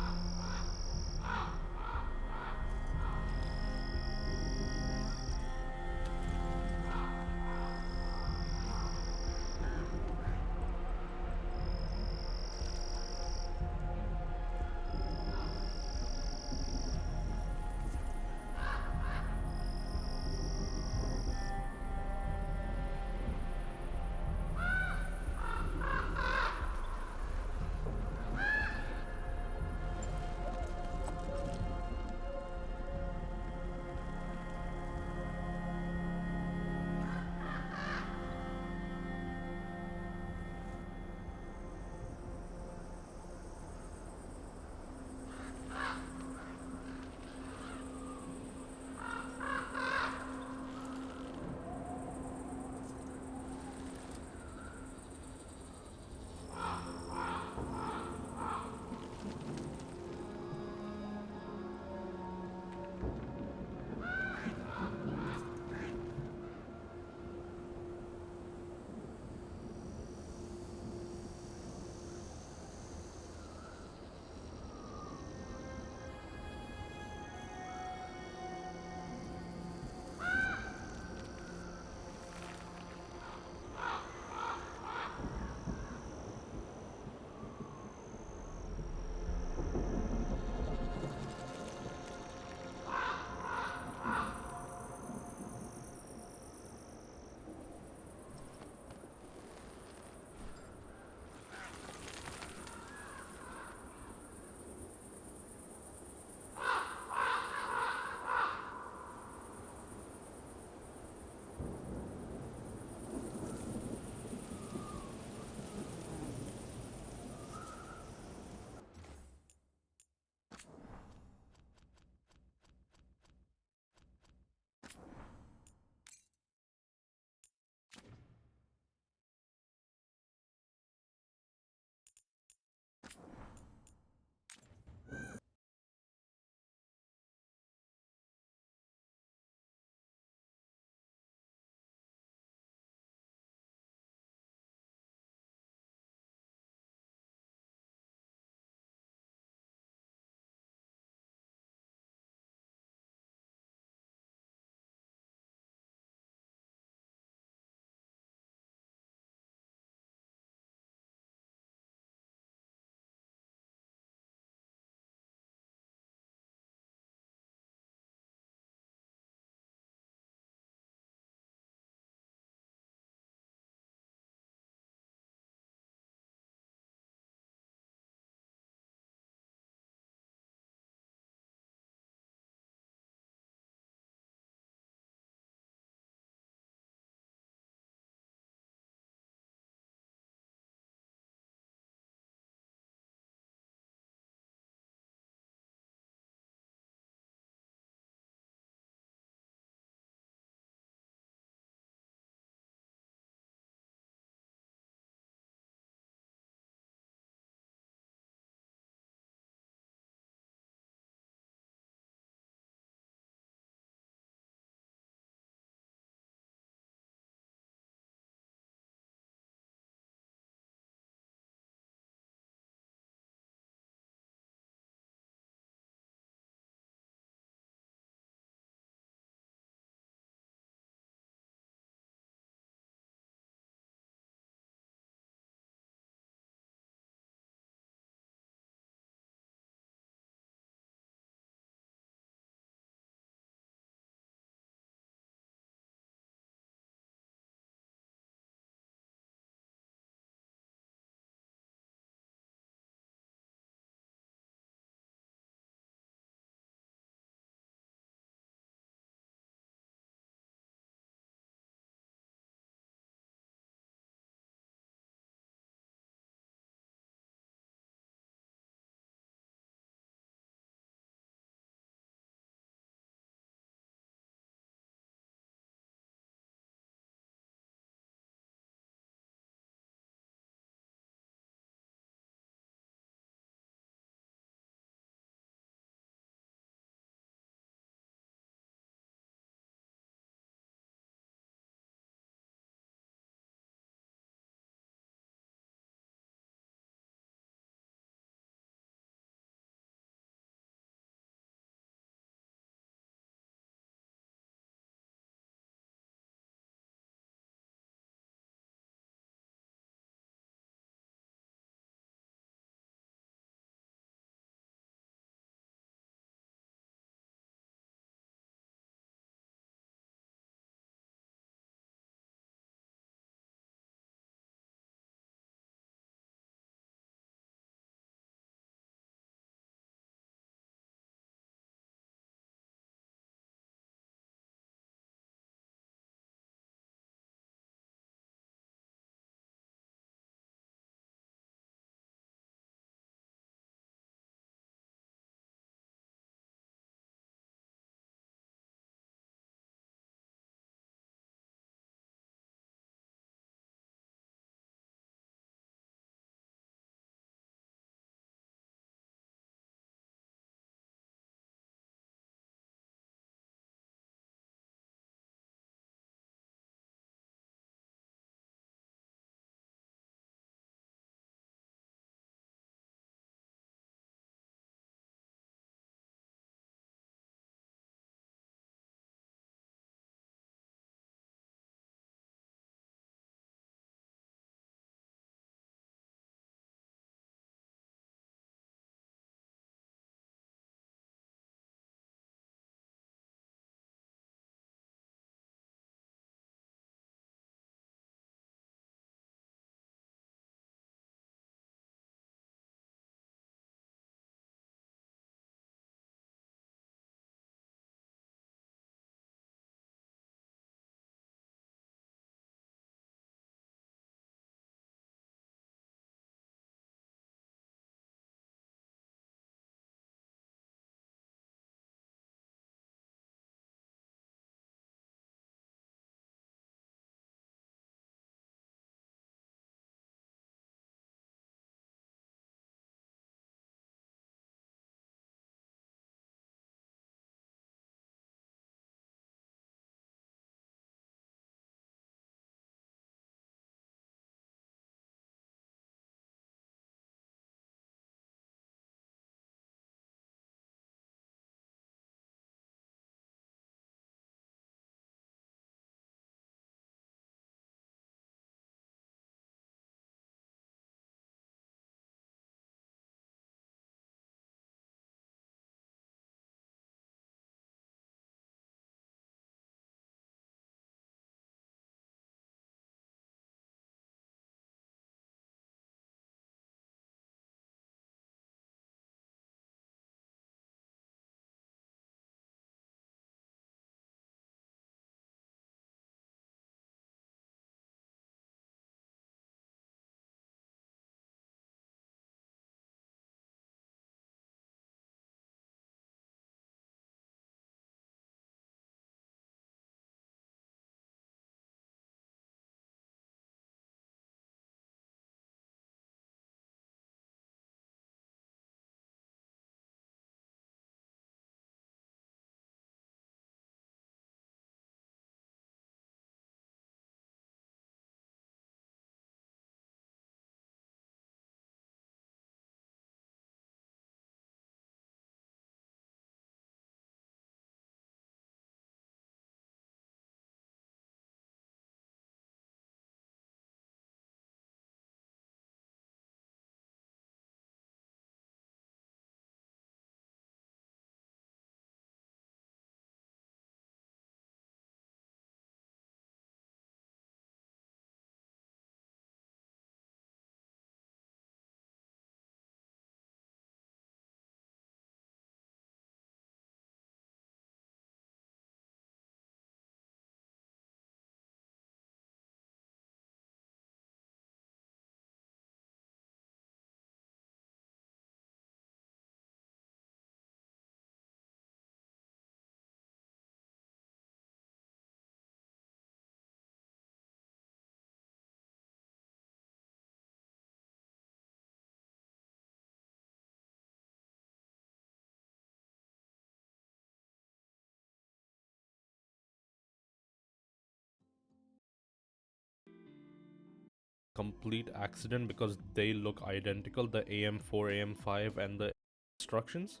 Speaker 12: complete accident because they look identical, the AM4, AM5 and the instructions.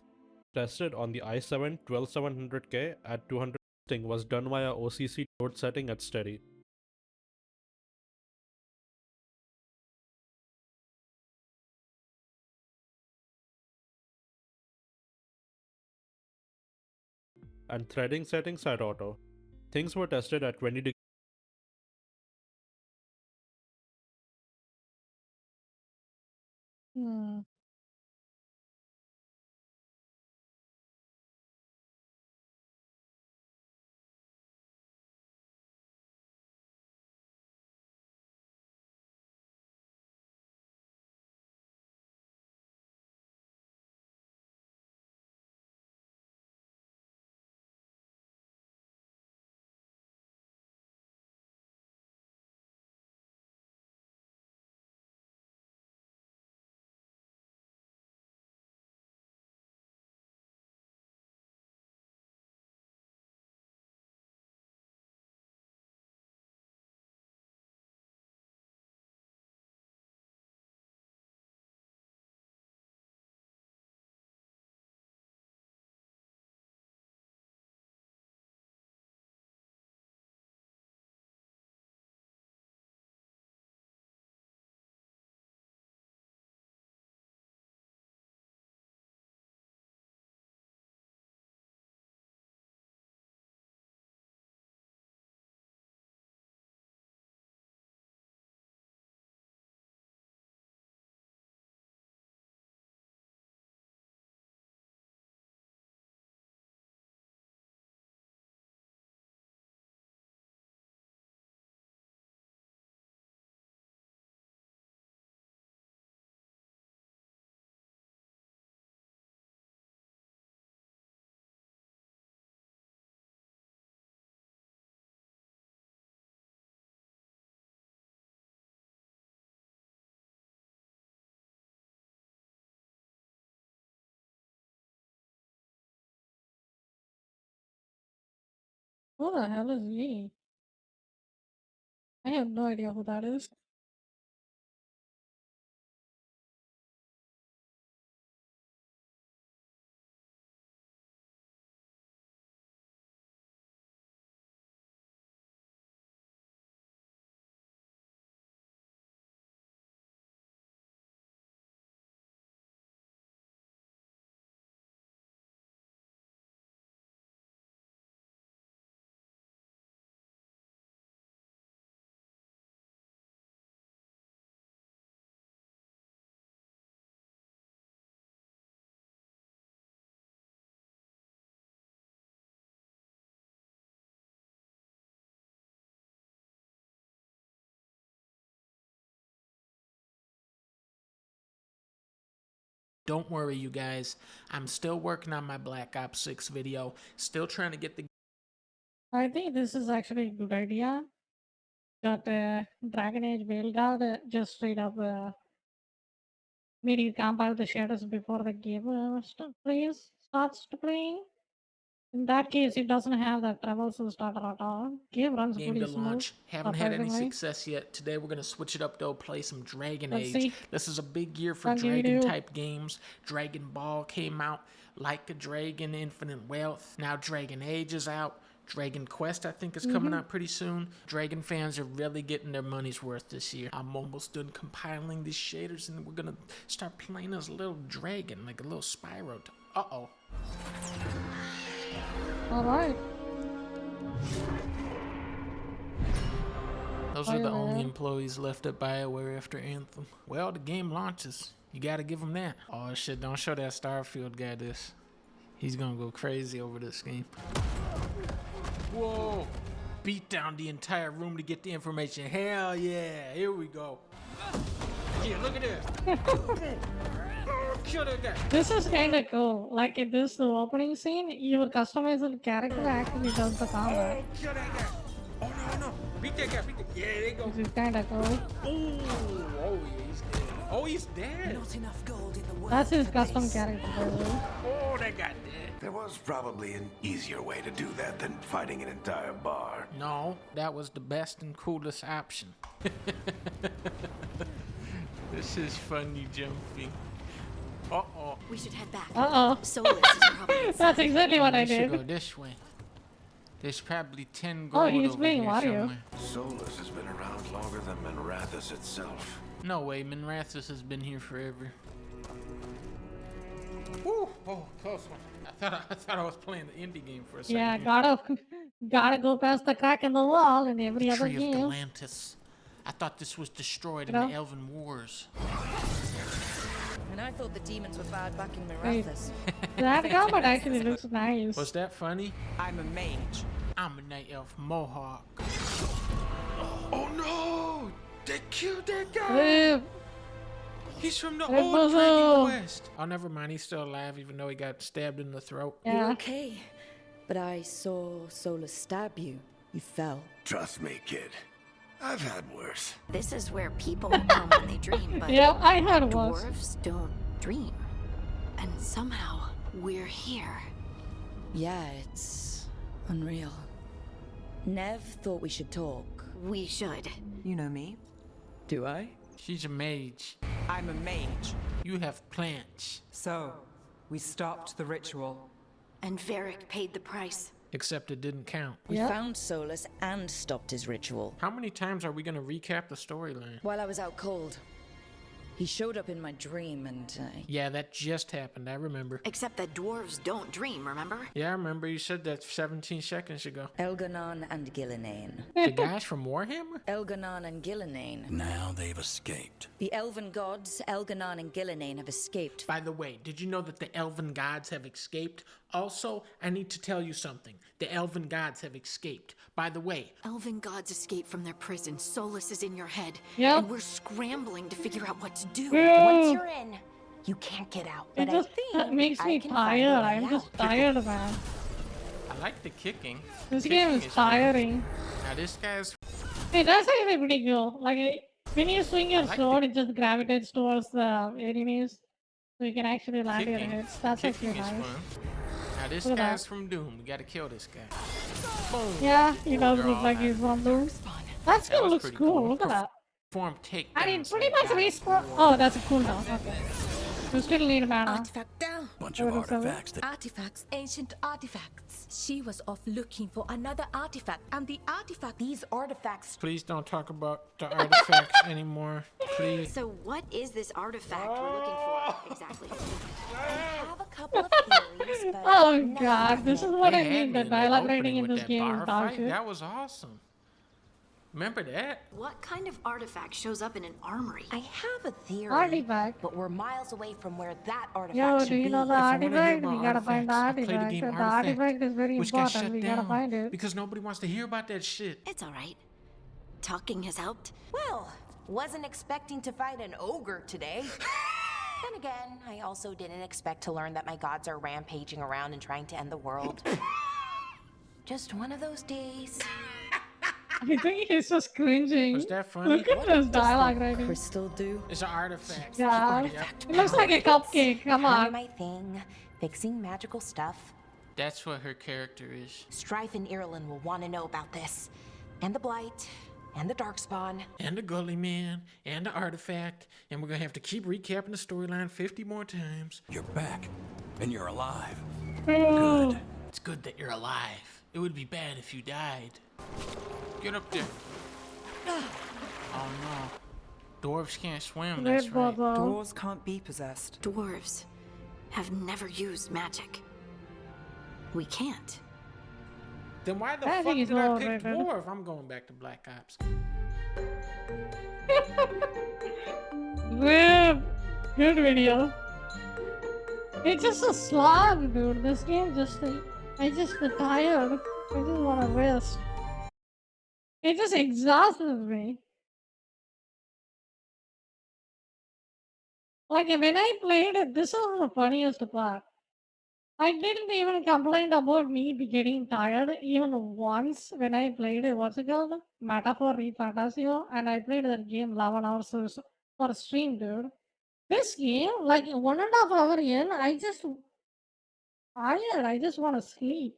Speaker 12: Tested on the i7 12700K at 200 was done via OCC load setting at steady. And threading settings at auto. Things were tested at 20 degrees.
Speaker 1: Who the hell is he? I have no idea who that is.
Speaker 21: Don't worry, you guys. I'm still working on my Black Ops 6 video. Still trying to get the...
Speaker 1: I think this is actually a good idea. That Dragon Age Veilguard just straight up made you compile the shadows before the game starts to play. In that case, it doesn't have that traversal starter at all. Game runs
Speaker 21: game
Speaker 1: pretty
Speaker 21: to
Speaker 1: smooth.
Speaker 21: launch. Haven't had any
Speaker 1: surprisingly.
Speaker 21: success yet. Today we're going to switch it up though, play some Dragon
Speaker 1: Let's
Speaker 21: Age.
Speaker 1: see.
Speaker 21: This is a big year for
Speaker 1: What can you
Speaker 21: Dragon
Speaker 1: do?
Speaker 21: type games. Dragon Ball came out, Like a Dragon, Infinite Wealth. Now Dragon Age is out. Dragon Quest, I think, is coming out pretty soon. Dragon fans are really getting their money's worth this year. I'm almost done compiling these shaders, and we're gonna start playing as a little dragon, like a little Spyro. Uh-oh.
Speaker 1: Alright.
Speaker 21: Those are the only employees left at BioWare after Anthem. Well, the game launches. You gotta give them that. Oh shit, don't show that Starfield guy this. He's gonna go crazy over this game. Whoa! Beat down the entire room to get the information. Hell yeah! Here we go. Yeah, look at this. Kill that guy.
Speaker 1: This is kinda cool. Like in this opening scene, your customizable character actually does the combat.
Speaker 21: Oh, kill that guy. Oh no, no. Beat that guy. Beat that. Yeah, there you go.
Speaker 1: This is kinda cool.
Speaker 21: Ooh, oh yeah, he's dead. Oh he's dead.
Speaker 23: Not enough gold in the world.
Speaker 1: That's his
Speaker 23: for
Speaker 1: custom
Speaker 23: this.
Speaker 1: character, by the way.
Speaker 21: Oh, they got dead.
Speaker 4: There was probably an easier way to do that than fighting an entire bar.
Speaker 21: No, that was the best and coolest option. This is funny jumping. Uh-oh.
Speaker 5: We should head back.
Speaker 1: Uh-oh.
Speaker 5: Solus is probably
Speaker 1: That's exactly what I
Speaker 21: We should go
Speaker 1: did.
Speaker 21: this way. There's probably 10
Speaker 1: Oh,
Speaker 21: gold
Speaker 1: he's
Speaker 21: over
Speaker 1: playing
Speaker 21: here
Speaker 1: Mario.
Speaker 21: somewhere.
Speaker 4: Solus has been around longer than Minrathous itself.
Speaker 21: No way, Minrathous has been here forever. Woo! Oh, close one. I thought I was playing the indie game for a second.
Speaker 1: Yeah,
Speaker 21: here.
Speaker 1: gotta go past the crack in the wall in every other
Speaker 21: Tree of
Speaker 1: game.
Speaker 21: Galantis. I thought this was destroyed in
Speaker 1: You know?
Speaker 21: the Elven Wars.
Speaker 10: And I thought the demons were bad back in
Speaker 1: Hey,
Speaker 10: Mirathus.
Speaker 1: that helmet actually looks nice.
Speaker 21: Was that funny?
Speaker 6: I'm a mage.
Speaker 21: I'm a night elf mohawk.
Speaker 19: Oh no! They killed that guy!
Speaker 1: Hey,
Speaker 21: He's from the
Speaker 1: Red
Speaker 21: old
Speaker 1: Buzzle.
Speaker 21: Dragon Quest. Oh, never mind. He's still alive, even though he got stabbed in the throat.
Speaker 10: You're
Speaker 1: yeah.
Speaker 10: okay. But I saw Solus stab you. You fell.
Speaker 4: Trust me, kid. I've had worse.
Speaker 5: This is where people come when they dream, but
Speaker 1: Yeah, I had one.
Speaker 5: dwarves don't dream. And somehow we're here.
Speaker 10: Yeah, it's unreal. Nev thought we should talk.
Speaker 5: We should.
Speaker 6: You know me.
Speaker 10: Do I?
Speaker 21: She's a mage.
Speaker 6: I'm a mage.
Speaker 21: You have plants.
Speaker 6: So, we stopped the ritual.
Speaker 5: And Varric paid the price.
Speaker 21: Except it didn't count.
Speaker 10: We
Speaker 1: Yeah.
Speaker 10: found Solus and stopped his ritual.
Speaker 21: How many times are we going to recap the storyline?
Speaker 10: While I was out cold, he showed up in my dream and
Speaker 21: Yeah, that just happened. I remember.
Speaker 5: Except that dwarves don't dream, remember?
Speaker 21: Yeah, I remember you said that 17 seconds ago.
Speaker 10: Elganon and Gillinane.
Speaker 21: The guys from Warhammer?
Speaker 10: Elganon and Gillinane.
Speaker 9: Now they've escaped.
Speaker 10: The elven gods, Elganon and Gillinane, have escaped.
Speaker 21: By the way, did you know that the elven gods have escaped? Also, I need to tell you something. The elven gods have escaped. By the way,
Speaker 5: Elven gods escaped from their prison. Solus is in your head.
Speaker 1: Yep.
Speaker 5: And we're scrambling to figure out what to do.
Speaker 7: Once you're in, you can't get out.
Speaker 1: It
Speaker 7: But
Speaker 1: just
Speaker 7: I think
Speaker 1: makes
Speaker 7: I
Speaker 1: me
Speaker 7: can find a
Speaker 1: tired.
Speaker 7: way
Speaker 1: I'm just
Speaker 7: out.
Speaker 1: tired, man.
Speaker 21: I like the kicking.
Speaker 1: This
Speaker 21: Kicking
Speaker 1: game is
Speaker 21: fun.
Speaker 1: tiring.
Speaker 21: Now this guy's
Speaker 1: Hey, that's actually pretty cool. Like, when you swing your
Speaker 21: like
Speaker 1: sword, it just gravitates towards the enemies. So you can actually land your
Speaker 21: kicking.
Speaker 1: hits. That's
Speaker 21: Kicking
Speaker 1: actually
Speaker 21: is
Speaker 1: nice.
Speaker 21: fun. Now this
Speaker 1: Look at
Speaker 21: guy's
Speaker 1: that.
Speaker 21: from Doom. We gotta kill this guy. Boom.
Speaker 1: Yeah, he does
Speaker 21: They're
Speaker 1: look
Speaker 21: all
Speaker 1: like
Speaker 21: happy.
Speaker 1: he's from Doom. That
Speaker 21: That
Speaker 1: skill
Speaker 21: was
Speaker 1: looks
Speaker 21: pretty
Speaker 1: cool. Look at that.
Speaker 21: Perform takedowns.
Speaker 1: I mean, pretty
Speaker 21: like
Speaker 1: much
Speaker 21: that.
Speaker 1: respawn. Oh, that's a cooldown. Okay. You still need mana.
Speaker 15: Artifact down.
Speaker 9: Bunch of artifacts that
Speaker 15: Artifacts, ancient artifacts. She was off looking for another artifact, and the artifact.
Speaker 7: These artifacts.
Speaker 21: Please don't talk about the artifacts anymore. Please.
Speaker 5: So what is this artifact we're looking for exactly?
Speaker 7: I have a couple of theories, but
Speaker 1: Oh
Speaker 7: none
Speaker 1: god, this is what
Speaker 21: They
Speaker 1: I
Speaker 21: had
Speaker 1: mean.
Speaker 21: me
Speaker 1: The
Speaker 21: in
Speaker 1: dialogue
Speaker 21: opening
Speaker 1: writing in
Speaker 21: with
Speaker 1: this
Speaker 21: that
Speaker 1: game
Speaker 21: bar
Speaker 1: is dog
Speaker 21: fight.
Speaker 1: shit.
Speaker 21: That was awesome. Remember that?
Speaker 5: What kind of artifact shows up in an armory?
Speaker 7: I have a theory.
Speaker 1: Artifact.
Speaker 7: But we're miles away from where that artifact
Speaker 1: Yo,
Speaker 7: should
Speaker 1: do you
Speaker 7: be.
Speaker 1: know the
Speaker 21: If I wanna hear
Speaker 1: artifact? We
Speaker 21: about
Speaker 1: gotta find the
Speaker 21: artifacts, I
Speaker 1: artifact.
Speaker 21: play the game
Speaker 1: The artifact is very
Speaker 21: which got
Speaker 1: important.
Speaker 21: shut
Speaker 1: We
Speaker 21: down
Speaker 1: gotta find it.
Speaker 21: because nobody wants to hear about that shit.
Speaker 5: It's alright. Talking has helped.
Speaker 7: Well, wasn't expecting to fight an ogre today. Then again, I also didn't expect to learn that my gods are rampaging around and trying to end the world. Just one of those days.
Speaker 1: I think he's just cringing.
Speaker 21: Was that funny?
Speaker 1: Look at this dialogue writing.
Speaker 10: Crystal do?
Speaker 21: It's an artifact.
Speaker 1: Yeah.
Speaker 21: Yep.
Speaker 1: It looks like a cupcake. Come
Speaker 7: Kind of
Speaker 1: on.
Speaker 7: my thing. Fixing magical stuff.
Speaker 21: That's what her character is.
Speaker 7: Strife and Irulan will want to know about this. And the Blight. And the Darkspawn.
Speaker 21: And the Gully Man. And the artifact. And we're gonna have to keep recapping the storyline 50 more times.
Speaker 9: you're back and you're alive.
Speaker 1: Good.
Speaker 21: It's good that you're alive. It would be bad if you died. Get up there. Oh no. Dwarves can't swim, that's
Speaker 1: Red
Speaker 21: right.
Speaker 1: bubble.
Speaker 6: Doors can't be possessed.
Speaker 5: Dwarves have never used magic. We can't.
Speaker 21: Then why the
Speaker 1: I
Speaker 21: fuck
Speaker 1: think it's
Speaker 21: did I pick
Speaker 1: overrated.
Speaker 21: dwarf? I'm going back to Black Ops.
Speaker 1: Good. Good video. It's just a slog, dude. This game just, I just feel tired. I just want to rest. It just exhausts me. Like when I played it, this was the funniest part. I didn't even complain about me getting tired even once when I played it. What's it called? Metaphor Refantasio, and I played that game 11 hours for stream, dude. This game, like 1.5 hour in, I just tired. I just want to sleep.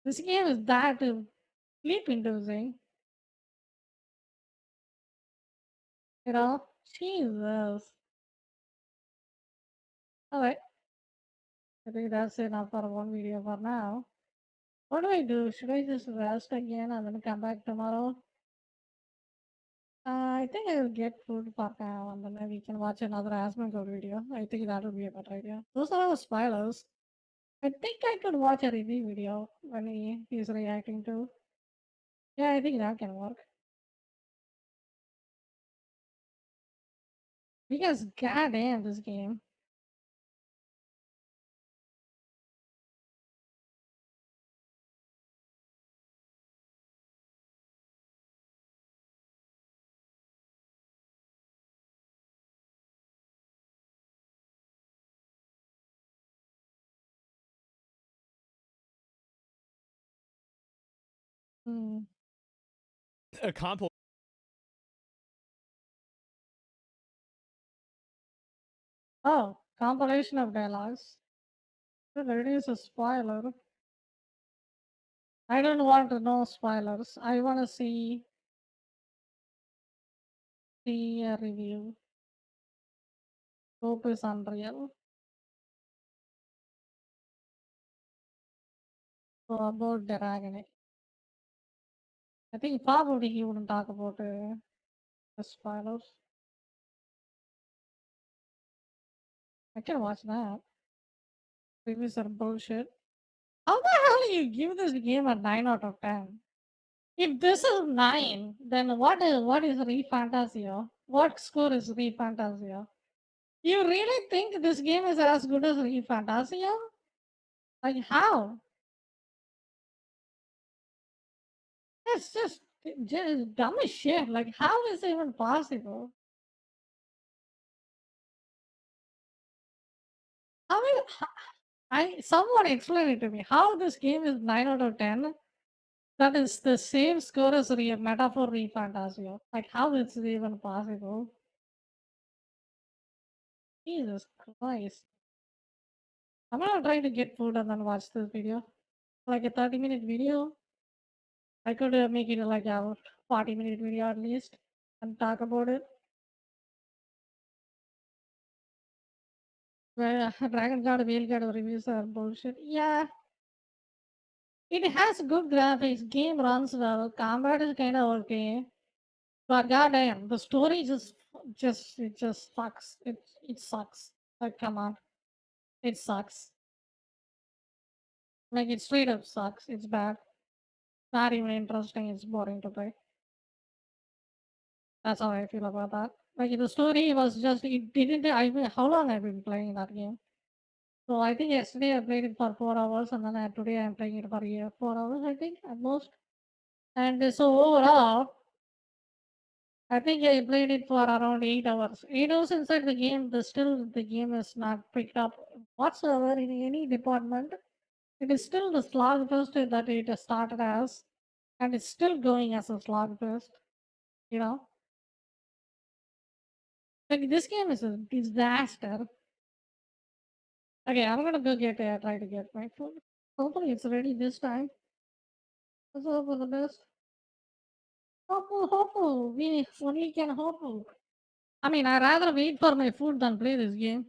Speaker 1: This game is that sleep inducing. You know? Jesus. Alright. I think that's enough for one video for now. What do I do? Should I just rest again and then come back tomorrow? I think I will get food for now and then we can watch another Asmongold video. I think that would be a better idea. Those are all spoilers. I think I could watch a review video when he's reacting to. Yeah, I think that can work. Because goddamn this game. Hmm.
Speaker 2: A compo.
Speaker 1: Oh, compilation of dialogues. There is a spoiler. I don't want to know spoilers. I want to see a review. Hope is unreal. So about Dragon Age. I think probably he wouldn't talk about the spoilers. I can watch that. Reviews are bullshit. How the hell do you give this game a 9 out of 10? If this is 9, then what is ReFantasio? What score is ReFantasio? You really think this game is as good as ReFantasio? Like how? It's just dumb as shit. Like how is it even possible? How is, someone explain it to me. How this game is 9 out of 10? That is the same score as Metaphor ReFantasio. Like how is it even possible? Jesus Christ. I'm gonna try to get food and then watch this video. Like a 30-minute video. I could make it like a 40-minute video at least and talk about it. Well, Dragon Guard Whale Guard reviews are bullshit. Yeah. It has good graphics, game runs well, combat is kinda okay. But goddamn, the story it just sucks. It sucks. Like come on. It sucks. Like it straight up sucks. It's bad. Not even interesting, it's boring to play. That's how I feel about that. Like the story was just it didn't I mean how long I've been playing that game? So I think yesterday I played it for 4 hours and then today I'm playing it for 4 hours I think at most. And so overall I think I played it for around 8 hours. 8 hours inside the game, the game is not picked up whatsoever in any department. It is still the slogfest that it started as, and it's still going as a slogfest. You know, like this game is a disaster. Okay, I'm gonna go try to get my food. Hopefully, it's ready this time. Let's hope for the best. Hopeful. We only can hope. I mean, I'd rather wait for my food than play this game.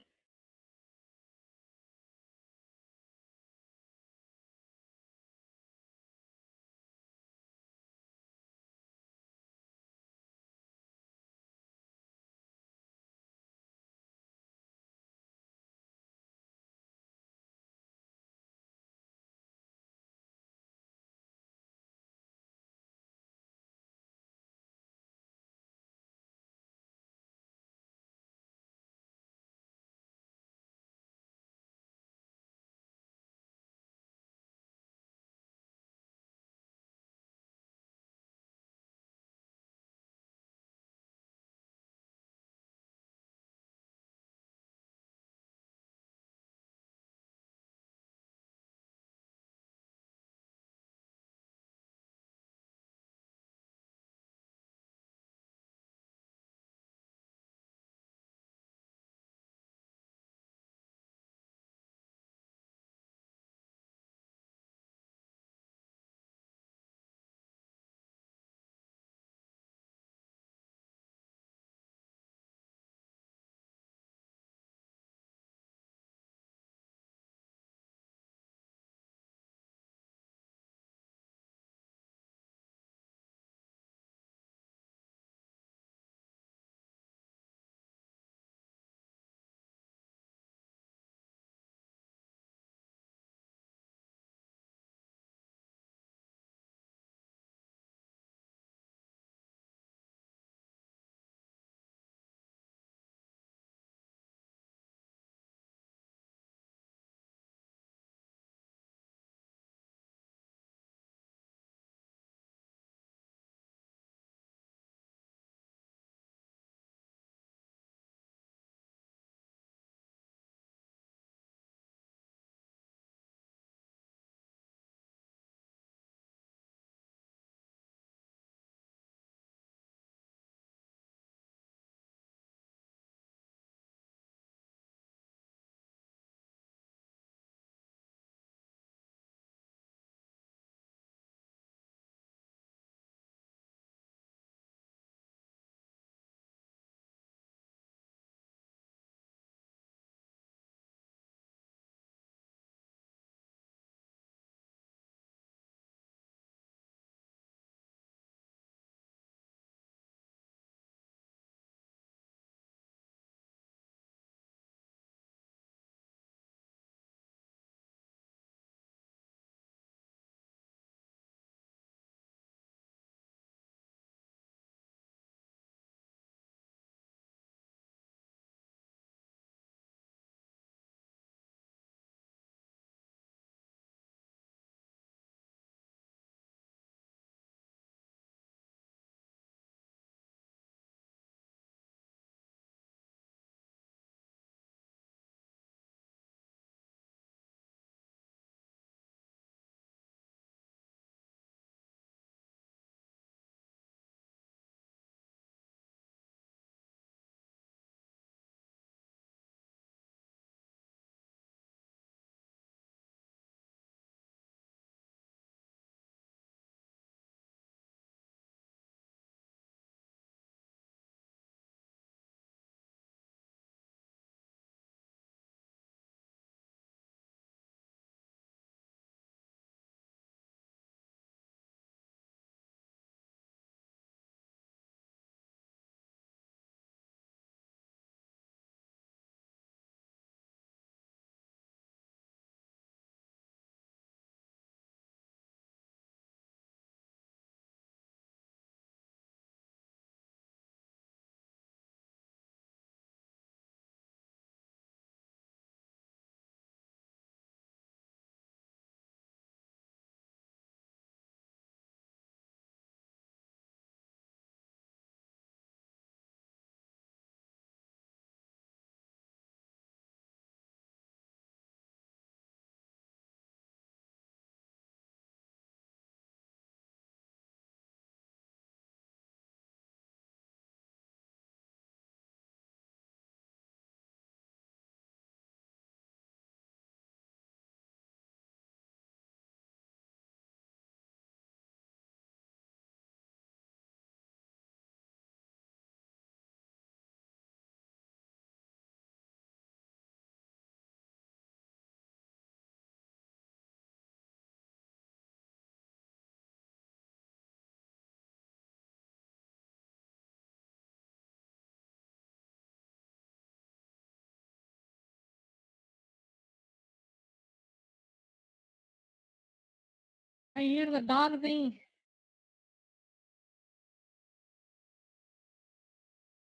Speaker 1: I hear the dog thing.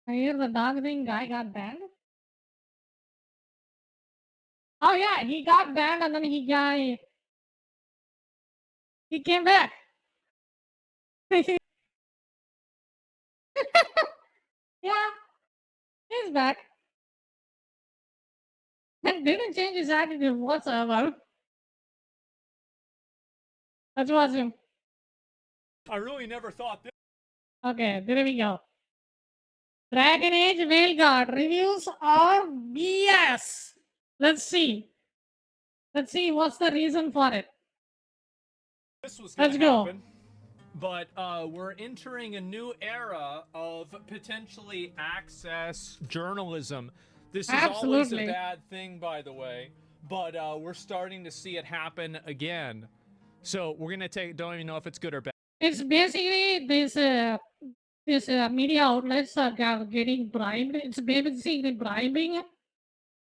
Speaker 1: I hear the dog thing guy got banned. Oh yeah, he got banned and then he came back. Yeah, he's back. And didn't change his attitude whatsoever. Let's watch him.
Speaker 2: I really never thought this.
Speaker 1: Okay, there we go. Dragon Age Veilguard reviews are BS. Let's see. Let's see what's the reason for it.
Speaker 2: This was gonna
Speaker 1: Let's go.
Speaker 2: happen. But we're entering a new era of potentially access journalism. This is always a
Speaker 1: Absolutely.
Speaker 2: bad thing, by the way. But we're starting to see it happen again. So we're gonna don't even know if it's good or bad.
Speaker 1: It's basically this media outlets are getting bribed. It's basically bribing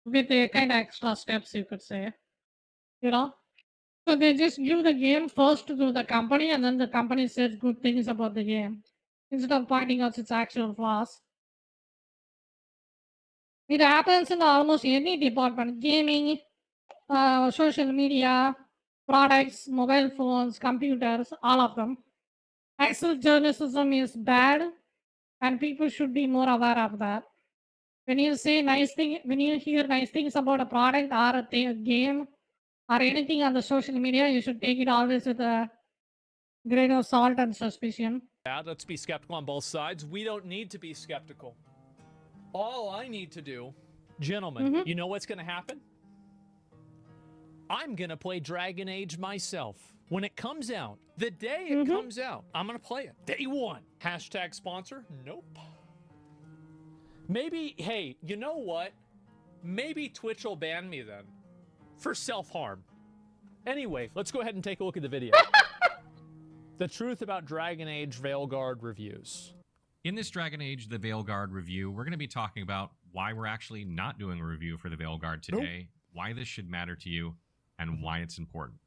Speaker 1: with a kind of extra steps, you could say. You know? So they just give the game first to the company and then the company says good things about the game instead of pointing out its actual flaws. It happens in almost any department: gaming, social media, products, mobile phones, computers, all of them. Access journalism is bad, and people should be more aware of that. When you say when you hear nice things about a product or a game or anything on the social media, you should take it always with a grain of salt and suspicion.
Speaker 2: Let's be skeptical on both sides. We don't need to be skeptical. All I need to do, gentlemen, you know what's going to happen? I'm going to play Dragon Age myself. When it comes out, the day it comes out, I'm going to play it. Day one. Hashtag sponsor? Nope. Maybe, hey, you know what? Maybe Twitch will ban me then. For self-harm. Anyway, let's go ahead and take a look at the video. The truth about Dragon Age Veilguard reviews.
Speaker 8: In this Dragon Age The Veilguard review, we're going to be talking about why we're actually not doing a review for The Veilguard today, why this should matter to you, and why it's important.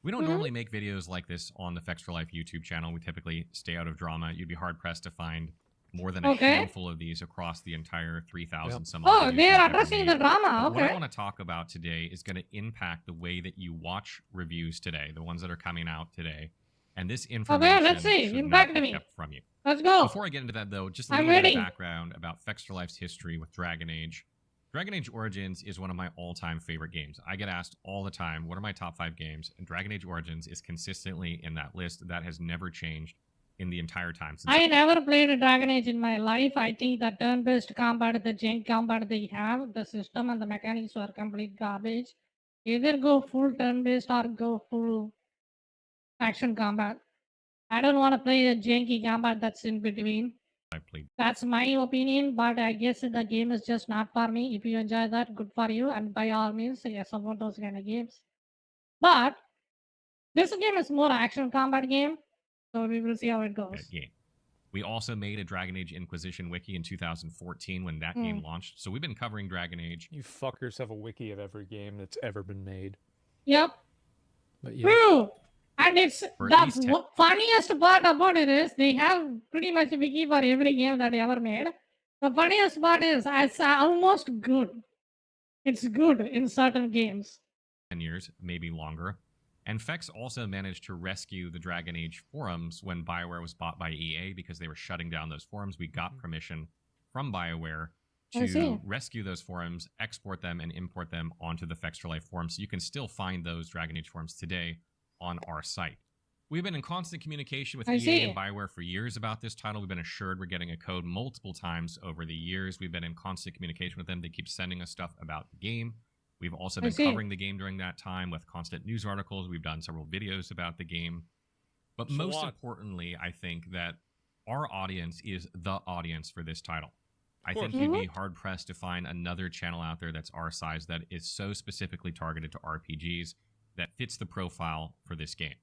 Speaker 8: We don't normally make videos like this on the Fex for Life YouTube channel. We typically stay out of drama. You'd be hard-pressed to find more than a handful of these across the entire 3,000 some
Speaker 1: Oh, they're addressing the drama.
Speaker 8: What I
Speaker 1: Okay.
Speaker 8: want to talk about today is going to impact the way that you watch reviews today, the ones that are coming out today. And this information
Speaker 1: let's see.
Speaker 8: should
Speaker 1: Impact
Speaker 8: not be
Speaker 1: me.
Speaker 8: kept from you.
Speaker 1: Let's go.
Speaker 8: Before I get into that, though, just a
Speaker 1: I'm
Speaker 8: little bit
Speaker 1: ready.
Speaker 8: of background about Fex for Life's history with Dragon Age. Dragon Age Origins is one of my all-time favorite games. I get asked all the time, what are my top 5 games? And Dragon Age Origins is consistently in that list. That has never changed in the entire time since.
Speaker 1: I never played a Dragon Age in my life. I think the turn-based combat, the jank combat they have, the system and the mechanics were complete garbage. Either go full turn-based or go full action combat. I don't want to play a janky combat that's in between.
Speaker 8: I played.
Speaker 1: That's my opinion, but I guess the game is just not for me. If you enjoy that, good for you, and by all means, yes, support those kind of games. But this game is more action combat game, so we will see how it goes.
Speaker 8: Game. We also made a Dragon Age Inquisition wiki in 2014 when that game launched. So we've been covering Dragon Age.
Speaker 2: You fuckers have a wiki of every game that's ever been made.
Speaker 1: Yep.
Speaker 2: But yeah.
Speaker 1: True. And it's
Speaker 8: For at least
Speaker 1: the funniest part about it is they have pretty much a wiki for every game that they ever made. The funniest part is it's almost good. It's good in certain games.
Speaker 8: 10 years, maybe longer. And Fex also managed to rescue the Dragon Age forums when BioWare was bought by EA because they were shutting down those forums. We got permission from BioWare to rescue those forums, export them, and import them onto the Fex for Life forum. So you can still find those Dragon Age forums today on our site. We've been in constant communication with EA and BioWare for years about this title. We've been assured we're getting a code multiple times over the years. We've been in constant communication with them. They keep sending us stuff about the game. We've also been covering the game during that time with constant news articles. We've done several videos about the game. But most importantly, I think that our audience is the audience for this title. I think you'd be hard-pressed to find another channel out there that's our size that is so specifically targeted to RPGs that fits the profile for this game.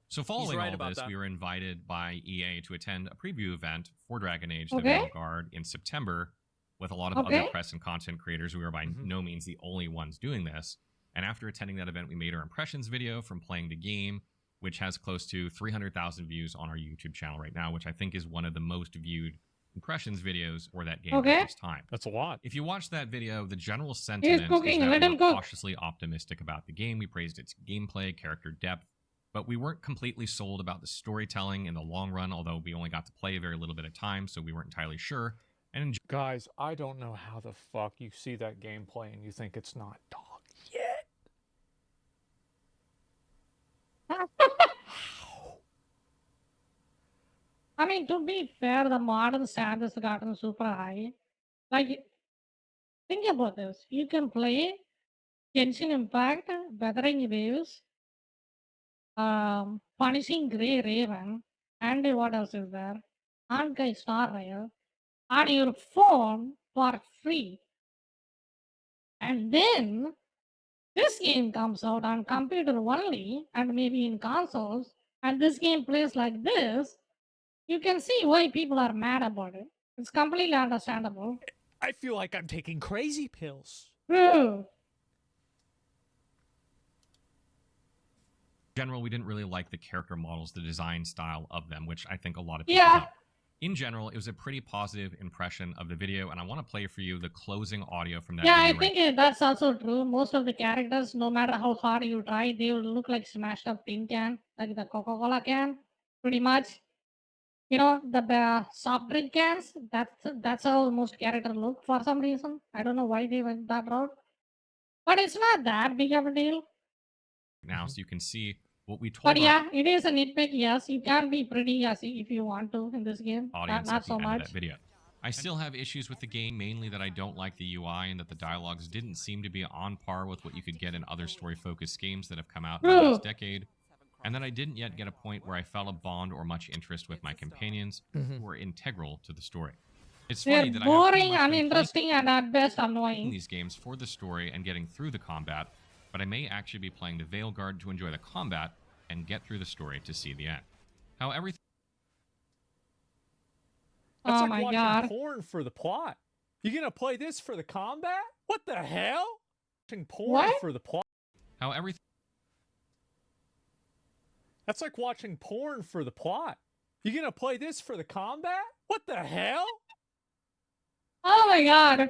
Speaker 8: So following all this, we were invited by EA to attend a preview event for Dragon Age The Veilguard in September with a lot of other press and content creators. We were by no means the only ones doing this. And after attending that event, we made our impressions video from playing the game. which has close to 300,000 views on our YouTube channel right now, which I think is one of the most viewed impressions videos for that game at this time.
Speaker 2: That's a lot.
Speaker 8: If you watch that video, the general sentiment is
Speaker 1: cooking,
Speaker 8: that
Speaker 1: let him
Speaker 8: we're
Speaker 1: cook.
Speaker 8: cautiously optimistic about the game. We praised its gameplay, character depth, but we weren't completely sold about the storytelling in the long run, although we only got to play a very little bit of time, so we weren't entirely sure. And
Speaker 2: guys, I don't know how the fuck you see that gameplay and you think it's not dog yet.
Speaker 1: I mean, to be fair, the modern standards have gotten super high. Like, think about this. You can play Genshin Impact, Weathering Waves, Punishing Grey Raven, and what else is there? Honkai Star Rail on your phone for free. And then this game comes out on computer only and maybe in consoles, and this game plays like this. You can see why people are mad about it. It's completely understandable.
Speaker 2: I feel like I'm taking crazy pills.
Speaker 1: True.
Speaker 8: in general, we didn't really like the character models, the design style of them, which I think a lot of people
Speaker 1: Yeah.
Speaker 8: don't. In general, it was a pretty positive impression of the video, and I want to play for you the closing audio from that
Speaker 1: Yeah, I
Speaker 8: video.
Speaker 1: think that's also true. Most of the characters, no matter how hard you try, they will look like smashed up tin can, like the Coca-Cola can, pretty much. You know, the soft drink cans. That's how most characters look for some reason. I don't know why they went that route, but it's not that big of a deal.
Speaker 8: Now, so you can see what we told
Speaker 1: But
Speaker 8: our
Speaker 1: yeah, it is a nitpick. Yes, you can be pretty assy if you want to in this game.
Speaker 8: audience
Speaker 1: Not
Speaker 8: at the
Speaker 1: so
Speaker 8: end
Speaker 1: much.
Speaker 8: of that video. I still have issues with the game, mainly that I don't like the UI and that the dialogues didn't seem to be on par with what you could get in other story-focused games that have come out in the last decade, and that I didn't yet get a point where I felt a bond or much interest with my companions who were integral to the story. It's
Speaker 1: They're
Speaker 8: funny that I have pretty
Speaker 1: boring,
Speaker 8: much been playing
Speaker 1: uninteresting, and at best annoying.
Speaker 8: these games for the story and getting through the combat, but I may actually be playing the Veilguard to enjoy the combat and get through the story to see the end. How everything
Speaker 2: That's
Speaker 1: Oh
Speaker 2: like
Speaker 1: my
Speaker 2: watching
Speaker 1: God.
Speaker 2: porn for the plot. You gonna play this for the combat? What the hell? Watching porn
Speaker 1: What?
Speaker 2: for the plot.
Speaker 8: how everything
Speaker 2: That's like watching porn for the plot. You gonna play this for the combat? What the hell?
Speaker 1: Oh my god.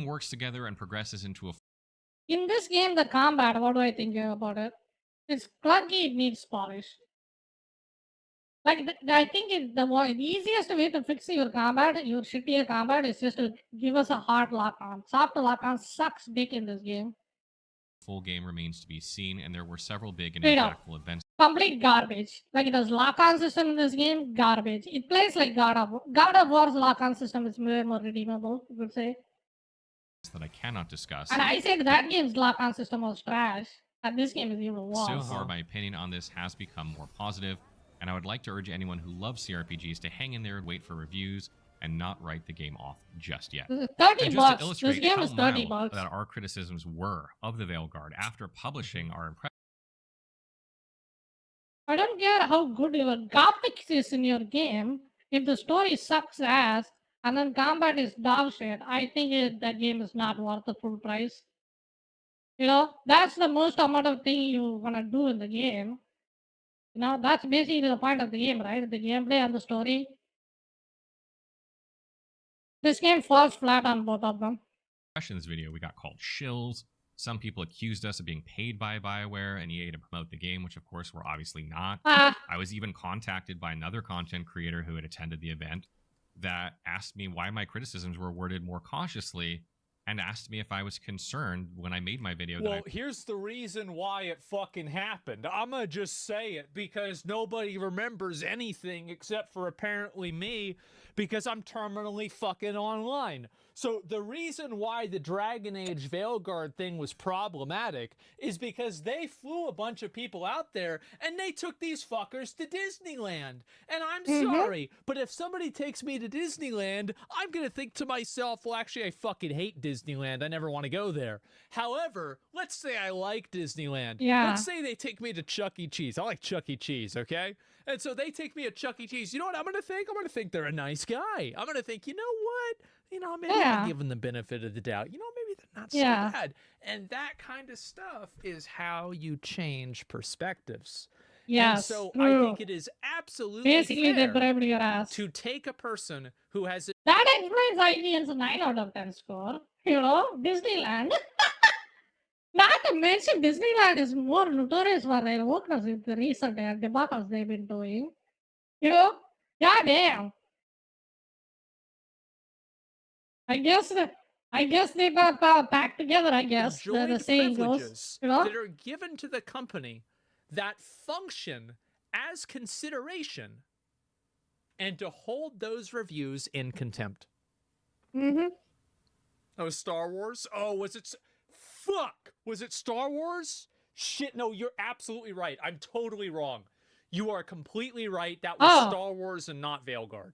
Speaker 8: works together and progresses into a
Speaker 1: In this game, the combat, what do I think about it? It's clunky, it needs polish. Like, I think the easiest way to fix your combat, your shittier combat, is just to give us a hard lock-on. Soft lock-on sucks dick in this game.
Speaker 8: full game remains to be seen, and there were several big and
Speaker 1: Straight up.
Speaker 8: impactful events
Speaker 1: Complete garbage. Like, this lock-on system in this game, garbage. It plays like God of War. God of War's lock-on system is way more redeemable, you could say.
Speaker 8: that I cannot discuss.
Speaker 1: And I said that game's lock-on system was trash, and this game is even worse.
Speaker 8: So far, my opinion on this has become more positive, and I would like to urge anyone who loves CRPGs to hang in there and wait for reviews and not write the game off just yet.
Speaker 1: This is
Speaker 8: And
Speaker 1: 30
Speaker 8: just to
Speaker 1: bucks.
Speaker 8: illustrate
Speaker 1: This game
Speaker 8: how
Speaker 1: is 30
Speaker 8: mild
Speaker 1: bucks.
Speaker 8: that our criticisms were of the Veilguard after publishing our impression.
Speaker 1: I don't care how good your graphics is in your game. If the story sucks ass and then combat is dog shit, I think that game is not worth the full price. You know, that's the most amount of thing you wanna do in the game. You know, that's basically the point of the game, right? The gameplay and the story. This game falls flat on both of them.
Speaker 8: Impressions video, we got called shills. Some people accused us of being paid by BioWare and EA to promote the game, which of course we're obviously not.
Speaker 1: Ah.
Speaker 8: I was even contacted by another content creator who had attended the event that asked me why my criticisms were worded more cautiously and asked me if I was concerned when I made my video that
Speaker 2: Well, here's the reason why it fucking happened. I'm gonna just say it because nobody remembers anything except for apparently me because I'm terminally fucking online. So the reason why the Dragon Age Veilguard thing was problematic is because they flew a bunch of people out there and they took these fuckers to Disneyland. And I'm sorry, but if somebody takes me to Disneyland, I'm gonna think to myself, well, actually, I fucking hate Disneyland. I never want to go there. However, let's say I like Disneyland.
Speaker 1: Yeah.
Speaker 2: Let's say they take me to Chuck E. Cheese. I like Chuck E. Cheese, okay? And so they take me to Chuck E. Cheese. You know what I'm gonna think? I'm gonna think they're a nice guy. I'm gonna think, you know what? You know, maybe
Speaker 1: Yeah.
Speaker 2: I'll give them the benefit of the doubt. You know, maybe they're not so
Speaker 1: Yeah.
Speaker 2: bad. And that kind of stuff is how you change perspectives. And
Speaker 1: Yes,
Speaker 2: so I
Speaker 1: true.
Speaker 2: think it is absolutely
Speaker 1: Basically, they
Speaker 2: fair
Speaker 1: bribed your ass.
Speaker 2: to take a person who has
Speaker 1: That explains IGN's 9 out of 10 score. You know, Disneyland. Not to mention, Disneyland is more notorious for their wokeness in the recent debacles they've been doing. You know, goddamn. I guess they got back together. I guess the
Speaker 2: enjoyed
Speaker 1: saying goes.
Speaker 2: privileges
Speaker 1: You know,
Speaker 2: that are given to the company that function as consideration, and to hold those reviews in contempt.
Speaker 1: mm-hmm.
Speaker 2: Oh, Star Wars? Oh, was it? Fuck! Was it Star Wars? Shit, no, you're absolutely right. I'm totally wrong. You are completely right. That was Star Wars and not Veilguard.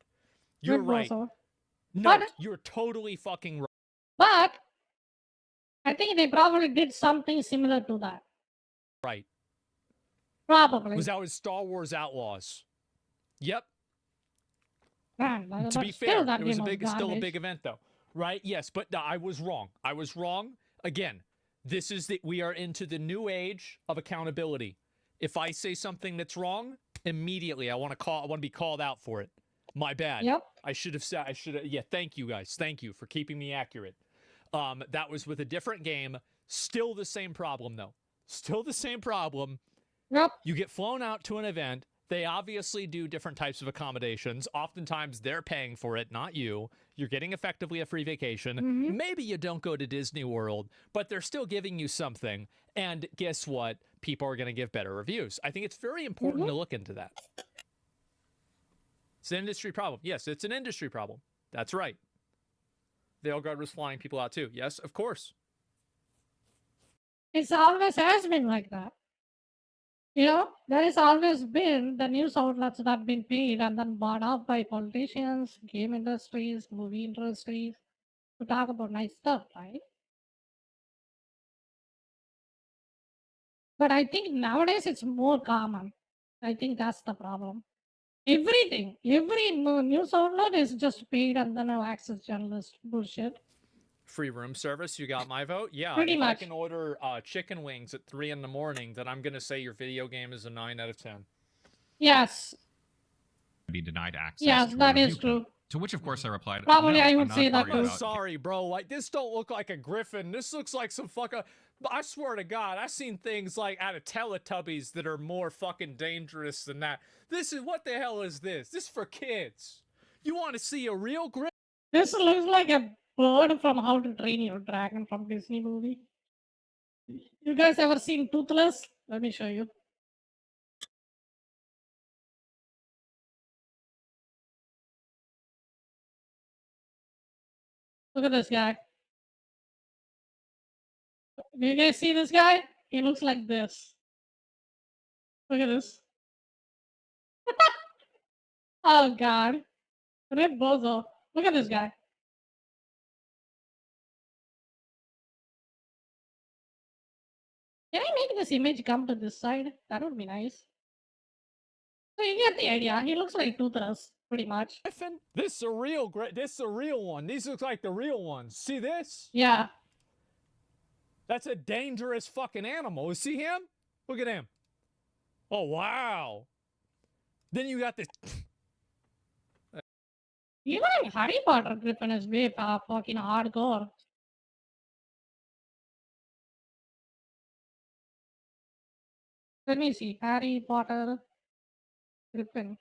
Speaker 2: You're
Speaker 1: Good
Speaker 2: right.
Speaker 1: also.
Speaker 2: No,
Speaker 1: But-
Speaker 2: you're totally fucking right.
Speaker 1: But I think they probably did something similar to that.
Speaker 2: Right.
Speaker 1: Probably.
Speaker 2: Was that was Star Wars Outlaws? Yep.
Speaker 1: Man,
Speaker 2: To be
Speaker 1: but still
Speaker 2: fair,
Speaker 1: that
Speaker 2: it was
Speaker 1: game
Speaker 2: still a
Speaker 1: garbage.
Speaker 2: big event though, right? Yes, but no, I was wrong. I was wrong. Again, this is we are into the new age of accountability. If I say something that's wrong, immediately I want to be called out for it. My bad.
Speaker 1: Yep.
Speaker 2: I should have. Yeah, thank you guys. Thank you for keeping me accurate. That was with a different game. Still the same problem though. Still the same problem.
Speaker 1: Yep.
Speaker 2: You get flown out to an event. They obviously do different types of accommodations. Oftentimes they're paying for it, not you. You're getting effectively a free vacation.
Speaker 1: Mm-hmm.
Speaker 2: Maybe you don't go to Disney World, but they're still giving you something. And guess what? People are going to give better reviews. I think it's very important to look into that. It's an industry problem. Yes, it's an industry problem. That's right. Veilguard was flying people out too. Yes, of course.
Speaker 1: It's always has been like that. You know, there has always been the news outlets that have been paid and then bought up by politicians, game industries, movie industries to talk about nice stuff, right? But I think nowadays it's more common. I think that's the problem. Everything, every news outlet is just paid and then access journalist bullshit.
Speaker 2: Free room service, you got my vote? Yeah,
Speaker 1: Pretty
Speaker 2: if
Speaker 1: much.
Speaker 2: I can order chicken wings at 3 in the morning, then I'm going to say your video game is a 9 out of 10.
Speaker 1: Yes,
Speaker 8: Be denied access.
Speaker 1: yes,
Speaker 8: to a
Speaker 1: that is
Speaker 8: review
Speaker 1: true.
Speaker 8: code. To which, of course, I replied,
Speaker 1: Probably
Speaker 8: "No,
Speaker 1: I
Speaker 8: I'm
Speaker 1: would
Speaker 8: not
Speaker 1: say
Speaker 8: a
Speaker 1: that
Speaker 8: party
Speaker 1: too.
Speaker 2: I'm
Speaker 8: about
Speaker 2: sorry, bro. Like, this don't look like a griffin. This looks like some fucking... I swear to God, I've seen things like out of Teletubbies that are more fucking dangerous than that. This is... What the hell is this? This is for kids. You want to see a real griffin?
Speaker 1: This looks like a bird from How to Train Your Dragon from Disney movie. You guys ever seen Toothless? Let me show you. Look at this guy. Do you guys see this guy? He looks like this. Look at this. Oh god. Red Bozo. Look at this guy. Can I make this image come to this side? That would be nice. So you get the idea. He looks like Toothless, pretty much.
Speaker 2: Griffin? This is a real one. These look like the real ones. See this?
Speaker 1: Yeah.
Speaker 2: That's a dangerous fucking animal. You see him? Look at him. Oh, wow. Then you got this...
Speaker 1: Even Harry Potter Griffin is way fucking hardcore. Let me see. Harry Potter Griffin.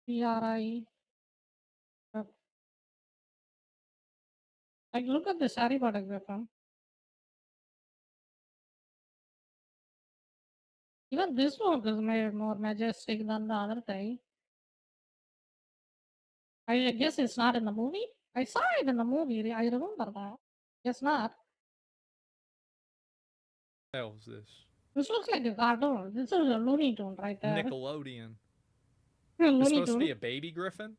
Speaker 1: PRI. Like, look at this Harry Potter Griffin. Even this one is made more majestic than the other thing. I guess it's not in the movie. I saw it in the movie. I remember that. Guess not.
Speaker 2: What the hell is this?
Speaker 1: This looks like a cartoon. This is a Looney Tune right there.
Speaker 2: Nickelodeon.
Speaker 1: Looney
Speaker 2: It's supposed to
Speaker 1: Tune.
Speaker 2: be a baby griffin?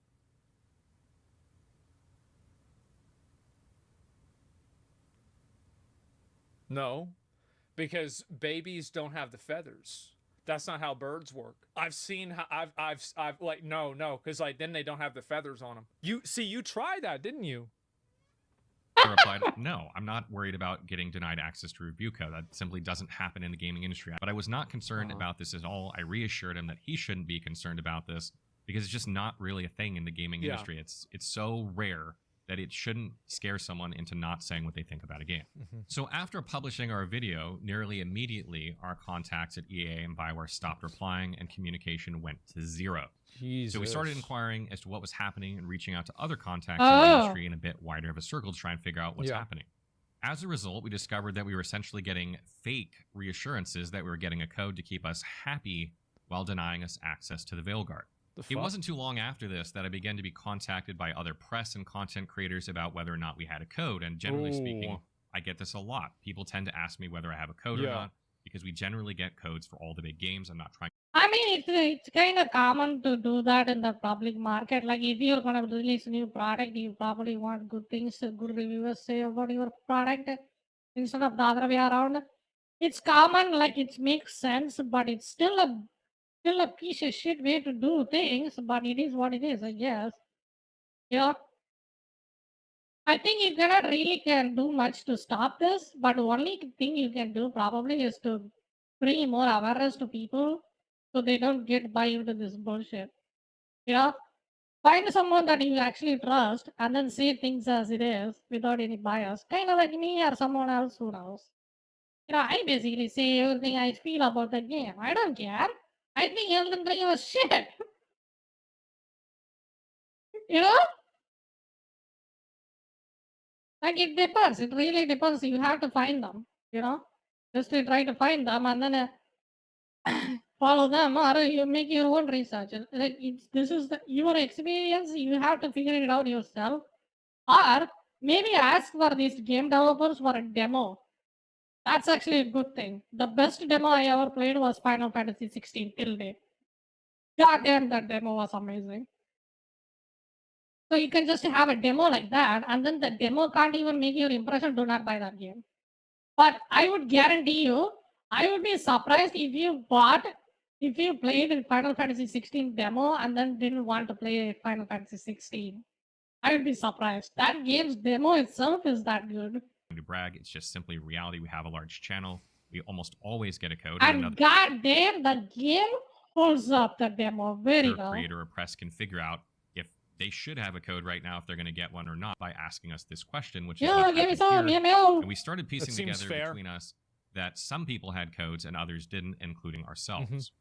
Speaker 2: No, because babies don't have the feathers. That's not how birds work. I've seen how I've like no, because like then they don't have the feathers on them. You tried that, didn't you?
Speaker 8: I replied, no, I'm not worried about getting denied access to review code. That simply doesn't happen in the gaming industry. But I was not concerned about this at all. I reassured him that he shouldn't be concerned about this because it's just not really a thing in the gaming industry. It's so rare that it shouldn't scare someone into not saying what they think about a game. So after publishing our video, nearly immediately our contacts at EA and Bioware stopped replying and communication went to zero. So we started inquiring as to what was happening and reaching out to other contacts in the industry in a bit wider of a circle to try and figure out what's happening. As a result, we discovered that we were essentially getting fake reassurances that we were getting a code to keep us happy while denying us access to the Veilguard. It wasn't too long after this that I began to be contacted by other press and content creators about whether or not we had a code, and generally speaking, I get this a lot. People tend to ask me whether I have a code or not, because we generally get codes for all the big games. I'm not trying.
Speaker 1: I mean, it's kind of common to do that in the public market. Like, if you're gonna release a new product, you probably want good things, good reviewers say about your product instead of the other way around. It's common, like it makes sense, but it's still a piece of shit way to do things. But it is what it is, I guess. Yeah. I think you cannot really can do much to stop this, but the only thing you can do probably is to bring more awareness to people so they don't get buy into this bullshit. You know, find someone that you actually trust and then say things as it is without any bias. Kind of like me or someone else who knows. You know, I basically say everything I feel about the game. I don't care. I think Elden Ring was shit. You know? Like, it depends. It really depends. You have to find them, you know? Just to try to find them and then follow them, or you make your own research. Like, this is your experience. You have to figure it out yourself, or maybe ask for these game developers for a demo. That's actually a good thing. The best demo I ever played was Final Fantasy 16 till date. God damn, that demo was amazing. So you can just have a demo like that, and then the demo can't even make your impression. Do not buy that game. But I would guarantee you, I would be surprised if you played a Final Fantasy 16 demo and then didn't want to play Final Fantasy 16. I would be surprised. That game's demo itself is that good.
Speaker 8: To brag, it's just simply reality. We have a large channel. We almost always get a code.
Speaker 1: And goddamn, the game holds up the demo very well.
Speaker 8: Creator or press can figure out if they should have a code right now, if they're going to get one or not, by asking us this question, which is what
Speaker 1: give me some,
Speaker 8: here.
Speaker 1: meow.
Speaker 8: And we started piecing together between us that some people had codes and others didn't, including ourselves.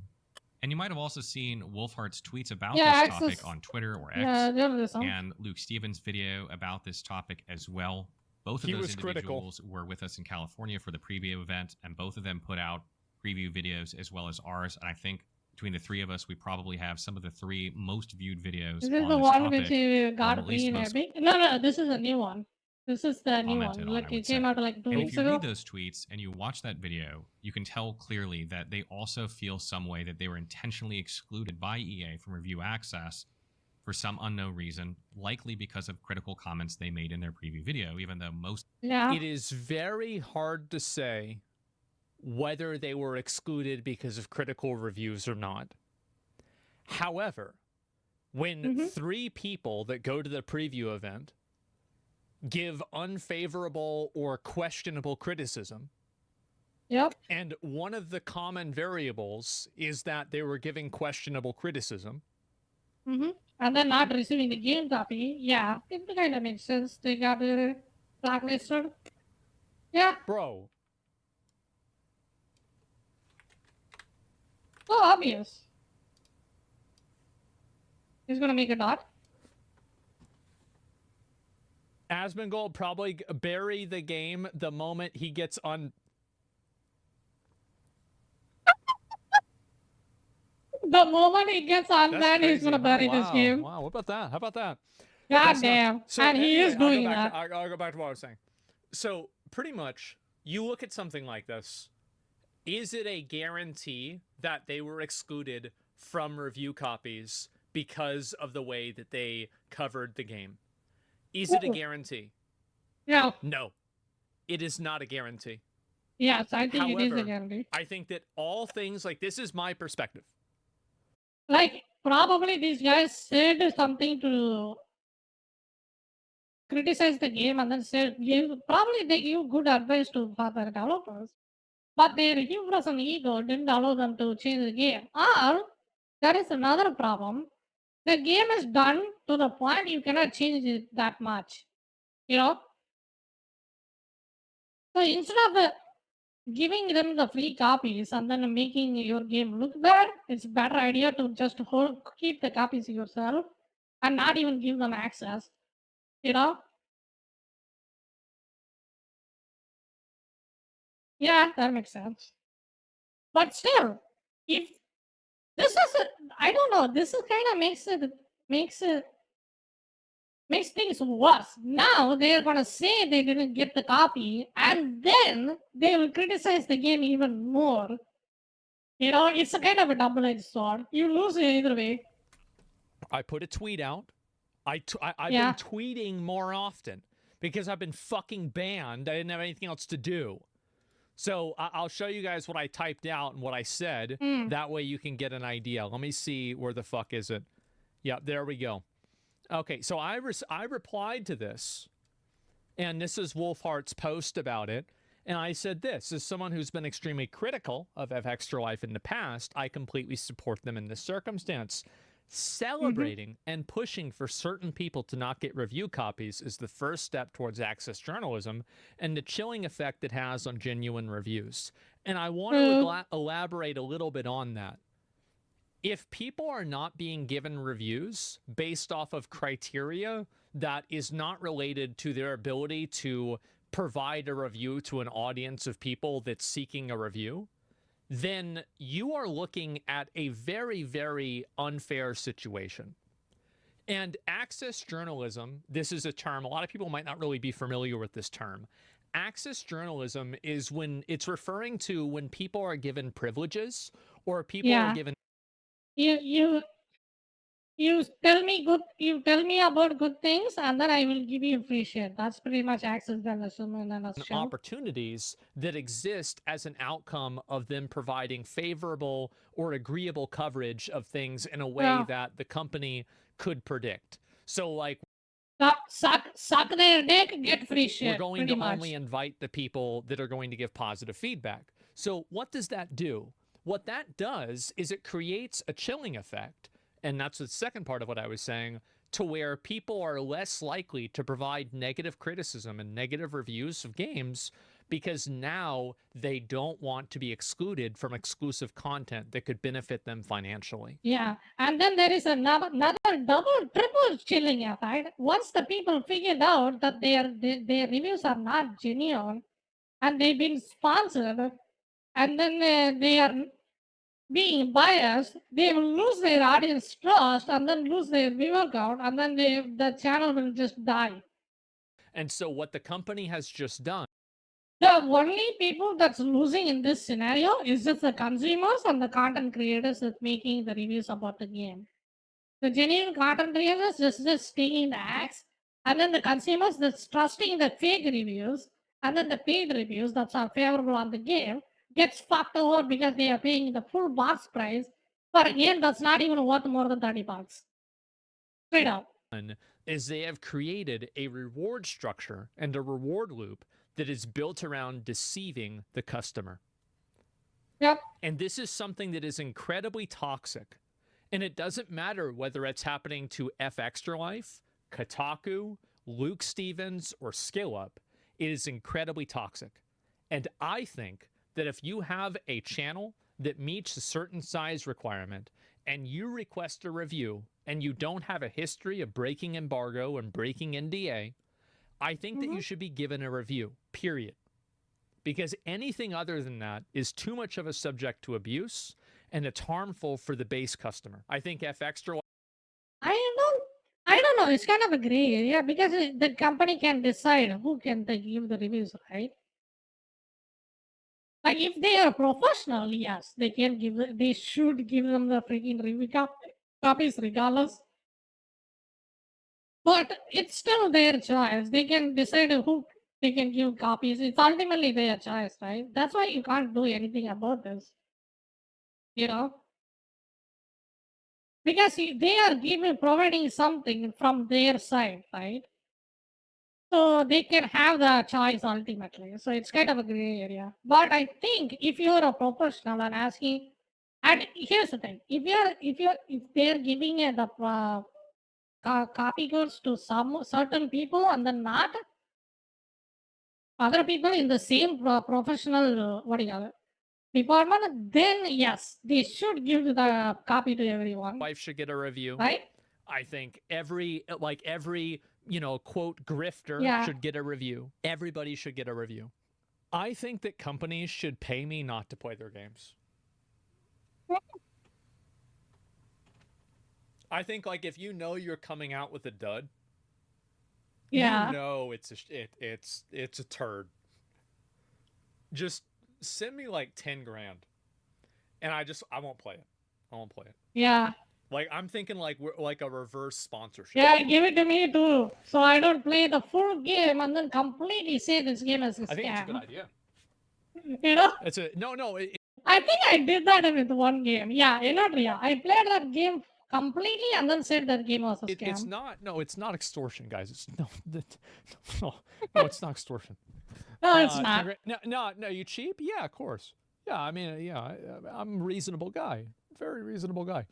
Speaker 8: And you might have also seen Wolfheart's tweets about this topic on Twitter or X, and Luke Stevens' video about this topic as well. Both of those individuals were with us in California for the preview event, and both of them put out preview videos as well as ours. And I think between the three of us, we probably have some of the 3 most viewed videos.
Speaker 1: Is this the one which you got free in Epic? No, this is a new one. This is the new one. Like, it came out like 2 weeks ago.
Speaker 8: If you read those tweets and you watch that video, you can tell clearly that they also feel some way that they were intentionally excluded by EA from review access for some unknown reason, likely because of critical comments they made in their preview video, even though most...
Speaker 2: It is very hard to say whether they were excluded because of critical reviews or not. However, when 3 people that go to the preview event give unfavorable or questionable criticism, and one of the common variables is that they were giving questionable criticism,
Speaker 1: and then not receiving the game copy, it kind of makes sense. They got blacklisted.
Speaker 2: Bro.
Speaker 1: So obvious. He's gonna make a dot.
Speaker 2: Asmongold probably bury the game the moment he gets on.
Speaker 1: The moment he gets unbanned, he's gonna bury this game.
Speaker 2: Wow, what about that? How about that?
Speaker 1: God damn.
Speaker 2: So,
Speaker 1: and he is doing that.
Speaker 2: I'll go back to what I was saying. So, pretty much, you look at something like this. Is it a guarantee that they were excluded from review copies because of the way that they covered the game? Is it a guarantee?
Speaker 1: No.
Speaker 2: No. It is not a guarantee.
Speaker 1: Yes, I think it is a guarantee.
Speaker 2: I think that all things, like, this is my perspective.
Speaker 1: Like, probably these guys said something to criticize the game and then say, probably they give good advice to for the developers, but their hubris and ego didn't allow them to change the game. Or there is another problem. The game is done to the point you cannot change it that much. You know? So instead of giving them the free copies and then making your game look bad, it's a better idea to just keep the copies yourself and not even give them access. You know? Yeah, that makes sense. But still, if this is I don't know, this is kind of makes things worse. Now they're gonna say they didn't get the copy, and then they will criticize the game even more. You know, it's a kind of a double-edged sword. You lose it either way.
Speaker 2: I put a tweet out. I've
Speaker 1: Yeah.
Speaker 2: been tweeting more often because I've been fucking banned. I didn't have anything else to do. So I'll show you guys what I typed out and what I said. That way you can get an idea. Let me see, where the fuck is it? Yeah, there we go. Okay, so I replied to this, and this is Wolfheart's post about it. And I said this, as someone who's been extremely critical of F Extra Life in the past, I completely support them in this circumstance. Celebrating and pushing for certain people to not get review copies is the first step towards access journalism and the chilling effect it has on genuine reviews. And I want to elaborate a little bit on that. If people are not being given reviews based off of criteria that is not related to their ability to provide a review to an audience of people that's seeking a review, then you are looking at a very, very unfair situation. And access journalism, this is a term, a lot of people might not really be familiar with this term. Access journalism is when it's referring to when people are given privileges or people are given...
Speaker 1: You tell me about good things, and then I will give you free shit. That's pretty much access journalism in a nutshell.
Speaker 2: opportunities that exist as an outcome of them providing favorable or agreeable coverage of things in a way that the company could predict. So like,
Speaker 1: suck their dick, get free shit.
Speaker 2: we're going to only invite the people that are going to give positive feedback. So what does that do? What that does is it creates a chilling effect. And that's the second part of what I was saying, to where people are less likely to provide negative criticism and negative reviews of games because now they don't want to be excluded from exclusive content that could benefit them financially.
Speaker 1: Yeah, and then there is another double, triple chilling effect. Once the people figured out that their reviews are not genuine and they've been sponsored, and then they are being biased, they will lose their audience trust and then lose their viewer count, and then the channel will just die.
Speaker 2: And so what the company has just done,
Speaker 1: the only people that's losing in this scenario is just the consumers and the content creators that's making the reviews about the game. The genuine content creators just taking the axe, and then the consumers that's trusting the fake reviews, and then the paid reviews that are favorable on the game gets fucked over because they are paying the full box price for a game that's not even worth more than $30. Straight up.
Speaker 2: is they have created a reward structure and a reward loop that is built around deceiving the customer.
Speaker 1: Yep.
Speaker 2: And this is something that is incredibly toxic. And it doesn't matter whether it's happening to F Extra Life, Kotaku, Luke Stevens, or SkillUp. It is incredibly toxic. And I think that if you have a channel that meets a certain size requirement and you request a review and you don't have a history of breaking embargo and breaking NDA, I think that you should be given a review, period. Because anything other than that is too much of a subject to abuse, and it's harmful for the base customer. I think F Extra...
Speaker 1: I don't know, it's kind of a gray area because the company can decide who can give the reviews, right? Like if they are professional, yes, they should give them the freaking review copies regardless. But it's still their choice. They can decide who they can give copies. It's ultimately their choice, right? That's why you can't do anything about this. You know? Because they are providing something from their side, right? So they can have the choice ultimately. So it's kind of a gray area. But I think if you're a professional and asking, and here's the thing: if they're giving the copy codes to some certain people and then not other people in the same professional what do you call it, department, then yes, they should give the copy to everyone.
Speaker 2: Wife should get a review.
Speaker 1: Right?
Speaker 2: I think every quote grifter
Speaker 1: Yeah.
Speaker 2: should get a review. Everybody should get a review. I think that companies should pay me not to play their games. I think like if you know you're coming out with a dud,
Speaker 1: Yeah.
Speaker 2: you know it's a turd. Just send me like 10 grand, and I won't play it. I won't play it.
Speaker 1: Yeah.
Speaker 2: Like I'm thinking like we're like a reverse sponsorship.
Speaker 1: Yeah, give it to me too. So I don't play the full game and then completely say this game is a scam.
Speaker 2: I think it's a good idea.
Speaker 1: You know?
Speaker 2: It's a no.
Speaker 1: I think I did that with one game. Yeah, Enotria. I played that game completely and then said that game was a scam.
Speaker 2: It's not. No, it's not extortion, guys. It's no, it's not extortion.
Speaker 1: No, it's not.
Speaker 2: No. You cheap? Yeah, of course. Yeah, I mean, yeah, I'm a reasonable guy, very reasonable guy,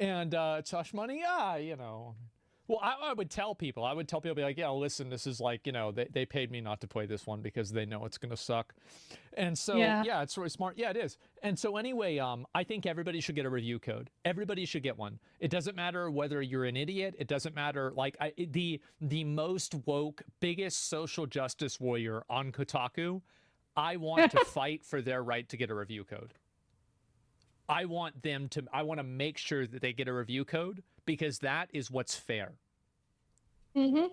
Speaker 2: and Tush money. Yeah, you know. Well, I would tell people. I would tell people, be like, yeah, listen, this is like, you know, they paid me not to play this one because they know it's gonna suck, and so yeah, it's really smart. Yeah, it is. And so anyway, I think everybody should get a review code. Everybody should get one. It doesn't matter whether you're an idiot. It doesn't matter. Like the most woke, biggest social justice warrior on Kotaku, I want to fight for their right to get a review code. I want to make sure that they get a review code because that is what's fair.
Speaker 1: Mm-hmm.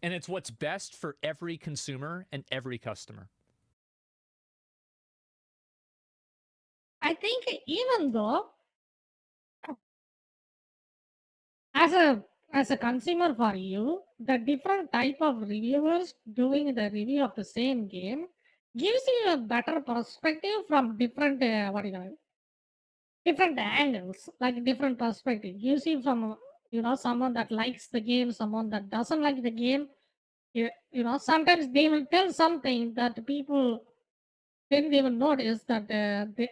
Speaker 2: And it's what's best for every consumer and every customer.
Speaker 1: I think even though as a consumer for you, the different type of reviewers doing the review of the same game gives you a better perspective from different different angles, like different perspective. You see from someone that likes the game, someone that doesn't like the game. Sometimes they will tell something that people didn't even notice that they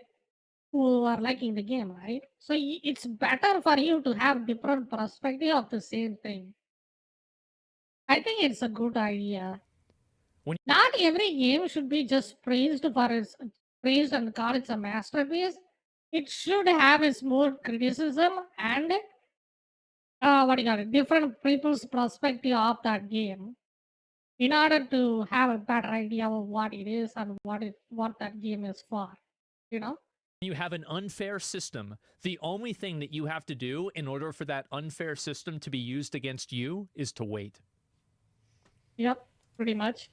Speaker 1: who are liking the game, right? So it's better for you to have different perspective of the same thing. I think it's a good idea. Not every game should be just praised and called it's a masterpiece. It should have its more criticism and different people's perspective of that game, in order to have a better idea of what it is and what that game is for.
Speaker 2: You have an unfair system. The only thing that you have to do in order for that unfair system to be used against you is to wait.
Speaker 1: Yep, pretty much.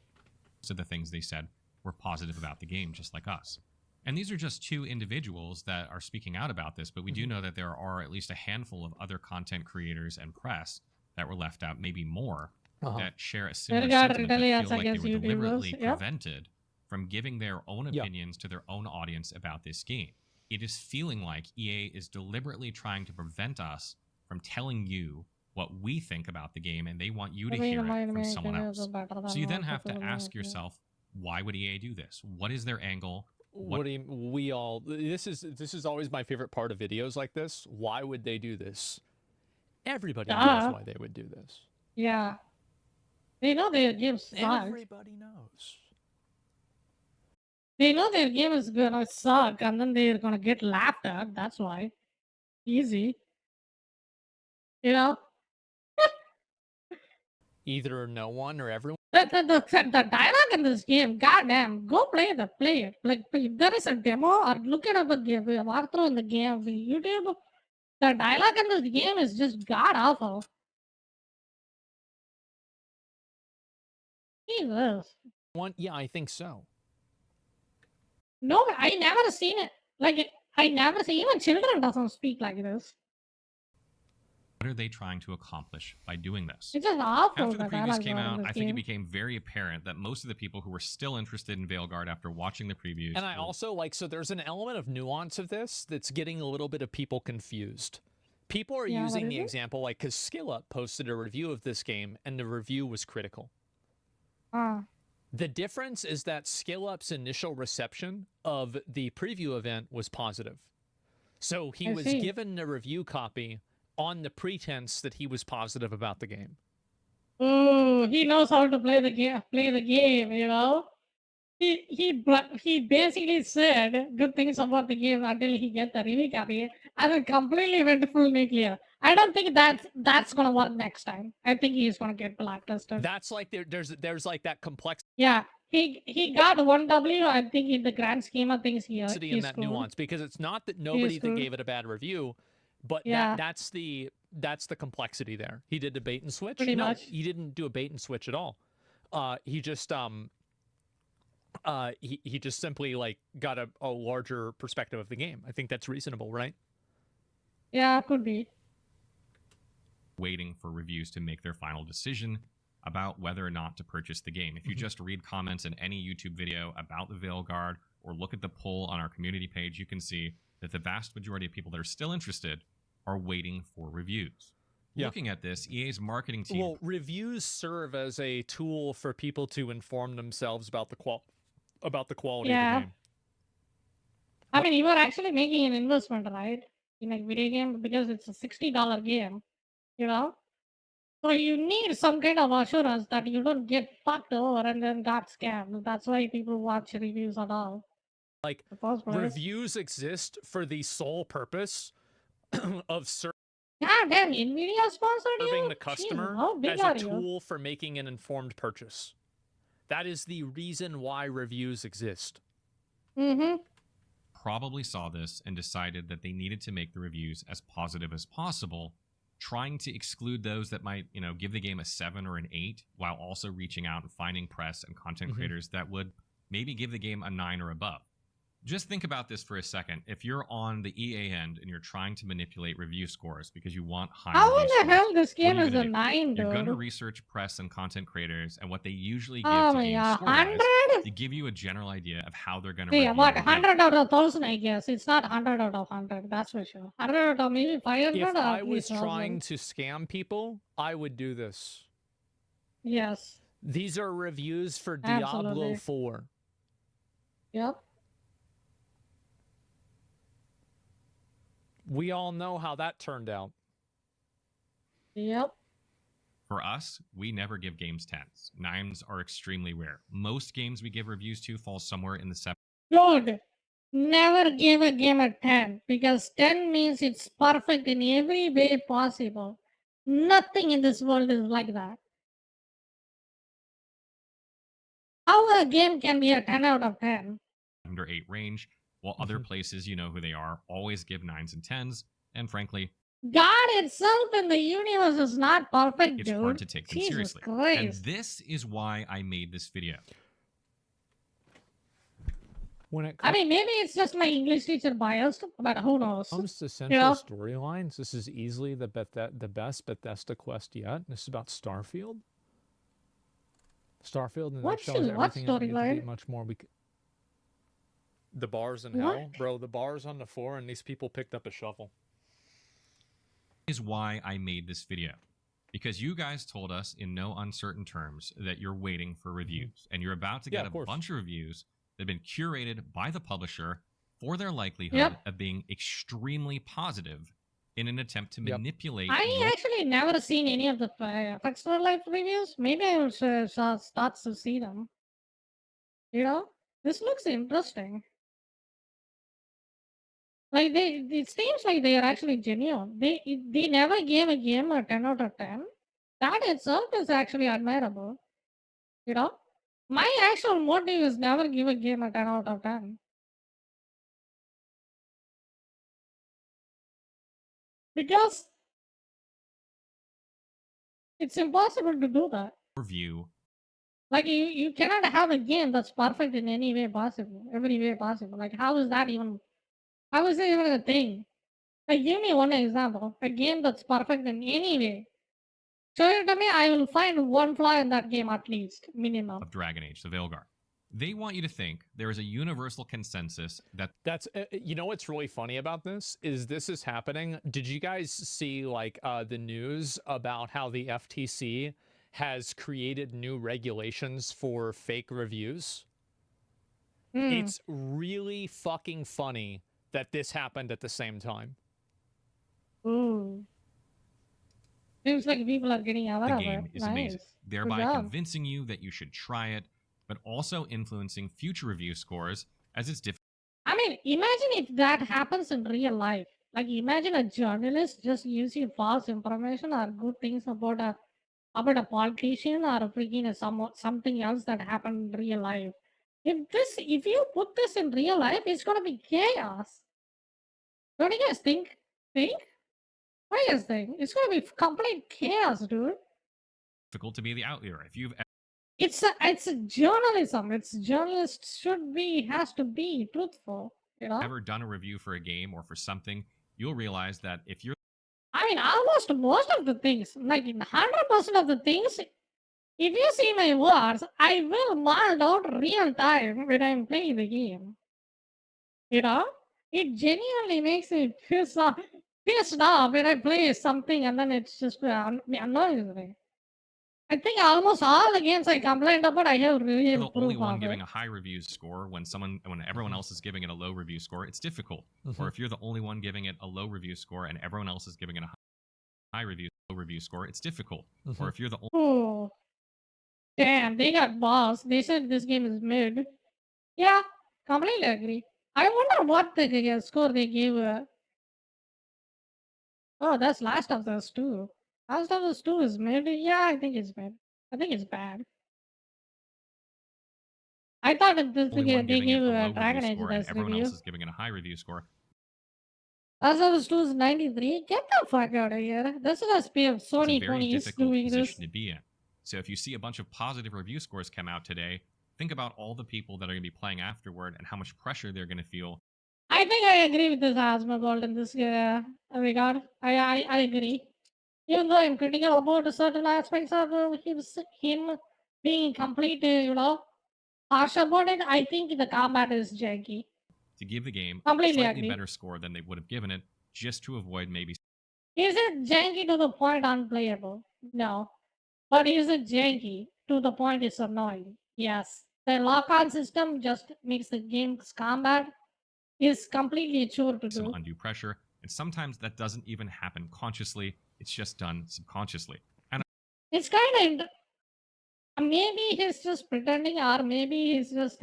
Speaker 8: So the things they said were positive about the game, just like us. And these are just two individuals that are speaking out about this, but we do know that there are at least a handful of other content creators and press that were left out, maybe more, that share a similar sentiment, that feel like they were deliberately prevented from giving their own opinions to their own audience about this game. It is feeling like EA is deliberately trying to prevent us from telling you what we think about the game, and they want you to hear it from someone else. So you then have to ask yourself, why would EA do this? What is their angle?
Speaker 2: This is always my favorite part of videos like this. Why would they do this? Everybody knows why they would do this.
Speaker 1: Yeah. They know their game sucks.
Speaker 2: Everybody knows.
Speaker 1: They know their game is gonna suck and then they're gonna get laughed at. That's why. Easy.
Speaker 2: Either no one or everyone.
Speaker 1: The dialogue in this game, goddamn, go play it. Like, if there is a demo or look at a game, walkthrough in the game, YouTube, the dialogue in this game is just god awful. Jesus.
Speaker 2: Yeah, I think so.
Speaker 1: No, I never seen it. Like, I never see, even children doesn't speak like this.
Speaker 8: What are they trying to accomplish by doing this?
Speaker 1: It's just awful.
Speaker 8: After the previews came out, I think it became very apparent that most of the people who were still interested in Veilguard after watching the previews...
Speaker 2: And I also so there's an element of nuance of this that's getting a little bit of people confused. People are using the example, like, because SkillUp posted a review of this game, and the review was critical. The difference is that ScaleUp's initial reception of the preview event was positive. So he was given a review copy on the pretense that he was positive about the game.
Speaker 1: Oh, he knows how to play the game, you know? He basically said good things about the game until he get the review copy, and then completely went full nuclear. I don't think that's gonna work next time. I think he's gonna get blacklisted.
Speaker 2: That's like there's like that complexity.
Speaker 1: Yeah, he got 1W. I think in the grand scheme of things, he's
Speaker 2: in that nuance, because it's not that nobody that gave it a bad review, but that's the complexity there. He did a bait and switch.
Speaker 1: Pretty much.
Speaker 2: He didn't do a bait and switch at all. He just he just simply like got a larger perspective of the game. I think that's reasonable, right?
Speaker 1: Yeah, could be.
Speaker 8: Waiting for reviews to make their final decision about whether or not to purchase the game. If you just read comments in any YouTube video about the Veilguard or look at the poll on our community page, you can see that the vast majority of people that are still interested are waiting for reviews.
Speaker 2: Yeah.
Speaker 8: Looking at this, EA's marketing team...
Speaker 2: Well, reviews serve as a tool for people to inform themselves about the quality of the game.
Speaker 1: I mean, you are actually making an investment, right? In a video game, because it's a $60 game, you know? So you need some kind of assurance that you don't get fucked over and then got scammed. That's why people watch reviews and all.
Speaker 2: Like, reviews exist for the sole purpose of serving
Speaker 1: God damn, NVIDIA sponsored you?
Speaker 2: the customer
Speaker 1: Jeez, how big
Speaker 2: as
Speaker 1: are
Speaker 2: a
Speaker 1: you?
Speaker 2: tool for making an informed purchase. That is the reason why reviews exist.
Speaker 1: Mm-hmm.
Speaker 8: Probably saw this and decided that they needed to make the reviews as positive as possible, trying to exclude those that might, give the game a 7 or an 8, while also reaching out and finding press and content creators that would maybe give the game a 9 or above. Just think about this for a second. If you're on the EA end and you're trying to manipulate review scores because you want high
Speaker 1: How in
Speaker 8: review
Speaker 1: the
Speaker 8: scores,
Speaker 1: hell this
Speaker 8: what are
Speaker 1: game
Speaker 8: you
Speaker 1: is a
Speaker 8: gonna do?
Speaker 1: 9,
Speaker 8: You're going to
Speaker 1: dude?
Speaker 8: research press and content creators and what they usually give
Speaker 1: Oh
Speaker 8: to
Speaker 1: my
Speaker 8: games
Speaker 1: god,
Speaker 8: score-wise
Speaker 1: 100?
Speaker 8: to give you a general idea of how they're going to
Speaker 1: See,
Speaker 8: review
Speaker 1: what,
Speaker 8: the game.
Speaker 1: 100 out of 1,000, I guess. It's not 100 out of 100, that's for sure. 100 out of maybe 500
Speaker 2: If
Speaker 1: or
Speaker 2: I
Speaker 1: at
Speaker 2: was
Speaker 1: least 1,000.
Speaker 2: trying to scam people, I would do this.
Speaker 1: Yes.
Speaker 2: These are reviews for Diablo
Speaker 1: Absolutely.
Speaker 2: 4.
Speaker 1: Yep.
Speaker 2: We all know how that turned out.
Speaker 1: Yep.
Speaker 8: For us, we never give games 10s. 9s are extremely rare. Most games we give reviews to fall somewhere in the 7.
Speaker 1: Dude, never give a game a 10 because 10 means it's perfect in every way possible. Nothing in this world is like that. How a game can be a 10 out of 10?
Speaker 8: Under 8 range, while other places, you know who they are, always give 9s and 10s, and frankly,
Speaker 1: God itself in the universe is not perfect,
Speaker 8: it's
Speaker 1: dude.
Speaker 8: hard to take them
Speaker 1: Jesus
Speaker 8: seriously.
Speaker 1: Christ.
Speaker 8: And this is why I made this video.
Speaker 2: When it
Speaker 1: I mean, maybe it's just my English teacher biased, but who knows?
Speaker 2: comes to central
Speaker 1: know?
Speaker 2: storylines, this is easily the best Bethesda quest yet. This is about Starfield. Starfield, and that
Speaker 1: What
Speaker 2: shows
Speaker 1: is- what
Speaker 2: everything that we have to be
Speaker 1: storyline?
Speaker 2: much more. The bars in
Speaker 1: What?
Speaker 2: hell, bro. The bars on the floor, and these people picked up a shovel.
Speaker 8: Is why I made this video. Because you guys told us in no uncertain terms that you're waiting for reviews, and you're about to
Speaker 2: Yeah,
Speaker 8: get
Speaker 2: of
Speaker 8: a
Speaker 2: course.
Speaker 8: bunch of reviews that have been curated by the publisher for their likelihood
Speaker 1: Yep.
Speaker 8: of being extremely positive in an attempt to
Speaker 2: Yep.
Speaker 8: manipulate
Speaker 1: I
Speaker 8: your
Speaker 1: actually never seen any of the Extra Life reviews. Maybe I will start to see them. You know, this looks interesting. Like it seems like they are actually genuine. They never gave a game a 10 out of 10. That itself is actually admirable. You know, my actual motive is never give a game a 10 out of 10. Because it's impossible to do that.
Speaker 8: review.
Speaker 1: Like you cannot have a game that's perfect in any way possible, every way possible. Like how is that even a thing? Like give me one example. A game that's perfect in any way. Show it to me, I will find one flaw in that game at least, minimum.
Speaker 8: Of Dragon Age, the Veilguard. They want you to think there is a universal consensus that
Speaker 2: That's you know what's really funny about this is happening. Did you guys see like the news about how the FTC has created new regulations for fake reviews.
Speaker 1: Hmm.
Speaker 2: It's really fucking funny that this happened at the same time.
Speaker 1: Ooh. Seems like people are getting aware
Speaker 8: The
Speaker 1: of it.
Speaker 8: game is
Speaker 1: Nice.
Speaker 8: amazing,
Speaker 1: Good
Speaker 8: thereby
Speaker 1: job.
Speaker 8: convincing you that you should try it, but also influencing future review scores as it's difficult.
Speaker 1: I mean, imagine if that happens in real life. Like, imagine a journalist just using false information or good things about a politician or freaking something else that happened in real life. If you put this in real life, it's gonna be chaos. Don't you guys think? Think? What do you guys think? It's gonna be complete chaos, dude.
Speaker 8: Difficult to be the outlier. If you've
Speaker 1: It's a journalism. It's journalists has to be truthful. You know.
Speaker 8: ever done a review for a game or for something, you'll realize that if you're
Speaker 1: I mean, almost most of the things, like in 100% of the things, if you see my words, I will mark out real time when I'm playing the game. You know, it genuinely makes me pissed off when I play something and then it's just annoys me. I think almost all the games I complained about, I have really
Speaker 8: the only
Speaker 1: proof
Speaker 8: one
Speaker 1: of
Speaker 8: giving
Speaker 1: it.
Speaker 8: a high review score when everyone else is giving it a low review score, it's difficult. Or if you're the only one giving it a low review score and everyone else is giving it a high review score, it's difficult. Or if you're the only
Speaker 1: Oh, damn, they got balls. They said this game is mid. Yeah, completely agree. I wonder what the score they gave. Oh, that's Last of Us 2. Last of Us 2 is mid. Yeah, I think it's mid. I think it's bad. I thought that
Speaker 8: only one
Speaker 1: they
Speaker 8: giving it
Speaker 1: gave
Speaker 8: a low
Speaker 1: Dragon
Speaker 8: review
Speaker 1: Age
Speaker 8: score and
Speaker 1: best
Speaker 8: everyone
Speaker 1: review.
Speaker 8: else is giving it a high review score.
Speaker 1: Last of Us 2 is 93. Get the fuck out of here. This must be
Speaker 8: It's a
Speaker 1: Sony
Speaker 8: very
Speaker 1: ponies
Speaker 8: difficult
Speaker 1: doing this.
Speaker 8: position to be in. So if you see a bunch of positive review scores come out today, think about all the people that are going to be playing afterward and how much pressure they're going to feel.
Speaker 1: I think I agree with this Asmongold in this regard. I agree. Even though I'm critical about certain aspects of him being complete, harsh about it, I think the combat is janky.
Speaker 8: To give the game a
Speaker 1: Completely
Speaker 8: slightly
Speaker 1: agree.
Speaker 8: better score than they would have given it, just to avoid maybe
Speaker 1: Is it janky to the point unplayable? No. But is it janky to the point it's annoying? Yes. The lock-on system just makes the game's combat is completely a chore to
Speaker 8: some
Speaker 1: do.
Speaker 8: undue pressure, and sometimes that doesn't even happen consciously, it's just done subconsciously. And
Speaker 1: It's kind of maybe he's just pretending, or maybe he's just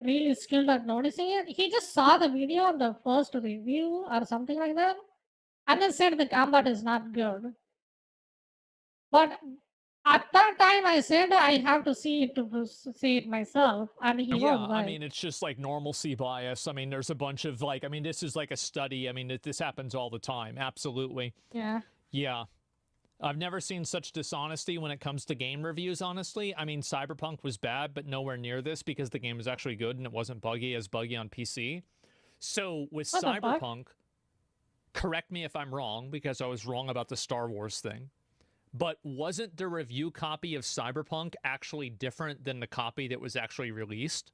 Speaker 1: really skilled at noticing it. He just saw the video on the first review or something like that, and then said the combat is not good. But at that time, I said I have to see it to see it myself, and he
Speaker 2: Yeah,
Speaker 1: was
Speaker 2: I
Speaker 1: right.
Speaker 2: mean, it's just like normalcy bias. I mean, there's a bunch of like, I mean, this is like a study. I mean, this happens all the time. Absolutely.
Speaker 1: Yeah.
Speaker 2: Yeah. I've never seen such dishonesty when it comes to game reviews, honestly. I mean, Cyberpunk was bad, but nowhere near this because the game was actually good and it wasn't buggy as buggy on PC. So with
Speaker 1: What the fuck?
Speaker 2: Cyberpunk, correct me if I'm wrong because I was wrong about the Star Wars thing. But wasn't the review copy of Cyberpunk actually different than the copy that was actually released?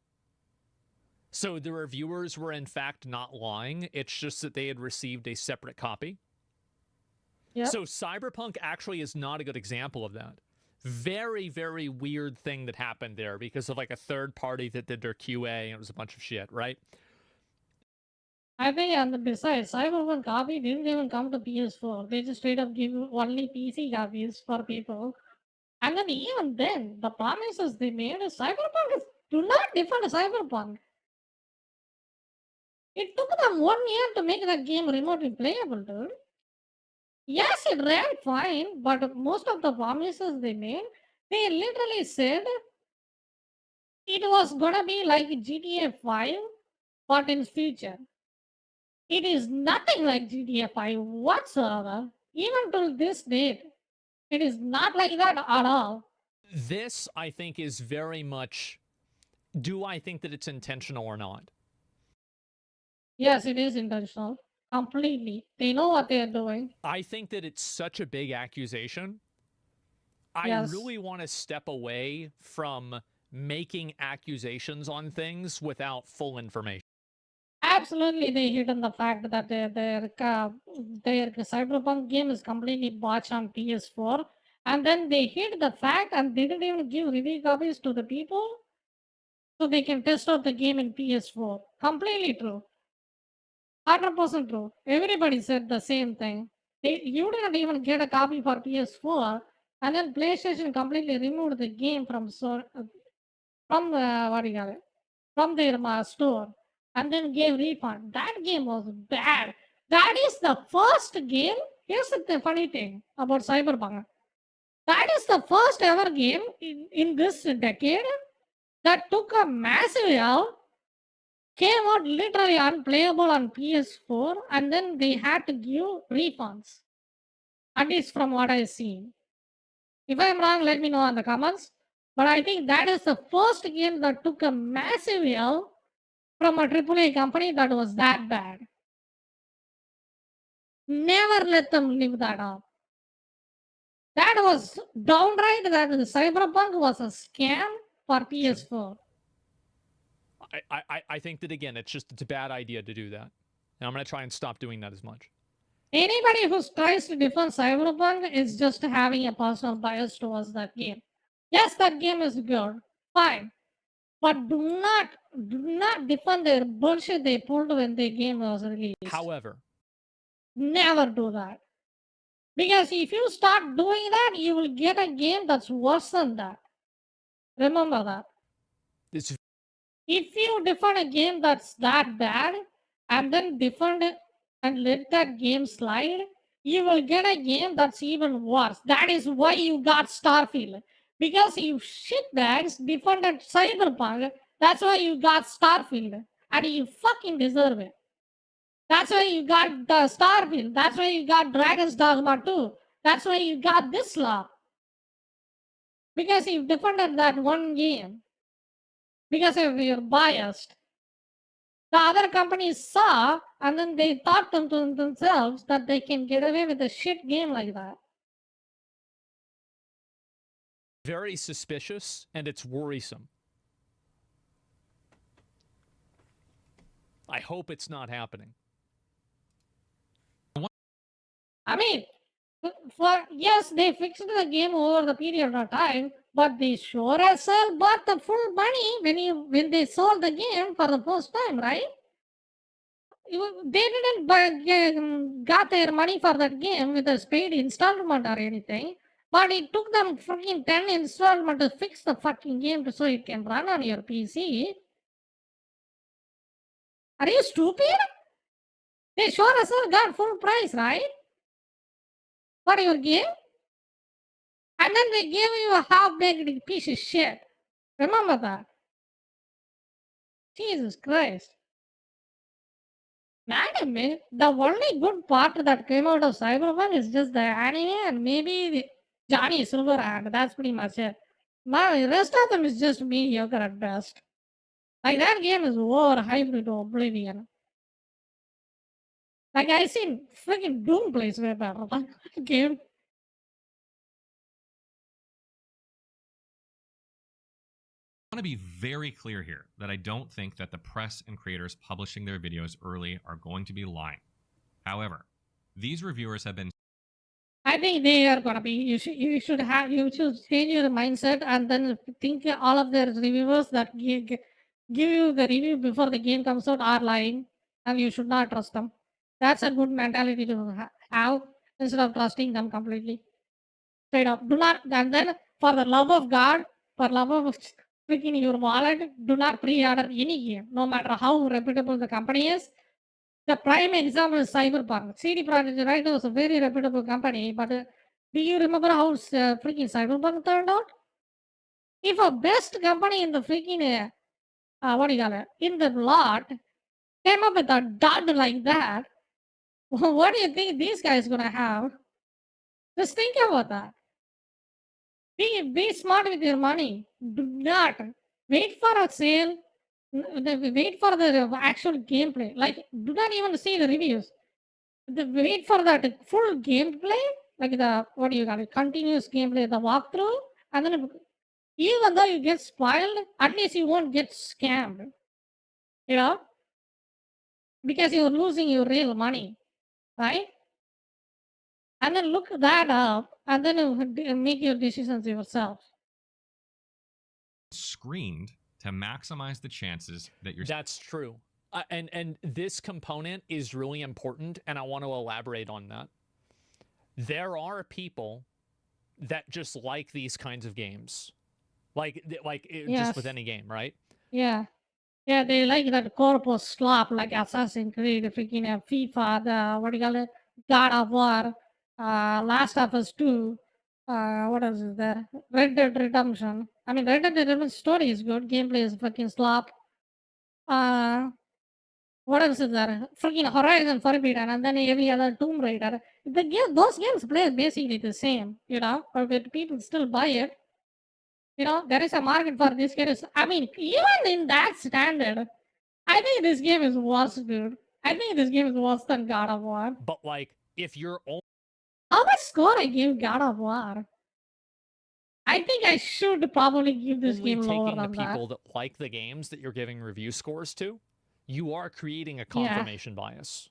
Speaker 2: So the reviewers were in fact not lying. It's just that they had received a separate copy.
Speaker 1: Yep.
Speaker 2: So Cyberpunk actually is not a good example of that. Very, very weird thing that happened there because of like a third party that did their QA and it was a bunch of shit, right?
Speaker 1: I think, and besides, Cyberpunk copy didn't even come to PS4. They just straight up give only PC copies for people. And then even then, the promises they made is Cyberpunk do not differ to Cyberpunk. It took them 1 year to make that game remotely playable, dude. Yes, it ran fine, but most of the promises they made, they literally said it was gonna be like GTA 5, but in future. It is nothing like GTA 5 whatsoever. Even till this date, it is not like that at all.
Speaker 2: This, I think, is very much... Do I think that it's intentional or not?
Speaker 1: Yes, it is intentional. Completely. They know what they are doing.
Speaker 2: I think that it's such a big accusation. I
Speaker 1: Yes.
Speaker 2: really want to step away from making accusations on things without full information.
Speaker 1: Absolutely, they hidden the fact that their Cyberpunk game is completely botched on PS4, and then they hid the fact and didn't even give review copies to the people so they can test out the game in PS4. Completely true. 100% true. Everybody said the same thing. You didn't even get a copy for PS4, and then PlayStation completely removed the game from from what do you call it? From their store, and then gave refund. That game was bad. That is the first game. Here's the funny thing about Cyberpunk. That is the first ever game in this decade that took a massive L, came out literally unplayable on PS4, and then they had to give refunds. At least from what I've seen. If I'm wrong, let me know in the comments. But I think that is the first game that took a massive L from a AAA company that was that bad. Never let them live that up. That was downright that the Cyberpunk was a scam for PS4.
Speaker 2: I think that, again, it's a bad idea to do that. And I'm going to try and stop doing that as much.
Speaker 1: Anybody who tries to defend Cyberpunk is just having a personal bias towards that game. Yes, that game is good. Fine. But do not defend their bullshit they pulled when the game was released.
Speaker 2: However,
Speaker 1: never do that. Because if you start doing that, you will get a game that's worse than that. Remember that. If you defend a game that's that bad, and then defend it and let that game slide, you will get a game that's even worse. That is why you got Starfield. Because you shitbags defended Cyberpunk, that's why you got Starfield. And you fucking deserve it. That's why you got the Starfield. That's why you got Dragon's Dogma 2. That's why you got this law. Because you defended that one game. Because of you're biased. The other companies saw, and then they thought to themselves that they can get away with a shit game like that.
Speaker 2: very suspicious, and it's worrisome. I hope it's not happening.
Speaker 1: I mean, yes, they fixed the game over the period of time, but they sure as hell bought the full money when they sold the game for the first time, right? They didn't got their money for that game with a paid installment or anything, but it took them fucking 10 installment to fix the fucking game so it can run on your PC. Are you stupid? They sure as hell got full price, right? For your game? And then they gave you a half-baked piece of shit. Remember that. Jesus Christ. Madam, the only good part that came out of Cyberpunk is just the anime and maybe the Johnny Silverhand. That's pretty much it. The rest of them is just mediocre at best. Like, that game is overhyped to oblivion. Like, I seen freaking Doom plays way better than that game.
Speaker 8: I want to be very clear here that I don't think that the press and creators publishing their videos early are going to be lying. However, these reviewers have been...
Speaker 1: I think they are gonna be. You should change your mindset and then think all of the reviewers that give you the review before the game comes out are lying, and you should not trust them. That's a good mentality to have instead of trusting them completely. Straight up, do not. And then, for the love of God, for love of freaking your wallet, do not pre-order any game, no matter how reputable the company is. The prime example is Cyberpunk. CD Projekt Red was a very reputable company, but do you remember how freaking Cyberpunk turned out? If a best company in the freaking, in the lot came up with a dud like that, what do you think these guys gonna have? Just think about that. Be smart with your money. Do not wait for a sale. Wait for the actual gameplay. Like, do not even see the reviews. Wait for that full gameplay, like the continuous gameplay, the walkthrough, and then even though you get spoiled, at least you won't get scammed. You know, because you're losing your real money, right? And then look that up, and then you make your decisions yourself.
Speaker 8: Screened to maximize the chances that you're.
Speaker 2: That's true. And this component is really important, and I want to elaborate on that. There are people that just like these kinds of games, just with any game, right?
Speaker 1: Yeah. Yeah, they like that corpus slop like Assassin's Creed, freaking FIFA, the what do you call it? God of War, Last of Us 2, what else is there? Red Dead Redemption. I mean, Red Dead Redemption story is good, gameplay is fucking slop. What else is there? Freaking Horizon Forbidden, and then every other Tomb Raider. Those games play basically the same, but people still buy it. There is a market for this game. I mean, even in that standard, I think this game is worse, dude. I think this game is worse than God of War.
Speaker 2: But like, if you're only
Speaker 1: how much score I give God of War? I think I should probably give this game lower
Speaker 2: taking the
Speaker 1: than that.
Speaker 2: people that like the games that you're giving review scores to, you are creating a confirmation bias.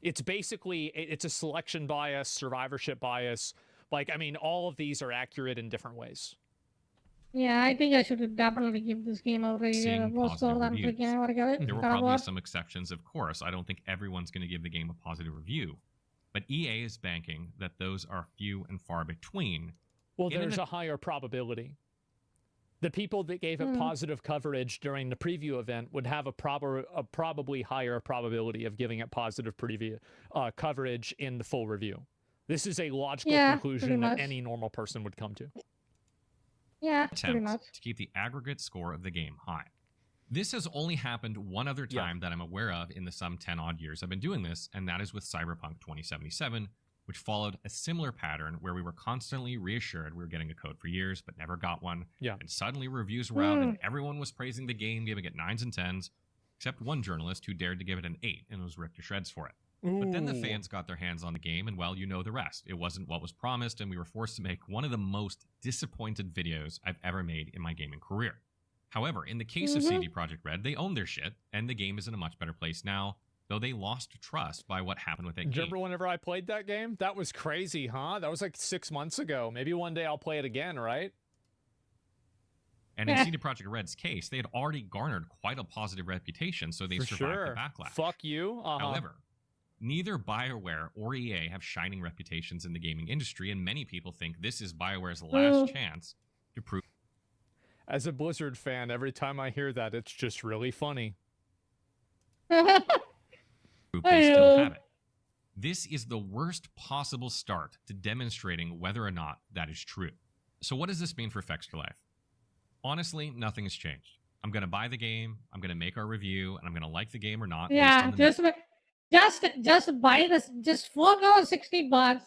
Speaker 2: It's basically, it's a selection bias, survivorship bias. Like, I mean, all of these are accurate in different ways.
Speaker 1: Yeah, I think I should definitely give this game a
Speaker 8: Seeing
Speaker 1: more
Speaker 8: positive
Speaker 1: score than
Speaker 8: reviews.
Speaker 1: freaking what I got it.
Speaker 8: There will
Speaker 1: God of
Speaker 8: probably
Speaker 1: War.
Speaker 8: be some exceptions, of course. I don't think everyone's going to give the game a positive review. But EA is banking that those are few and far between.
Speaker 2: Well, there's a higher probability. The people that gave it positive coverage during the preview event would have a probably higher probability of giving it positive preview coverage in the full review. This is a logical conclusion that any normal person would come to.
Speaker 1: Yeah, pretty much.
Speaker 8: To keep the aggregate score of the game high. This has only happened one other time that I'm aware of in the some 10 odd years I've been doing this, and that is with Cyberpunk 2077, which followed a similar pattern where we were constantly reassured we were getting a code for years, but never got one.
Speaker 2: Yeah.
Speaker 8: And suddenly reviews were out, and everyone was praising the game, giving it 9s and 10s, except one journalist who dared to give it an 8 and was ripped to shreds for it. But then the fans got their hands on the game, and well, you know the rest. It wasn't what was promised, and we were forced to make one of the most disappointed videos I've ever made in my gaming career. However, in the case of CD Projekt Red, they own their shit, and the game is in a much better place now, though they lost trust by what happened with that
Speaker 2: Do you
Speaker 8: game.
Speaker 2: remember whenever I played that game? That was crazy, huh? That was like 6 months ago. Maybe one day I'll play it again, right?
Speaker 8: And in CD Projekt Red's case, they had already garnered quite a positive reputation, so they survived the backlash.
Speaker 2: Fuck you.
Speaker 8: However, neither BioWare or EA have shining reputations in the gaming industry, and many people think this is BioWare's last chance to prove.
Speaker 2: As a Blizzard fan, every time I hear that, it's just really funny.
Speaker 8: They still have it. This is the worst possible start to demonstrating whether or not that is true. So what does this mean for Effects for Life? Honestly, nothing has changed. I'm going to buy the game, I'm going to make our review, and I'm going to like the game or not.
Speaker 1: Yeah, just buy this. Just forego $60.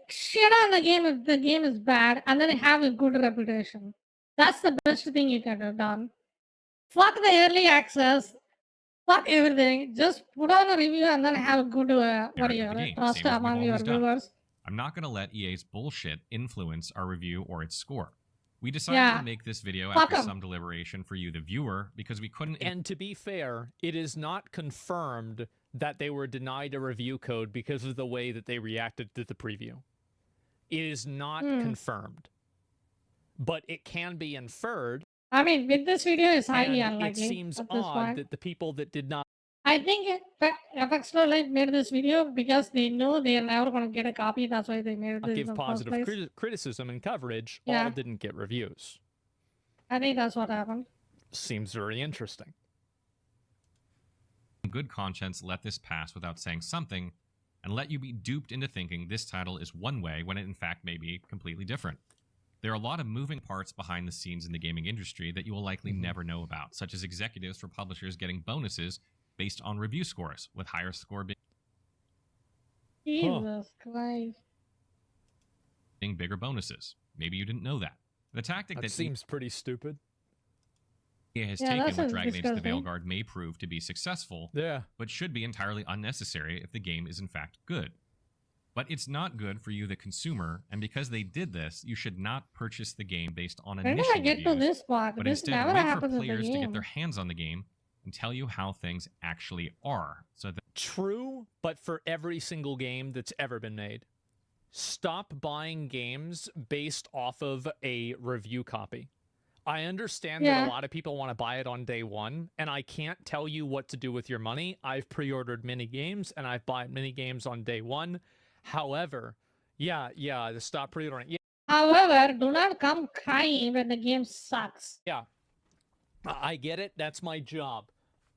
Speaker 1: Shit on the game if the game is bad, and then have a good reputation. That's the best thing you could have done. Fuck the early access. Fuck everything. Just put on a review and then have a good trust among your viewers.
Speaker 8: I'm not going to let EA's bullshit influence our review or its score. We decided to make this video after some deliberation for you, the viewer, because we couldn't.
Speaker 2: And to be fair, it is not confirmed that they were denied a review code because of the way that they reacted to the preview. It is not confirmed. But it can be inferred.
Speaker 1: I mean, with this video, it's highly unlikely.
Speaker 2: It seems odd that the people that did not.
Speaker 1: I think FX Live made this video because they know they are never going to get a copy. That's why they made this.
Speaker 2: Give positive criticism and coverage. All didn't get reviews.
Speaker 1: I think that's what happened.
Speaker 2: Seems very interesting.
Speaker 8: Good conscience let this pass without saying something, and let you be duped into thinking this title is one way when it in fact may be completely different. There are a lot of moving parts behind the scenes in the gaming industry that you will likely never know about, such as executives for publishers getting bonuses based on review scores, with higher score
Speaker 1: Jesus Christ.
Speaker 8: being bigger bonuses. Maybe you didn't know that. The tactic that
Speaker 2: seems pretty stupid.
Speaker 8: EA has taken with Dragon Age the Veilguard may prove to be successful, but should be entirely unnecessary if the game is in fact good. But it's not good for you, the consumer, and because they did this, you should not purchase the game based on initial reviews,
Speaker 1: to this part?
Speaker 8: but
Speaker 1: This
Speaker 8: instead
Speaker 1: never
Speaker 8: wait for
Speaker 1: happens in the
Speaker 8: players to get
Speaker 1: game.
Speaker 8: their hands on the game and tell you how things actually are. So that
Speaker 2: True, but for every single game that's ever been made. stop buying games based off of a review copy. I understand that a lot of people want to buy it on day one, and I can't tell you what to do with your money. I've pre-ordered many games, and I've bought many games on day one. However, stop pre-ordering. Yeah.
Speaker 1: However, do not come crying when the game sucks.
Speaker 2: Yeah, I get it. That's my job.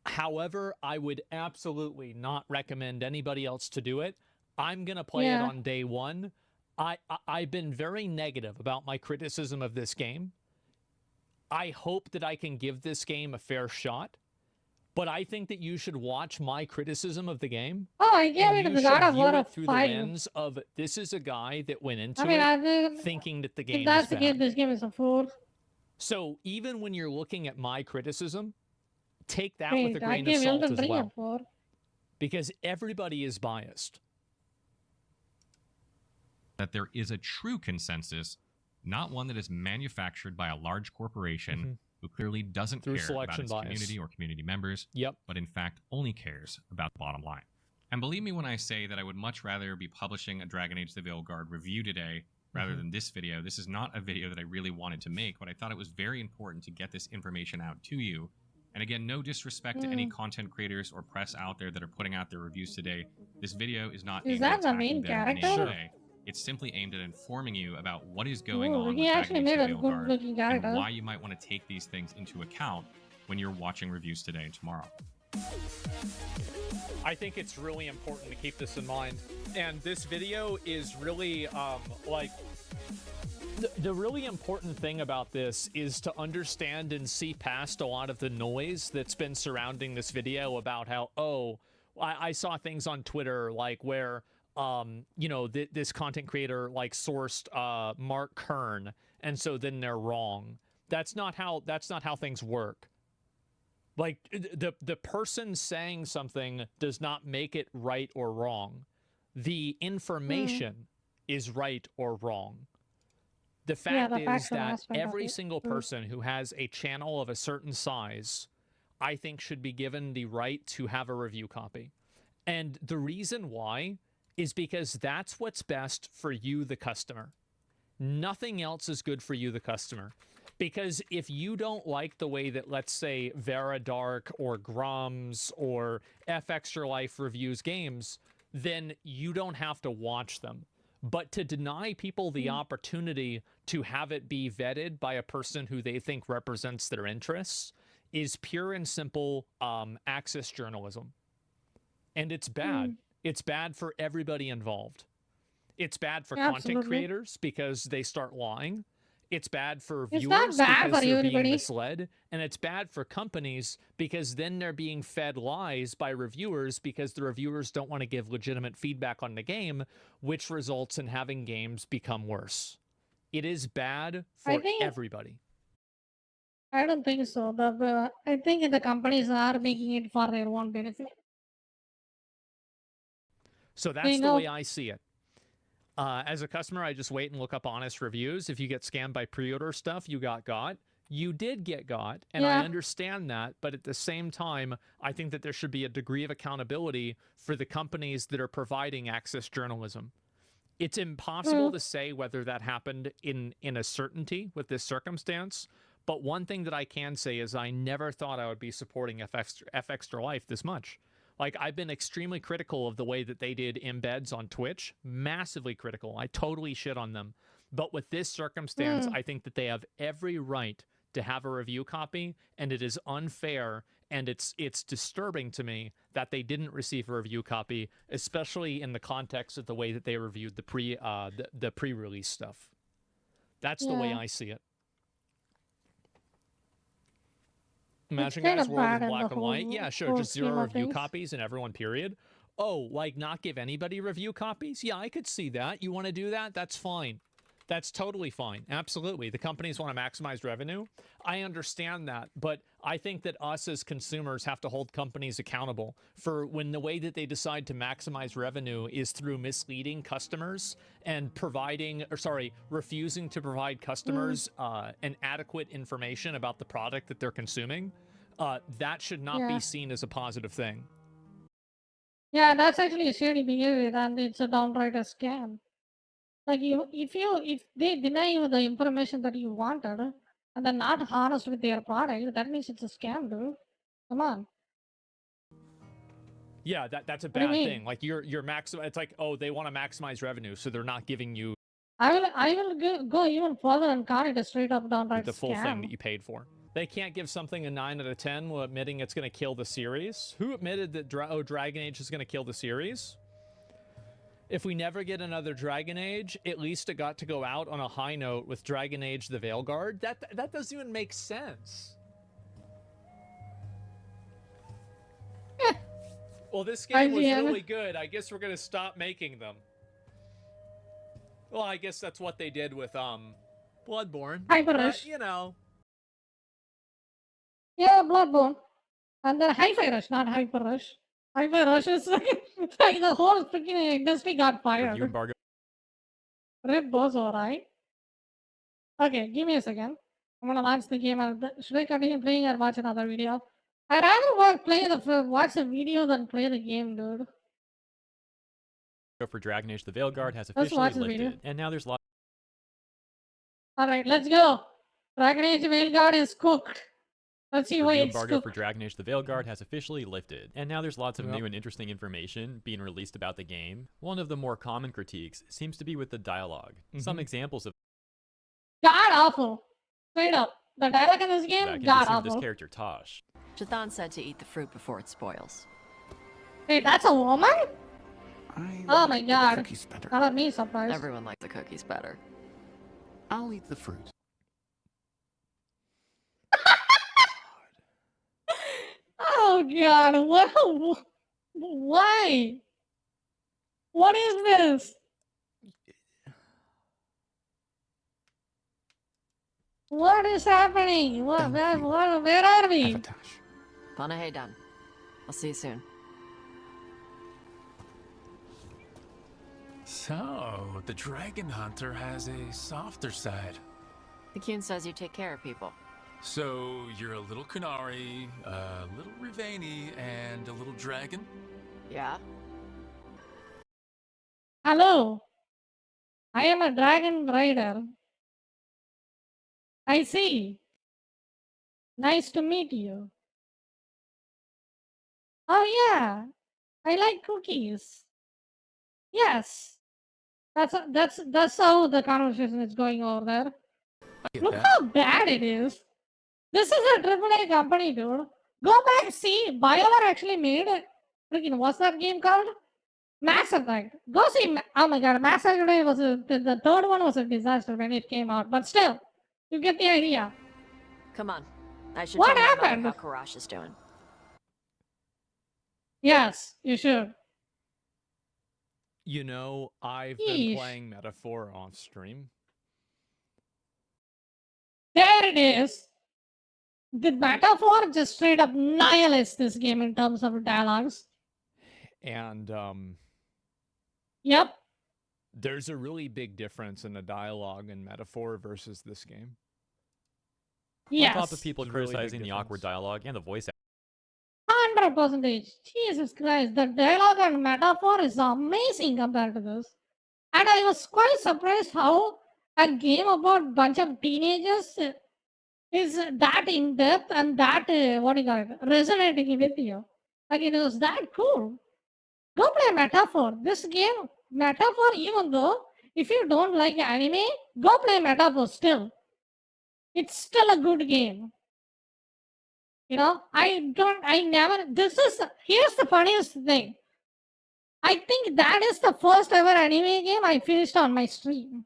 Speaker 2: However, I would absolutely not recommend anybody else to do it. I'm going to play it on day one. I've been very negative about my criticism of this game. I hope that I can give this game a fair shot, but I think that you should watch my criticism of the game.
Speaker 1: Oh, I gave it a God of War
Speaker 2: through the lens of this is a guy that went into thinking that the game
Speaker 1: if that's
Speaker 2: is
Speaker 1: the
Speaker 2: bad.
Speaker 1: game, this game is a fool.
Speaker 2: So even when you're looking at my criticism, take that
Speaker 1: Wait,
Speaker 2: with a
Speaker 1: I
Speaker 2: grain
Speaker 1: gave
Speaker 2: of salt
Speaker 1: Elden
Speaker 2: as
Speaker 1: Ring a
Speaker 2: well,
Speaker 1: 4.
Speaker 2: because everybody is biased.
Speaker 8: That there is a true consensus, not one that is manufactured by a large corporation who clearly doesn't
Speaker 2: Through
Speaker 8: care about
Speaker 2: selection
Speaker 8: its
Speaker 2: bias.
Speaker 8: community or community members, but in fact only cares about the bottom line. And believe me when I say that I would much rather be publishing a Dragon Age: The Veilguard review today rather than this video. This is not a video that I really wanted to make, but I thought it was very important to get this information out to you. And again, no disrespect to any content creators or press out there that are putting out their reviews today. This video is not
Speaker 1: Is
Speaker 8: aimed
Speaker 1: that
Speaker 8: at
Speaker 1: the
Speaker 8: attacking
Speaker 1: main
Speaker 8: them in
Speaker 1: character?
Speaker 8: any way. It's simply aimed at informing you about what is going
Speaker 1: Ooh,
Speaker 8: on
Speaker 1: he
Speaker 8: with
Speaker 1: actually
Speaker 8: Dragon Age:
Speaker 1: made
Speaker 8: The
Speaker 1: a good
Speaker 8: Veilguard
Speaker 1: looking
Speaker 8: and
Speaker 1: character.
Speaker 8: why you might want to take these things into account when you're watching reviews today and tomorrow.
Speaker 2: I think it's really important to keep this in mind. And this video is really, the really important thing about this is to understand and see past a lot of the noise that's been surrounding this video about how, I saw things on Twitter like where, this content creator like sourced Mark Kern, and so then they're wrong. That's not how things work. Like the person saying something does not make it right or wrong. The information is right or wrong. The fact
Speaker 1: the
Speaker 2: is
Speaker 1: factual
Speaker 2: that
Speaker 1: aspect of
Speaker 2: every
Speaker 1: it.
Speaker 2: single person who has a channel of a certain size, I think, should be given the right to have a review copy. And the reason why is because that's what's best for you, the customer. Nothing else is good for you, the customer. Because if you don't like the way that, let's say, Veridark or Grums or F Extra Life reviews games, then you don't have to watch them. But to deny people the opportunity to have it be vetted by a person who they think represents their interests is pure and simple access journalism. And it's bad. It's bad for everybody involved. It's bad for content creators because they start lying. It's bad for
Speaker 1: It's not
Speaker 2: viewers
Speaker 1: bad
Speaker 2: because
Speaker 1: for
Speaker 2: they're
Speaker 1: everybody.
Speaker 2: being misled. And it's bad for companies because then they're being fed lies by reviewers because the reviewers don't want to give legitimate feedback on the game, which results in having games become worse. It is bad for everybody.
Speaker 1: I don't think so. I think the companies are making it for their own benefit.
Speaker 2: So that's the way I see it. As a customer, I just wait and look up honest reviews. If you get scammed by pre-order stuff, you got. You did get got, and I understand that. But at the same time, I think that there should be a degree of accountability for the companies that are providing access journalism. It's impossible to say whether that happened in a certainty with this circumstance. But one thing that I can say is I never thought I would be supporting F Extra Life this much. Like, I've been extremely critical of the way that they did embeds on Twitch. Massively critical. I totally shit on them. But with this circumstance, I think that they have every right to have a review copy, and it is unfair, and it's disturbing to me that they didn't receive a review copy, especially in the context of the way that they reviewed the pre-release stuff. That's the way I see it. Imagine, guys, world in black and white. Yeah, sure, just 0 review copies and everyone, period. Oh, like not give anybody review copies? Yeah, I could see that. You want to do that? That's fine. That's totally fine. Absolutely. The companies want to maximize revenue. I understand that, but I think that us as consumers have to hold companies accountable for when the way that they decide to maximize revenue is through misleading customers and refusing to provide customers an adequate information about the product that they're consuming. That should not be seen as a positive thing.
Speaker 1: Yeah, that's actually a shady behavior, and it's a downright a scam. Like if they deny you the information that you wanted and then not honest with their product, that means it's a scam, dude. Come on.
Speaker 2: Yeah, that's a
Speaker 1: What do you
Speaker 2: bad
Speaker 1: mean?
Speaker 2: thing. Like you're it's like, oh, they want to maximize revenue, so they're not giving you
Speaker 1: I will go even further and call it a straight up downright
Speaker 2: the full thing
Speaker 1: scam.
Speaker 2: that you paid for. They can't give something a 9 out of 10 while admitting it's going to kill the series. Who admitted that Dragon Age is going to kill the series? If we never get another Dragon Age, at least it got to go out on a high note with Dragon Age the Veilguard. That doesn't even make sense. Well, this game was really good. I guess we're going to stop making them. Well, I guess that's what they did with Bloodborne.
Speaker 1: Hyper
Speaker 2: But,
Speaker 1: Rush.
Speaker 2: you know.
Speaker 1: Yeah, Bloodborne. And then Hi-Fi Rush, not Hyper Rush. Hi-Fi Rush is like the whole freaking industry got fired.
Speaker 2: Review embargo.
Speaker 1: Red was alright. Okay, give me a second. I'm gonna launch the game. Should I continue playing or watch another video? I'd rather watch the video than play the game, dude.
Speaker 16: For Dragon Age the Veilguard has
Speaker 1: Let's
Speaker 16: officially
Speaker 1: watch the
Speaker 16: lifted,
Speaker 1: video.
Speaker 16: and now there's lots.
Speaker 1: Alright, let's go. Dragon Age Veilguard is cooked. Let's see why
Speaker 16: Review
Speaker 1: it's
Speaker 16: embargo
Speaker 1: cooked.
Speaker 16: for Dragon Age the Veilguard has officially lifted, and now there's lots of
Speaker 2: Yep.
Speaker 16: new and interesting information being released about the game. One of the more common critiques seems to be with the dialogue. Some examples of
Speaker 1: God awful. Straight up. The dialogue in this
Speaker 16: that
Speaker 1: game,
Speaker 16: can be
Speaker 1: God
Speaker 16: seen with this
Speaker 1: awful.
Speaker 16: character Tosh.
Speaker 18: Jathan said to eat the fruit before it spoils.
Speaker 1: Wait, that's a woman? Oh my god.
Speaker 18: cookies better.
Speaker 1: Not me surprised.
Speaker 18: Everyone likes the cookies better.
Speaker 9: I'll eat the fruit.
Speaker 1: Oh god, what? Why? What is this? What is happening? Where are we?
Speaker 18: Panahe done. I'll see you soon.
Speaker 3: So, the Dragon Hunter has a softer side.
Speaker 18: The Kyun says you take care of people.
Speaker 3: So, you're a little Kunari, a little Rivani, and a little dragon?
Speaker 18: Yeah?
Speaker 1: Hello. I am a dragon rider. I see. Nice to meet you. Oh yeah. I like cookies. Yes. That's how the conversation is going over there. Look how bad it is. This is a AAA company, dude. Go back, see. BioWare actually made it. Freaking, what's that game called? Mass Effect. Go see. Oh my god, Mass Effect was the third one was a disaster when it came out. But still, you get the idea.
Speaker 18: Come on. I should
Speaker 1: What
Speaker 18: tell my mother
Speaker 1: happened?
Speaker 18: how Karash is doing.
Speaker 1: Yes, you should.
Speaker 2: You know, I've been
Speaker 1: Yeesh.
Speaker 2: playing Metaphor off stream.
Speaker 1: There it is. The metaphor just straight up annihilates this game in terms of dialogues.
Speaker 2: And
Speaker 1: Yep.
Speaker 2: there's a really big difference in the dialogue in Metaphor versus this game.
Speaker 1: Yes.
Speaker 16: On top of people
Speaker 2: It's a really big
Speaker 16: criticizing the awkward dialogue and the voice
Speaker 1: 100%. Jesus Christ, the dialogue and metaphor is amazing compared to this. And I was quite surprised how a game about bunch of teenagers is that in depth and that resonating with you. Like it was that cool. Go play Metaphor. This game, Metaphor, even though if you don't like anime, go play Metaphor still. It's still a good game. You know, here's the funniest thing. I think that is the first ever anime game I finished on my stream.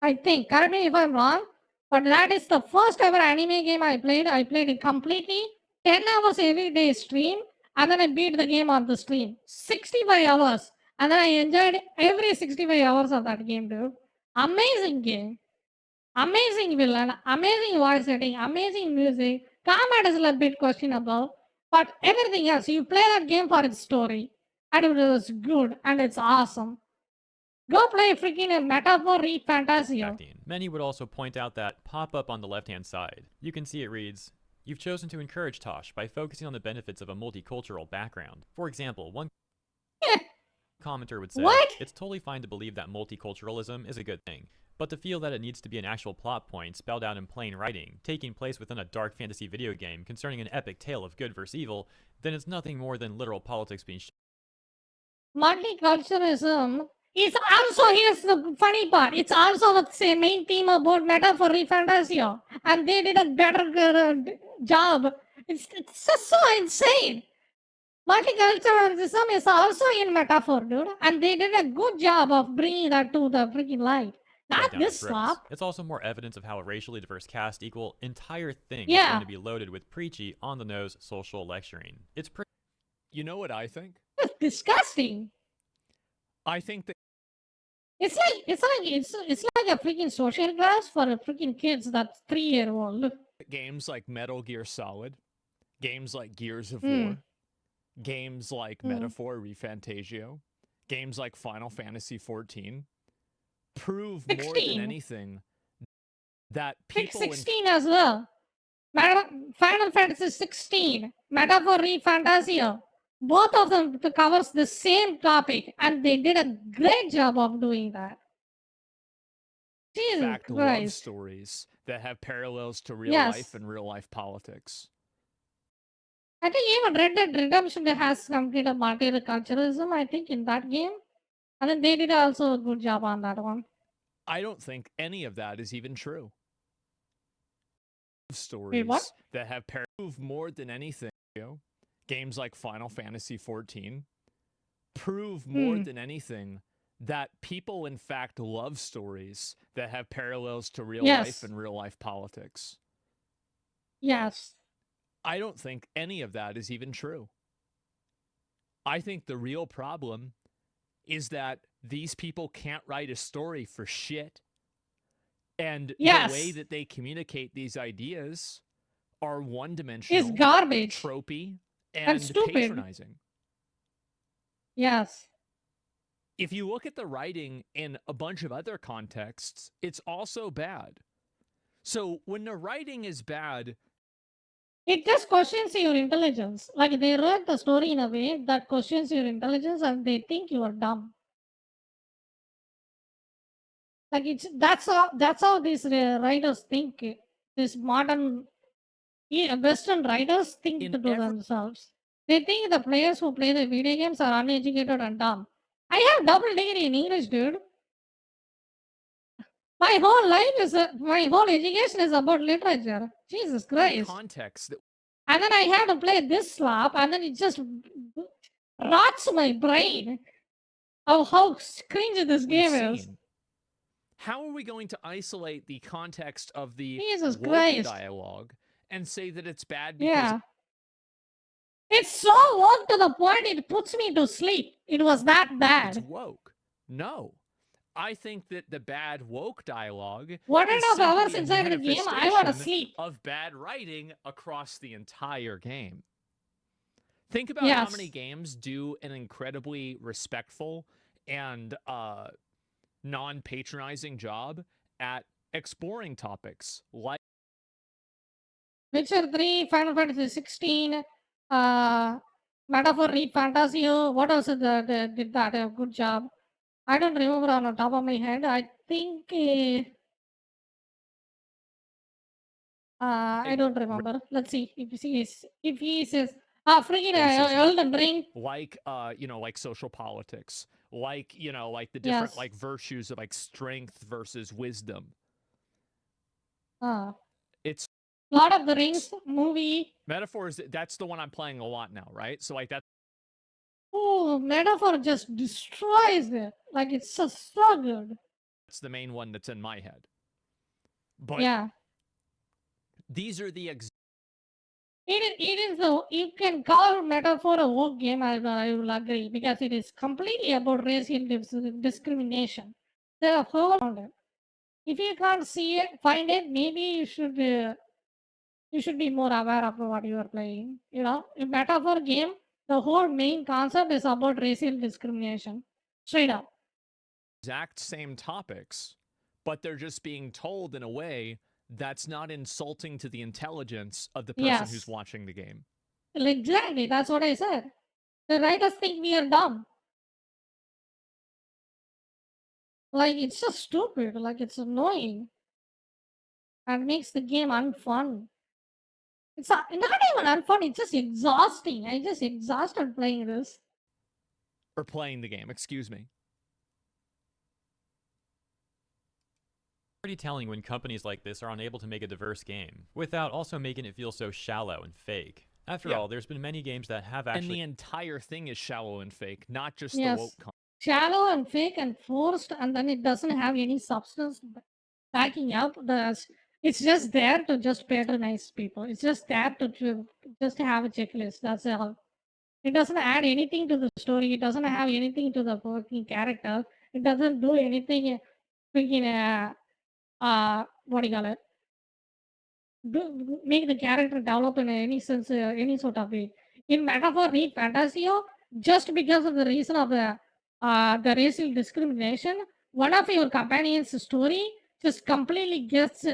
Speaker 1: I think, correct me if I'm wrong, but that is the first ever anime game I played. I played it completely, 10 hours every day stream, and then I beat the game on the stream. 65 hours. And then I enjoyed every 65 hours of that game, dude. Amazing game. Amazing villain, amazing voice setting, amazing music. Combat is a bit questionable, but everything else, you play that game for its story, and it was good, and it's awesome. Go play freaking a Metaphor, read Fantasia.
Speaker 16: Many would also point out that pop-up on the left-hand side. You can see it reads, "You've chosen to encourage Tosh by focusing on the benefits of a multicultural background. For example, one commenter would say,
Speaker 1: What?
Speaker 16: it's totally fine to believe that multiculturalism is a good thing, but to feel that it needs to be an actual plot point spelled out in plain writing, taking place within a dark fantasy video game concerning an epic tale of good versus evil, then it's nothing more than literal politics being
Speaker 1: Multiculturalism is also, here's the funny part, it's also the same main theme about Metaphor Fantasio, and they did a better job. It's just so insane. Multiculturalism is also in Metaphor, dude, and they did a good job of bringing that to the freaking light. Not
Speaker 16: down
Speaker 1: this
Speaker 16: to
Speaker 1: slop.
Speaker 16: It's also more evidence of how a racially diverse cast equal entire thing is
Speaker 1: Yeah.
Speaker 16: going to be loaded with preachy, on-the-nose social lecturing. It's pretty.
Speaker 2: You know what I think?
Speaker 1: It's disgusting.
Speaker 2: I think that
Speaker 1: It's like a freaking social class for a freaking kids that's 3-year-old.
Speaker 2: games like Metal Gear Solid, games like Gears of
Speaker 1: Mm.
Speaker 2: War, games like
Speaker 1: Mm.
Speaker 2: Metaphor Refantasio, games like Final Fantasy XIV prove more
Speaker 1: 16.
Speaker 2: than anything that
Speaker 1: Pick
Speaker 2: people in
Speaker 1: 16 as well. Final Fantasy 16, Metaphor Fantasio. Both of them covers the same topic, and they did a great job of doing that. Jesus
Speaker 2: fact love
Speaker 1: Christ.
Speaker 2: stories that have parallels to real
Speaker 1: Yes.
Speaker 2: life and real life politics.
Speaker 1: I think even Red Dead Redemption has completed multiculturalism, I think, in that game. And then they did also a good job on that one.
Speaker 2: I don't think any of that is even true. Stories
Speaker 1: what?
Speaker 2: that have prove more than anything. Games like Final Fantasy XIV prove more than anything that people in fact love stories that have parallels to real
Speaker 1: Yes.
Speaker 2: life and real life politics.
Speaker 1: Yes.
Speaker 2: I don't think any of that is even true. I think the real problem is that these people can't write a story for shit. And
Speaker 1: Yes.
Speaker 2: the way that they communicate these ideas are one-dimensional,
Speaker 1: It's garbage.
Speaker 2: tropey,
Speaker 1: And
Speaker 2: and
Speaker 1: stupid.
Speaker 2: patronizing.
Speaker 1: Yes.
Speaker 2: If you look at the writing in a bunch of other contexts, it's also bad. So when the writing is bad,
Speaker 1: It just questions your intelligence. Like they wrote the story in a way that questions your intelligence and they think you are dumb. Like that's how these writers think. These modern Western writers think to do themselves. They think the players who play the video games are uneducated and dumb. I have double degree in English, dude. My whole life is my whole education is about literature. Jesus Christ!
Speaker 2: context that
Speaker 1: And then I had to play this slop, and then it just rots my brain of how cringy this game is.
Speaker 2: seen. How are we going to isolate the context of the
Speaker 1: Jesus
Speaker 2: woke
Speaker 1: Christ.
Speaker 2: dialogue and say that it's bad because
Speaker 1: Yeah. It's so woke to the point it puts me to sleep. It was that
Speaker 2: it's
Speaker 1: bad.
Speaker 2: woke? No. I think that the bad woke dialogue
Speaker 1: 1.5
Speaker 2: is
Speaker 1: hours
Speaker 2: simply a
Speaker 1: inside the game, I want to
Speaker 2: manifestation
Speaker 1: sleep.
Speaker 2: of bad writing across the entire game. Think about how many
Speaker 1: Yes.
Speaker 2: games do an incredibly respectful and non-patronizing job at exploring topics like
Speaker 1: Witcher 3, Final Fantasy 16, Metaphor Fantasio. What else did that a good job? I don't remember on the top of my head. I think I don't remember. Let's see if he says freaking Elden Ring.
Speaker 2: like like social politics, like like the different
Speaker 1: Yes.
Speaker 2: like virtues of like strength versus wisdom. It's
Speaker 1: Lord of the Rings movie.
Speaker 2: metaphors. That's the one I'm playing a lot now, right? So like that.
Speaker 1: Oh, Metaphor just destroys it. Like it's just so good.
Speaker 2: That's the main one that's in my head. But
Speaker 1: Yeah.
Speaker 2: these are the
Speaker 1: It is you can call Metaphor a woke game, I will agree, because it is completely about racial discrimination. The whole around it. If you can't see it, find it, maybe you should be more aware of what you are playing. In Metaphor game, the whole main concept is about racial discrimination. Straight up.
Speaker 2: exact same topics, but they're just being told in a way that's not insulting to the intelligence of the person
Speaker 1: Yes.
Speaker 2: who's watching the game.
Speaker 1: Exactly, that's what I said. The writers think we are dumb. Like, it's just stupid. Like, it's annoying. And makes the game unfun. It's not even unfun, it's just exhausting. I just exhausted playing this.
Speaker 2: Or playing the game, excuse me.
Speaker 16: Pretty telling when companies like this are unable to make a diverse game, without also making it feel so shallow and fake. After all, there's been many games that have actually—
Speaker 2: And the entire thing is shallow and fake, not just
Speaker 1: Yes.
Speaker 2: the woke content.
Speaker 1: Shallow and fake and forced, and then it doesn't have any substance backing up. It's just there to just patronize people. It's just there to just have a checklist. That's all. It doesn't add anything to the story. It doesn't have anything to the working character. It doesn't do anything freaking what do you call it? Make the character develop in any sense, any sort of way. In Metaphor, read Fantasio, just because of the reason of the racial discrimination, one of your companions' story just completely gets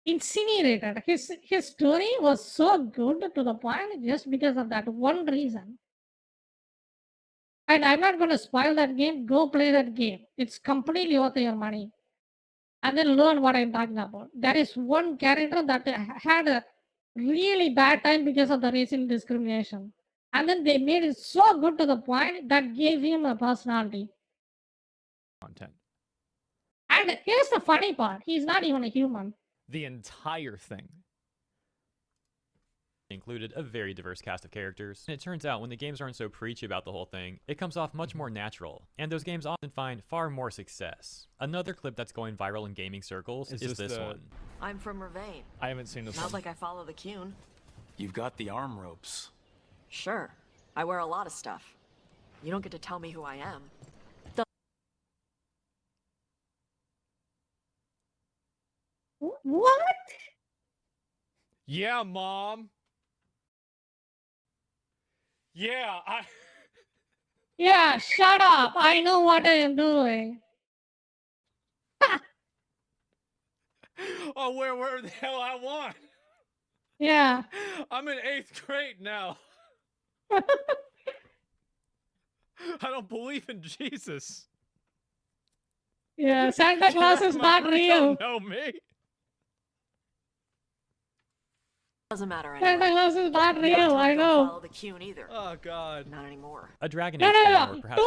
Speaker 1: incinerated. His story was so good to the point just because of that one reason. And I'm not going to spoil that game. Go play that game. It's completely worth your money. And then learn what I'm talking about. There is one character that had a really bad time because of the racial discrimination. And then they made it so good to the point that gave him a personality.
Speaker 2: Content.
Speaker 1: And here's the funny part. He's not even a human.
Speaker 2: The entire thing
Speaker 16: included a very diverse cast of characters. And it turns out when the games aren't so preachy about the whole thing, it comes off much more natural, and those games often find far more success. Another clip that's going viral in gaming circles is this one.
Speaker 18: I'm from Ravane.
Speaker 2: I haven't seen this
Speaker 18: Not
Speaker 2: one.
Speaker 18: like I follow the Cune.
Speaker 3: You've got the arm ropes.
Speaker 18: Sure. I wear a lot of stuff. You don't get to tell me who I am.
Speaker 1: What?
Speaker 2: Yeah, Mom. Yeah,
Speaker 1: Yeah, shut up. I know what I am doing.
Speaker 2: Oh, where the hell I want?
Speaker 1: Yeah.
Speaker 2: I'm in 8th grade now. I don't believe in Jesus.
Speaker 1: Yeah, Santa Claus is not
Speaker 2: You
Speaker 1: real.
Speaker 2: don't know me.
Speaker 18: Doesn't matter anyway.
Speaker 1: Santa Claus is not
Speaker 18: You
Speaker 1: real, I
Speaker 18: don't
Speaker 1: know.
Speaker 18: follow the Cune either.
Speaker 2: Oh, God.
Speaker 18: Not anymore.
Speaker 16: A Dragon
Speaker 1: No,
Speaker 16: Age
Speaker 1: no,
Speaker 16: fan,
Speaker 1: no.
Speaker 16: or perhaps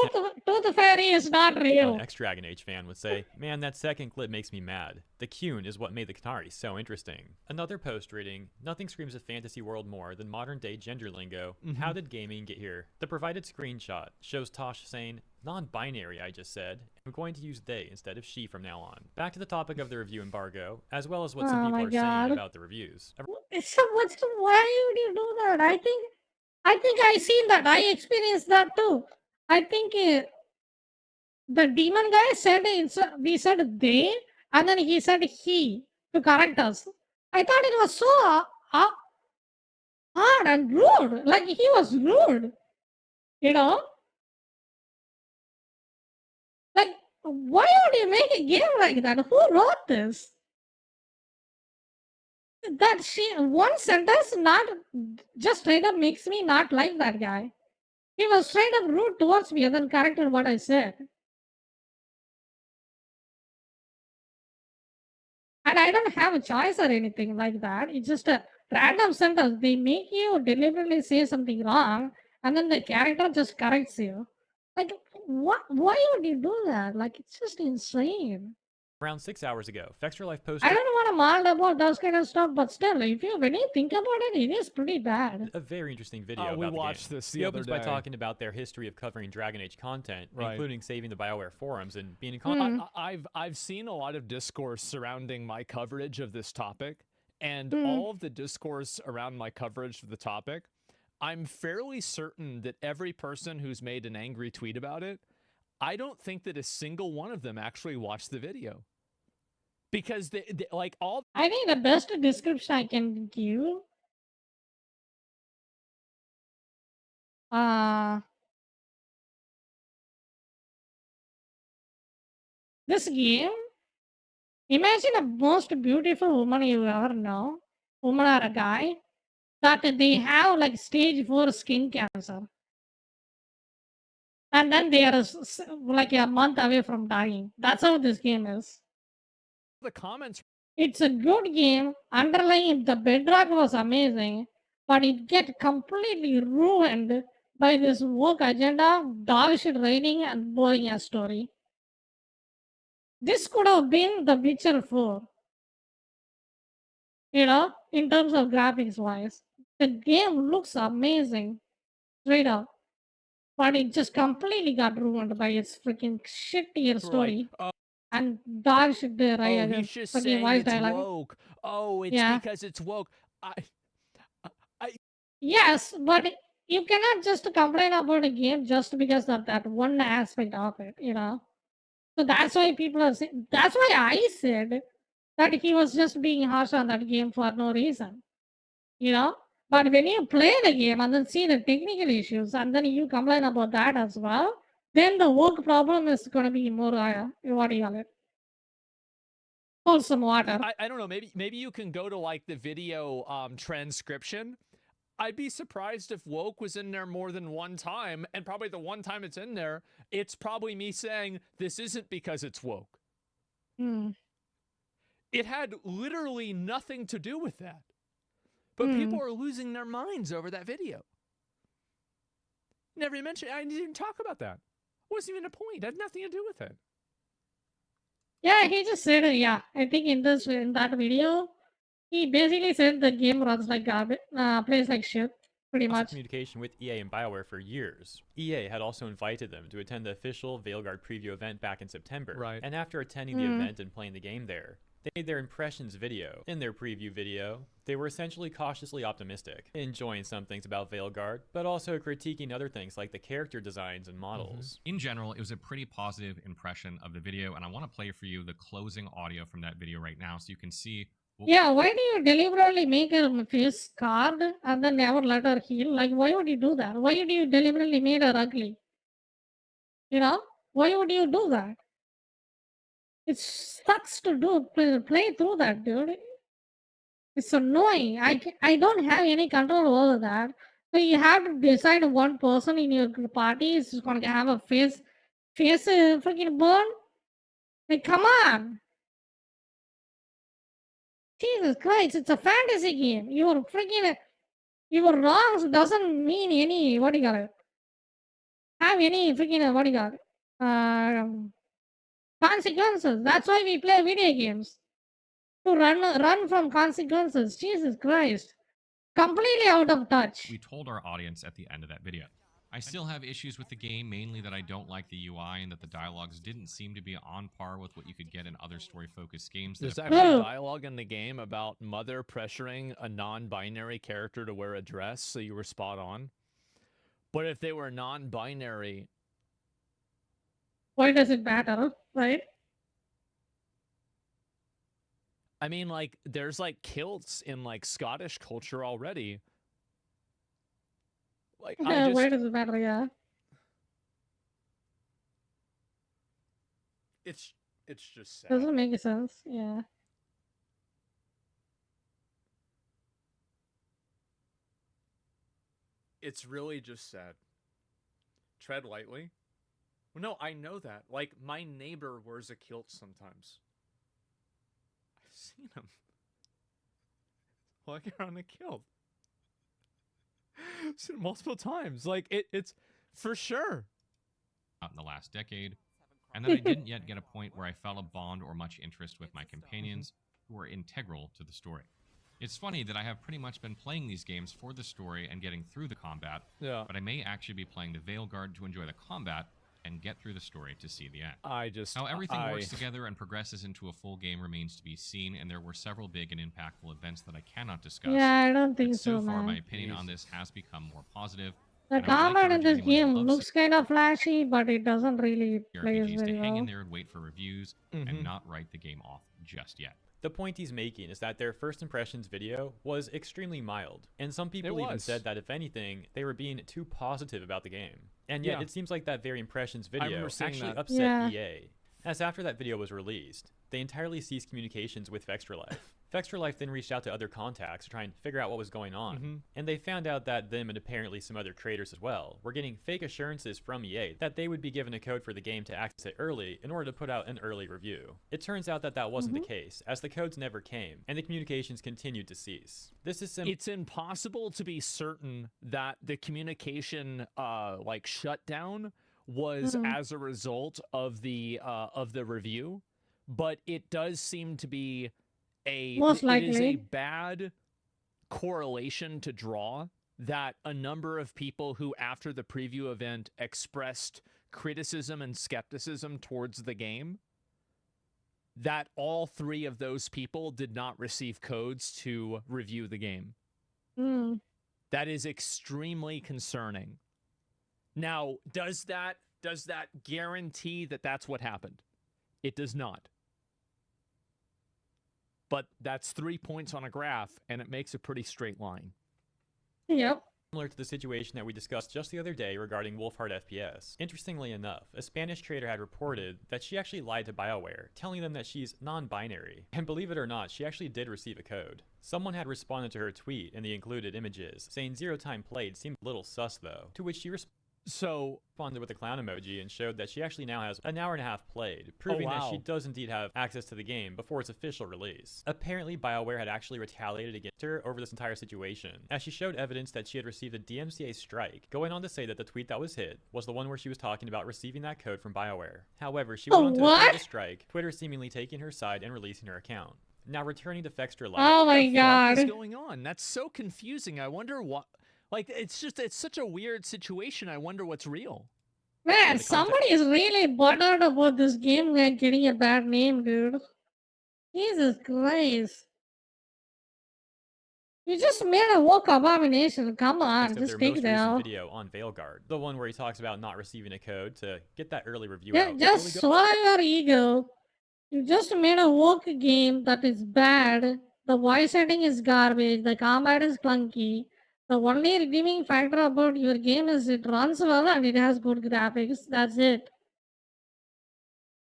Speaker 1: Tooth Fairy is not real.
Speaker 16: an ex-Dragon Age fan would say, man, that second clip makes me mad. The Cune is what made the Qunari so interesting. Another post reading, nothing screams a fantasy world more than modern-day gender lingo. How did gaming get here? The provided screenshot shows Tosh saying, non-binary, I just said. I'm going to use they instead of she from now on. Back to the topic of the review embargo, as well as what some
Speaker 1: Oh
Speaker 16: people
Speaker 1: my
Speaker 16: are
Speaker 1: God.
Speaker 16: saying about the reviews.
Speaker 1: Why would you do that? I think I seen that. I experienced that too. I think the demon guy said we said they, and then he said he to correct us. I thought it was so hard and rude. Like he was rude, you know. Like, why would you make a game like that? Who wrote this? That one sentence not just straight up makes me not like that guy. He was straight up rude towards me and then corrected what I said. And I don't have a choice or anything like that. It's just a random sentence. They make you deliberately say something wrong, and then the character just corrects you. Like, what? Why would you do that? Like, it's just insane.
Speaker 16: Around 6 hours ago, Fextra Life posted
Speaker 1: I don't want to maul about those kind of stuff, but still, when you think about it, it is pretty bad.
Speaker 16: a very interesting video
Speaker 2: we
Speaker 16: about the
Speaker 2: watched
Speaker 16: game.
Speaker 2: this the
Speaker 16: He
Speaker 2: other
Speaker 16: opens by
Speaker 2: day.
Speaker 16: talking about their history of covering Dragon Age content,
Speaker 2: Right.
Speaker 16: including saving the BioWare forums and being in
Speaker 1: Hmm.
Speaker 16: contact.
Speaker 2: I've seen a lot of discourse surrounding my coverage of this topic, and
Speaker 1: Hmm.
Speaker 2: all of the discourse around my coverage of the topic, I'm fairly certain that every person who's made an angry tweet about it, I don't think that a single one of them actually watched the video. Because they like all
Speaker 1: I think the best description I can give. This game. Imagine a most beautiful woman you ever know, woman or a guy, that they have like stage 4 skin cancer. and then they are like a month away from dying. That's how this game is.
Speaker 2: The comments.
Speaker 1: It's a good game. Underlying the bedrock was amazing, but it get completely ruined by this woke agenda, dog shit writing, and boring ass story. This could have been The Witcher 4. You know, in terms of graphics wise. The game looks amazing. Straight up. But it just completely got ruined by its freaking shittier story. And dog shit there,
Speaker 2: Oh,
Speaker 1: right?
Speaker 2: he's just
Speaker 1: Freaking
Speaker 2: saying
Speaker 1: voice
Speaker 2: it's
Speaker 1: dialogue.
Speaker 2: woke. Oh, it's
Speaker 1: Yeah.
Speaker 2: because it's woke.
Speaker 1: Yes, but you cannot just complain about a game just because of that one aspect of it, you know? So that's why people are saying, that's why I said that he was just being harsh on that game for no reason, you know? But when you play the game and then see the technical issues and then you complain about that as well, then the work problem is going to be more, what do you call it? Pour some water.
Speaker 2: I don't know. Maybe you can go to like the video transcription. I'd be surprised if woke was in there more than one time, and probably the one time it's in there, it's probably me saying this isn't because it's woke.
Speaker 1: Hmm.
Speaker 2: It had literally nothing to do with that. But people are losing their minds over that video. Never mentioned. I didn't even talk about that. Wasn't even a point. It had nothing to do with it.
Speaker 1: Yeah, he just said, yeah, I think in that video, he basically said the game runs like garbage, plays like shit, pretty
Speaker 16: Also
Speaker 1: much.
Speaker 16: communication with EA and BioWare for years. EA had also invited them to attend the official Veilguard preview event back in September.
Speaker 2: Right.
Speaker 16: And after attending the event and playing the game there, they made their impressions video. In their preview video, they were essentially cautiously optimistic, enjoying some things about Veilguard, but also critiquing other things like the character designs and models.
Speaker 8: In general, it was a pretty positive impression of the video, and I want to play for you the closing audio from that video right now so you can see.
Speaker 1: Yeah, why do you deliberately make her face scarred and then never let her heal? Like, why would you do that? Why would you deliberately make her ugly? You know? Why would you do that? It sucks to play through that, dude. It's annoying. I don't have any control over that. So you have to decide one person in your party is going to have a face freaking burn. Like, come on. Jesus Christ, it's a fantasy game. Your wrongs doesn't mean any, what do you got it? Have any freaking, what do you got it? Consequences. That's why we play video games. To run from consequences. Jesus Christ. Completely out of touch.
Speaker 8: We told our audience at the end of that video. I still have issues with the game, mainly that I don't like the UI and that the dialogues didn't seem to be on par with what you could get in other story-focused games.
Speaker 2: There's actually dialogue in the game about Mother pressuring a non-binary character to wear a dress, so you were spot on. But if they were non-binary...
Speaker 1: Why does it matter, right?
Speaker 2: I mean, like, there's, like, kilts in, like, Scottish culture already. Like,
Speaker 1: Why does it matter, yeah?
Speaker 2: It's just sad.
Speaker 1: Doesn't make sense, yeah.
Speaker 2: It's really just sad. Tread lightly. Well, no, I know that. Like, my neighbor wears a kilt sometimes. I've seen him. Walking around a kilt. I've seen it multiple times. Like, it's for sure.
Speaker 8: Out in the last decade, and that I didn't yet get a point where I felt a bond or much interest with my companions who were integral to the story. It's funny that I have pretty much been playing these games for the story and getting through the combat, but I may actually be playing the Veilguard to enjoy the combat and get through the story to see the end. How everything works together and progresses into a full game remains to be seen, and there were several big and impactful events that I cannot discuss.
Speaker 1: Yeah, I don't think
Speaker 8: but so
Speaker 1: so,
Speaker 8: far,
Speaker 1: man.
Speaker 8: my opinion on this has become more positive.
Speaker 1: The
Speaker 8: and I would like
Speaker 1: combat
Speaker 8: to
Speaker 1: in
Speaker 8: urge
Speaker 1: this
Speaker 8: anyone who
Speaker 1: game
Speaker 8: loves
Speaker 1: looks kind of flashy, but it doesn't really play
Speaker 8: RPGs
Speaker 1: very
Speaker 8: to hang in
Speaker 1: well.
Speaker 8: there and wait for reviews and not write the game off just yet.
Speaker 16: The point he's making is that their first impressions video was extremely mild, and some people even
Speaker 2: was.
Speaker 16: said that if anything, they were being too positive about the game. And yet,
Speaker 2: Yeah.
Speaker 16: it seems like that very impressions video
Speaker 2: remember seeing
Speaker 16: actually
Speaker 2: that.
Speaker 16: upset
Speaker 1: Yeah.
Speaker 16: EA. As after that video was released, they entirely ceased communications with Vextra Life. Vextra Life then reached out to other contacts to try and figure out what was going on, and they found out that them and apparently some other creators as well were getting fake assurances from EA that they would be given a code for the game to access it early in order to put out an early review. It turns out that that wasn't the case, as the codes never came, and the communications continued to cease. This is
Speaker 2: It's impossible to be certain that the communication like shutdown was as a result of the review, but it does seem to be it is a bad correlation to draw that a number of people who after the preview event expressed criticism and skepticism towards the game, that all three of those people did not receive codes to review the game. That is extremely concerning. Now, does that guarantee that that's what happened? It does not. But that's 3 points on a graph, and it makes a pretty straight line.
Speaker 1: Yep.
Speaker 16: Similar to the situation that we discussed just the other day regarding Wolfheart FPS. Interestingly enough, a Spanish trader had reported that she actually lied to BioWare, telling them that she's non-binary. And believe it or not, she actually did receive a code. Someone had responded to her tweet in the included images, saying 0 time played seemed a little sus though, to which she responded with a clown emoji and showed that she actually now has an hour and a half played, proving that she does indeed have access to the game before its official release. Apparently, BioWare had actually retaliated against her over this entire situation, as she showed evidence that she had received a DMCA strike, going on to say that the tweet that was hit was the one where she was talking about receiving that code from BioWare. However, she went on to appeal the strike, Twitter seemingly taking her side and releasing her account. Now returning to Vextra Life.
Speaker 1: Oh my god.
Speaker 2: What is going on? That's so confusing. I wonder what... Like, it's such a weird situation. I wonder what's real.
Speaker 1: Man, somebody is really bothered about this game and getting a bad name, dude. Jesus Christ. You just made a woke abomination. Come on, just take it out.
Speaker 16: Video on Veilguard, the one where he talks about not receiving a code to get that early review
Speaker 1: Yeah,
Speaker 16: out.
Speaker 1: just swallow your ego. You just made a woke game that is bad. The voice acting is garbage. The combat is clunky. The only redeeming factor about your game is it runs well and it has good graphics. That's it.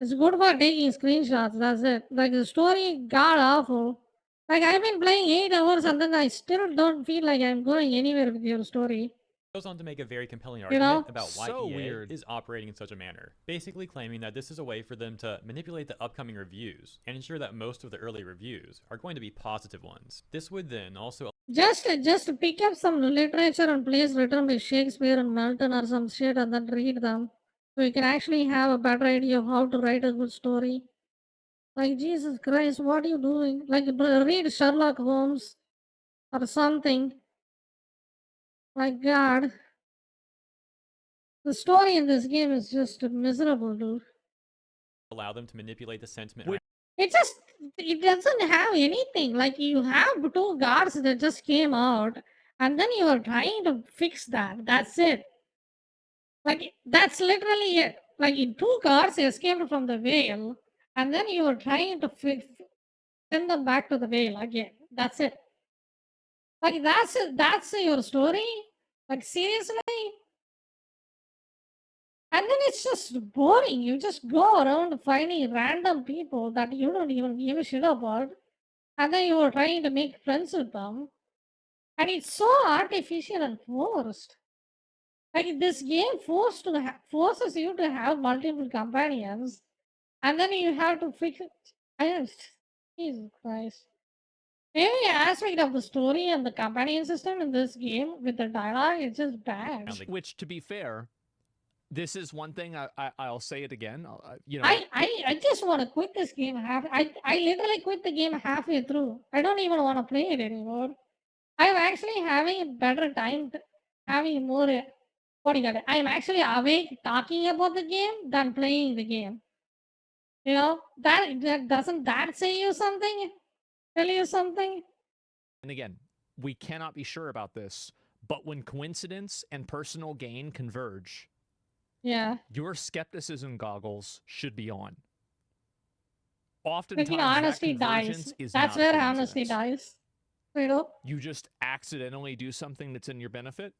Speaker 1: It's good for taking screenshots. That's it. Like the story, god awful. Like I've been playing 8 hours and then I still don't feel like I'm going anywhere with your story.
Speaker 16: Goes on to make a very compelling
Speaker 1: You
Speaker 16: argument
Speaker 1: know?
Speaker 16: about why
Speaker 2: So
Speaker 16: EA
Speaker 2: weird.
Speaker 16: is operating in such a manner, basically claiming that this is a way for them to manipulate the upcoming reviews and ensure that most of the early reviews are going to be positive ones. This would then also
Speaker 1: Just pick up some literature and plays written by Shakespeare and Milton or some shit and then read them. So you can actually have a better idea of how to write a good story. Like, Jesus Christ, what are you doing? Like, read Sherlock Holmes or something. My God. The story in this game is just miserable, dude.
Speaker 16: allow them to manipulate the sentiment.
Speaker 1: It doesn't have anything. Like, you have 2 guards that just came out, and then you are trying to fix that. That's it. Like, that's literally it. Like, 2 guards escaped from the Vale, and then you are trying to send them back to the Vale again. That's it. Like, that's it. That's your story? Like, seriously? And then it's just boring. You just go around finding random people that you don't even give a shit about. And then you are trying to make friends with them. And it's so artificial and forced. Like this game forces you to have multiple companions. And then you have to fix it. Jesus Christ. Every aspect of the story and the companion system in this game with the dialogue is just bad.
Speaker 2: Which, to be fair, this is one thing I'll say it again.
Speaker 1: I just want to quit this game. I literally quit the game halfway through. I don't even want to play it anymore. I'm actually having a better time, having more. What do you got? I'm actually awake talking about the game than playing the game. You know that doesn't that say you something? Tell you something?
Speaker 2: And again, we cannot be sure about this, but when coincidence and personal gain converge,
Speaker 1: yeah,
Speaker 2: your skepticism goggles should be on. Oftentimes,
Speaker 1: honesty
Speaker 2: that
Speaker 1: dies.
Speaker 2: convergence is
Speaker 1: That's
Speaker 2: not a
Speaker 1: where honesty dies. You know?
Speaker 2: You just accidentally do something that's in your benefit.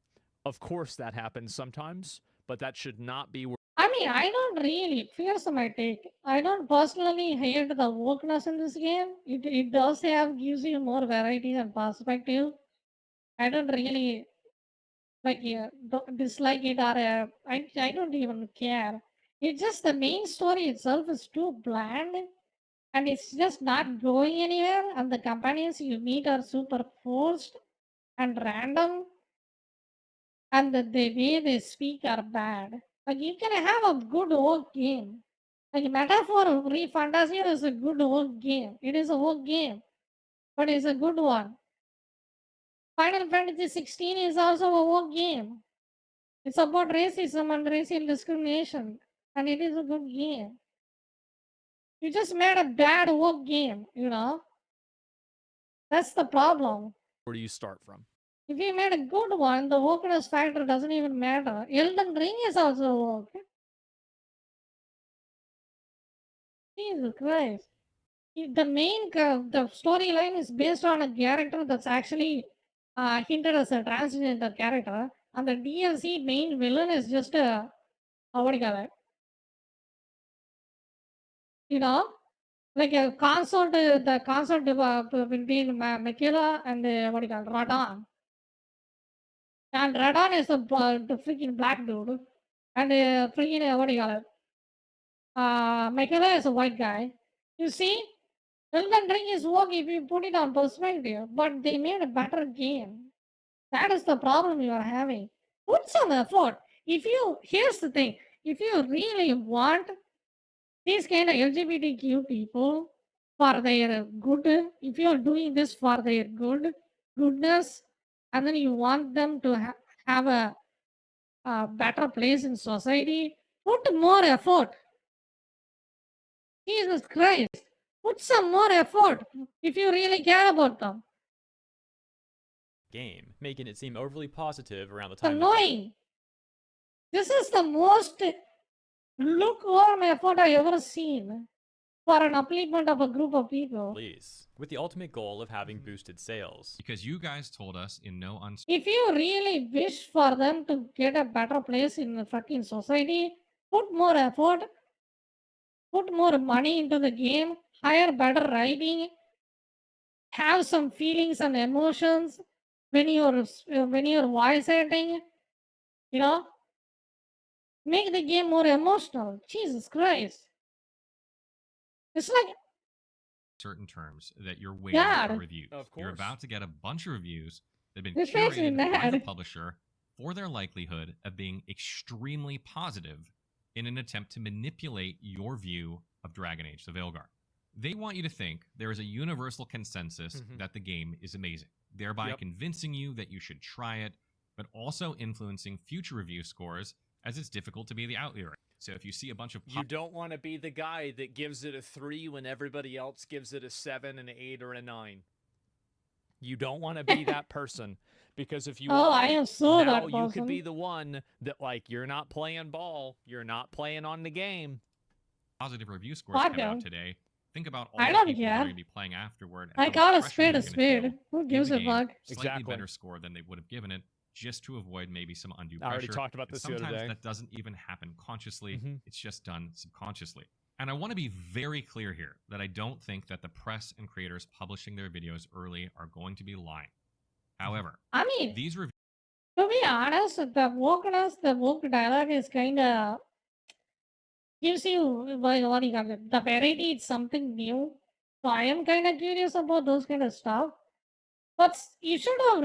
Speaker 2: Of course, that happens sometimes, but that should not be where.
Speaker 1: I See, I don't really, here's my take. I don't personally hate the wokeness in this game. It does gives you more variety and perspective. I don't really dislike it or I don't even care. It's just the main story itself is too bland and it's just not going anywhere. And the companions you meet are super forced and random, and the way they speak are bad. Like you can have a good old game. Like Metaphor Free Fantasy is a good old game. It is a old game, but it's a good one. Final Fantasy 16 is also a old game. It's about racism and racial discrimination, and it is a good game. You just made a bad woke game, you know? That's the problem.
Speaker 2: Where do you start from?
Speaker 1: If you made a good one, the wokeness factor doesn't even matter. Elden Ring is also woke. Jesus Christ. The the storyline is based on a character that's actually hinted as a transgender character, and the DLC main villain is just a, what do you call it? You know, like a consort, the consort between Michaela and what do you call it, Radon. And Radon is the freaking black dude, and freaking what do you call it? Michaela is a white guy. You see, Elden Ring is woke if you put it on perspective, but they made a better game. That is the problem you are having. Put some effort. Here's the thing, if you really want these kind of LGBTQ people for their good, if you are doing this for their goodness, and then you want them to have a better place in society, put more effort. Jesus Christ. Put some more effort if you really care about them.
Speaker 16: Game, making it seem overly positive around the
Speaker 1: It's
Speaker 16: time.
Speaker 1: annoying. This is the most lukewarm effort I ever seen for an upliftment of a group of people.
Speaker 16: Release, with the ultimate goal of having boosted sales.
Speaker 8: Because you guys told us in no
Speaker 1: If you really wish for them to get a better place in the fucking society, put more effort, put more money into the game, hire better writing, have some feelings and emotions when you're voice acting, you know, make the game more emotional. Jesus Christ. It's like
Speaker 8: certain terms that you're waiting for reviews.
Speaker 2: Of course.
Speaker 8: You're about to get a bunch of reviews that have been
Speaker 1: This makes me
Speaker 8: curated by the
Speaker 1: mad.
Speaker 8: publisher for their likelihood of being extremely positive in an attempt to manipulate your view of Dragon Age the Veilguard. They want you to think there is a universal consensus that the game is amazing, thereby convincing you that you should try it, but also influencing future review scores as it's difficult to be the outlier. So if you see a bunch of
Speaker 2: You don't want to be the guy that gives it a 3 when everybody else gives it a 7, an 8, or a 9. You don't want to be that person, because if you
Speaker 1: Oh,
Speaker 2: are,
Speaker 1: I am so
Speaker 2: now
Speaker 1: that
Speaker 2: you
Speaker 1: person.
Speaker 2: could be the one that, like, you're not playing ball, you're not playing on the game.
Speaker 8: positive review scores
Speaker 1: I
Speaker 8: come out
Speaker 1: don't.
Speaker 8: today, think about all
Speaker 1: I
Speaker 8: the
Speaker 1: don't
Speaker 8: people that are
Speaker 1: care.
Speaker 8: going to be playing afterward.
Speaker 1: I
Speaker 8: how
Speaker 1: call a
Speaker 8: much
Speaker 1: spade
Speaker 8: pressure
Speaker 1: a
Speaker 8: they're gonna
Speaker 1: spade.
Speaker 8: feel
Speaker 1: Who
Speaker 8: to
Speaker 1: gives
Speaker 8: give
Speaker 1: a
Speaker 8: the game
Speaker 1: fuck?
Speaker 8: Slightly
Speaker 2: Exactly.
Speaker 8: better score than they would have given it, just to avoid maybe some undue
Speaker 2: I already
Speaker 8: pressure.
Speaker 2: talked about
Speaker 8: And
Speaker 2: this the other
Speaker 8: sometimes
Speaker 2: day.
Speaker 8: that doesn't even happen consciously. It's just done subconsciously. And I want to be very clear here that I don't think that the press and creators publishing their videos early are going to be lying. However,
Speaker 1: I mean,
Speaker 8: these reviews
Speaker 1: to be honest, the woke dialogue is kind of gives you what do you call it? The variety. It's something new. So I am kind of curious about those kind of stuff. But you should have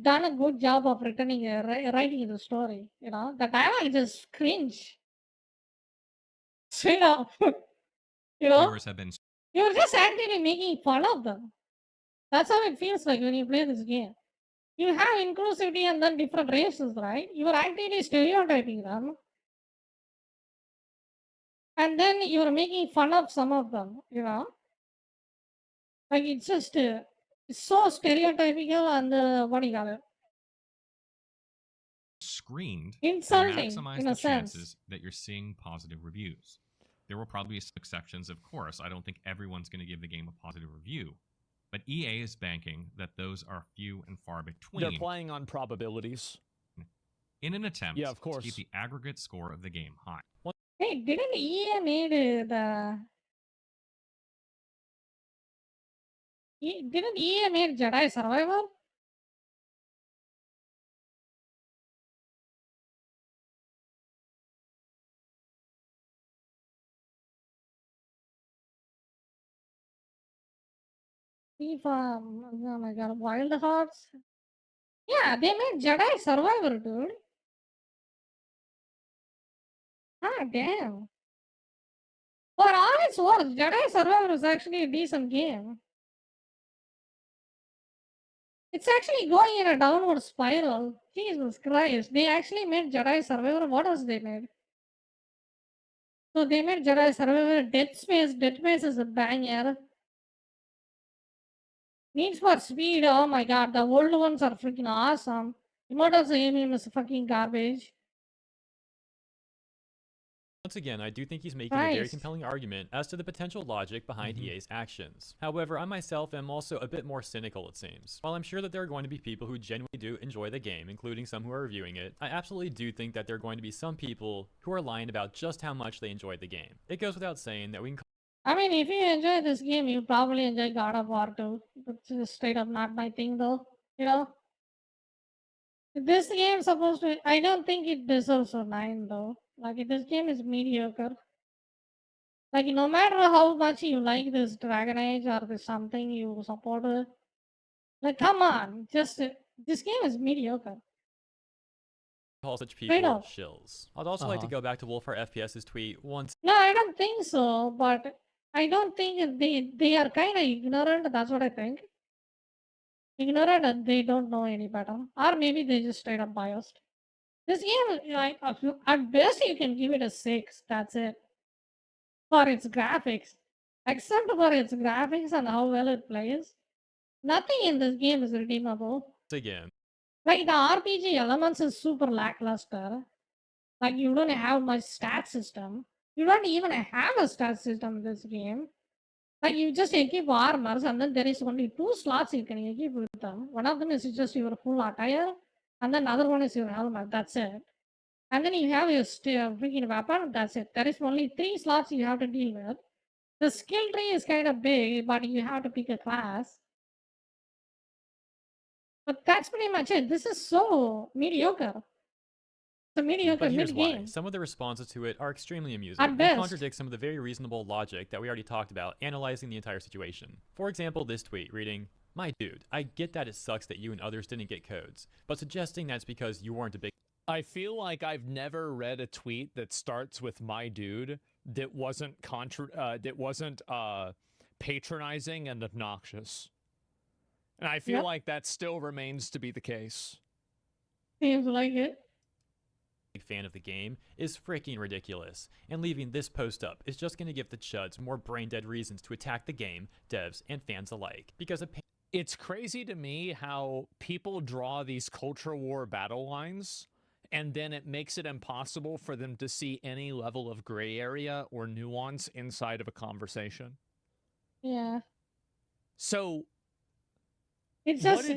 Speaker 1: done a good job of writing the story. You know, the dialogue is just cringe. Straight up. You know,
Speaker 8: viewers have been
Speaker 1: you're just actively making fun of them. That's how it feels like when you play this game. You have inclusivity and then different races, right? You are actively stereotyping them. And then you're making fun of some of them, you know? Like it's just it's so stereotypical and what do you call it?
Speaker 8: screened
Speaker 1: Insulting,
Speaker 8: to maximize
Speaker 1: in
Speaker 8: the
Speaker 1: a sense.
Speaker 8: chances that you're seeing positive reviews. There will probably be some exceptions, of course. I don't think everyone's going to give the game a positive review. But EA is banking that those are few and far between.
Speaker 2: They're playing on probabilities.
Speaker 8: in an attempt
Speaker 2: Yeah, of
Speaker 8: to
Speaker 2: course.
Speaker 8: keep the aggregate score of the game high.
Speaker 1: Hey, didn't EA made didn't EA made Jedi Survivor? FIFA, oh my god, Wild Hearts. Yeah, they made Jedi Survivor, dude. Ah, damn. For all its worth, Jedi Survivor is actually a decent game. It's actually going in a downward spiral. Jesus Christ. They actually made Jedi Survivor. What else they made? So they made Jedi Survivor, Dead Space. Dead Space is a banger. Need for Speed, oh my god, the old ones are freaking awesome. Immortals Aim is fucking garbage.
Speaker 16: Once again, I do think he's making a very
Speaker 1: Christ.
Speaker 16: compelling argument as to the potential logic behind EA's actions. However, I myself am also a bit more cynical, it seems. While I'm sure that there are going to be people who genuinely do enjoy the game, including some who are reviewing it, I absolutely do think that there are going to be some people who are lying about just how much they enjoyed the game. It goes without saying that we can
Speaker 1: I mean, if you enjoy this game, you probably enjoy God of War too. That's just straight up not my thing though. You know? This game supposed to, I don't think it deserves a 9 though. Like, this game is mediocre. Like, no matter how much you like this Dragon Age or this something you support it, like, come on, just, this game is mediocre.
Speaker 16: call such
Speaker 1: Straight
Speaker 16: people
Speaker 1: up.
Speaker 16: shills. I'd also like to go back to Wolfhard FPS's tweet once.
Speaker 1: No, I don't think so, but I don't think they are kind of ignorant, that's what I think. Ignorant and they don't know any better. Or maybe they just straight up biased. This game, like, at best you can give it a 6, that's it. For its graphics. Except for its graphics and how well it plays, nothing in this game is redeemable.
Speaker 16: Again,
Speaker 1: Like, the RPG elements is super lackluster. Like, you don't have much stat system. You don't even have a stat system in this game. Like, you just equip armors and then there is only 2 slots you can equip with them. One of them is just your full attire and then another one is your helmet, that's it. And then you have your freaking weapon, that's it. There is only 3 slots you have to deal with. The skill tree is kind of big, but you have to pick a class. But that's pretty much it. This is so mediocre. It's a mediocre
Speaker 16: But here's why.
Speaker 1: mid-game.
Speaker 16: Some of the responses to it are extremely amusing
Speaker 1: At
Speaker 16: and
Speaker 1: best.
Speaker 16: contradict some of the very reasonable logic that we already talked about analyzing the entire situation. For example, this tweet reading, "My dude, I get that it sucks that you and others didn't get codes, but suggesting that's because you weren't a big..."
Speaker 2: I feel like I've never read a tweet that starts with "my dude" that wasn't patronizing and obnoxious. And I feel
Speaker 1: Yep.
Speaker 2: like that still remains to be the case.
Speaker 1: Seems like it.
Speaker 16: Big fan of the game is freaking ridiculous, and leaving this post up is just going to give the chuds more brain-dead reasons to attack the game, devs, and fans alike, because
Speaker 2: It's crazy to me how people draw these culture war battle lines, and then it makes it impossible for them to see any level of gray area or nuance inside of a conversation.
Speaker 1: Yeah.
Speaker 2: So
Speaker 1: It's
Speaker 2: What
Speaker 1: just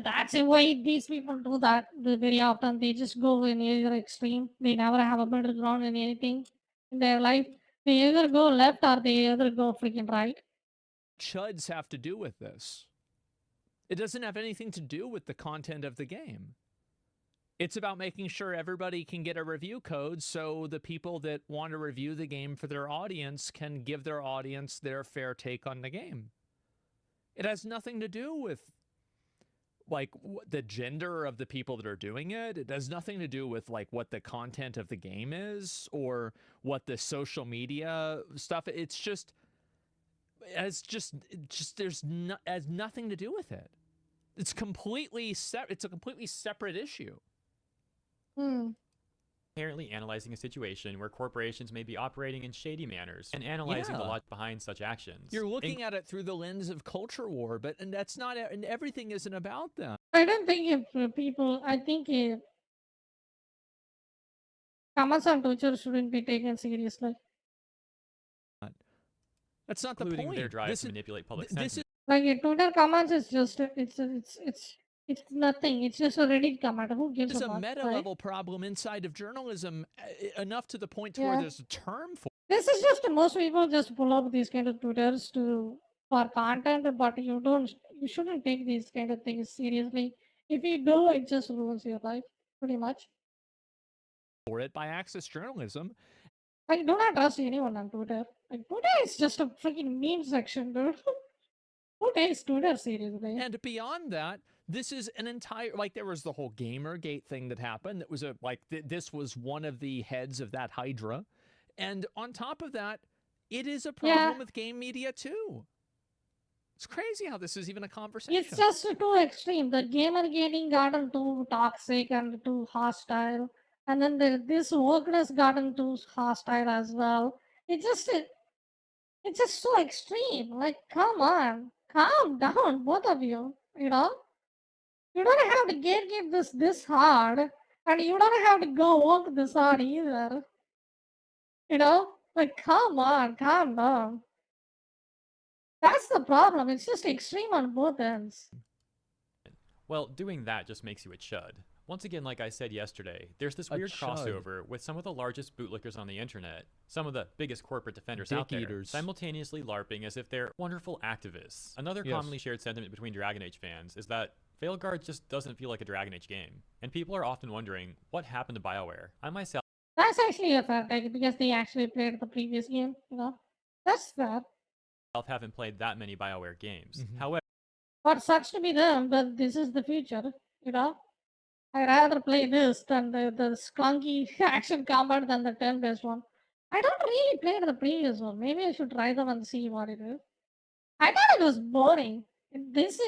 Speaker 1: that's why these people do that very often. They just go in either extreme. They never have a middle ground in anything in their life. They either go left or they either go freaking right.
Speaker 2: chuds have to do with this? It doesn't have anything to do with the content of the game. It's about making sure everybody can get a review code so the people that want to review the game for their audience can give their audience their fair take on the game. It has nothing to do with like the gender of the people that are doing it. It has nothing to do with like what the content of the game is or what the social media stuff. It's just has nothing to do with it. It's a completely separate issue.
Speaker 16: Apparently analyzing a situation where corporations may be operating in shady manners and analyzing the
Speaker 2: Yeah.
Speaker 16: logic behind such actions.
Speaker 2: You're looking at it through the lens of culture war, and that's not, and everything isn't about them.
Speaker 1: I don't think if people, I think comments on Twitter shouldn't be taken seriously.
Speaker 2: That's not the
Speaker 16: including
Speaker 2: point.
Speaker 16: their drive
Speaker 2: This
Speaker 16: to
Speaker 2: is-
Speaker 16: manipulate public
Speaker 2: this
Speaker 16: sentiment.
Speaker 1: Like Twitter comments is just it's It's nothing. It's just a Reddit comment. Who gives
Speaker 2: It's
Speaker 1: a
Speaker 2: a
Speaker 1: fuck,
Speaker 2: meta
Speaker 1: right?
Speaker 2: level problem inside of journalism, enough to the point to where
Speaker 1: Yeah.
Speaker 2: there's a term for
Speaker 1: This is just most people just pull up these kind of Twitters for content, but you shouldn't take these kind of things seriously. If you do, it just ruins your life, pretty much.
Speaker 2: it by Access Journalism.
Speaker 1: I do not trust anyone on Twitter. Like Twitter is just a freaking meme section, dude. Who takes Twitter seriously?
Speaker 2: And beyond that, this is an entire, like, there was the whole Gamergate thing that happened. That was this was one of the heads of that Hydra. And on top of that, it is a problem with game media too. It's crazy how this is even a conversation.
Speaker 1: It's just too extreme. The gamer getting gotten too toxic and too hostile, and then this wokeness gotten too hostile as well. It's just so extreme. Like, come on, calm down, both of you. You know, you don't have to get this hard, and you don't have to go woke this hard either. You know, like, come on, calm down. That's the problem. It's just extreme on both ends.
Speaker 16: Well, doing that just makes you a chud. Once again, like I said yesterday, there's this
Speaker 2: A
Speaker 16: weird
Speaker 2: chud.
Speaker 16: crossover with some of the largest bootlickers on the internet, some of the biggest corporate defenders
Speaker 2: Dick
Speaker 16: out there,
Speaker 2: eaters.
Speaker 16: simultaneously LARPing as if they're wonderful activists. Another
Speaker 2: Yes.
Speaker 16: commonly shared sentiment between Dragon Age fans is that Veilguard just doesn't feel like a Dragon Age game, and people are often wondering what happened to BioWare. I myself
Speaker 1: That's actually a fair take because they actually played the previous game, you know? That's fair.
Speaker 16: haven't played that many BioWare games.
Speaker 2: Mm-hmm.
Speaker 16: However,
Speaker 1: What sucks to be them, but this is the future, you know? I'd rather play this than the clunky action combat than the turn-based one. I don't really play the previous one. Maybe I should try them and see what it is. I thought it was boring. This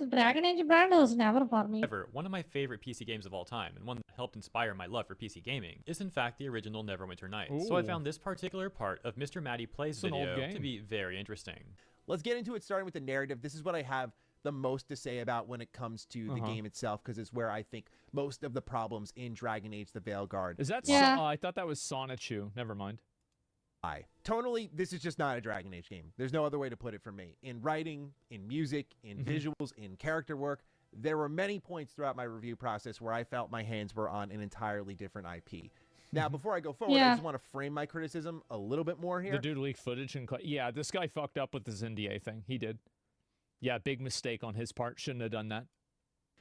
Speaker 1: Dragon Age brand was never for me.
Speaker 16: However, one of my favorite PC games of all time, and one that helped inspire my love for PC gaming, is in fact the original Neverwinter Nights. So I
Speaker 14: Ooh.
Speaker 16: found this particular part of Mr. Matty Plays
Speaker 14: It's an old
Speaker 16: video to
Speaker 14: game.
Speaker 16: be very interesting.
Speaker 14: Let's get into it, starting with the narrative. This is what I have the most to say about when it comes to the
Speaker 2: Uh-huh.
Speaker 14: game itself, because it's where I think most of the problems in Dragon Age the Veilguard.
Speaker 2: Is that? I thought that was Sonichu. Never mind.
Speaker 14: Tonally, this is just not a Dragon Age game. There's no other way to put it for me. In writing, in music, in
Speaker 2: Mhm.
Speaker 14: visuals, in character work, there were many points throughout my review process where I felt my hands were on an entirely different IP. Now, before I go forward, I
Speaker 1: Yeah.
Speaker 14: just want to frame my criticism a little bit more here.
Speaker 2: The dude leaked footage and yeah, this guy fucked up with his NDA thing. He did. Yeah, big mistake on his part. Shouldn't have done that.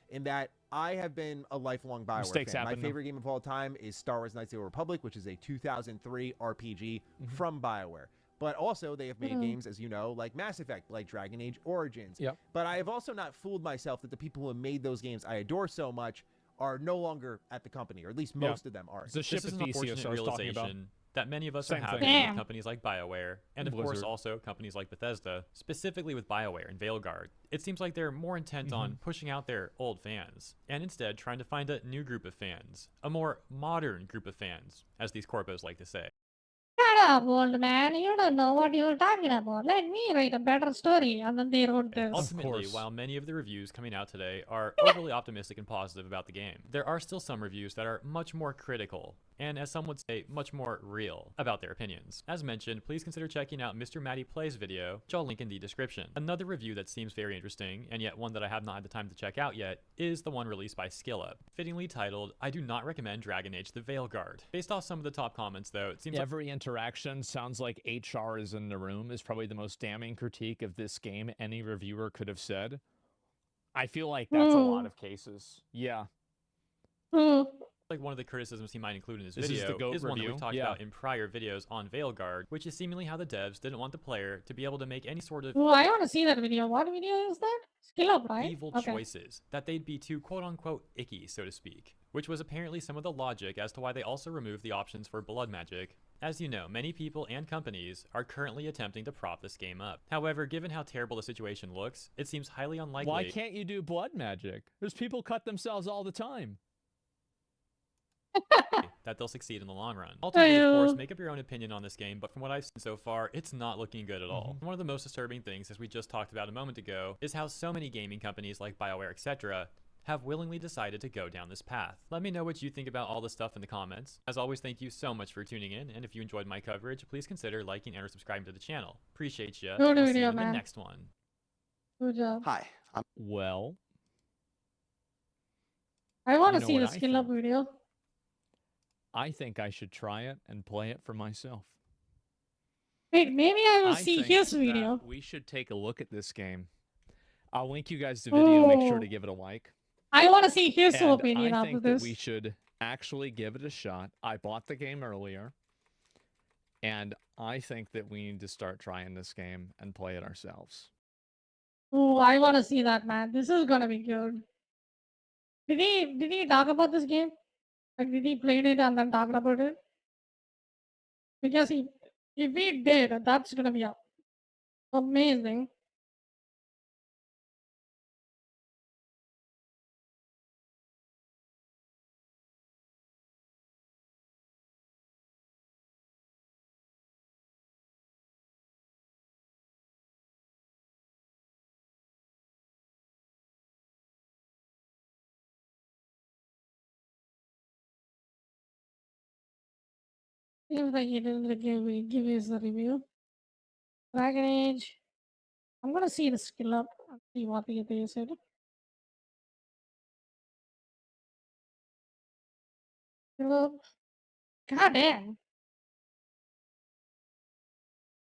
Speaker 14: In that I have been a lifelong BioWare
Speaker 2: Mistakes
Speaker 14: fan.
Speaker 2: happen,
Speaker 14: My
Speaker 2: though.
Speaker 14: favorite game of all time is Star Wars Knights of the Old Republic, which is a 2003 RPG from BioWare. But also, they have made
Speaker 2: Mhm.
Speaker 14: games, as you know, like Mass Effect, like Dragon Age Origins.
Speaker 2: Yep.
Speaker 14: But I have also not fooled myself that the people who made those games I adore so much are no longer at the company, or at least
Speaker 2: Yeah.
Speaker 14: most of them are.
Speaker 2: It's the
Speaker 16: This
Speaker 2: ship
Speaker 16: is
Speaker 2: of
Speaker 16: an
Speaker 2: Theseus
Speaker 16: unfortunate
Speaker 2: I was talking about.
Speaker 16: realization that many of us
Speaker 2: Same
Speaker 16: are
Speaker 2: thing.
Speaker 16: having
Speaker 1: Damn.
Speaker 16: with companies like BioWare, and of course
Speaker 2: Blizzard.
Speaker 16: also companies like Bethesda, specifically with BioWare and Veilguard. It seems like they're more intent on pushing out their old fans, and instead trying to find a new group of fans, a more modern group of fans, as these corpos like to say.
Speaker 1: Shut up, old man. You don't know what you're talking about. Let me write a better story. And then they wrote this.
Speaker 16: Ultimately, while many of the reviews coming out today are overly optimistic and positive about the game, there are still some reviews that are much more critical, and as some would say, much more real about their opinions. As mentioned, please consider checking out Mr. Matty Plays video, which I'll link in the description. Another review that seems very interesting, and yet one that I have not had the time to check out yet, is the one released by SkillUp, fittingly titled, I do not recommend Dragon Age the Veilguard. Based off some of the top comments though, it seems like
Speaker 2: Every interaction sounds like HR is in the room is probably the most damning critique of this game any reviewer could have said. I feel like that's a lot of cases. Yeah.
Speaker 16: like one of the criticisms he might include in this
Speaker 2: This is
Speaker 16: video
Speaker 2: the GOAT
Speaker 16: is one that
Speaker 2: review,
Speaker 16: we've talked
Speaker 2: yeah.
Speaker 16: about in prior videos on Veilguard, which is seemingly how the devs didn't want the player to be able to make any sort of
Speaker 1: Oh, I want to see that video. What video is that? Skill up, right?
Speaker 16: evil
Speaker 1: Okay.
Speaker 16: choices, that they'd be too quote-unquote icky, so to speak, which was apparently some of the logic as to why they also removed the options for blood magic. As you know, many people and companies are currently attempting to prop this game up. However, given how terrible the situation looks, it seems highly unlikely
Speaker 2: Why can't you do blood magic? There's people cut themselves all the time.
Speaker 16: that they'll succeed in the long run. Ultimately, of course,
Speaker 1: Ayo.
Speaker 16: make up your own opinion on this game, but from what I've seen so far, it's not looking good at all. One of the most disturbing things, as we just talked about a moment ago, is how so many gaming companies like BioWare, etc., have willingly decided to go down this path. Let me know what you think about all this stuff in the comments. As always, thank you so much for tuning in, and if you enjoyed my coverage, please consider liking and or subscribing to the channel. Appreciate ya.
Speaker 1: Good
Speaker 16: I'll see you
Speaker 1: video,
Speaker 16: in the
Speaker 1: man.
Speaker 16: next one.
Speaker 1: Good job.
Speaker 9: Hi, I'm
Speaker 2: Well,
Speaker 1: I want
Speaker 2: You
Speaker 1: to
Speaker 2: know
Speaker 1: see
Speaker 2: what
Speaker 1: the
Speaker 2: I
Speaker 1: skill up
Speaker 2: think?
Speaker 1: video.
Speaker 2: I think I should try it and play it for myself.
Speaker 1: Wait, maybe I will
Speaker 2: I
Speaker 1: see
Speaker 2: think
Speaker 1: his
Speaker 2: that
Speaker 1: video.
Speaker 2: we should take a look at this game. I'll link you guys the video. Make sure
Speaker 1: Oh.
Speaker 2: to give it a like.
Speaker 1: I want to see his
Speaker 2: And
Speaker 1: opinion
Speaker 2: I
Speaker 1: after
Speaker 2: think that
Speaker 1: this.
Speaker 2: we should actually give it a shot. I bought the game earlier, and I think that we need to start trying this game and play it ourselves.
Speaker 1: Oh, I want to see that, man. This is gonna be good. Did he talk about this game? Like, did he play it and then talk about it? Because if he did, that's gonna be amazing. Seems like he didn't give his review. Dragon Age. I'm gonna see the skill up and see what they said. Skill up. God damn.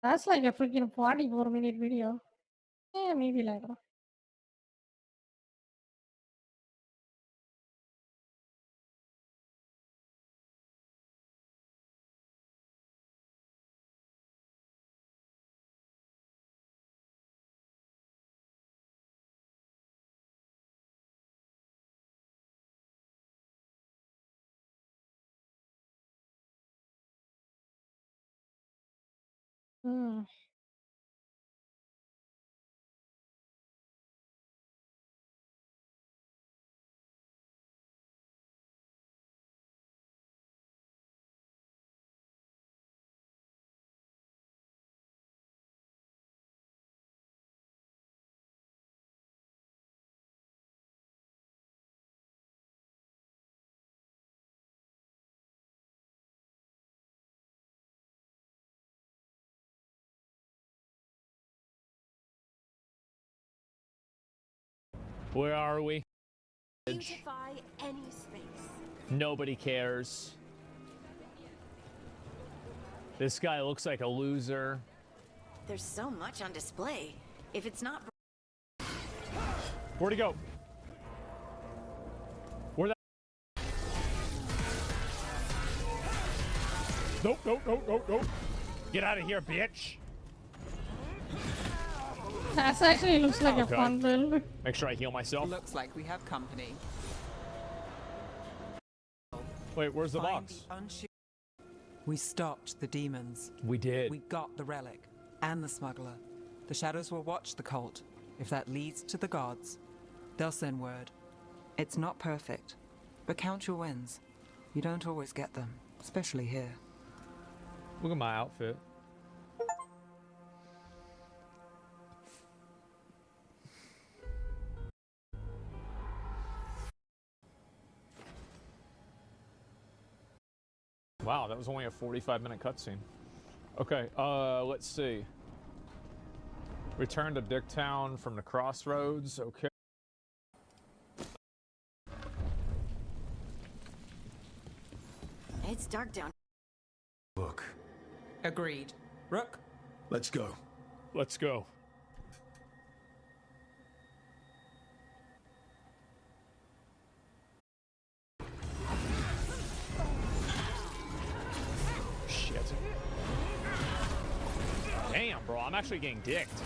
Speaker 1: That's like a freaking 44-minute video. Yeah, maybe later. Hmm.
Speaker 2: Where are we?
Speaker 18: Beautify any space.
Speaker 2: Nobody cares. This guy looks like a loser.
Speaker 5: There's so much on display. If it's not.
Speaker 2: Where'd he go? Where'd that? Nope, nope, nope, nope, nope. Get out of here, bitch.
Speaker 1: That actually looks like
Speaker 2: Okay.
Speaker 1: a fun build.
Speaker 2: Make sure I heal myself.
Speaker 6: Looks like we have company.
Speaker 2: Wait, where's the
Speaker 6: Find
Speaker 2: box?
Speaker 6: the We stopped the demons.
Speaker 2: We did.
Speaker 6: We got the relic and the smuggler. The shadows will watch the cult. If that leads to the gods, they'll send word. It's not perfect, but count your wins. You don't always get them, especially here.
Speaker 2: Look at my outfit. Wow, that was only a 45-minute cutscene. Okay, let's see. Return to Dicktown from the crossroads. Okay.
Speaker 5: It's dark down.
Speaker 9: Look.
Speaker 6: Agreed. Rook?
Speaker 9: Let's go.
Speaker 2: Let's go. Shit. Damn, bro, I'm actually getting dicked.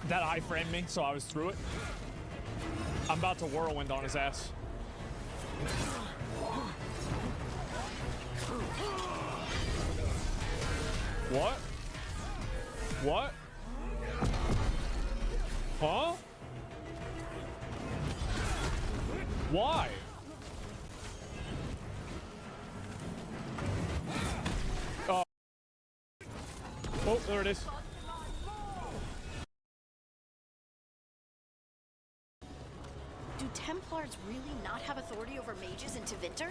Speaker 2: That eye framed me, so I was through it. I'm about to whirlwind on his ass. What? What? Huh? Why? Oh. Oh, there it is.
Speaker 5: Do Templars really not have authority over mages in Tevinter?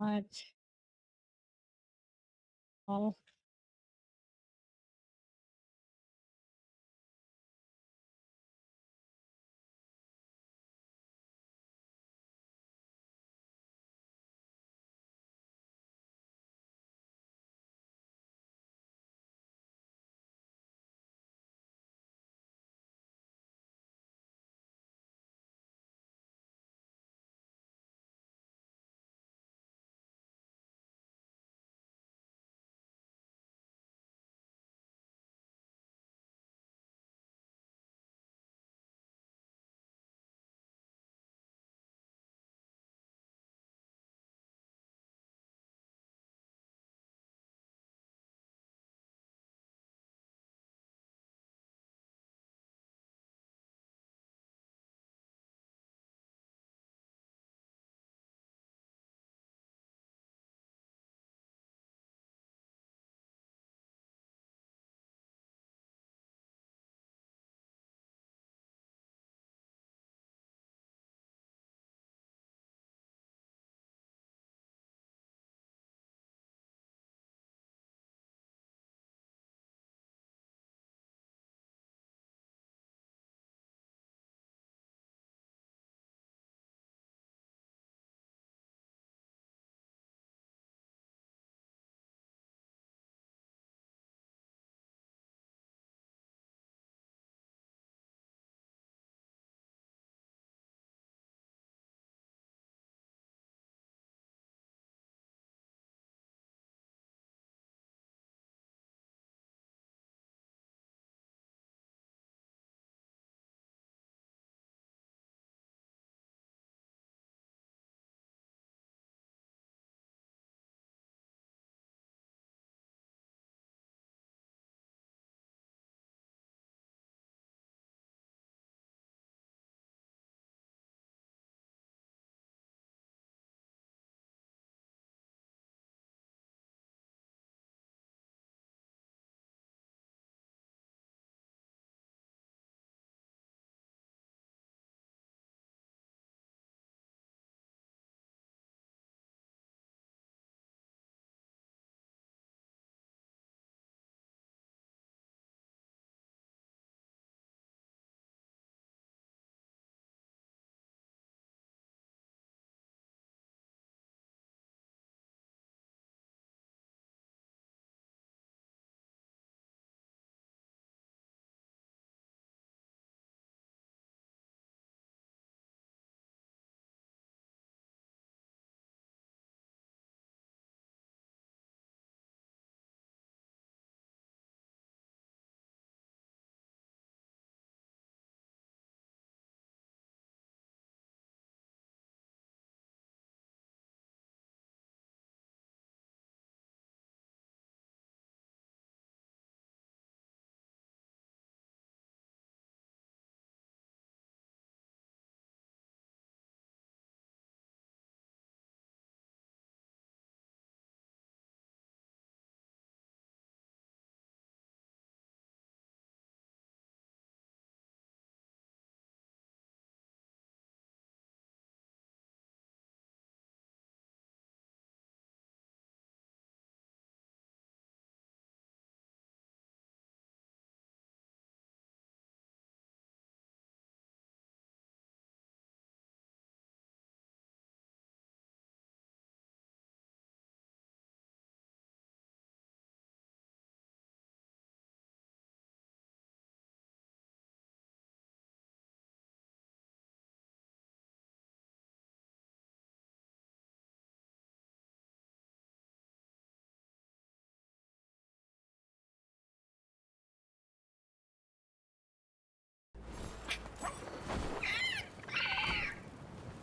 Speaker 1: What? Oh.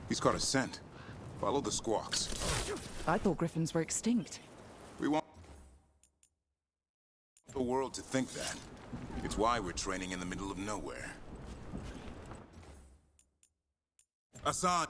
Speaker 13: He's caught a scent. Follow the squawks.
Speaker 10: I thought griffins were extinct.
Speaker 13: We want the world to think that. It's why we're training in the middle of nowhere. Hassan!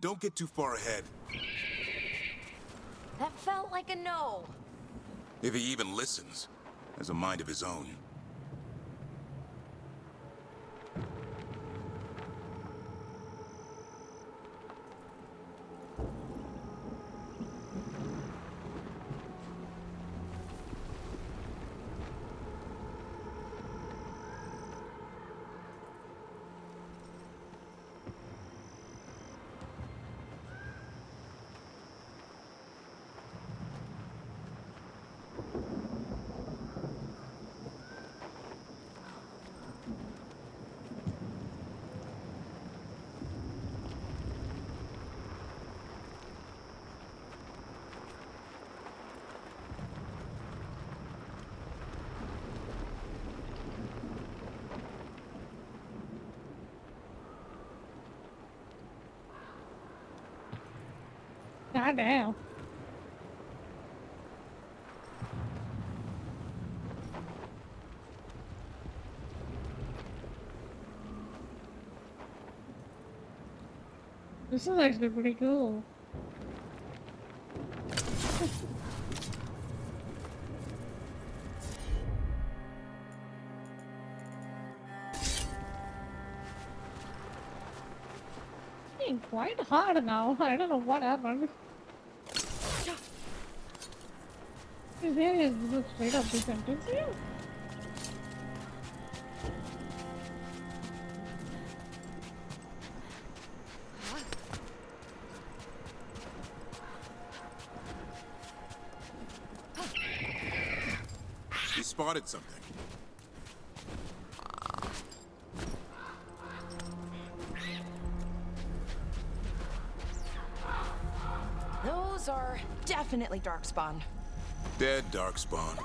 Speaker 13: don't get too far ahead.
Speaker 7: That felt like a no.
Speaker 13: If he even listens, has a mind of his own.
Speaker 1: God damn. This is actually pretty cool. Getting quite hard now. I don't know what happened. This area is just straight up this entrance here.
Speaker 13: He spotted something.
Speaker 7: Those are definitely Darkspawn.
Speaker 13: Dead Darkspawn.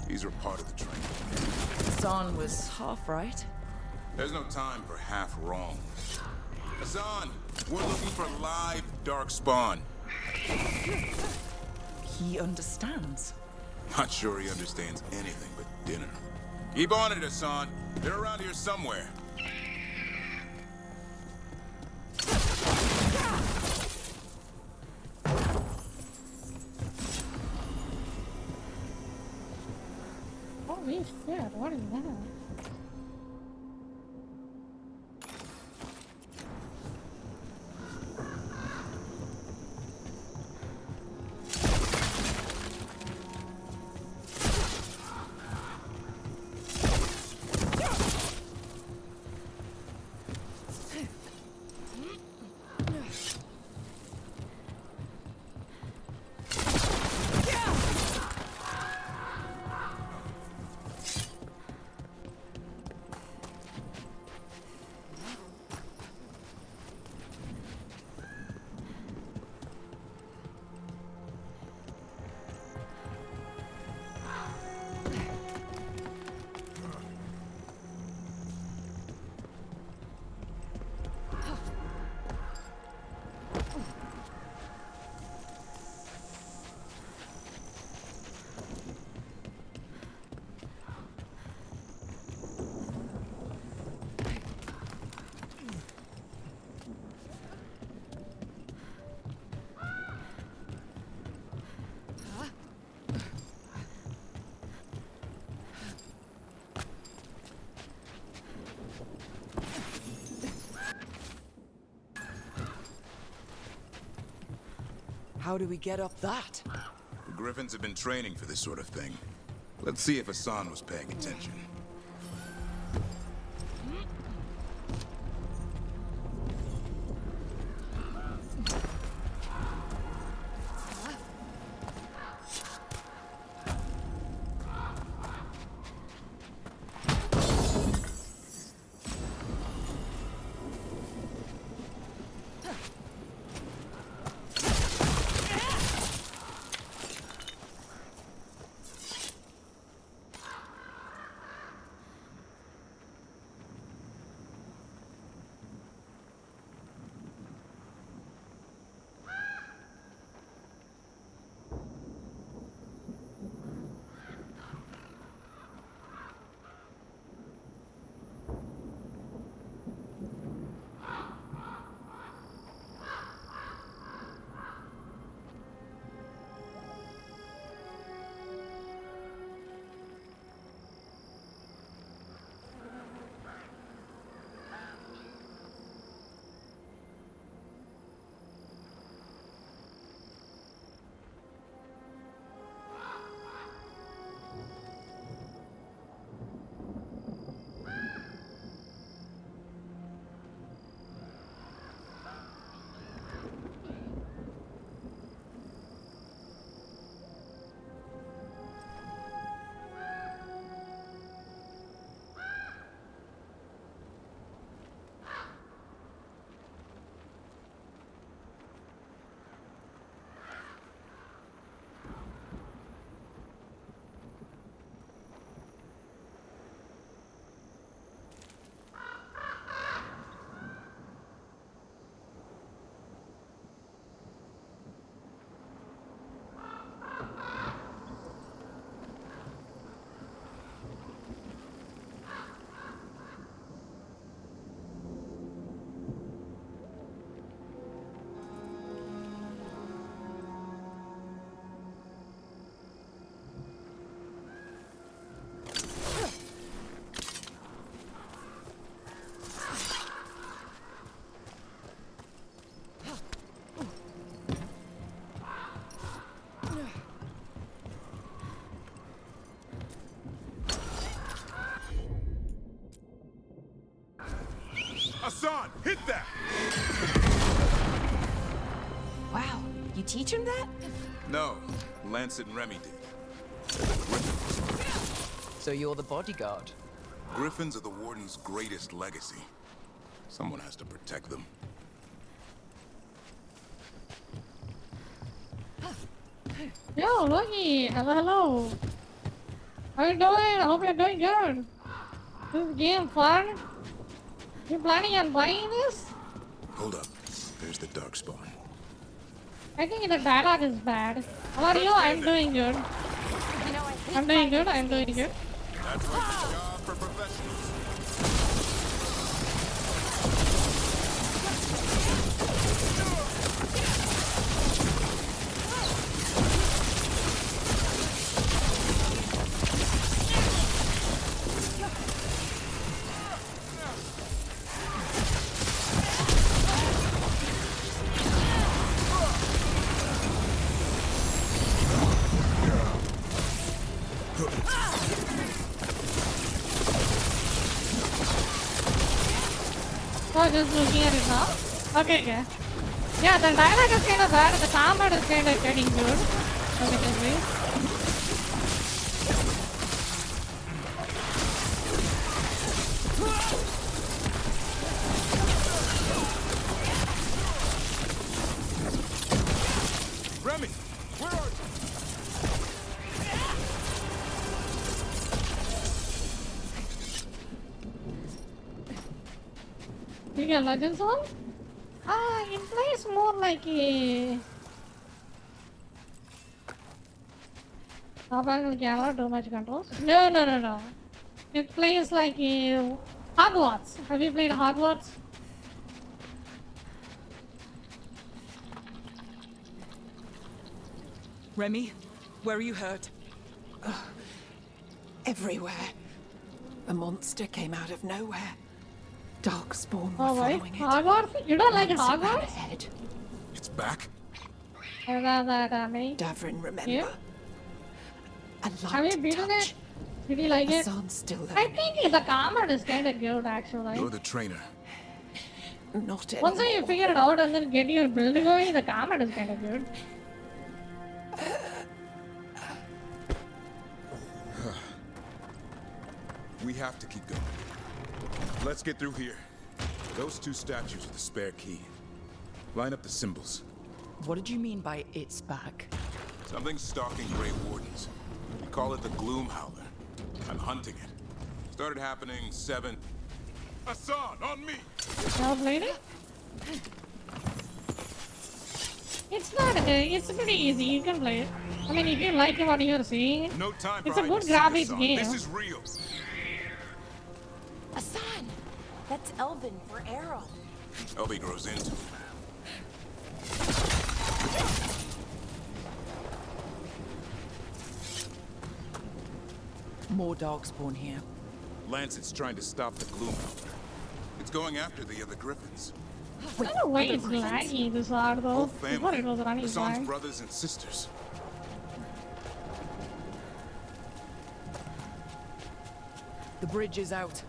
Speaker 13: These are part of the training.
Speaker 10: Hassan was half right.
Speaker 13: There's no time for half wrong. Hassan, we're looking for live Darkspawn.
Speaker 10: He understands.
Speaker 13: Not sure he understands anything but dinner. Keep on it, Hassan. They're around here somewhere.
Speaker 1: Holy shit, what is that?
Speaker 10: How do we get up that?
Speaker 13: The Griffins have been training for this sort of thing. Let's see if Hassan was paying attention. Hassan, hit that!
Speaker 7: Wow, you teach him that?
Speaker 13: No, Lancet and Remy did. They're the Griffins.
Speaker 10: So you're the bodyguard?
Speaker 13: Griffins are the Warden's greatest legacy. Someone has to protect them.
Speaker 1: Yo, Loki! Hello, hello! How you doing? I hope you're doing good. This game fun? You planning on playing this?
Speaker 13: Hold up. There's the Darkspawn.
Speaker 1: I think the dialogue is bad. How are you? I'm doing good. I'm doing good, I'm doing good.
Speaker 13: That's like a job for professionals.
Speaker 1: Oh, just looking at it now? Okay, okay. Yeah, the dialogue is kind of bad, the combat is kind of getting good. Admittedly.
Speaker 13: Remy, where are you?
Speaker 1: You get Legends on? Ah, it plays more like a... Top angle camera, too much controls. No. It plays like a... Hogwarts. Have you played Hogwarts?
Speaker 10: Remy, where are you hurt?
Speaker 23: Everywhere. A monster came out of nowhere. Darkspawn were
Speaker 1: Oh, wait.
Speaker 23: following it.
Speaker 1: Hogwarts? You don't like
Speaker 23: Once it ran
Speaker 1: Hogwarts?
Speaker 23: ahead.
Speaker 13: It's back?
Speaker 23: Davrin, remember?
Speaker 1: Yeah?
Speaker 23: A
Speaker 1: Have you
Speaker 23: light
Speaker 1: beaten
Speaker 23: touch.
Speaker 1: it? Did you like it?
Speaker 23: Hassan's still
Speaker 1: I
Speaker 23: learning.
Speaker 1: think the combat is kind of good actually.
Speaker 13: You're the trainer.
Speaker 23: Not
Speaker 1: Once you
Speaker 23: anymore.
Speaker 1: figure it out and then get your build going, the combat is kind of good.
Speaker 13: We have to keep going. Let's get through here. Those two statues are the spare key. Line up the symbols.
Speaker 10: What did you mean by it's back?
Speaker 13: Something's stalking Grey Wardens. We call it the Gloom Howler. I'm hunting it. Started happening 7... Hassan, on me!
Speaker 1: Y'all played it? It's not, it's pretty easy, you can play it. I mean, if you like what you're seeing,
Speaker 13: No time
Speaker 1: it's
Speaker 13: for
Speaker 1: a good
Speaker 13: hide and seek,
Speaker 1: graphics
Speaker 13: Hassan.
Speaker 1: game.
Speaker 13: This is real.
Speaker 7: Hassan! That's Elvin for Errol.
Speaker 13: Elby grows into it.
Speaker 10: More Darkspawn here.
Speaker 13: Lancet's trying to stop the Gloom Howler. It's going after the other Griffins.
Speaker 1: I don't know why it's laggy this hard though.
Speaker 13: Whole
Speaker 1: I thought it was running
Speaker 13: Hassan's
Speaker 1: fine.
Speaker 13: brothers and sisters.
Speaker 10: The bridge is out.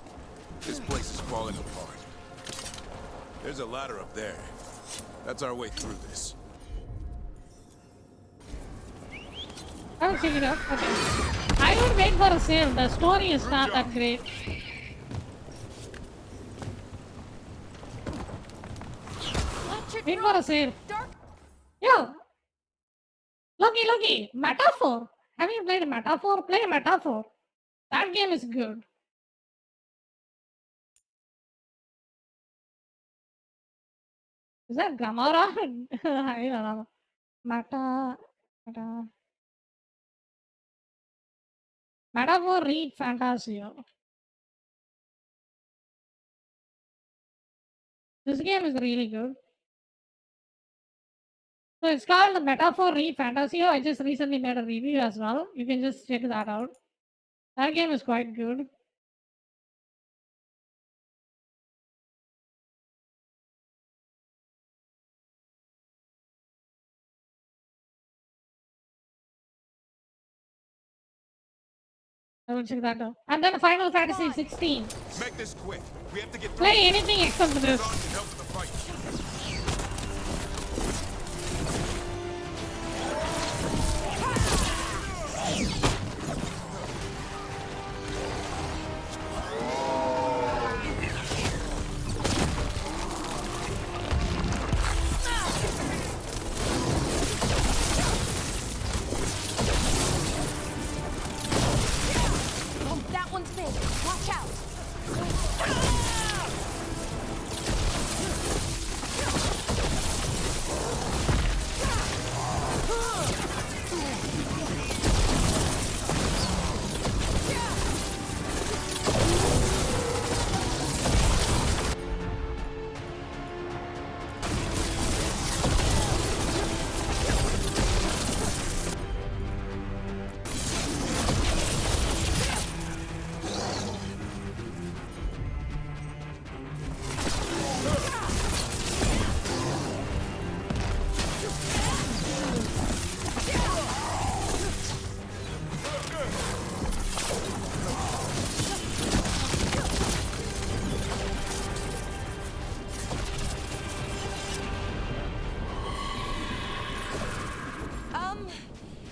Speaker 13: This place is falling apart. There's a ladder up there. That's our way through this.
Speaker 1: I will check it out. Okay. I will wait for a save. The story is not that great. Wait for a save. Yo! Lucky! Metaphor! Have you played Metaphor? Play Metaphor. That game is good. Is that Gamora? I don't know. Metaphor read Fantasio. This game is really good. So it's called Metaphor Read Fantasio. I just recently made a review as well. You can just check that out. That game is quite good. I will check that out. And then Final Fantasy 16.
Speaker 13: Make this quick. We have to get
Speaker 1: Play anything except for this.
Speaker 13: Can help with the fight.
Speaker 15: Oh, that one's big. Watch out.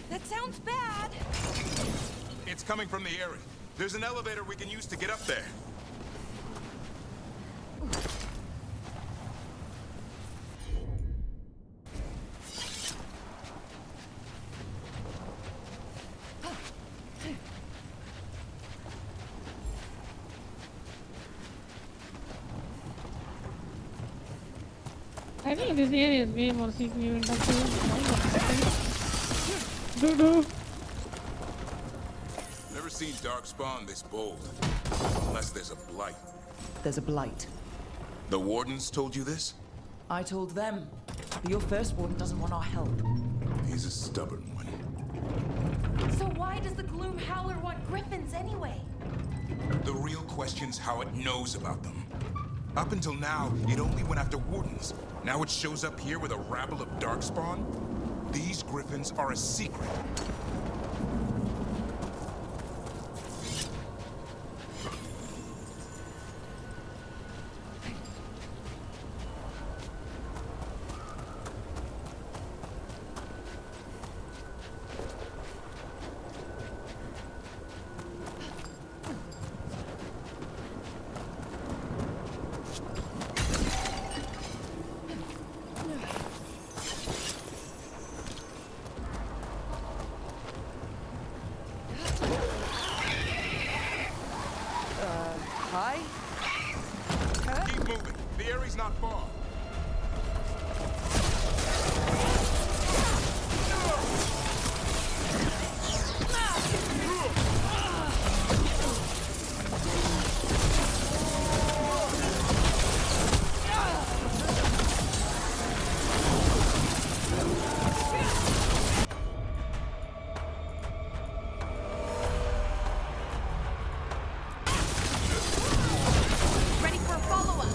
Speaker 7: That sounds bad.
Speaker 13: It's coming from the area. There's an elevator we can use to get up there.
Speaker 1: I think this area is way more CPU industrial. Doo-doo.
Speaker 13: Never seen Darkspawn this bold. Unless there's a blight.
Speaker 10: There's a blight.
Speaker 13: The Wardens told you this?
Speaker 10: I told them. But your first warden doesn't want our help.
Speaker 13: He's a stubborn one.
Speaker 7: So why does the Gloom Howler want griffins anyway?
Speaker 13: The real question's how it knows about them. Up until now, it only went after Wardens. Now it shows up here with a rabble of Darkspawn? These griffins are a secret.
Speaker 10: Hi?
Speaker 13: Keep moving. The area's not far.
Speaker 7: Ready for a follow-up.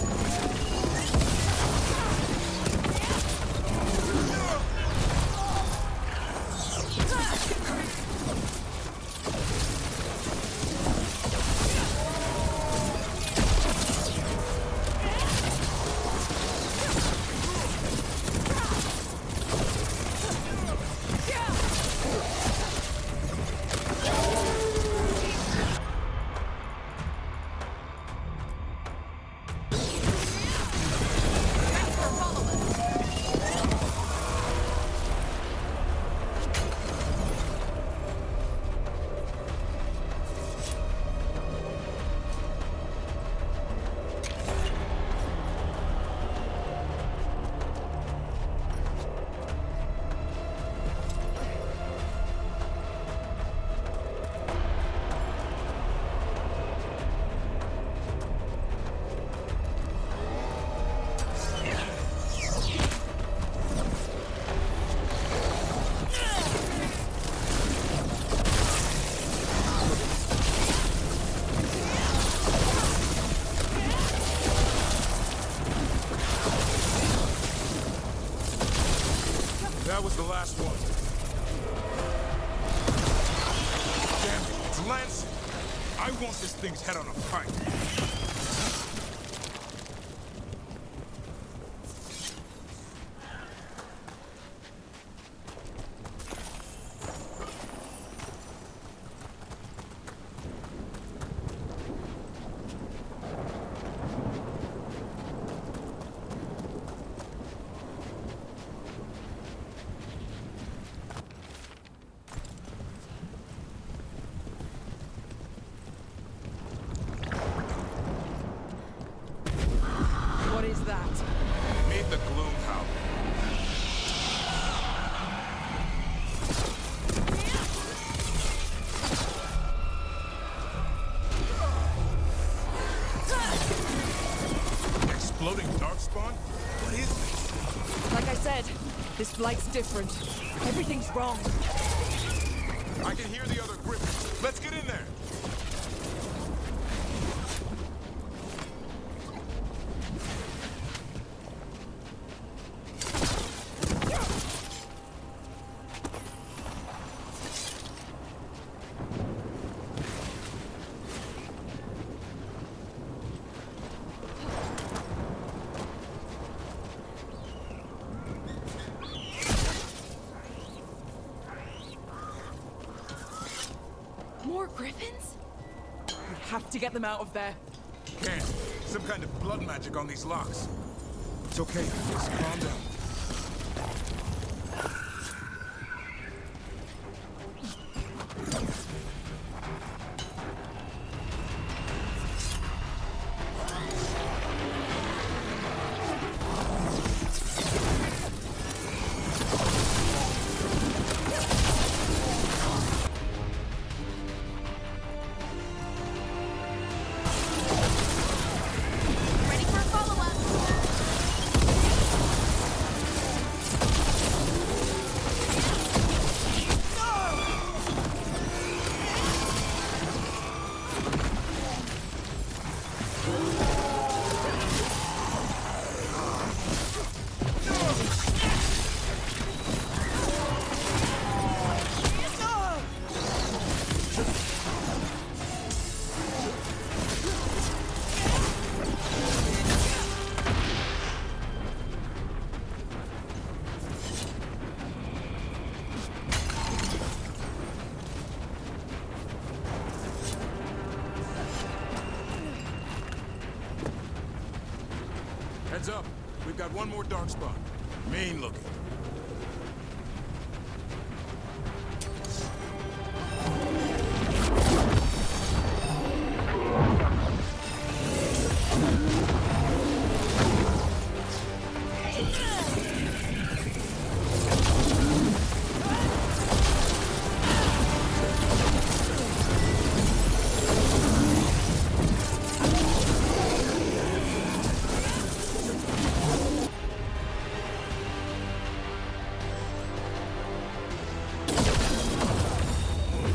Speaker 7: That was the last one. Damn it, it's Lancet.
Speaker 13: want this thing's head on a pike.
Speaker 10: What is that?
Speaker 13: Meet the Gloomhowl. Exploding darkspawn? What is this?
Speaker 10: Like I said, this flight's different. Everything's wrong.
Speaker 13: I can hear the other griffins. Let's get in there.
Speaker 10: More griffins? We have to get them out of there.
Speaker 13: Can't. Some kind of blood magic on these locks. It's okay. Just calm down.
Speaker 7: Ready for a follow-up?
Speaker 13: Heads up. We've got one more dark spot. Mean looking.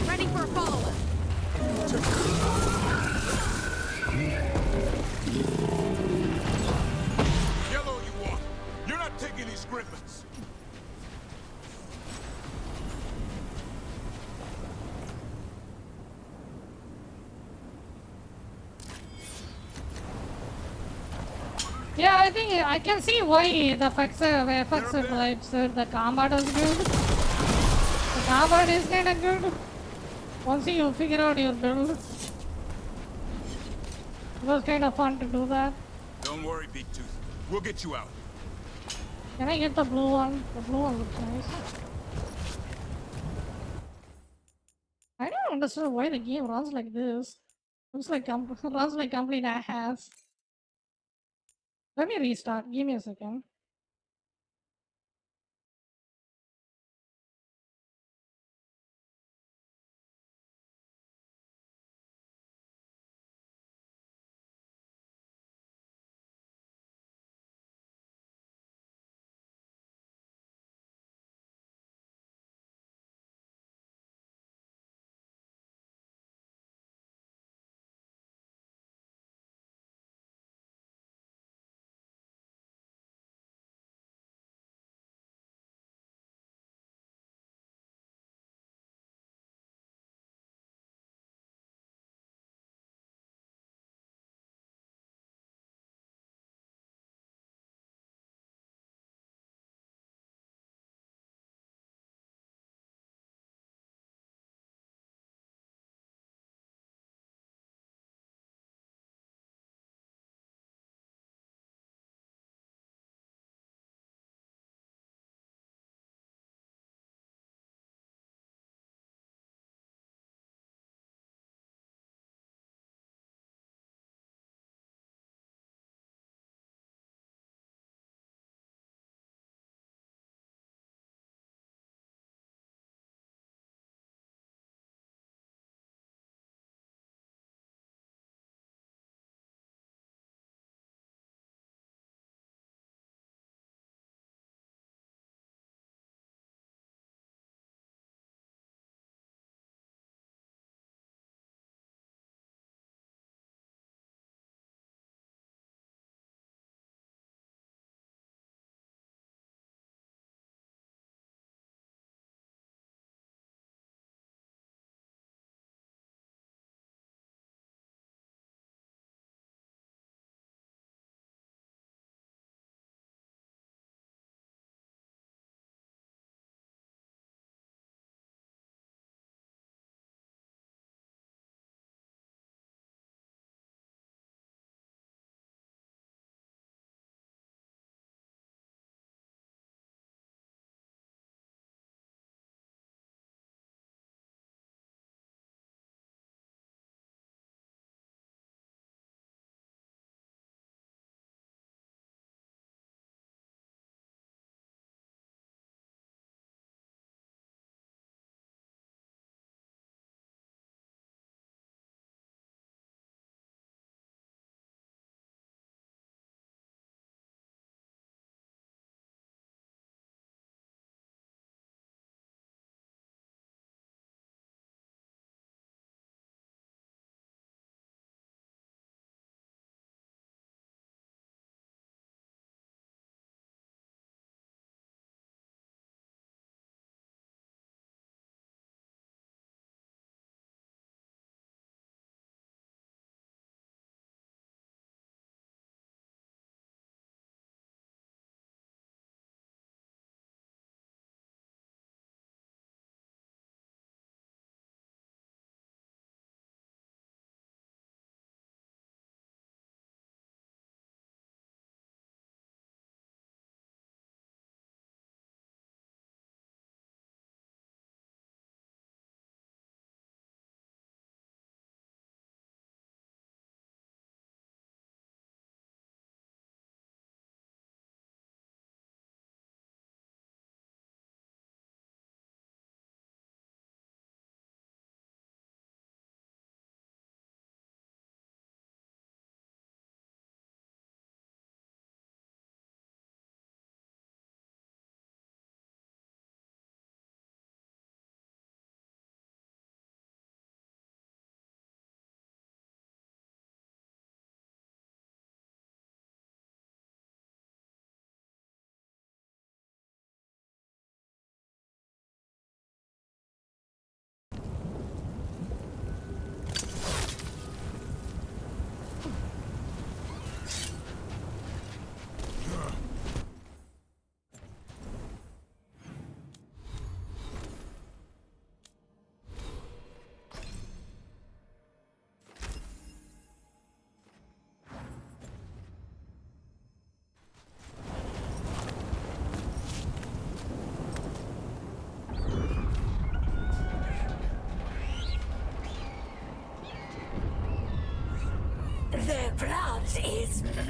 Speaker 7: Ready for a follow-up.
Speaker 13: Yellow you want. You're not taking these griffins.
Speaker 1: Yeah, I think I can see why the effects of like said the combat is good. The combat is kinda good. Once you figure out your build. It was kinda fun to do that.
Speaker 13: Don't worry, Big Tooth. We'll get you out.
Speaker 1: Can I get the blue one? The blue one looks nice. I don't understand why the game runs like this. Looks like runs like complete ass. Let me restart. Give me a second.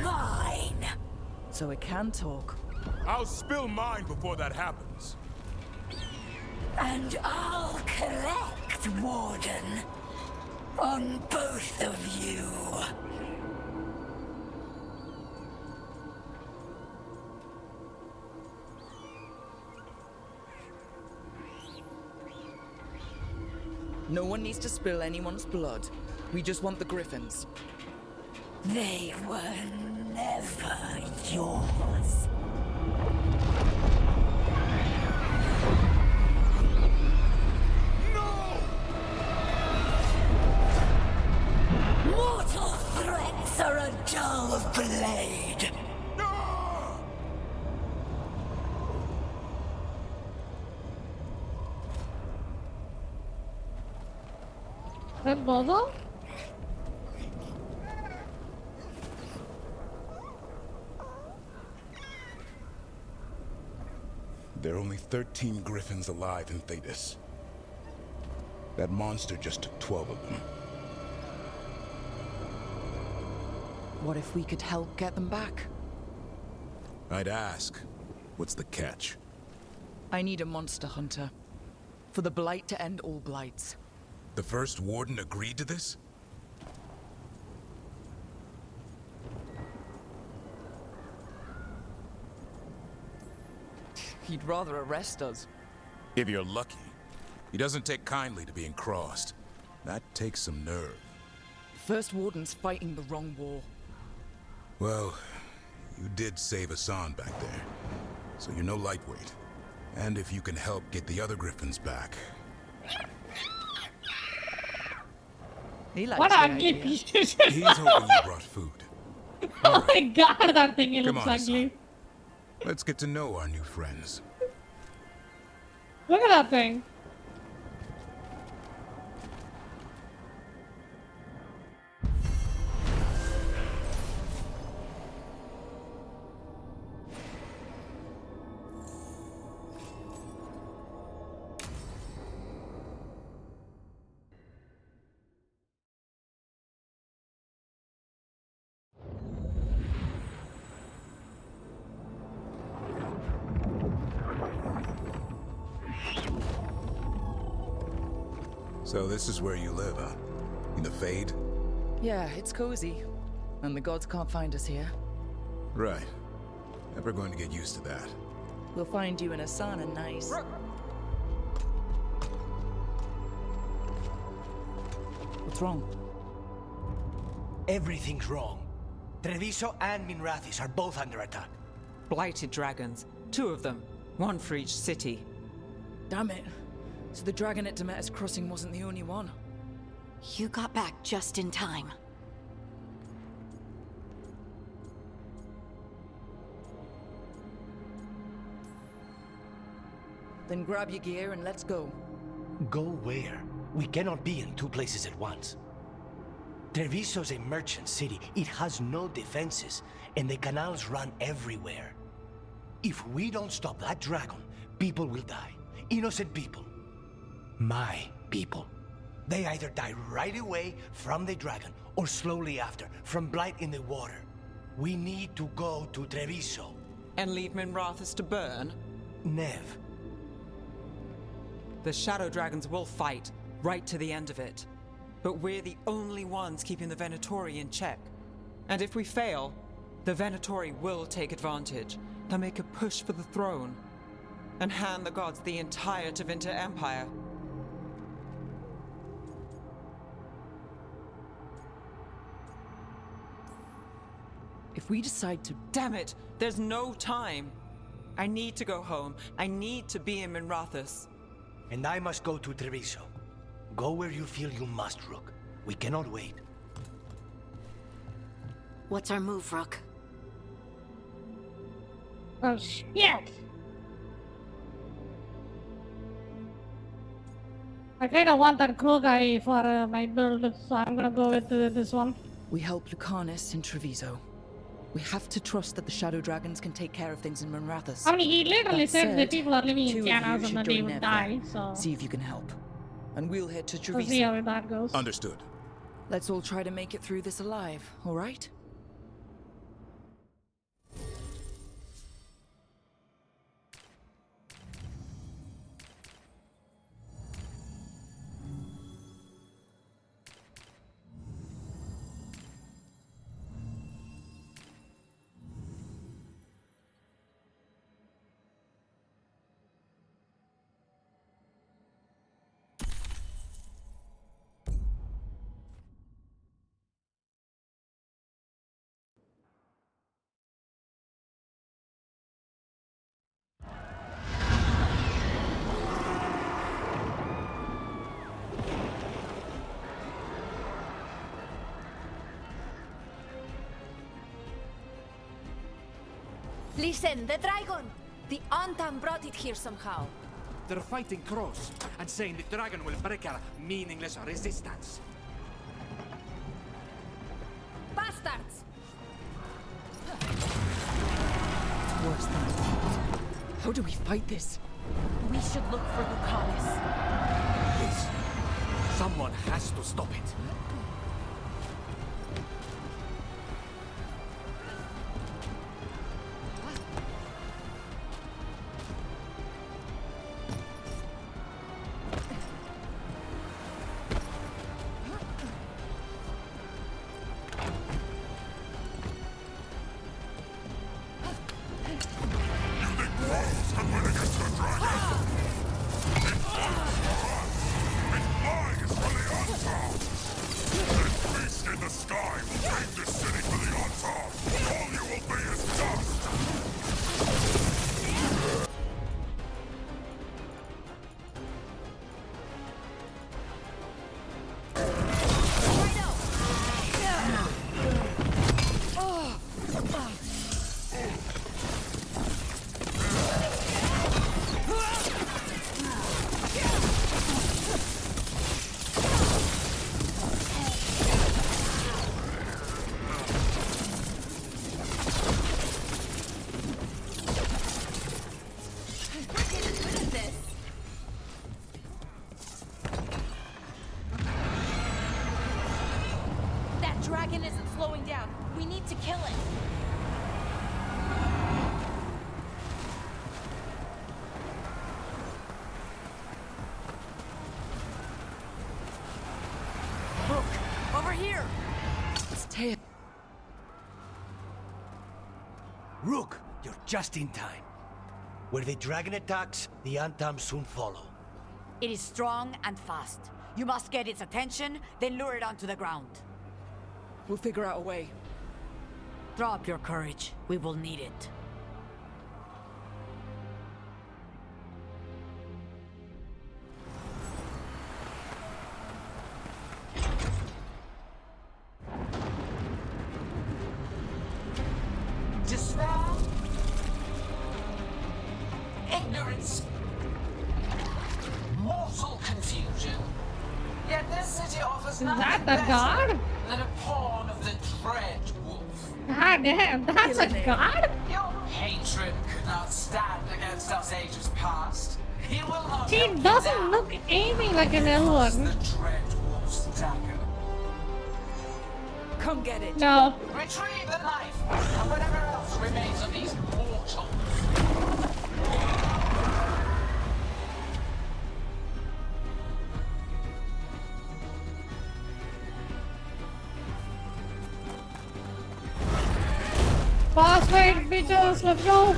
Speaker 23: mine. So it can talk.
Speaker 13: I'll spill mine before that happens.
Speaker 23: And I'll collect, Warden. On both of you.
Speaker 10: No one needs to spill anyone's blood. We just want the griffins.
Speaker 23: They were never yours. Mortal threats are a dull blade.
Speaker 1: That bother?
Speaker 13: There are only 13 griffins alive in Thetis. That monster just took 12 of them.
Speaker 10: What if we could help get them back?
Speaker 13: I'd ask, what's the catch?
Speaker 10: I need a monster hunter. For the Blight to end all blights.
Speaker 13: The first warden agreed to this?
Speaker 10: He'd rather arrest us.
Speaker 13: If you're lucky. He doesn't take kindly to being crossed. That takes some nerve.
Speaker 10: First Warden's fighting the wrong war.
Speaker 13: Well, you did save Hassan back there, so you're no lightweight. And if you can help get the other griffins back...
Speaker 1: What a good piece.
Speaker 13: He's hoping you brought food.
Speaker 1: Oh my god, that thing, it
Speaker 13: Come
Speaker 1: looks
Speaker 13: on,
Speaker 1: ugly.
Speaker 13: Let's get to know our new friends.
Speaker 1: Look at that thing.
Speaker 13: So this is where you live, huh? In the Fade?
Speaker 10: Yeah, it's cozy. And the gods can't find us here.
Speaker 13: Right. Never going to get used to that.
Speaker 10: We'll find you in Asana nice. What's wrong?
Speaker 17: Everything's wrong. Treviso and Minrathis are both under attack.
Speaker 6: Blighted dragons. 2 of them. 1 for each city.
Speaker 10: Damn it. So the dragon at Demeter's Crossing wasn't the only one.
Speaker 5: You got back just in time.
Speaker 10: Then grab your gear and let's go.
Speaker 17: Go where? We cannot be in 2 places at once. Treviso's a merchant city. It has no defenses, and the canals run everywhere. If we don't stop that dragon, people will die. Innocent people. My people. They either die right away from the dragon, or slowly after, from blight in the water. We need to go to Treviso.
Speaker 6: And leave Minrathis to burn?
Speaker 17: Nev.
Speaker 6: The Shadow Dragons will fight, right to the end of it. But we're the only ones keeping the Venatori in check. And if we fail, the Venatori will take advantage. They'll make a push for the throne. And hand the gods the entire Tevinter Empire.
Speaker 10: If we decide to...
Speaker 6: Damn it! There's no time! I need to go home. I need to be in Minrathis.
Speaker 17: And I must go to Treviso. Go where you feel you must, Rook. We cannot wait.
Speaker 5: What's our move, Rook?
Speaker 1: Oh shit! I kinda want that cool guy for my build, so I'm gonna go with this one.
Speaker 10: We help Lucanus in Treviso. We have to trust that the Shadow Dragons can take care of things in Minrathis.
Speaker 1: I mean, he literally
Speaker 10: That
Speaker 1: said that people are living in
Speaker 10: 2 of
Speaker 1: Tianas
Speaker 10: you
Speaker 1: and then
Speaker 10: should
Speaker 1: they
Speaker 10: join
Speaker 1: would
Speaker 10: Nev
Speaker 1: die,
Speaker 10: there.
Speaker 1: so...
Speaker 10: See if you can help. And we'll head to
Speaker 1: We'll see how
Speaker 10: Treviso.
Speaker 1: that goes.
Speaker 13: Understood.
Speaker 10: Let's all try to make it through this alive, alright?
Speaker 11: Listen, the dragon! The Antam brought it here somehow.
Speaker 20: They're fighting Cross and saying the dragon will break our meaningless resistance.
Speaker 11: Bastards!
Speaker 10: It's worse than I thought. How do we fight this?
Speaker 11: We should look for Lucanus.
Speaker 20: Yes. Someone has to stop it.
Speaker 7: Dragon isn't slowing down. We need to kill it.
Speaker 18: Look, over here.
Speaker 10: Stay.
Speaker 17: Rook, you're just in time. Where the dragon attacks, the Antam soon follow.
Speaker 11: It is strong and fast. You must get its attention, then lure it onto the ground.
Speaker 10: We'll figure out a way.
Speaker 11: Drop your courage. We will need it.
Speaker 23: Despair, ignorance, mortal confusion. Yet this city offers nothing
Speaker 1: that the
Speaker 23: better
Speaker 1: god?
Speaker 23: than a pawn of the Dread Wolf.
Speaker 1: God damn, that's a god?
Speaker 23: Your hatred could not stand against us ages past. He will not
Speaker 1: She
Speaker 23: help you
Speaker 1: doesn't
Speaker 23: now.
Speaker 1: look Amy like an
Speaker 23: Because
Speaker 1: L1.
Speaker 23: the Dread Wolf's dagger.
Speaker 10: Come get it.
Speaker 1: No.
Speaker 23: Retrieve the knife and whatever else remains of these mortals.
Speaker 1: Boss fight, bitches, let's go.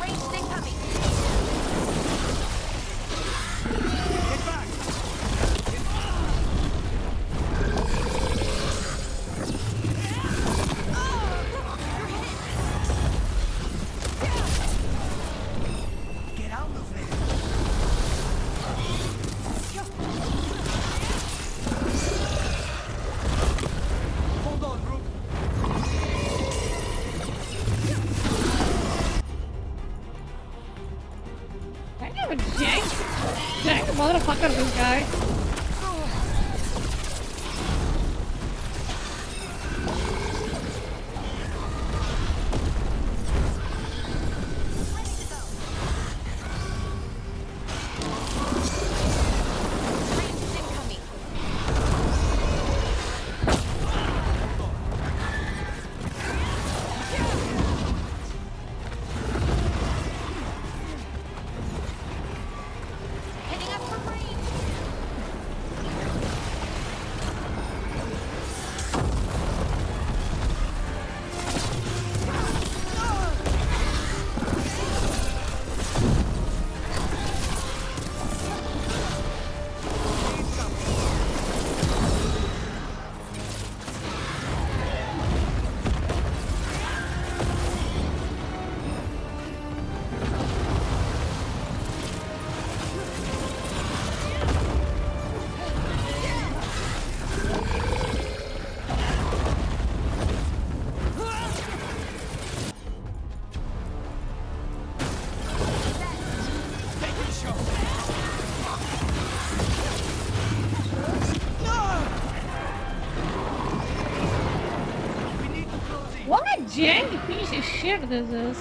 Speaker 11: Ranged incoming.
Speaker 17: Get out of there! Hold on, Rook.
Speaker 1: I have a jank motherfucker, this guy.
Speaker 11: Heading up for range.
Speaker 1: janky piece of shit this is.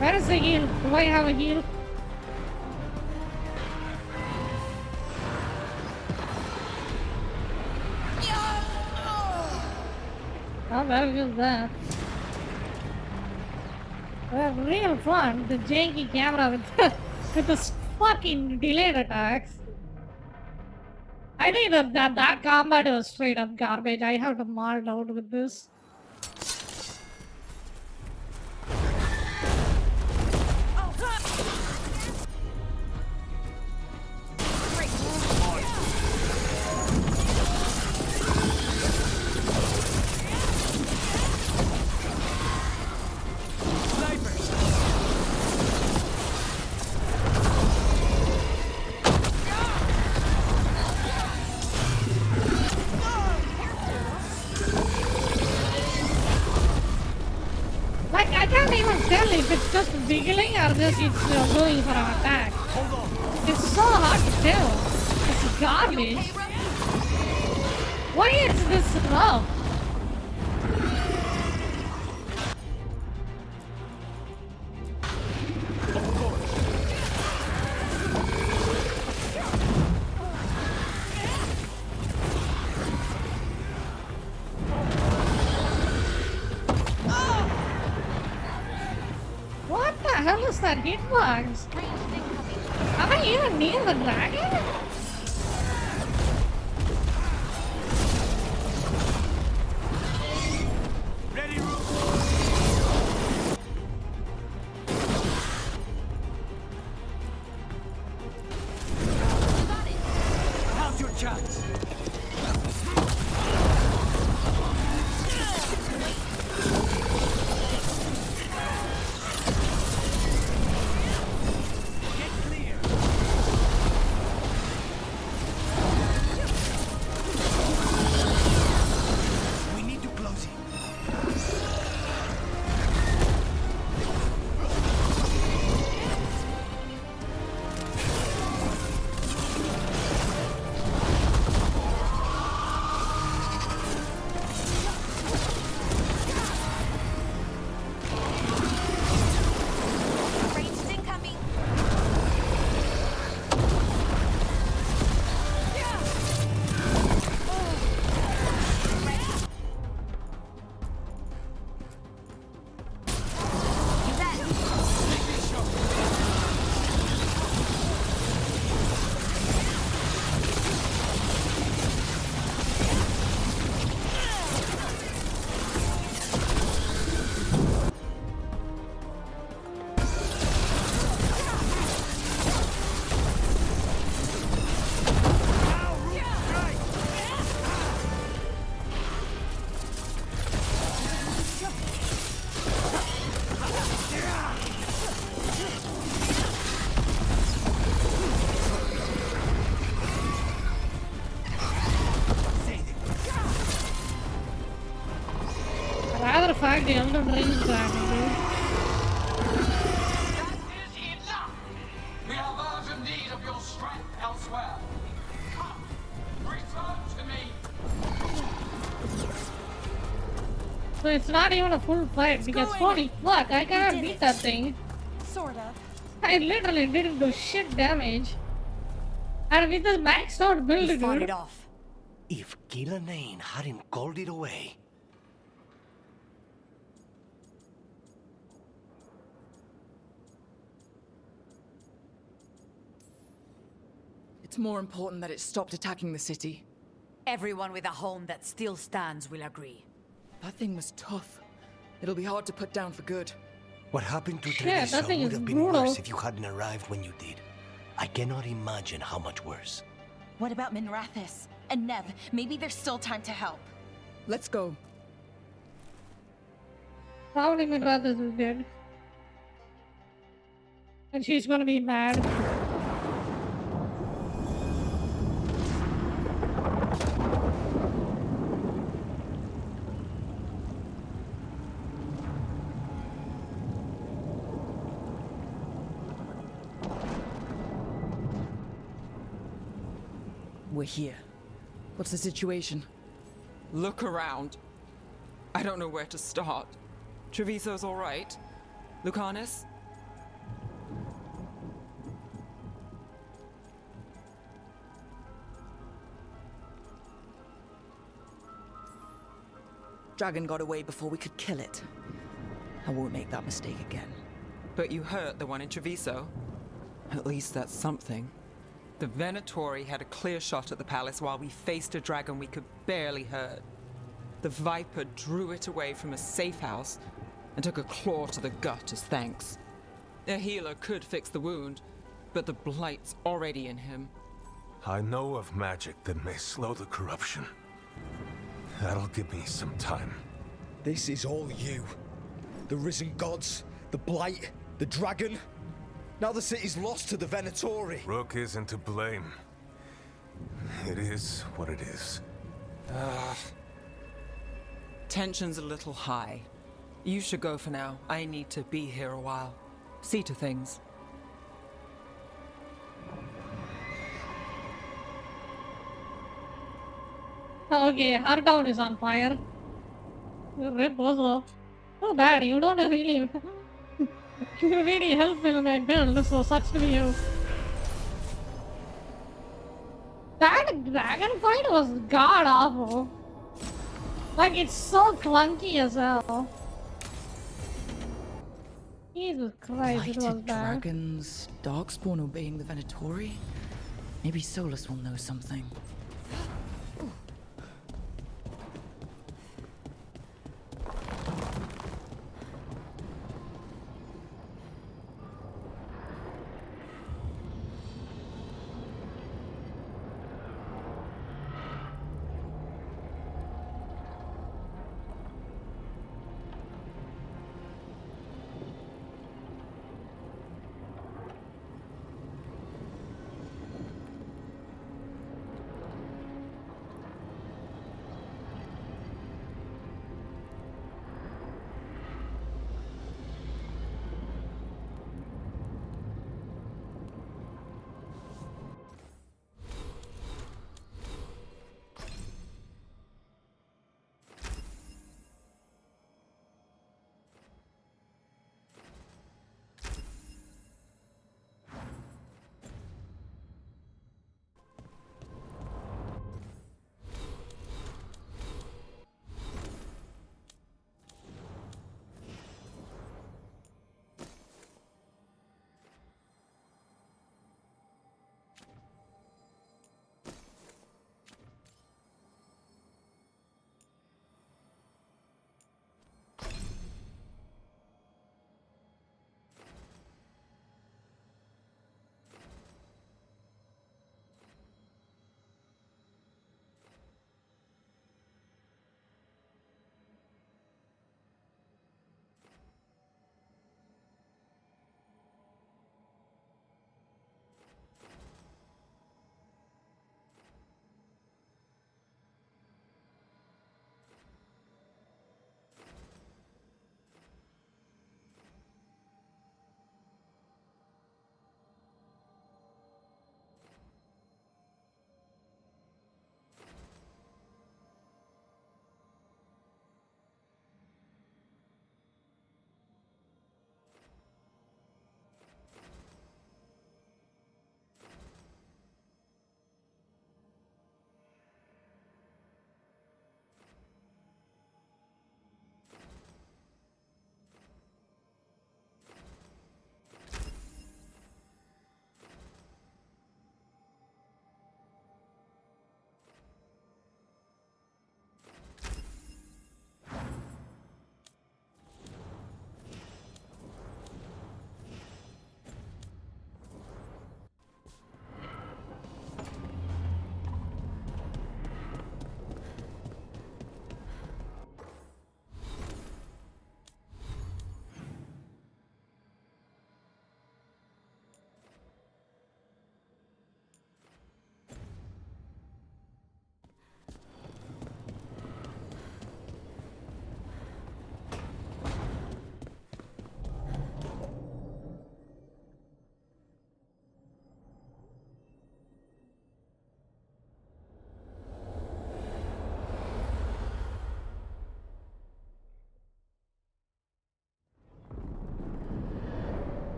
Speaker 1: Where is the heal? Do I have a heal? How bad is that? Well, real fun, the janky camera with the fucking delayed attacks. I think that combat was straight up garbage. I have to mark out with this. If it's just wiggling or just it's going for an attack. It's so hard to tell. It's garbage. Why is this rough? What the hell is that hitbox? Am I even near the dragon?
Speaker 17: Now's your chance.
Speaker 1: Rather fight the Elden Ring dragon, dude.
Speaker 20: We have urgent need of your strength elsewhere. Come, return to me.
Speaker 1: So it's not even a full fight because holy fuck, I cannot beat that thing.
Speaker 15: Sort of.
Speaker 1: I literally didn't do shit damage. And with this maxed out build, dude.
Speaker 11: Fought it off.
Speaker 17: If Gillanane hadn't called it away.
Speaker 10: It's more important that it stopped attacking the city.
Speaker 11: Everyone with a home that still stands will agree.
Speaker 10: That thing was tough. It'll be hard to put down for good.
Speaker 17: What happened to
Speaker 1: Shit, that
Speaker 17: Treviso
Speaker 1: thing
Speaker 17: would
Speaker 1: is
Speaker 17: have been
Speaker 1: brutal.
Speaker 17: worse if you hadn't arrived when you did. I cannot imagine how much worse.
Speaker 7: What about Minrathis? And Nev, maybe there's still time to help.
Speaker 10: Let's go.
Speaker 1: Probably Minrathis is dead. And she's gonna be mad.
Speaker 10: We're here. What's the situation? Look around.
Speaker 6: I don't know where to start. Treviso's all right. Lucanus?
Speaker 10: Dragon got away before we could kill it. I won't make that mistake again.
Speaker 6: But you hurt the one in Treviso. At least that's something. The Venatori had a clear shot at the palace while we faced a dragon we could barely hurt. The Viper drew it away from a safe house and took a claw to the gut as thanks. A healer could fix the wound, but the Blight's already in him.
Speaker 12: I know of magic that may slow the corruption. That'll give me some time.
Speaker 19: This is all you. The risen gods, the Blight, the dragon. Now the city's lost to the Venatori.
Speaker 12: Rook isn't to blame. It is what it is.
Speaker 6: Tension's a little high. You should go for now. I need to be here a while. See to things.
Speaker 1: Okay, our town is on fire. Rip Bozo. Oh bad, you don't really... you really helped me with my build, so sucks to be you. That dragon fight was god awful. Like, it's so clunky as hell. Jesus Christ, it was
Speaker 10: Blighted
Speaker 1: bad.
Speaker 10: dragons, Darkspawn obeying the Venatori? Maybe Solus will know something.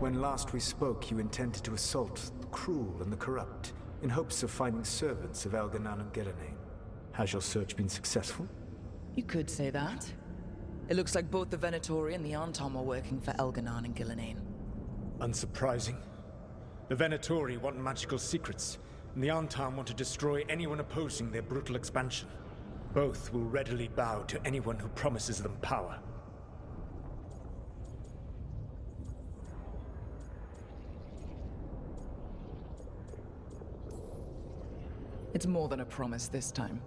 Speaker 12: When last we spoke, you intended to assault the cruel and the corrupt, in hopes of finding servants of Elganan and Gillenane. Has your search been successful?
Speaker 10: You could say that. It looks like both the Venatori and the Anton are working for Elganan and Gillenane.
Speaker 19: Unsurprising. The Venatori want magical secrets, and the Anton want to destroy anyone opposing their brutal expansion. Both will readily bow to anyone who promises them power.
Speaker 10: It's more than a promise this time.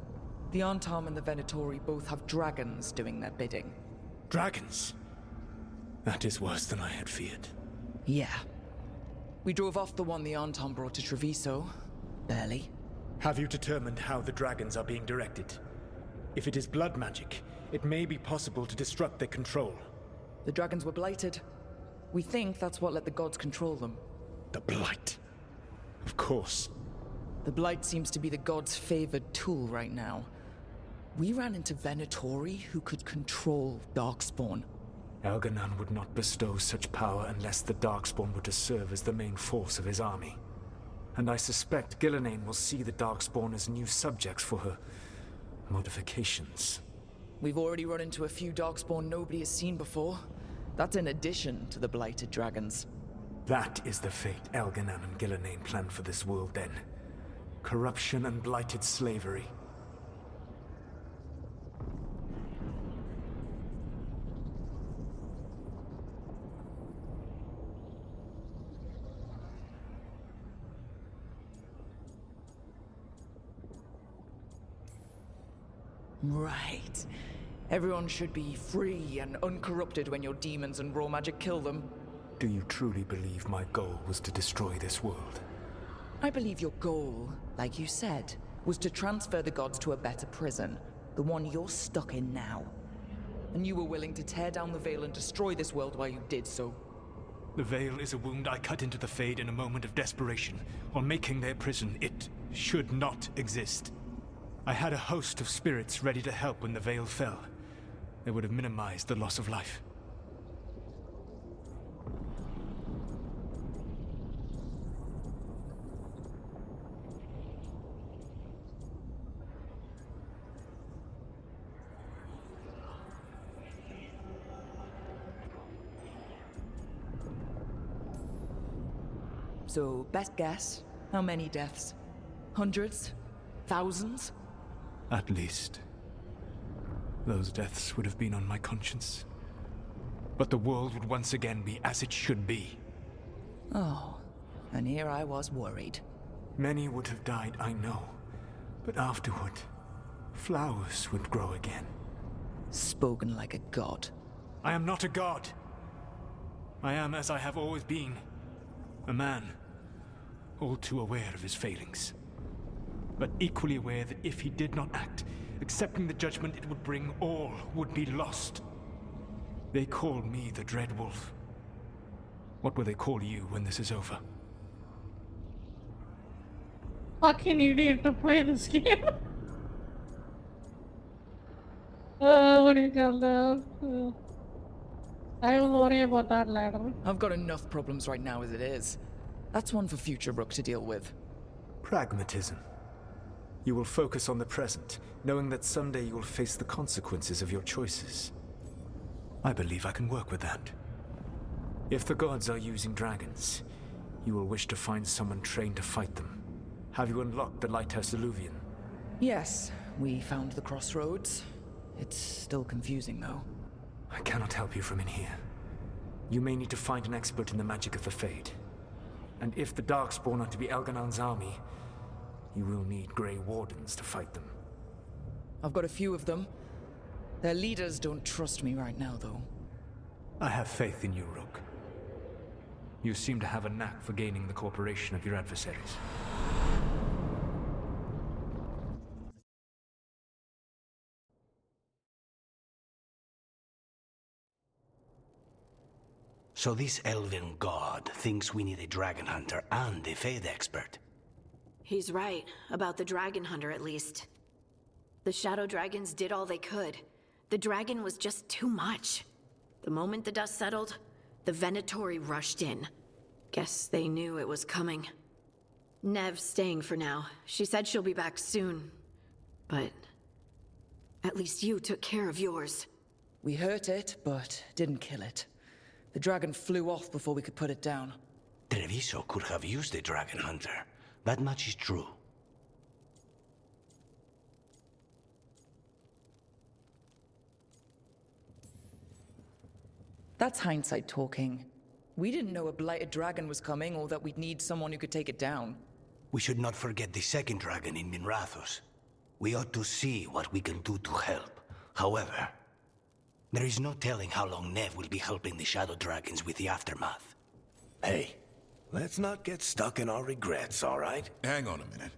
Speaker 10: The Antam and the Venatori both have dragons doing their bidding.
Speaker 19: Dragons? That is worse than I had feared.
Speaker 10: Yeah. We drove off the one the Antam brought to Treviso. Barely.
Speaker 19: Have you determined how the dragons are being directed? If it is blood magic, it may be possible to disrupt their control.
Speaker 10: The dragons were blighted. We think that's what let the gods control them.
Speaker 19: The Blight. Of course.
Speaker 10: The Blight seems to be the gods' favored tool right now. We ran into Venatori who could control Darkspawn.
Speaker 12: Elganan would not bestow such power unless the Darkspawn were to serve as the main force of his army. And I suspect Gillenane will see the Darkspawn as new subjects for her modifications.
Speaker 10: We've already run into a few Darkspawn nobody has seen before. That's in addition to the blighted dragons.
Speaker 12: That is the fate Elganan and Gillenane planned for this world then. Corruption and blighted slavery.
Speaker 10: Right. Everyone should be free and uncorrupted when your demons and raw magic kill them.
Speaker 12: Do you truly believe my goal was to destroy this world?
Speaker 10: I believe your goal, like you said, was to transfer the gods to a better prison. The one you're stuck in now. And you were willing to tear down the Veil and destroy this world while you did so.
Speaker 12: The Veil is a wound I cut into the Fade in a moment of desperation, while making their prison. It should not exist. I had a host of spirits ready to help when the Veil fell. They would have minimized the loss of life.
Speaker 10: So, best guess, how many deaths? Hundreds? Thousands?
Speaker 12: At least. Those deaths would have been on my conscience. But the world would once again be as it should be.
Speaker 10: Oh, and here I was worried.
Speaker 12: Many would have died, I know. But afterward, flowers would grow again.
Speaker 10: Spoken like a god.
Speaker 12: I am not a god. I am as I have always been. A man. All too aware of his failings. But equally aware that if he did not act, accepting the judgment it would bring, all would be lost. They call me the Dread Wolf. What will they call you when this is over?
Speaker 1: Fucking idiot to play this game. What do you call that? I will worry about that later.
Speaker 10: I've got enough problems right now as it is. That's one for future Rook to deal with.
Speaker 12: Pragmatism. You will focus on the present, knowing that someday you will face the consequences of your choices. I believe I can work with that. If the gods are using dragons, you will wish to find someone trained to fight them. Have you unlocked the Lighthouse Illuvian?
Speaker 10: Yes, we found the crossroads. It's still confusing, though.
Speaker 12: I cannot help you from in here. You may need to find an expert in the magic of the Fade. And if the Darkspawn are to be Elganan's army, you will need Grey Wardens to fight them.
Speaker 10: I've got a few of them. Their leaders don't trust me right now, though.
Speaker 12: I have faith in you, Rook. You seem to have a knack for gaining the cooperation of your adversaries.
Speaker 17: So this elven god thinks we need a dragon hunter and a Fade expert.
Speaker 5: He's right, about the dragon hunter at least. The shadow dragons did all they could. The dragon was just too much. The moment the dust settled, the Venatori rushed in. Guess they knew it was coming. Nev's staying for now. She said she'll be back soon. But at least you took care of yours.
Speaker 10: We hurt it, but didn't kill it. The dragon flew off before we could put it down.
Speaker 17: Treviso could have used a dragon hunter. That much is true.
Speaker 10: That's hindsight talking. We didn't know a blighted dragon was coming or that we'd need someone who could take it down.
Speaker 17: We should not forget the second dragon in Minrathos. We ought to see what we can do to help. However, there is no telling how long Nev will be helping the Shadow Dragons with the aftermath.
Speaker 9: Hey, let's not get stuck in our regrets, all right?
Speaker 13: Hang on a minute.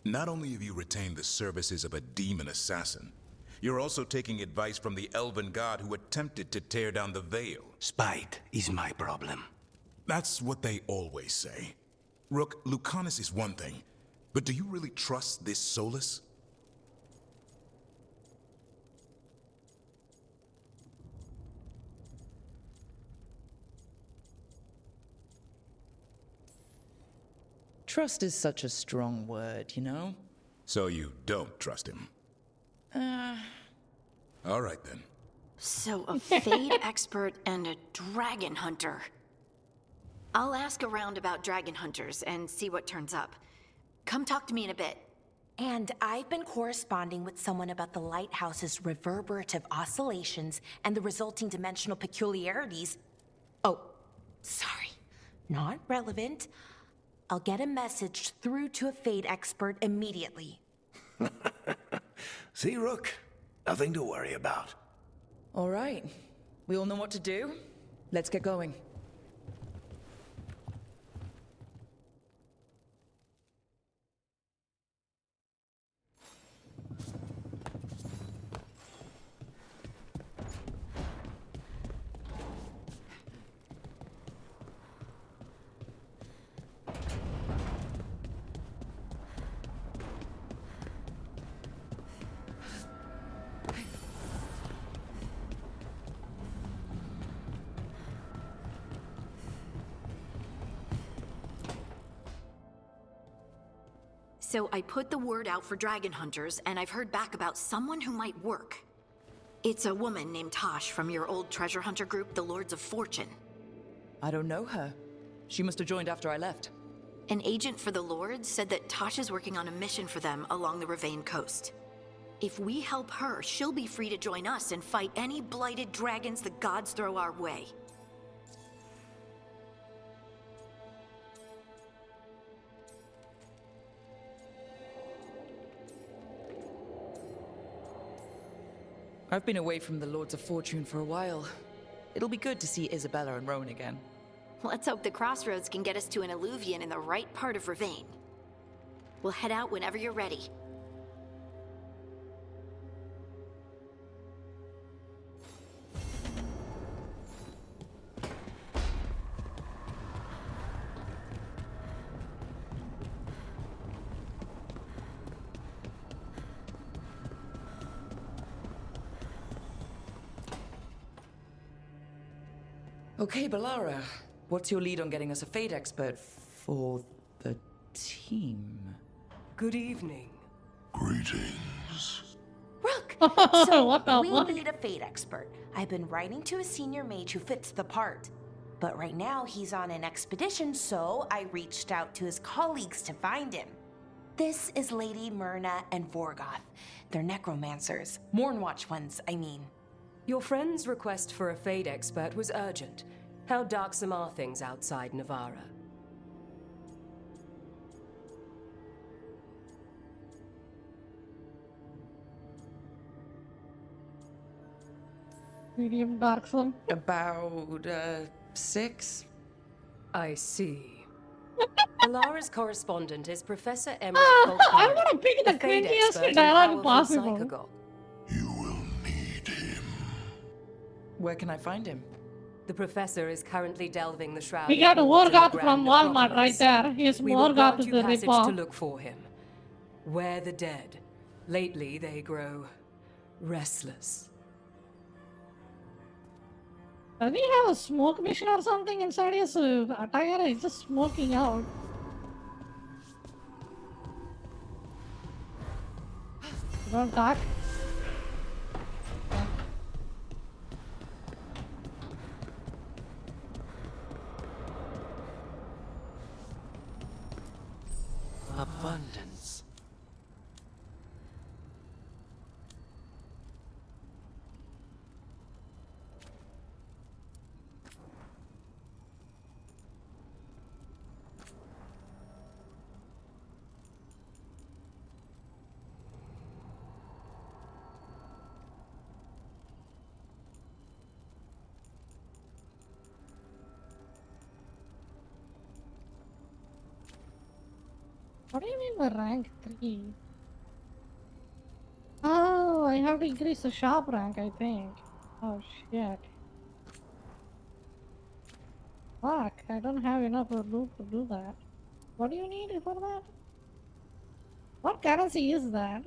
Speaker 13: Not only have you retained the services of a demon assassin, you're also taking advice from the elven god who attempted to tear down the veil.
Speaker 17: Spite is my problem.
Speaker 13: That's what they always say. Rook, Lucanus is one thing, but do you really trust this Solus?
Speaker 10: Trust is such a strong word, you know?
Speaker 13: So you don't trust him? All right then.
Speaker 5: So a Fade expert and a dragon hunter. I'll ask around about dragon hunters and see what turns up. Come talk to me in a bit.
Speaker 7: And I've been corresponding with someone about the lighthouse's reverberative oscillations and the resulting dimensional peculiarities. Oh, sorry. Not relevant. I'll get a message through to a Fade expert immediately.
Speaker 9: See, Rook? Nothing to worry about.
Speaker 10: All right. We all know what to do. Let's get going.
Speaker 5: So I put the word out for dragon hunters, and I've heard back about someone who might work. It's a woman named Tosh from your old treasure hunter group, the Lords of Fortune.
Speaker 10: I don't know her. She must have joined after I left.
Speaker 5: An agent for the Lords said that Tosh is working on a mission for them along the Ravane coast. If we help her, she'll be free to join us and fight any blighted dragons the gods throw our way.
Speaker 10: I've been away from the Lords of Fortune for a while. It'll be good to see Isabella and Rowan again.
Speaker 5: Let's hope the crossroads can get us to an Illuvian in the right part of Ravane. We'll head out whenever you're ready.
Speaker 10: Okay, Balara. What's your lead on getting us a Fade expert for the team?
Speaker 4: Good evening.
Speaker 9: Greetings.
Speaker 7: Rook!
Speaker 1: What
Speaker 7: So,
Speaker 1: the
Speaker 7: we
Speaker 1: fuck?
Speaker 7: need a Fade expert. I've been writing to a senior mage who fits the part. But right now, he's on an expedition, so I reached out to his colleagues to find him. This is Lady Myrna and Vorgoth. They're necromancers. Mournwatch ones, I mean.
Speaker 4: Your friend's request for a Fade expert was urgent. How darksome are things outside Navarra?
Speaker 1: Medium darksome.
Speaker 10: About, 6?
Speaker 4: I see. Alara's correspondent is Professor Emmerich
Speaker 1: I
Speaker 4: Volkari,
Speaker 1: want to pick the
Speaker 4: a Fade
Speaker 1: cringiest
Speaker 4: expert and
Speaker 1: dialogue
Speaker 4: powerful
Speaker 1: possible.
Speaker 4: psychogog.
Speaker 10: Where can I find him?
Speaker 4: The professor is currently delving the shroud.
Speaker 1: We got a
Speaker 4: vaults in the
Speaker 1: Morgoth
Speaker 4: Grand
Speaker 1: from Walmart right
Speaker 4: Necropolis.
Speaker 1: there. He's
Speaker 4: We will
Speaker 1: Morgoth
Speaker 4: grant
Speaker 1: is
Speaker 4: you
Speaker 1: the
Speaker 4: passage to
Speaker 1: ripoff.
Speaker 4: look for him. Where the dead. Lately, they grow restless.
Speaker 1: Does he have a smoke mission or something inside his attire? It's just smoking out. Don't talk.
Speaker 9: Abundance.
Speaker 1: What do you mean by rank 3? Oh, I have to increase the shop rank, I think. Oh shit. Fuck, I don't have enough loot to do that. What do you need for that? What currency is that?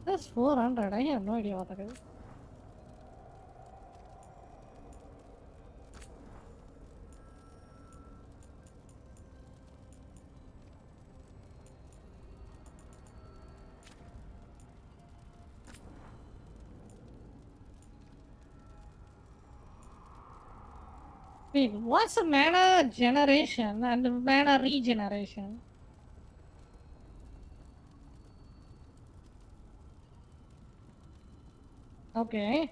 Speaker 1: That's 400, I have no idea what that is. Wait, what's a mana generation and mana regeneration? Okay.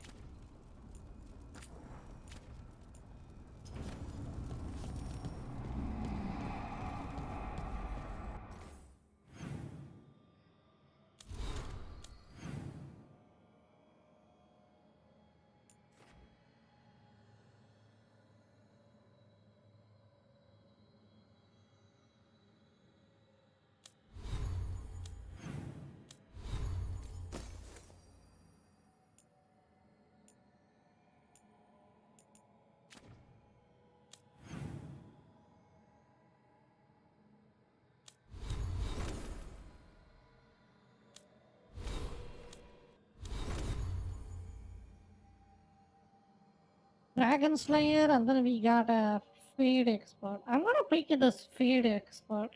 Speaker 1: Dragon Slayer, and then we got a Fade Expert. I'm gonna pick this Fade Expert.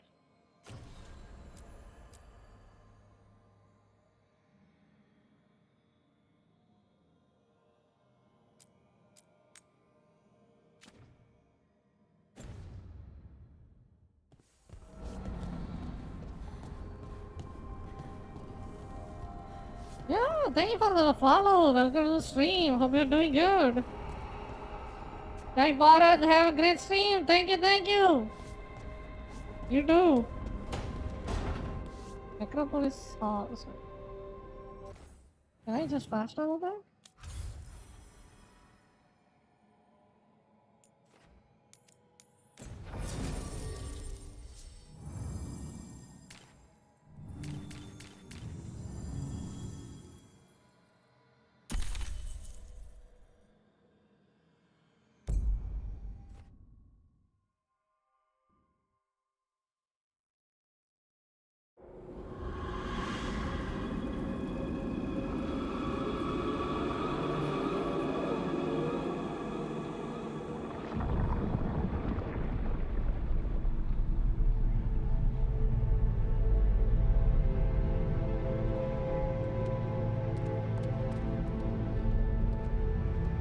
Speaker 1: Yeah, thank you for the follow. Welcome to the stream. Hope you're doing good. Guy Bharat, have a great stream. Thank you, thank you. You do. Necropolis. Oh, sorry. Can I just fast travel back?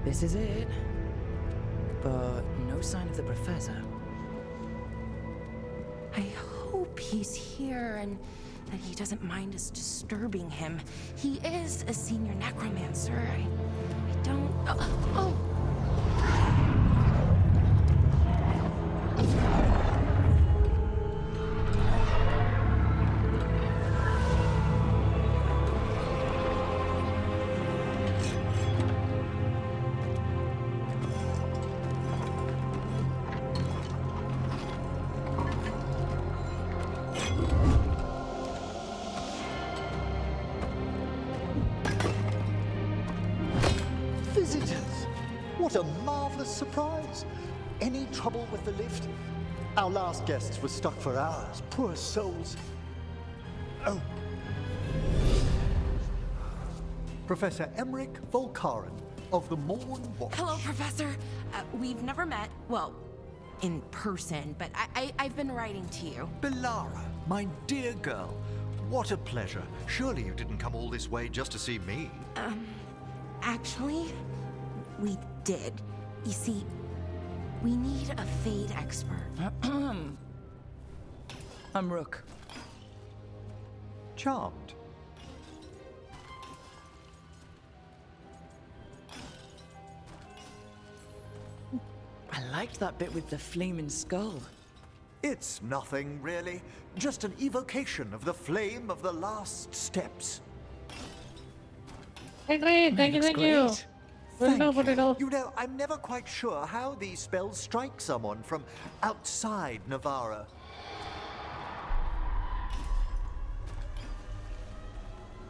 Speaker 10: This is it. But no sign of the professor.
Speaker 7: I hope he's here and that he doesn't mind us disturbing him. He is a senior necromancer. I don't... Oh!
Speaker 3: What a marvelous surprise! Any trouble with the lift? Our last guests were stuck for hours. Poor souls. Oh. Professor Emmerich Volkaren of the Morn Watch.
Speaker 7: Hello, Professor. We've never met, well, in person, but I've been writing to you.
Speaker 8: Belara, my dear girl, what a pleasure. Surely you didn't come all this way just to see me.
Speaker 7: Actually, we did. You see, we need a Fade expert.
Speaker 10: I'm Rook.
Speaker 3: Charmed.
Speaker 10: I liked that bit with the flaming skull.
Speaker 8: It's nothing, really. Just an evocation of the flame of the last steps.
Speaker 1: Hey, great. Thank you, thank you.
Speaker 8: You know, I'm never quite sure how these spells strike someone from outside Navarra.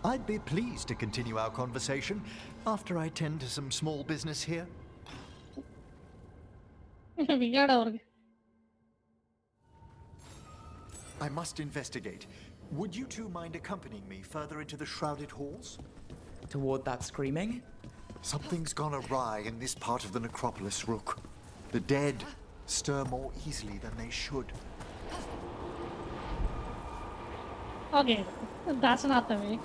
Speaker 8: I'd be pleased to continue our conversation after I tend to some small business here. I must investigate. Would you two mind accompanying me further into the Shrouded Halls?
Speaker 10: Toward that screaming?
Speaker 8: Something's gone awry in this part of the necropolis, Rook. The dead stir more easily than they should.
Speaker 1: Okay, that's not the way.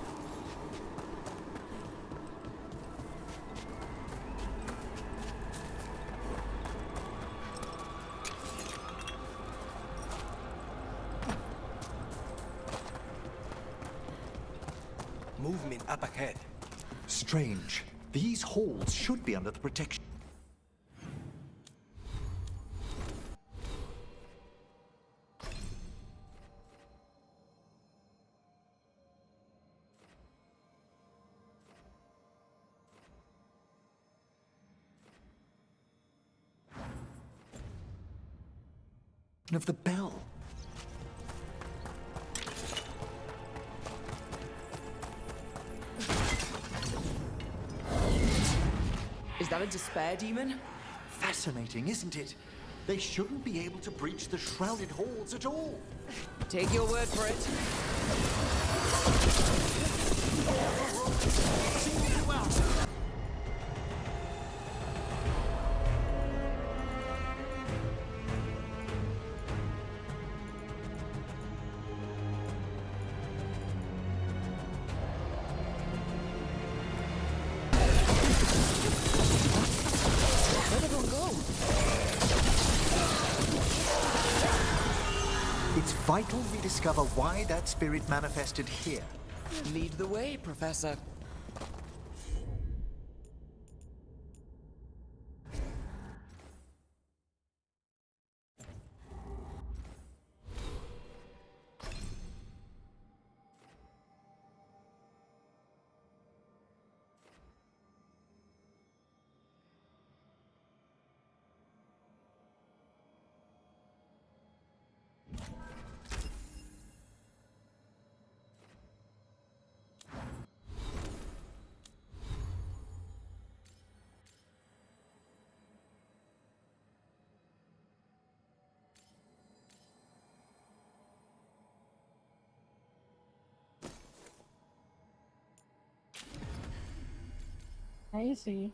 Speaker 17: Movement up ahead.
Speaker 8: Strange. These halls should be under the protection. Of the bell.
Speaker 10: Is that a despair demon?
Speaker 8: Fascinating, isn't it? They shouldn't be able to breach the Shrouded Halls at all.
Speaker 10: Take your word for it.
Speaker 8: It's vital we discover why that spirit manifested here.
Speaker 10: Lead the way, Professor.
Speaker 1: I see.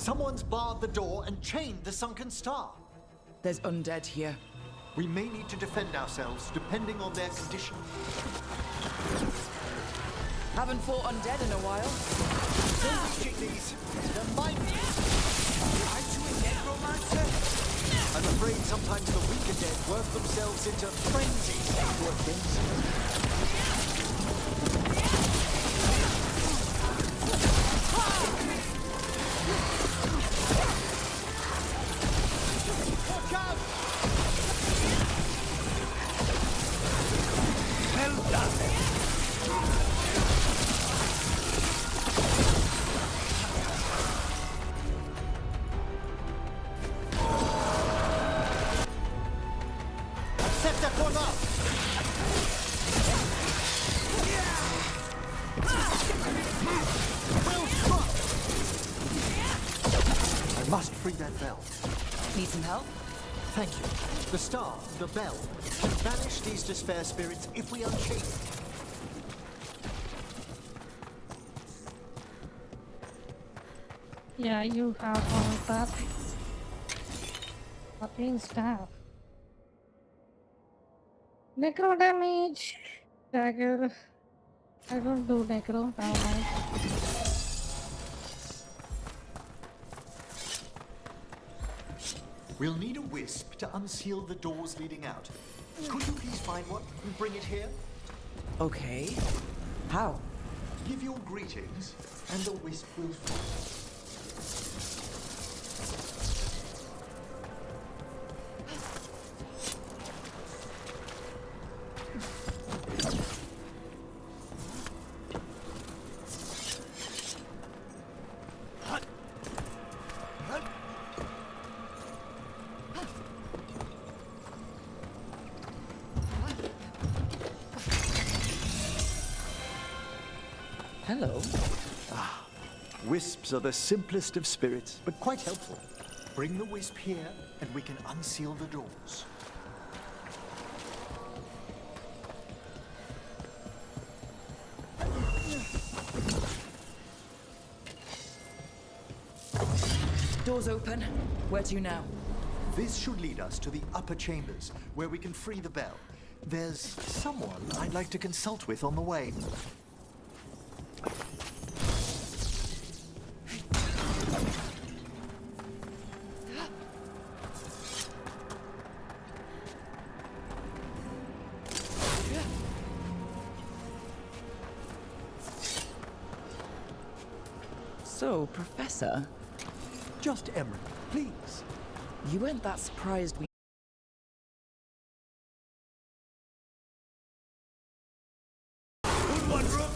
Speaker 3: Someone's barred the door and chained the sunken star.
Speaker 10: There's undead here.
Speaker 3: We may need to defend ourselves, depending on their condition.
Speaker 10: Haven't fought undead in a while.
Speaker 3: Don't reaching these. They're mighty.
Speaker 9: Are you a necromancer?
Speaker 3: I'm afraid sometimes the weaker dead work themselves into frenzy. Poor things. Must free that bell.
Speaker 10: Need some help?
Speaker 3: Thank you. The star, the bell, can banish these despair spirits if we unchain it.
Speaker 1: Yeah, you have all of that. Fucking staff. Necro damage. Dagger. I don't do necro.
Speaker 3: We'll need a wisp to unseal the doors leading out. Could you please find one and bring it here?
Speaker 10: Okay. How?
Speaker 3: Give your greetings, and the wisp will fall.
Speaker 10: Hello.
Speaker 3: Wisps are the simplest of spirits, but quite helpful. Bring the wisp here, and we can unseal the doors.
Speaker 10: Doors open. Where to now?
Speaker 3: This should lead us to the upper chambers, where we can free the bell. There's someone I'd like to consult with on the way.
Speaker 10: So, Professor?
Speaker 3: Just Emery, please.
Speaker 10: You weren't that surprised we...
Speaker 9: Good one, Rook!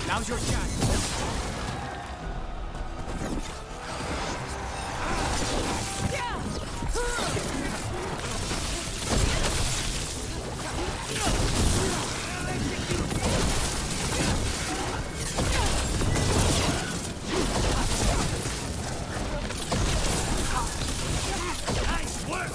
Speaker 20: Now's your chance.
Speaker 9: Nice work!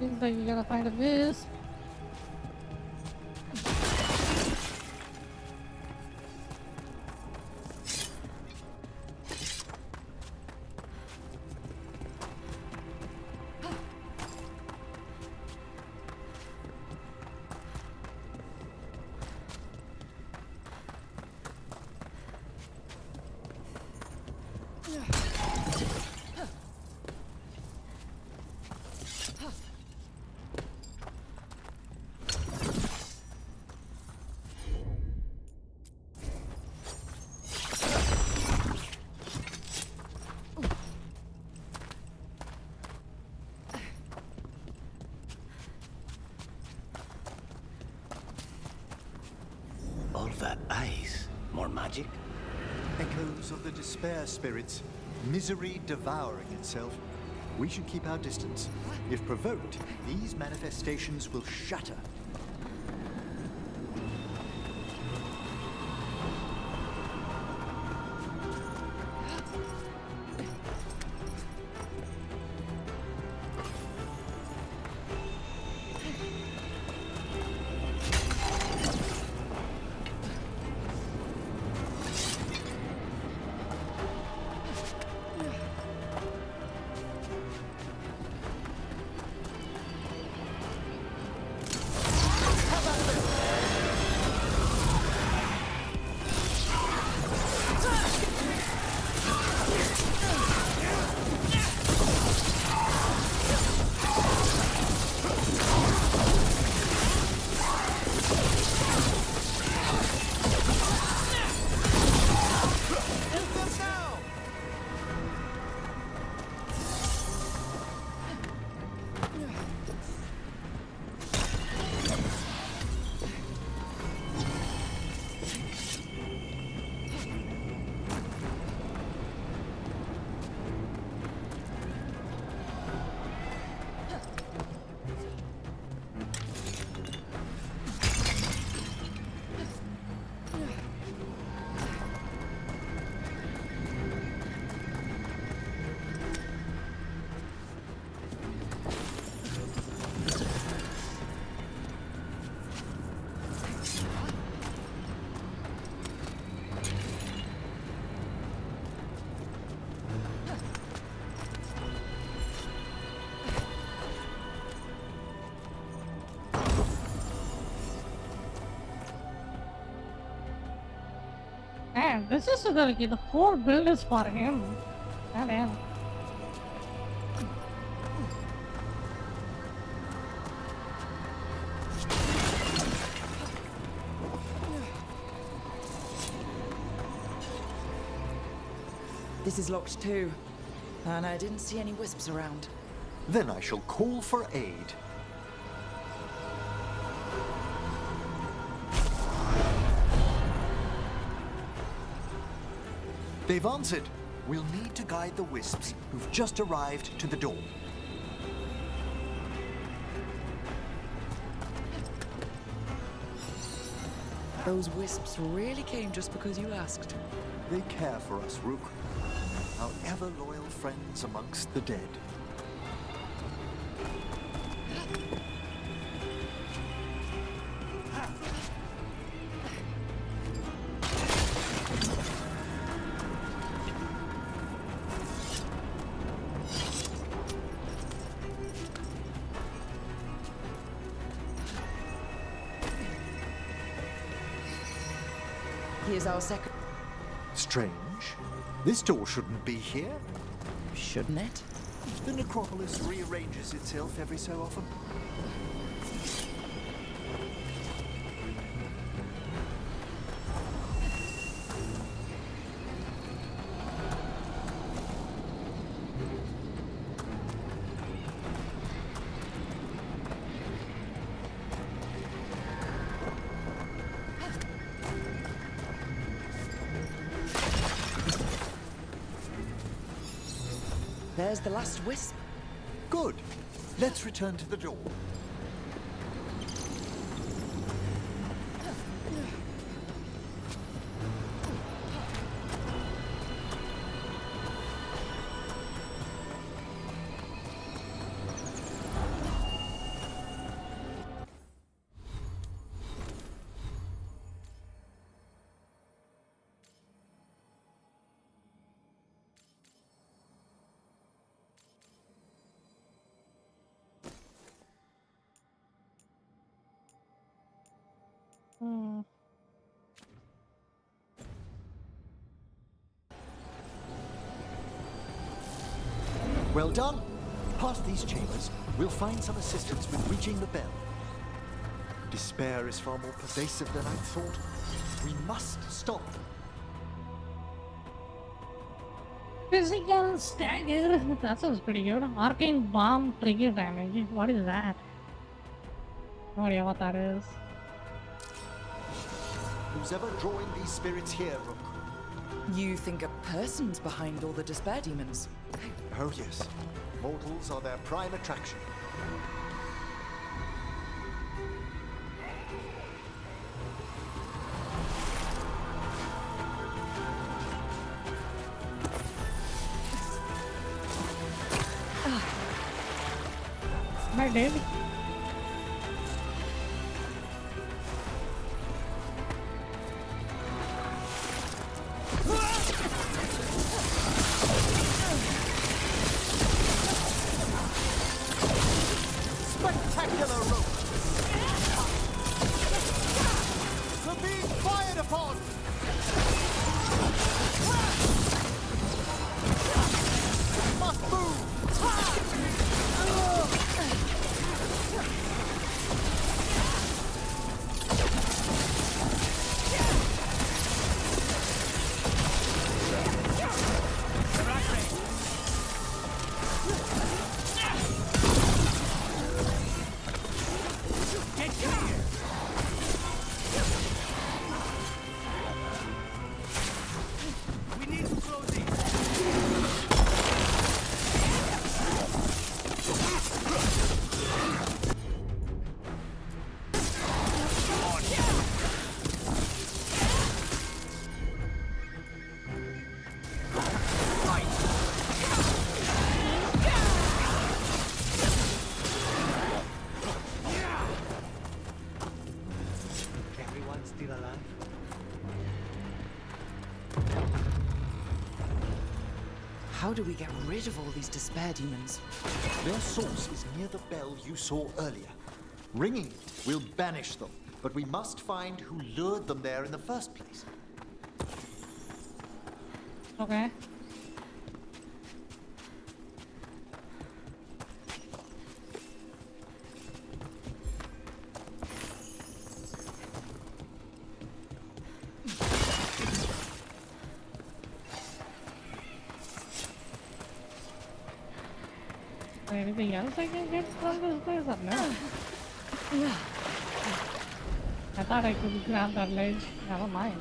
Speaker 1: Seems like you gotta find a wisp.
Speaker 17: All that ice. More magic?
Speaker 3: Echoes of the despair spirits, misery devouring itself. We should keep our distance. If provoked, these manifestations will shatter. Man, this is gonna get the whole buildings for him. Goddamn.
Speaker 10: This is locked too. And I didn't see any wisps around.
Speaker 3: Then I shall call for aid. They've answered. We'll need to guide the wisps who've just arrived to the door.
Speaker 10: Those wisps really came just because you asked.
Speaker 3: They care for us, Rook. Our ever-loyal friends amongst the dead.
Speaker 10: Here's our second.
Speaker 3: Strange. This door shouldn't be here.
Speaker 10: Shouldn't it?
Speaker 3: The necropolis rearranges itself every so often.
Speaker 10: There's the last wisp.
Speaker 3: Good. Let's return to the door. Well done. Past these chambers, we'll find some assistance with reaching the bell. Despair is far more pervasive than I thought. We must stop.
Speaker 1: Physical stagger. That sounds pretty good. Arcane bomb trigger damage. What is that? No idea what that is.
Speaker 3: Who's ever drawing these spirits here, Rook?
Speaker 10: You think a person's behind all the despair demons?
Speaker 3: Oh yes. Mortals are their prime attraction.
Speaker 1: Am I dead?
Speaker 3: Spectacular rope! We're being fired upon! Must move!
Speaker 10: How do we get rid of all these despair demons?
Speaker 3: Their source is near the bell you saw earlier. Ringing it will banish them, but we must find who lured them there in the first place.
Speaker 1: Okay. Anything else I can get from this place or no? I thought I could grab that ledge. Never mind.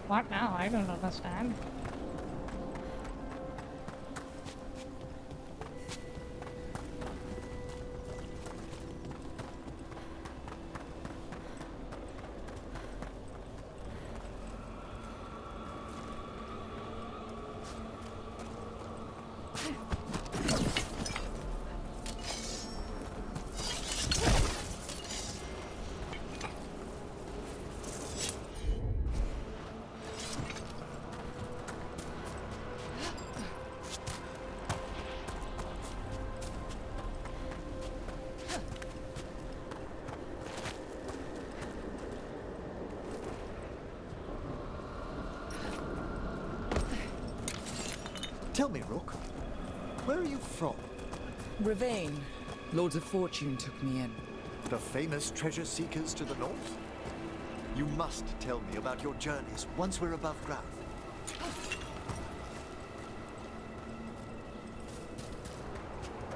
Speaker 1: What now? I don't understand.
Speaker 8: Tell me, Rook, where are you from?
Speaker 10: Ravain. Lords of Fortune took me in.
Speaker 8: The famous treasure seekers to the north? You must tell me about your journeys once we're above ground.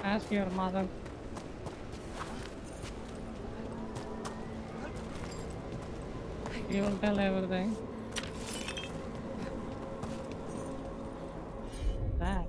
Speaker 1: Ask your mother. You will tell everything. That.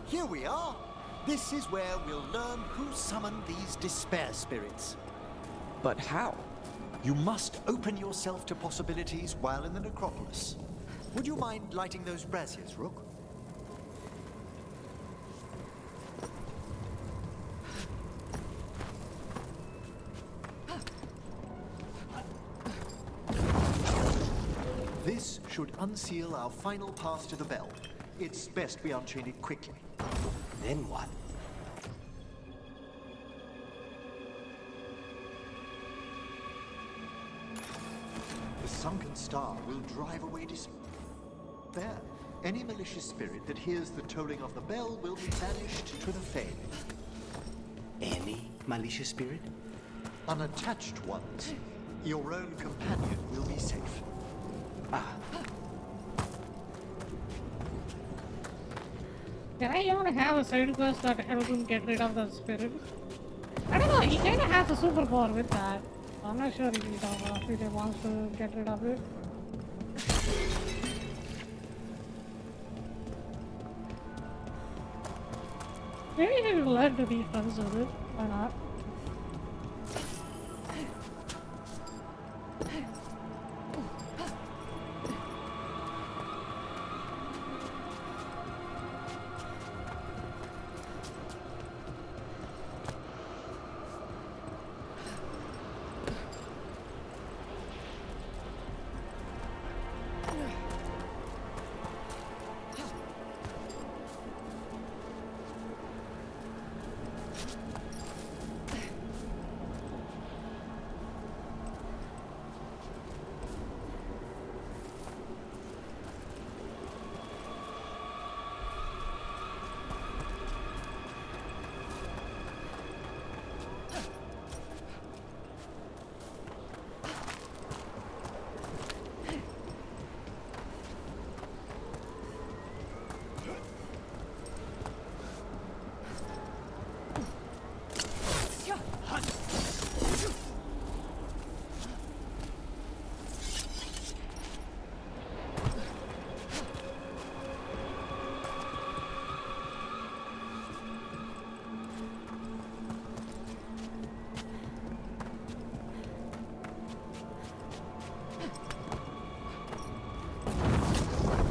Speaker 8: Here we are. This is where we'll learn who summoned these despair spirits.
Speaker 10: But how?
Speaker 8: You must open yourself to possibilities while in the necropolis. Would you mind lighting those braziers, Rook? This should unseal our final pass to the bell. It's best we unchain it quickly.
Speaker 17: Then what?
Speaker 8: The sunken star will drive away despair. Any malicious spirit that hears the tolling of the bell will be banished to the Fane.
Speaker 17: Any malicious spirit?
Speaker 8: Unattached ones. Your own companion will be safe.
Speaker 1: Can I even have a side quest that helps him get rid of the spirit? I don't know, he kinda has a superpower with that. I'm not sure if he wants to get rid of it. Maybe he will learn to be friends with it. Why not?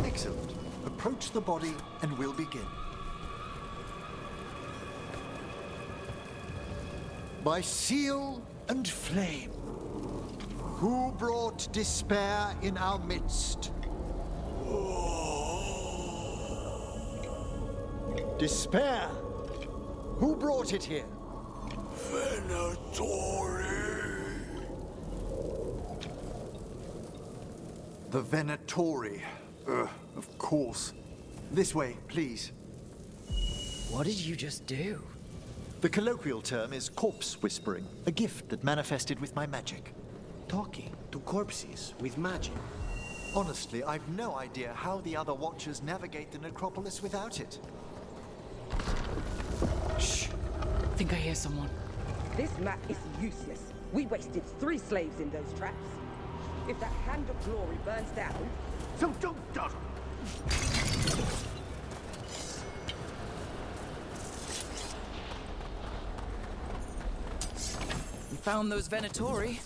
Speaker 8: Excellent. Approach the body and we'll begin. By seal and flame, who brought despair in our midst? Despair? Who brought it here?
Speaker 9: Venatori.
Speaker 8: The Venatori. Of course. This way, please.
Speaker 14: What did you just do?
Speaker 8: The colloquial term is corpse whispering, a gift that manifested with my magic.
Speaker 17: talking to corpses with magic.
Speaker 3: Honestly, I've no idea how the other Watchers navigate the necropolis without it.
Speaker 10: Shh. I think I hear someone.
Speaker 16: This map is useless. We wasted 3 slaves in those traps. If that Hand of Glory burns down, so don't dawdle.
Speaker 10: We found those Venatori.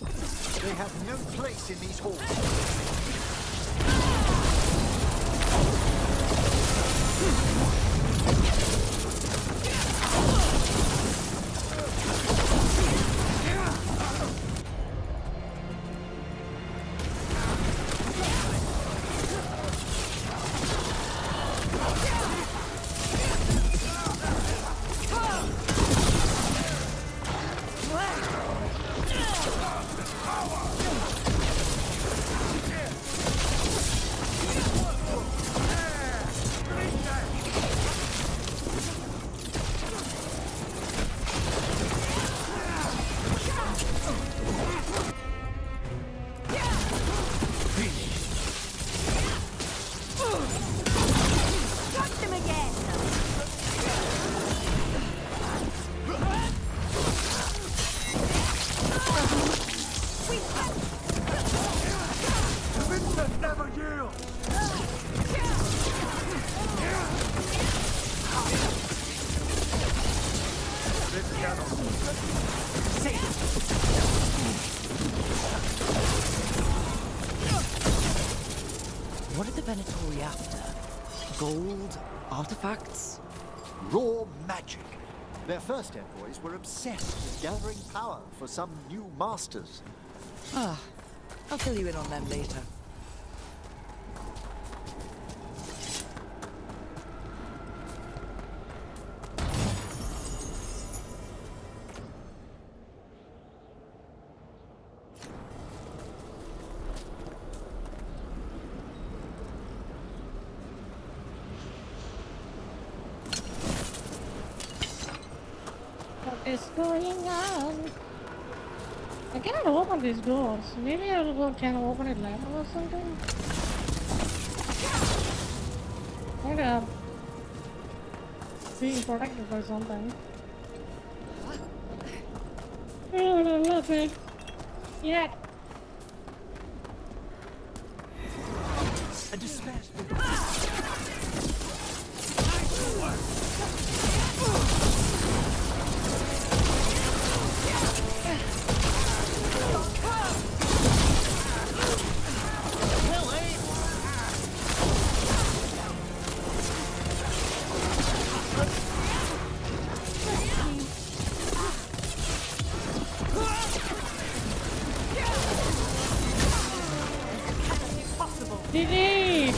Speaker 3: They have no place in these halls.
Speaker 10: What are the Venatori after? Gold? Artifacts?
Speaker 3: Raw magic. Their first envoys were obsessed with gathering power for some new masters.
Speaker 10: Ah, I'll fill you in on them later.
Speaker 1: What is going on? I cannot open these doors. Maybe I will can open it later or something. Maybe I'm being protected by something. Oh, no, look, man. Yeah.
Speaker 17: A despair spirit.
Speaker 1: GG!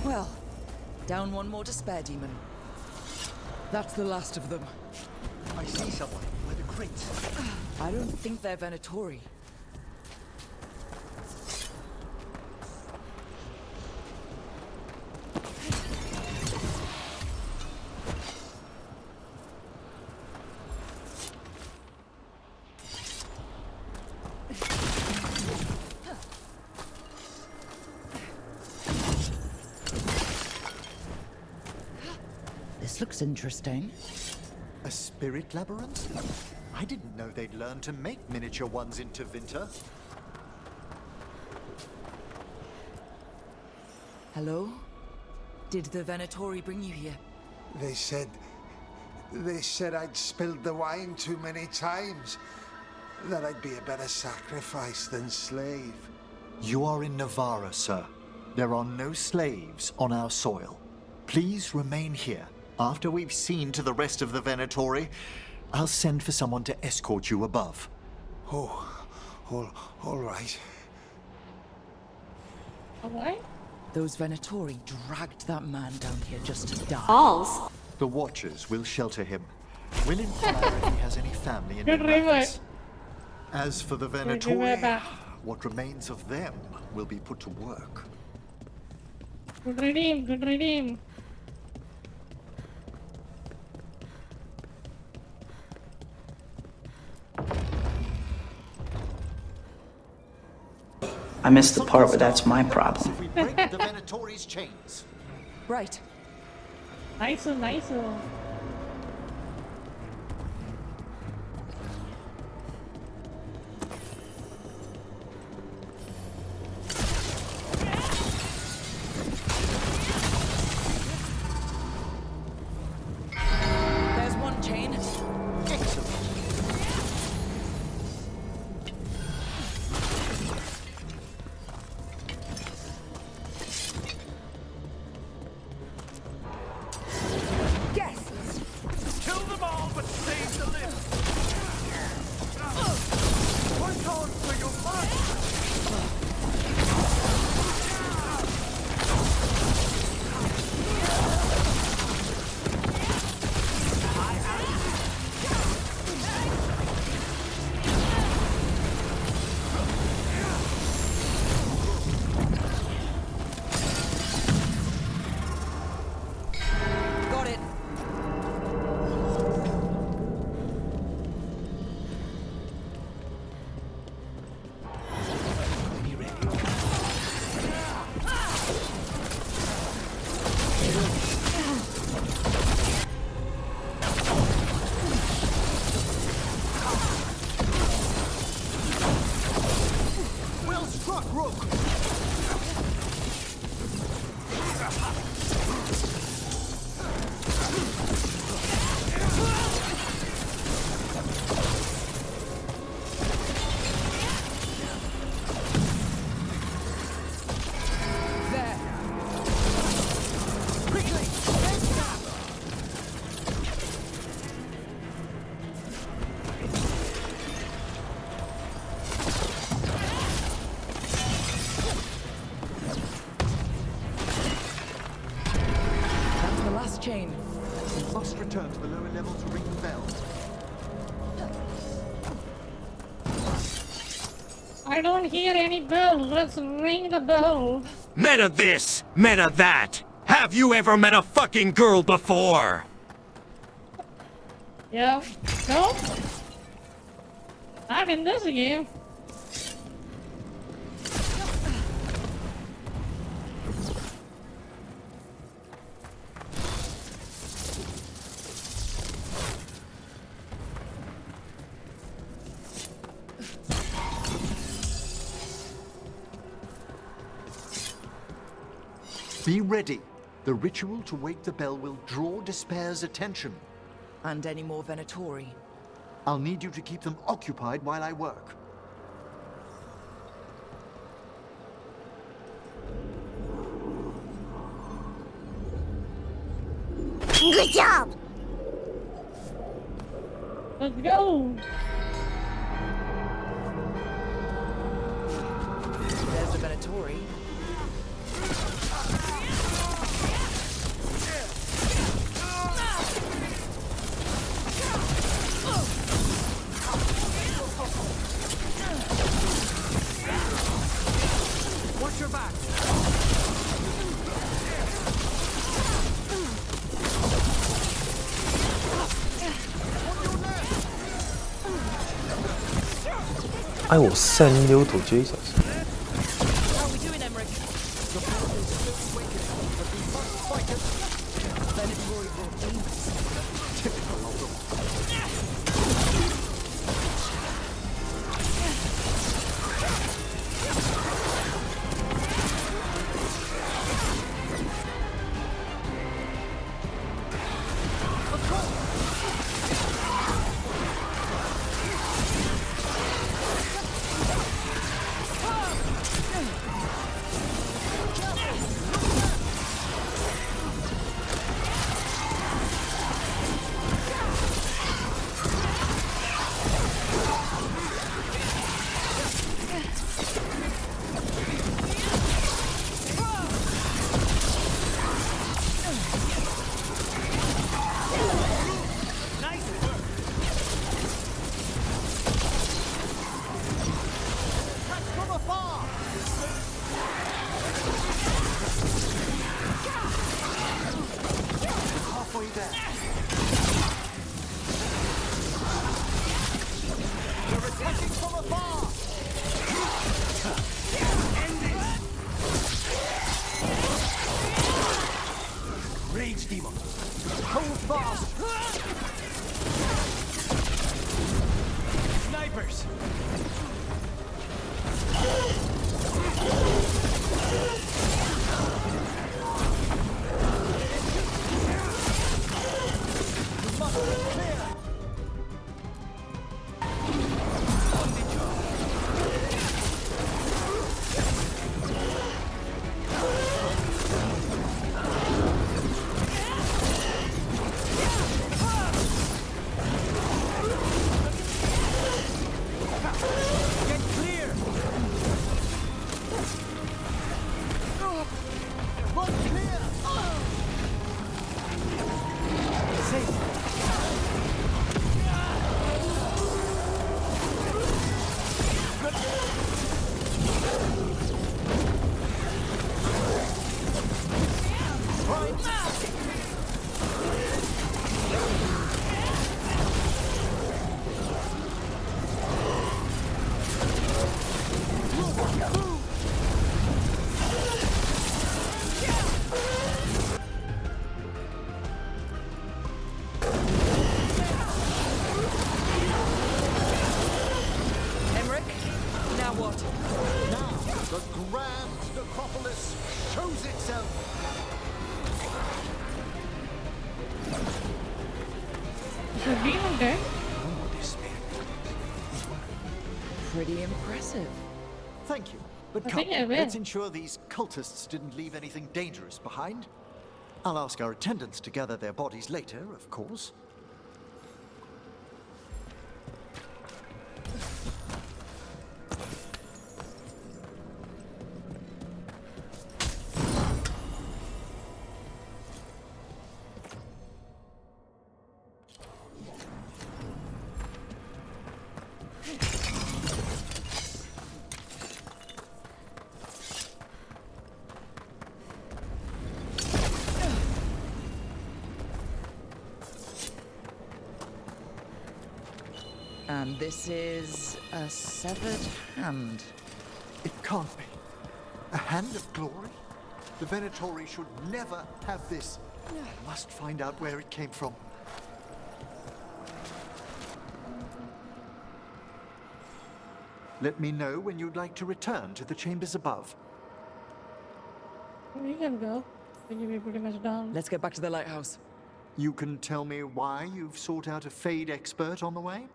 Speaker 10: Well, down one more despair demon. That's the last of them.
Speaker 3: I see someone. Where the crates?
Speaker 10: I don't think they're Venatori.
Speaker 14: This looks interesting.
Speaker 3: A spirit labyrinth? I didn't know they'd learn to make miniature ones in Tevinter.
Speaker 10: Hello? Did the Venatori bring you here?
Speaker 21: They said I'd spilled the wine too many times. That I'd be a better sacrifice than slave.
Speaker 3: You are in Navarra, sir. There are no slaves on our soil. Please remain here. After we've seen to the rest of the Venatori, I'll send for someone to escort you above.
Speaker 21: Oh, all right.
Speaker 1: Alright?
Speaker 10: Those Venatori dragged that man down here just to die.
Speaker 1: Balls.
Speaker 3: The Watchers will shelter him. We'll inquire if he has any family in
Speaker 1: Good
Speaker 3: Memphis. As for the Venatori, what remains of them will be put to work.
Speaker 1: Good redeem, good redeem.
Speaker 2: I missed the part where that's my problem.
Speaker 3: If we break the Venatori's chains.
Speaker 10: Right.
Speaker 1: Nice, nice.
Speaker 10: There's one chain.
Speaker 3: Excellent.
Speaker 10: Yes.
Speaker 20: Kill them all, but save the lift. Push on for your life.
Speaker 10: Got it.
Speaker 20: Well struck, Rook.
Speaker 10: There.
Speaker 20: Quickly.
Speaker 10: That's the last chain.
Speaker 3: Must return to the lower level to ring the bell.
Speaker 1: I don't hear any bells. Let's ring the bell.
Speaker 18: Men of this, men of that. Have you ever met a fucking girl before?
Speaker 1: Yeah. No? Not in this game.
Speaker 3: Be ready. The ritual to wake the bell will draw Despair's attention.
Speaker 10: And any more Venatori.
Speaker 3: I'll need you to keep them occupied while I work.
Speaker 22: Good job!
Speaker 1: Let's go!
Speaker 10: There's the Venatori.
Speaker 20: Watch your back.
Speaker 24: I will send you to Jesus.
Speaker 10: How are we doing, Emmerich?
Speaker 20: The bell is still awakening, but we must fight it.
Speaker 10: Venatori brought demons.
Speaker 3: Typical of them.
Speaker 1: Okay.
Speaker 10: Pretty impressive.
Speaker 3: Thank you. But
Speaker 1: I
Speaker 3: come,
Speaker 1: think I will.
Speaker 3: let's ensure these cultists didn't leave anything dangerous behind. I'll ask our attendants to gather their bodies later, of course.
Speaker 10: And this is a severed hand.
Speaker 3: It can't be. A hand of glory? The Venatori should never have this. I must find out where it came from. Let me know when you'd like to return to the chambers above.
Speaker 1: We can go. I think we're pretty much done.
Speaker 10: Let's get back to the lighthouse.
Speaker 3: You can tell me why you've sought out a Fade expert on the way?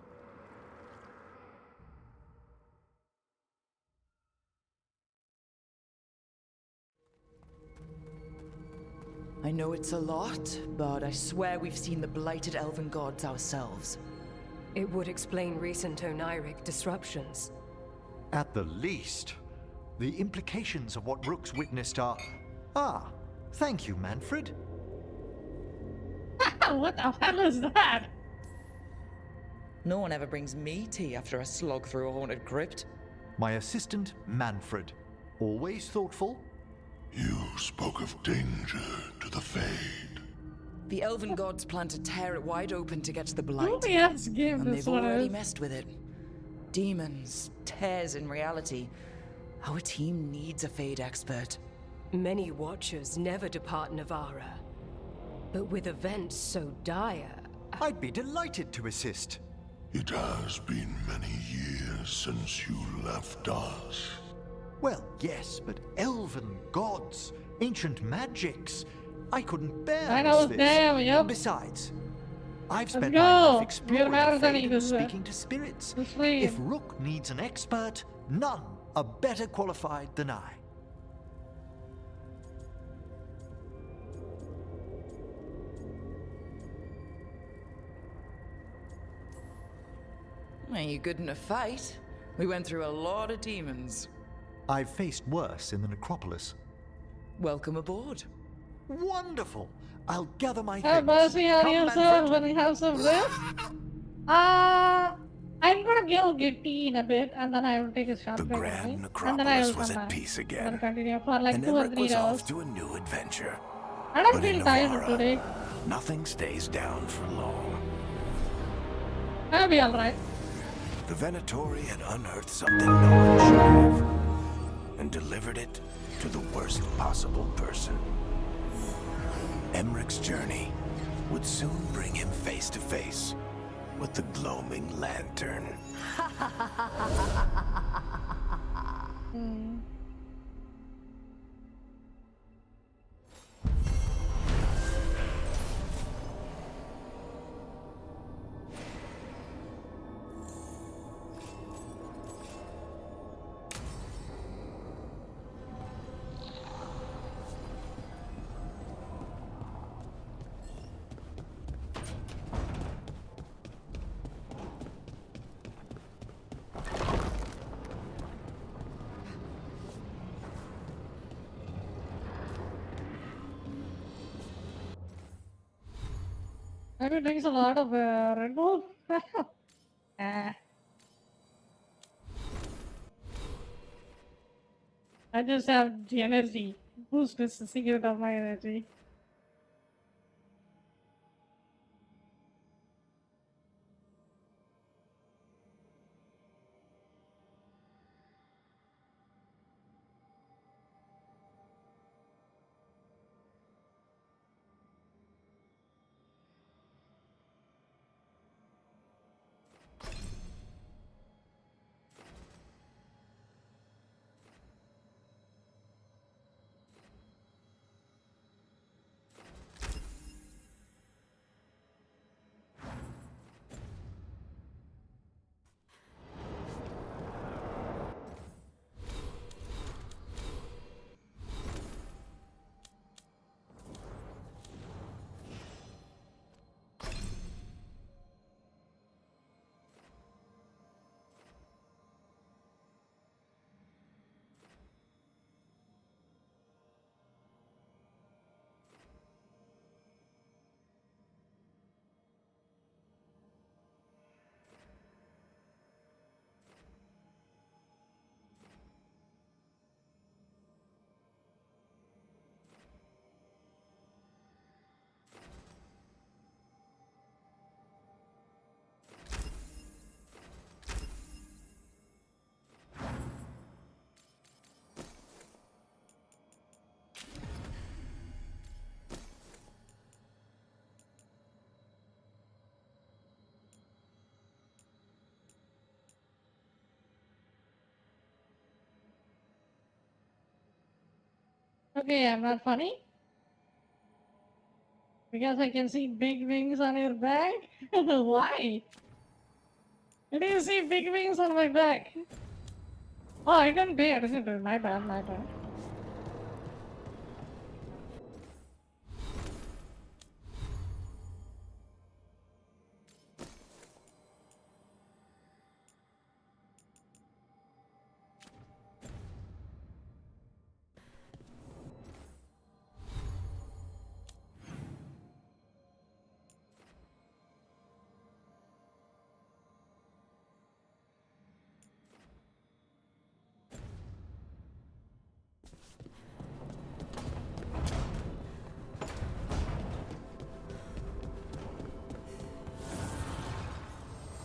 Speaker 10: I know it's a lot, but I swear we've seen the blighted elven gods ourselves.
Speaker 4: It would explain recent Oniric disruptions.
Speaker 3: At the least. The implications of what Rook's witnessed are... Ah, thank you, Manfred.
Speaker 1: What the hell is that?
Speaker 10: No one ever brings me tea after a slog through a haunted crypt.
Speaker 3: My assistant, Manfred. Always thoughtful.
Speaker 6: You spoke of danger to the Fade.
Speaker 10: The elven gods plan to tear it wide open to get to the blight.
Speaker 1: Nobody else gave
Speaker 10: And
Speaker 1: this
Speaker 10: they've
Speaker 1: one
Speaker 10: already
Speaker 1: is.
Speaker 10: messed with it. Demons, tears in reality. Our team needs a Fade expert.
Speaker 4: Many Watchers never depart Navara. But with events so dire...
Speaker 3: I'd be delighted to assist.
Speaker 6: It has been many years since you left us.
Speaker 3: Well, yes, but elven gods, ancient magics. I couldn't bear
Speaker 1: I know,
Speaker 3: this.
Speaker 1: damn, yep.
Speaker 3: Besides, I've
Speaker 1: Let's
Speaker 3: spent
Speaker 1: go.
Speaker 3: my life
Speaker 1: We're
Speaker 3: exploring
Speaker 1: better than
Speaker 3: Fade
Speaker 1: he
Speaker 3: and
Speaker 1: does.
Speaker 3: speaking to spirits.
Speaker 1: Let's leave.
Speaker 3: If Rook needs an expert, none are better qualified than I.
Speaker 10: Are you good in a fight? We went through a lot of demons.
Speaker 3: I've faced worse in the necropolis.
Speaker 10: Welcome aboard.
Speaker 3: Wonderful! I'll gather my
Speaker 1: Have
Speaker 3: things.
Speaker 1: mercy on
Speaker 3: Come,
Speaker 1: yourself
Speaker 3: Manfred.
Speaker 1: when you have some rest. I'm gonna go get tea in a bit, and then I will take a short
Speaker 18: The
Speaker 1: break.
Speaker 18: Grand
Speaker 1: right? And then I will
Speaker 18: Necropolis was
Speaker 1: come
Speaker 18: at
Speaker 1: back.
Speaker 18: peace
Speaker 1: I'm gonna
Speaker 18: again.
Speaker 1: continue for like
Speaker 18: And
Speaker 1: 2 or
Speaker 18: Emmerich
Speaker 1: 3
Speaker 18: was
Speaker 1: hours.
Speaker 18: off to a new adventure.
Speaker 1: I don't
Speaker 18: But in
Speaker 1: feel tired
Speaker 18: Navara,
Speaker 1: today.
Speaker 18: nothing stays down for long.
Speaker 1: I'll be alright.
Speaker 18: The Venatori had unearthed something no one should have, and delivered it to the worst possible person. Emmerich's journey would soon bring him face to face with the gloaming lantern.
Speaker 1: Maybe it takes a lot of Red Bull. I just have the energy. Boost is the secret of my energy. Okay, I'm not funny. Because I can see big wings on your back? Why? Why do you see big wings on my back? Oh, I didn't pay attention to it. My bad, my bad.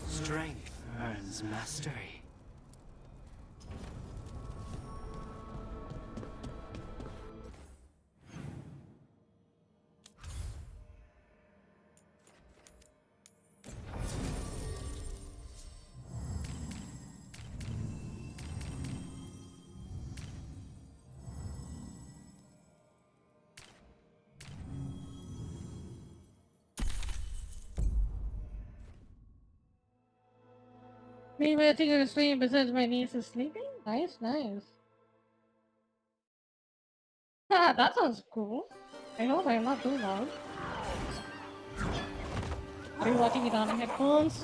Speaker 2: Strength earns mastery.
Speaker 1: Me waiting on a stream besides my niece is sleeping? Nice, nice. Ah, that sounds cool. I hope I'm not too loud. Are you watching it on headphones?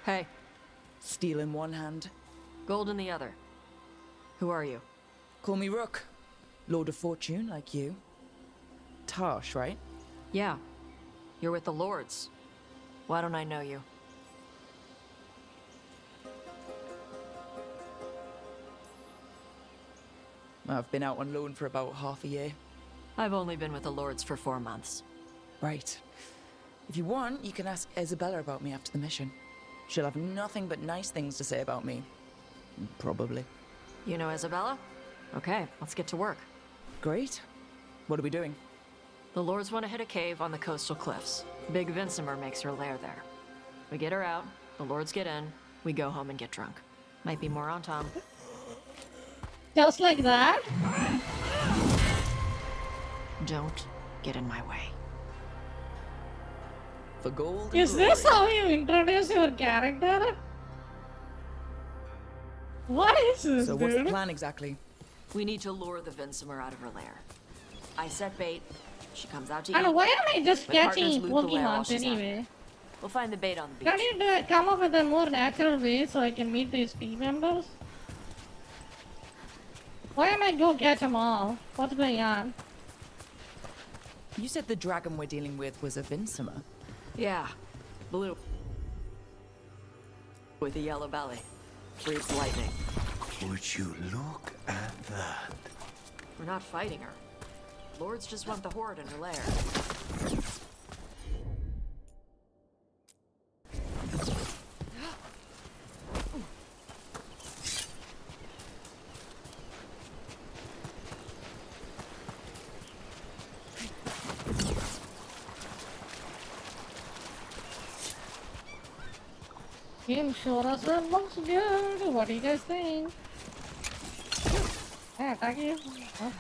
Speaker 11: Hey.
Speaker 10: Steel in one hand.
Speaker 11: Gold in the other. Who are you?
Speaker 10: Call me Rook. Lord of Fortune, like you. Tarsh, right?
Speaker 11: Yeah. You're with the Lords. Why don't I know you?
Speaker 10: I've been out on loan for about half a year.
Speaker 11: I've only been with the Lords for 4 months.
Speaker 10: Right. If you want, you can ask Isabella about me after the mission. She'll have nothing but nice things to say about me. Probably.
Speaker 11: You know Isabella? Okay, let's get to work.
Speaker 10: Great. What are we doing?
Speaker 11: The Lords want to hit a cave on the coastal cliffs. Big Vinsimer makes her lair there. We get her out, the Lords get in, we go home and get drunk. Might be more on Tom.
Speaker 1: Just like that?
Speaker 11: Don't get in my way.
Speaker 10: For gold.
Speaker 1: Is this how you introduce your character? What is this,
Speaker 10: So what's the plan exactly?
Speaker 11: We need to lure the Vinsimer out of her lair. I set bait. She comes out to eat.
Speaker 1: And why am I just
Speaker 11: My partners
Speaker 1: catching
Speaker 11: loot the lair while
Speaker 1: Pokemon
Speaker 11: she's out.
Speaker 1: anyway?
Speaker 11: We'll find the bait on the beach.
Speaker 1: Can you come up with a more natural way so I can meet these team members? Why am I go catch them all? What's going on?
Speaker 10: You said the dragon we're dealing with was a Vinsimer.
Speaker 11: Yeah, the little with a yellow belly. Breathes lightning.
Speaker 18: Would you look at that?
Speaker 11: We're not fighting her. Lords just want the horde in her lair.
Speaker 1: Game sure as well looks good. What do you guys think? Yeah, thank you. Oh.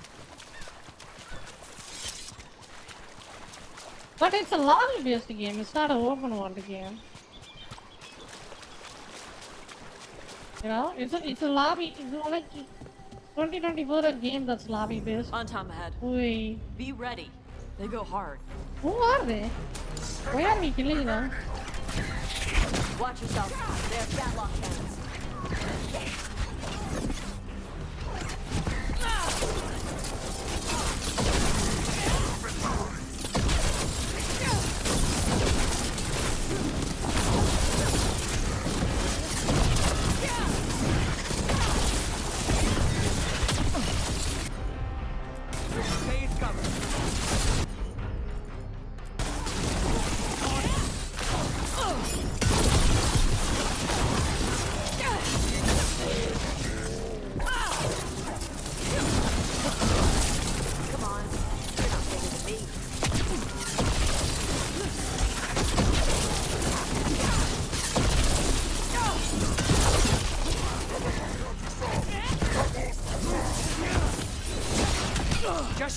Speaker 1: But it's a lobby-based game. It's not an open world game. You know, it's a lobby. It's like 2024 a game that's lobby-based.
Speaker 11: On Tom ahead.
Speaker 1: Oi.
Speaker 11: Be ready. They go hard.
Speaker 1: Who are they? Why are we killing them?
Speaker 11: Watch yourself. They have Gatlock cannons.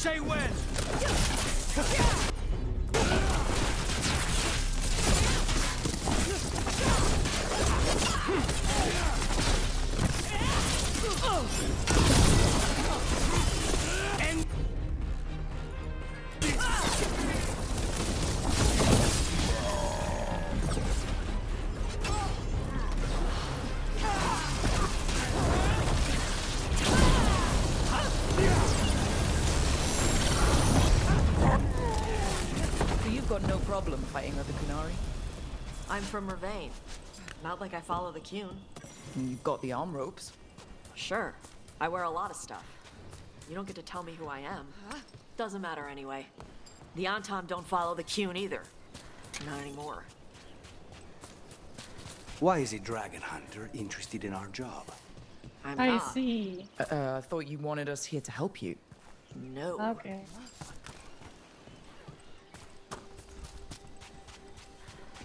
Speaker 20: say when!
Speaker 10: So you've got no problem fighting other Kunari?
Speaker 11: I'm from Mervain. Not like I follow the Qun.
Speaker 10: You've got the arm ropes.
Speaker 11: Sure. I wear a lot of stuff. You don't get to tell me who I am. Doesn't matter anyway. The Anton don't follow the Qun either. Not anymore.
Speaker 9: Why is a dragon hunter interested in our job?
Speaker 1: I see.
Speaker 10: I thought you wanted us here to help you.
Speaker 11: No.
Speaker 1: Okay.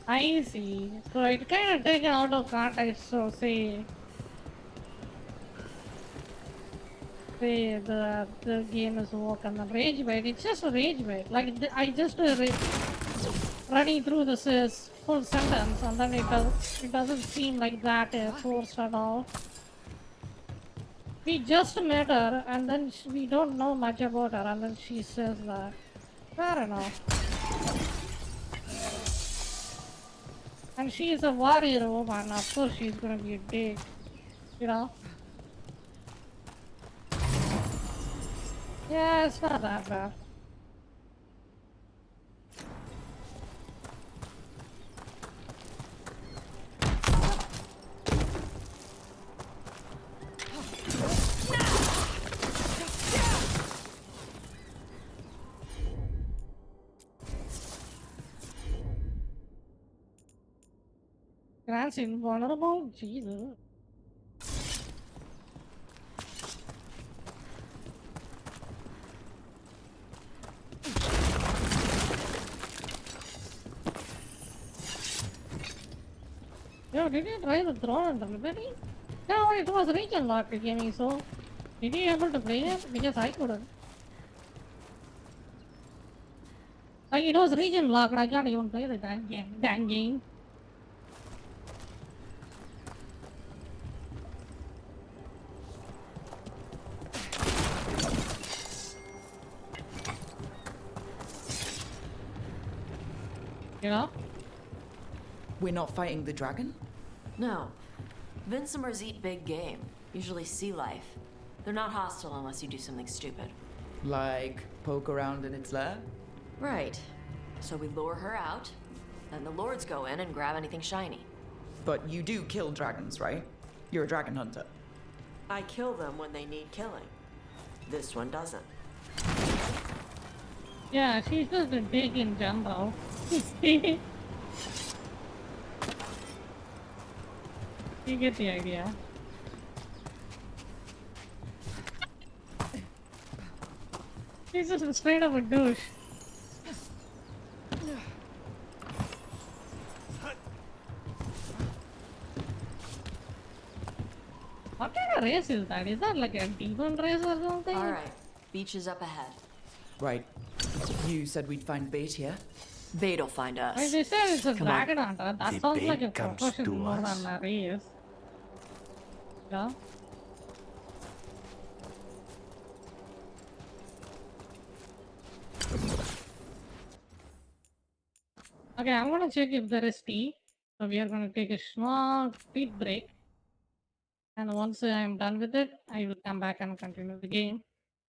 Speaker 1: I see. So it kind of taken out of context. So say the game is work on the rage bait. It's just a rage bait. Like I just running through this full sentence, and then it doesn't seem like that forced at all. We just met her, and then we don't know much about her, and then she says that. Fair enough. And she is a warrior woman, of course she's gonna be a dick, you know? Yeah, it's not that bad. That's invulnerable? Jesus. Yo, did you try the throne and delivery? No, it was region locked again, so did you able to play it? Because I couldn't. Like it was region locked, I can't even play the damn game. You know?
Speaker 10: We're not fighting the dragon?
Speaker 11: No. Vincimers eat big game, usually sea life. They're not hostile unless you do something stupid.
Speaker 10: Like poke around in its lair?
Speaker 11: Right. So we lure her out, then the lords go in and grab anything shiny.
Speaker 10: But you do kill dragons, right? You're a dragon hunter.
Speaker 11: I kill them when they need killing. This one doesn't.
Speaker 1: Yeah, she's just a dick in general. You get the idea. She's just straight up a douche. What kind of race is that? Is that like a demon race or something?
Speaker 11: Alright, beach is up ahead.
Speaker 10: Right. You said we'd find bait here?
Speaker 11: Bait'll find us.
Speaker 1: Like they said it's a
Speaker 11: Come
Speaker 1: dragon hunter. That
Speaker 24: The
Speaker 1: sounds like a
Speaker 24: bait comes
Speaker 1: profession
Speaker 24: to
Speaker 1: more
Speaker 24: us?
Speaker 1: than a race. Yeah? Okay, I'm gonna check if there is tea. So we are gonna take a small tea break. And once I'm done with it, I will come back and continue the game.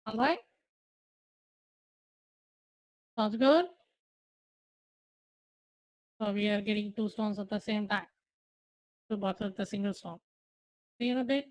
Speaker 1: Alright? Sounds good? So we are getting 2 stones at the same time. 2 boxes at the single stone. See you in a bit.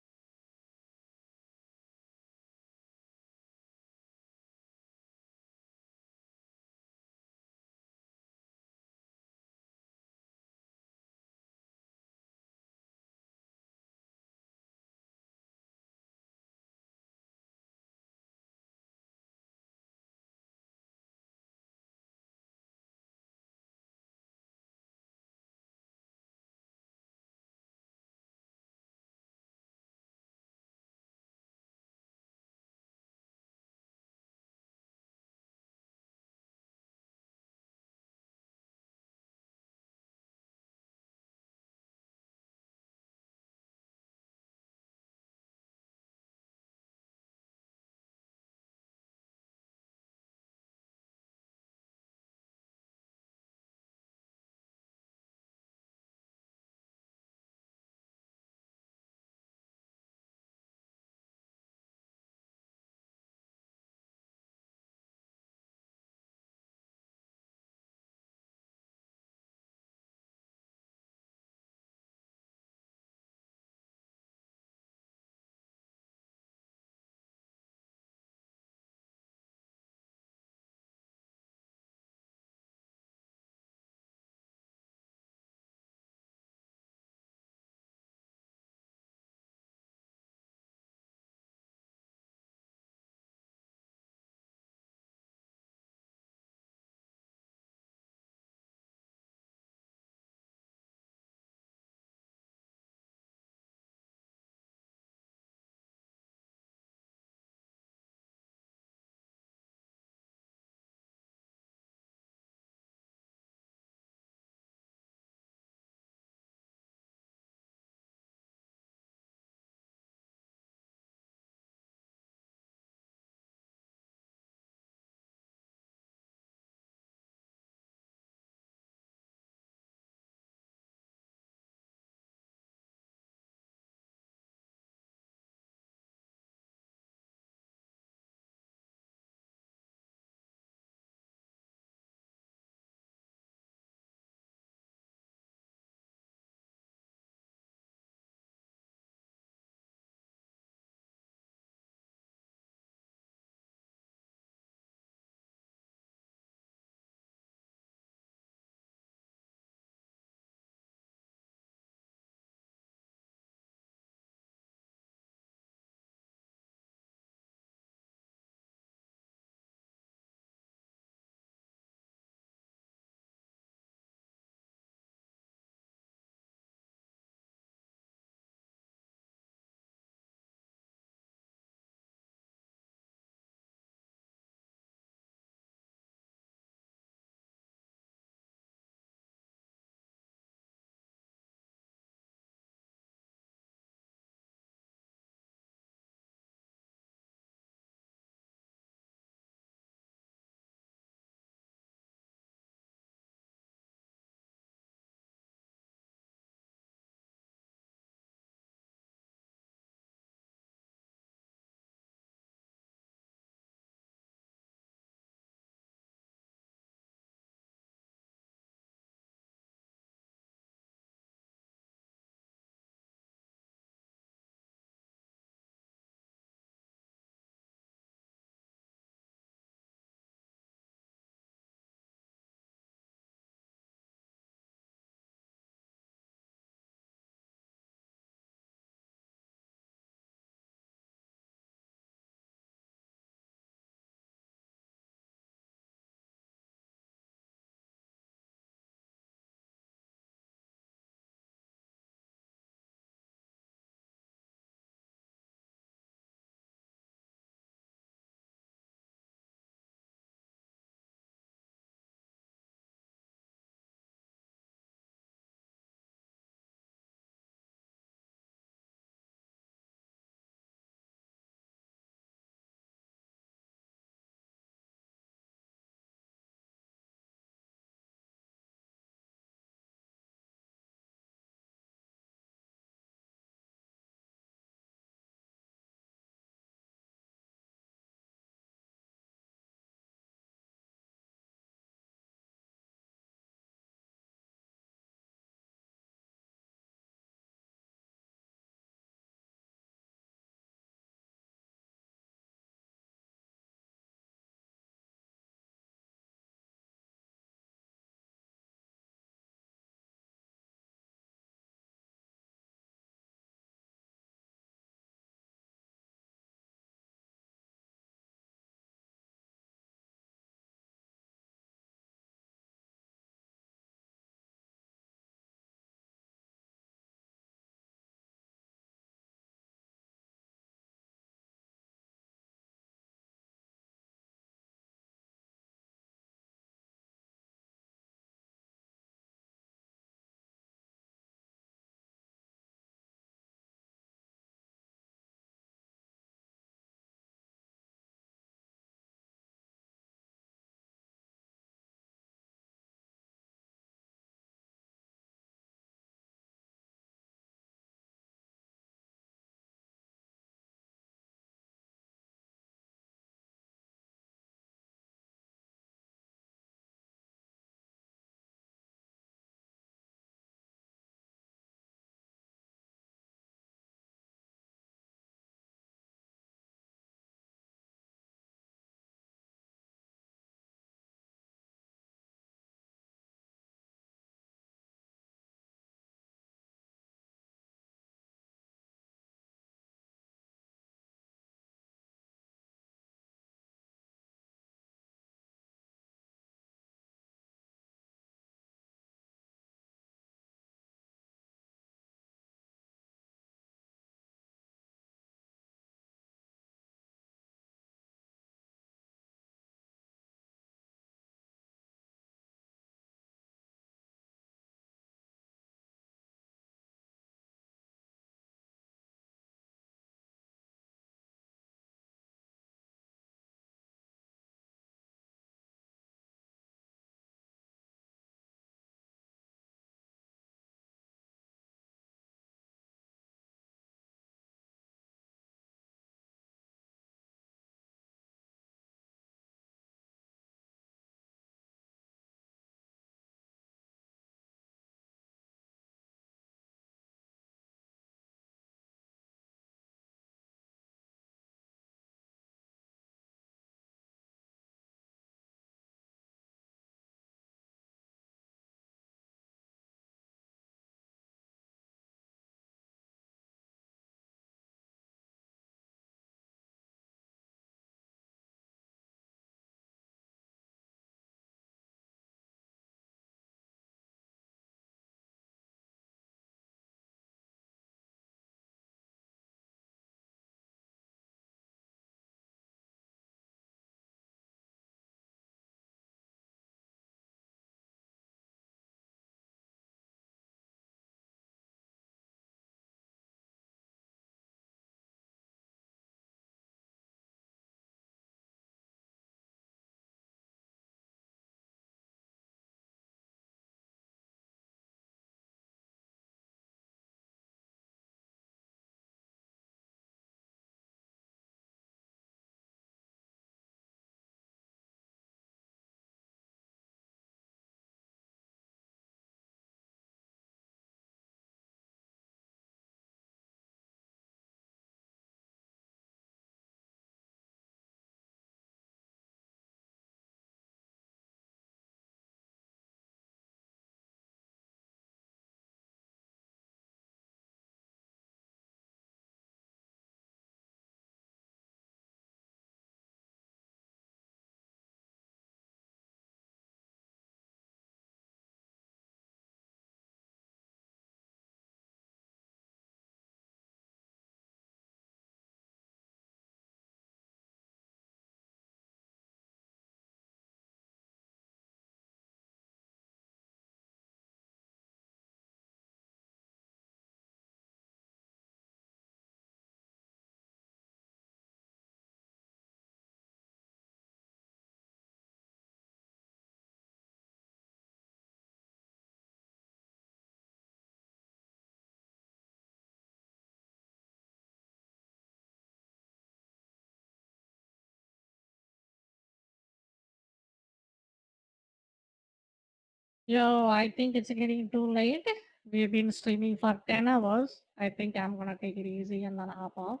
Speaker 1: Yo, I think it's getting too late. We've been streaming for 10 hours. I think I'm gonna take it easy and then hop off.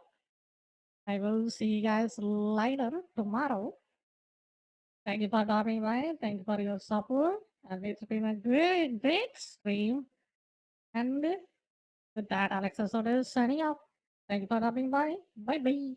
Speaker 1: I will see you guys later tomorrow. Thank you for dropping by. Thank you for your support. And it's been a great stream. And with that, Alex is signing off. Thank you for dropping by. Bye bye.